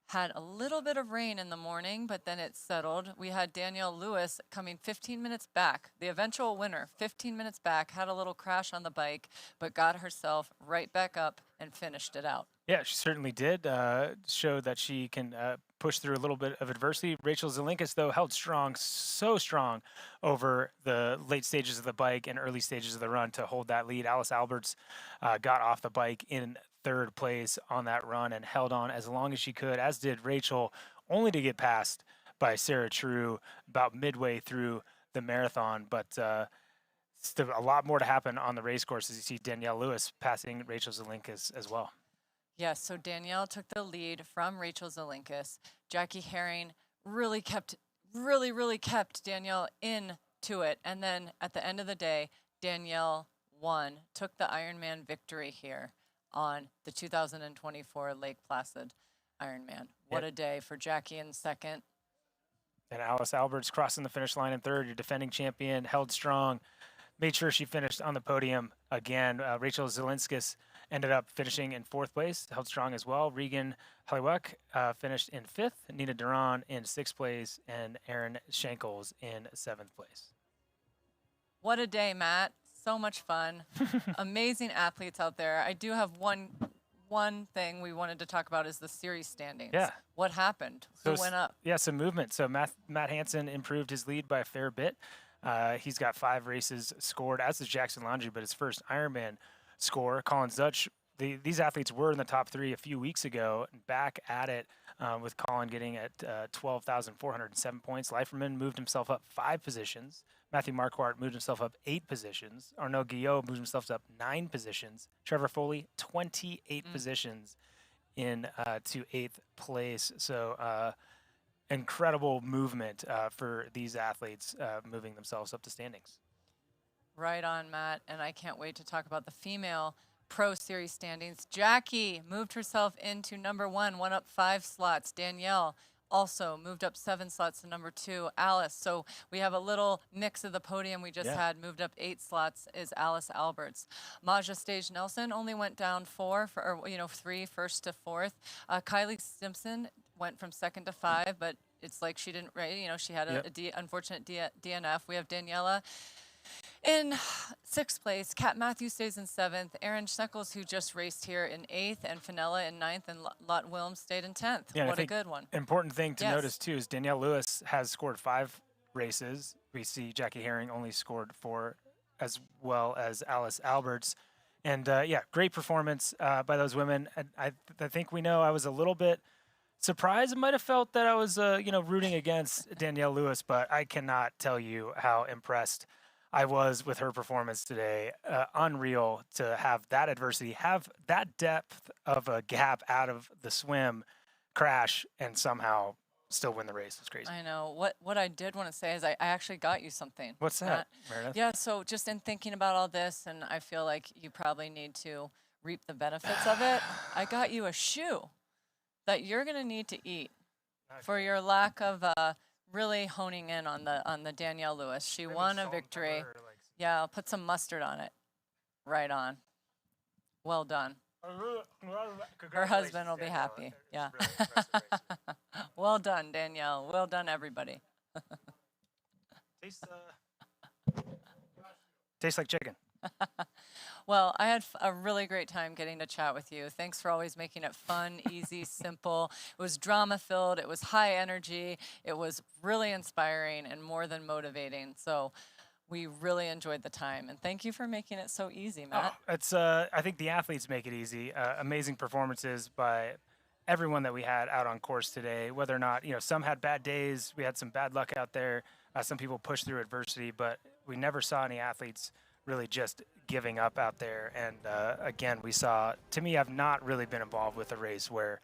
had a little bit of rain in the morning, but then it settled. We had Danielle Lewis coming 15 minutes back, the eventual winner, 15 minutes back, had a little crash on the bike, but got herself right back up and finished it out. Yeah, she certainly did. Showed that she can push through a little bit of adversity. Rachel Zelinkis, though, held strong, so strong over the late stages of the bike and early stages of the run to hold that lead. Alice Alberts got off the bike in third place on that run and held on as long as she could, as did Rachel, only to get passed by Sarah True about midway through the marathon. But still a lot more to happen on the race course as you see Danielle Lewis passing Rachel Zelinkis as well. Yes, so Danielle took the lead from Rachel Zelinkis. Jackie Herring really kept Danielle into it. And then at the end of the day, Danielle won, took the Ironman victory here on the 2024 Lake Placid Ironman. What a day for Jackie in second. And Alice Alberts crossing the finish line in third, your defending champion, held strong, made sure she finished on the podium again. Rachel Zelinkis ended up finishing in fourth place, held strong as well. Regan Halliwak finished in fifth, Nina Duran in sixth place, and Erin Shankles in seventh place. What a day, Matt. So much fun. Amazing athletes out there. I do have one thing we wanted to talk about is the series standings. Yeah. What happened? Who went up? Yeah, some movement. So Matt Hansen improved his lead by a fair bit. He's got 5 races scored, as does Jackson Laundrie, but his first Ironman score. Colin Zutsch, these athletes were in the top 3 a few weeks ago, back at it with Colin getting at 12,407 points. Leiferman moved himself up 5 positions. Matthew Marquardt moved himself up 8 positions. Arnaud Guillot moved himself up 9 positions. Trevor Foley, 28 positions in to 8th place. So incredible movement for these athletes moving themselves up the standings. Right on, Matt. And I can't wait to talk about the female Pro Series standings. Jackie moved herself into number 1, went up 5 slots. Danielle also moved up 7 slots to number 2. Alice, so we have a little mix of the podium we just had, moved up 8 slots is Alice Alberts. Maja Stage Nelson only went down 3, first to 4th. Kylie Simpson went from 2nd to 5, but it's like she didn't, she had a unfortunate DNF. We have Daniela in 6th place. Kat Matthews stays in 7th. Erin Shankles, who just raced here, in 8th, and Fenella in 9th, and Lot Wilms stayed in 10th. Yeah, what a good one. Important thing to notice, too, is Danielle Lewis has scored 5 races. We see Jackie Herring only scored 4, as well as Alice Alberts. And, great performance by those women. I think we know I was a little bit surprised. I might have felt that I was, rooting against Danielle Lewis, but I cannot tell you how impressed I was with her performance today. Unreal to have that adversity, have that depth of a gap out of the swim, crash, and somehow still win the race. It's crazy. I know. What I did want to say is I actually got you something. What's that, Meredith? Yeah, so just in thinking about all this, and I feel like you probably need to reap the benefits of it, I got you a shoe that you're going to need to eat for your lack of really honing in on the Danielle Lewis. She won a victory. Yeah, I'll put some mustard on it. Right on. Well done. Her husband will be happy. Yeah. Well done, Danielle. Well done, everybody. Tastes like chicken. Well, I had a really great time getting to chat with you. Thanks for always making it fun, easy, simple. It was drama-filled. It was high energy. It was really inspiring and more than motivating. So we really enjoyed the time. And thank you for making it so easy, Matt. I think the athletes make it easy. Amazing performances by everyone that we had out on course today, whether or not, some had bad days. We had some bad luck out there. Some people pushed through adversity, but we never saw any athletes really just giving up out there. And again, we saw, to me, I've not really been involved with a race where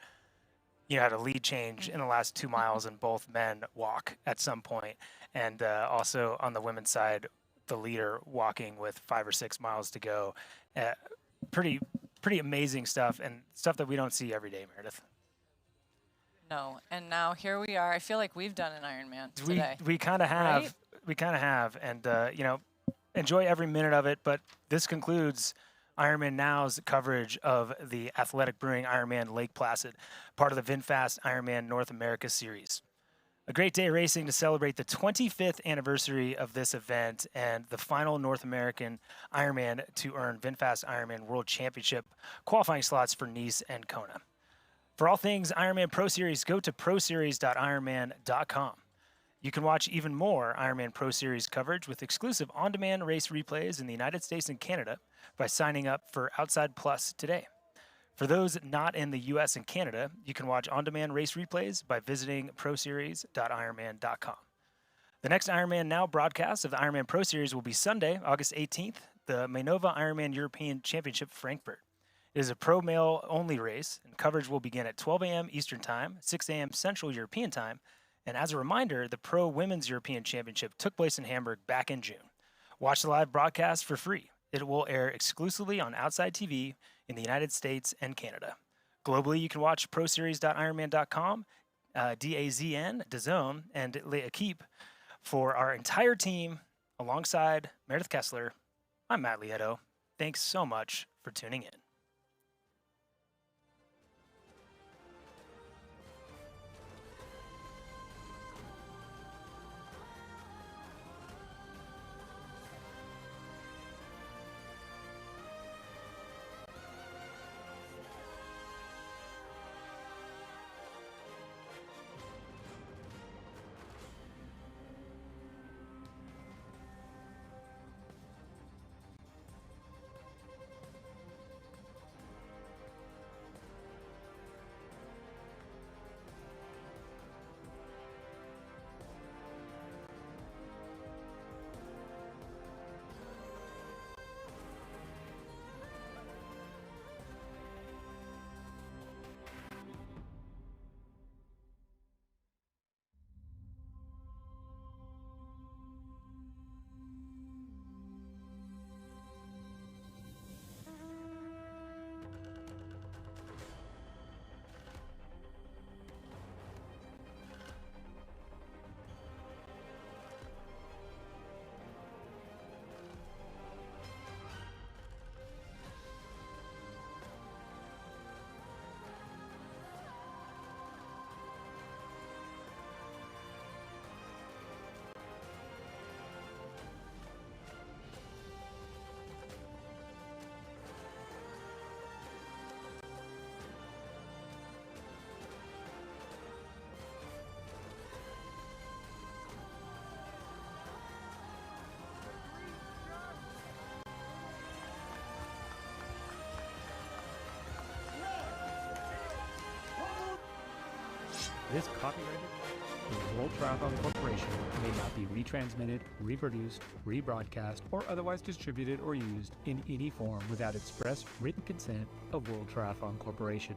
had a lead change in the last 2 miles, and both men walk at some point. And also on the women's side, the leader walking with 5 or 6 miles to go. Pretty amazing stuff, and stuff that we don't see every day, Meredith. No, and now here we are. I feel like we've done an Ironman today. We kind of have. Right? We kind of have, and enjoy every minute of it. But this concludes Ironman Now's coverage of the Athletic Brewing Ironman Lake Placid, part of the VinFast Ironman North America Series. A great day of racing to celebrate the 25th anniversary of this event and the final North American Ironman to earn VinFast Ironman World Championship qualifying slots for Nice and Kona. For all things Ironman Pro Series, go to proseries.ironman.com. You can watch even more Ironman Pro Series coverage with exclusive on-demand race replays in the United States and Canada by signing up for Outside Plus today. For those not in the US and Canada, you can watch on-demand race replays by visiting proseries.ironman.com. The next Ironman Now broadcast of the Ironman Pro Series will be Sunday, August 18th, the Mainova Ironman European Championship Frankfurt. It is a pro male-only race, and coverage will begin at 12 a.m. Eastern Time, 6 a.m. Central European Time. And as a reminder, the Pro Women's European Championship took place in Hamburg back in June. Watch the live broadcast for free. It will air exclusively on Outside TV in the United States and Canada. Globally, you can watch proseries.ironman.com, DAZN, DAZN, and L'Equipe. For our entire team, alongside Meredith Kessler, I'm Matt Lieto. Thanks so much for tuning in. This copyrighted the World Triathlon Corporation may not be retransmitted, reproduced, rebroadcast, or otherwise distributed or used in any form without express written consent of World Triathlon Corporation.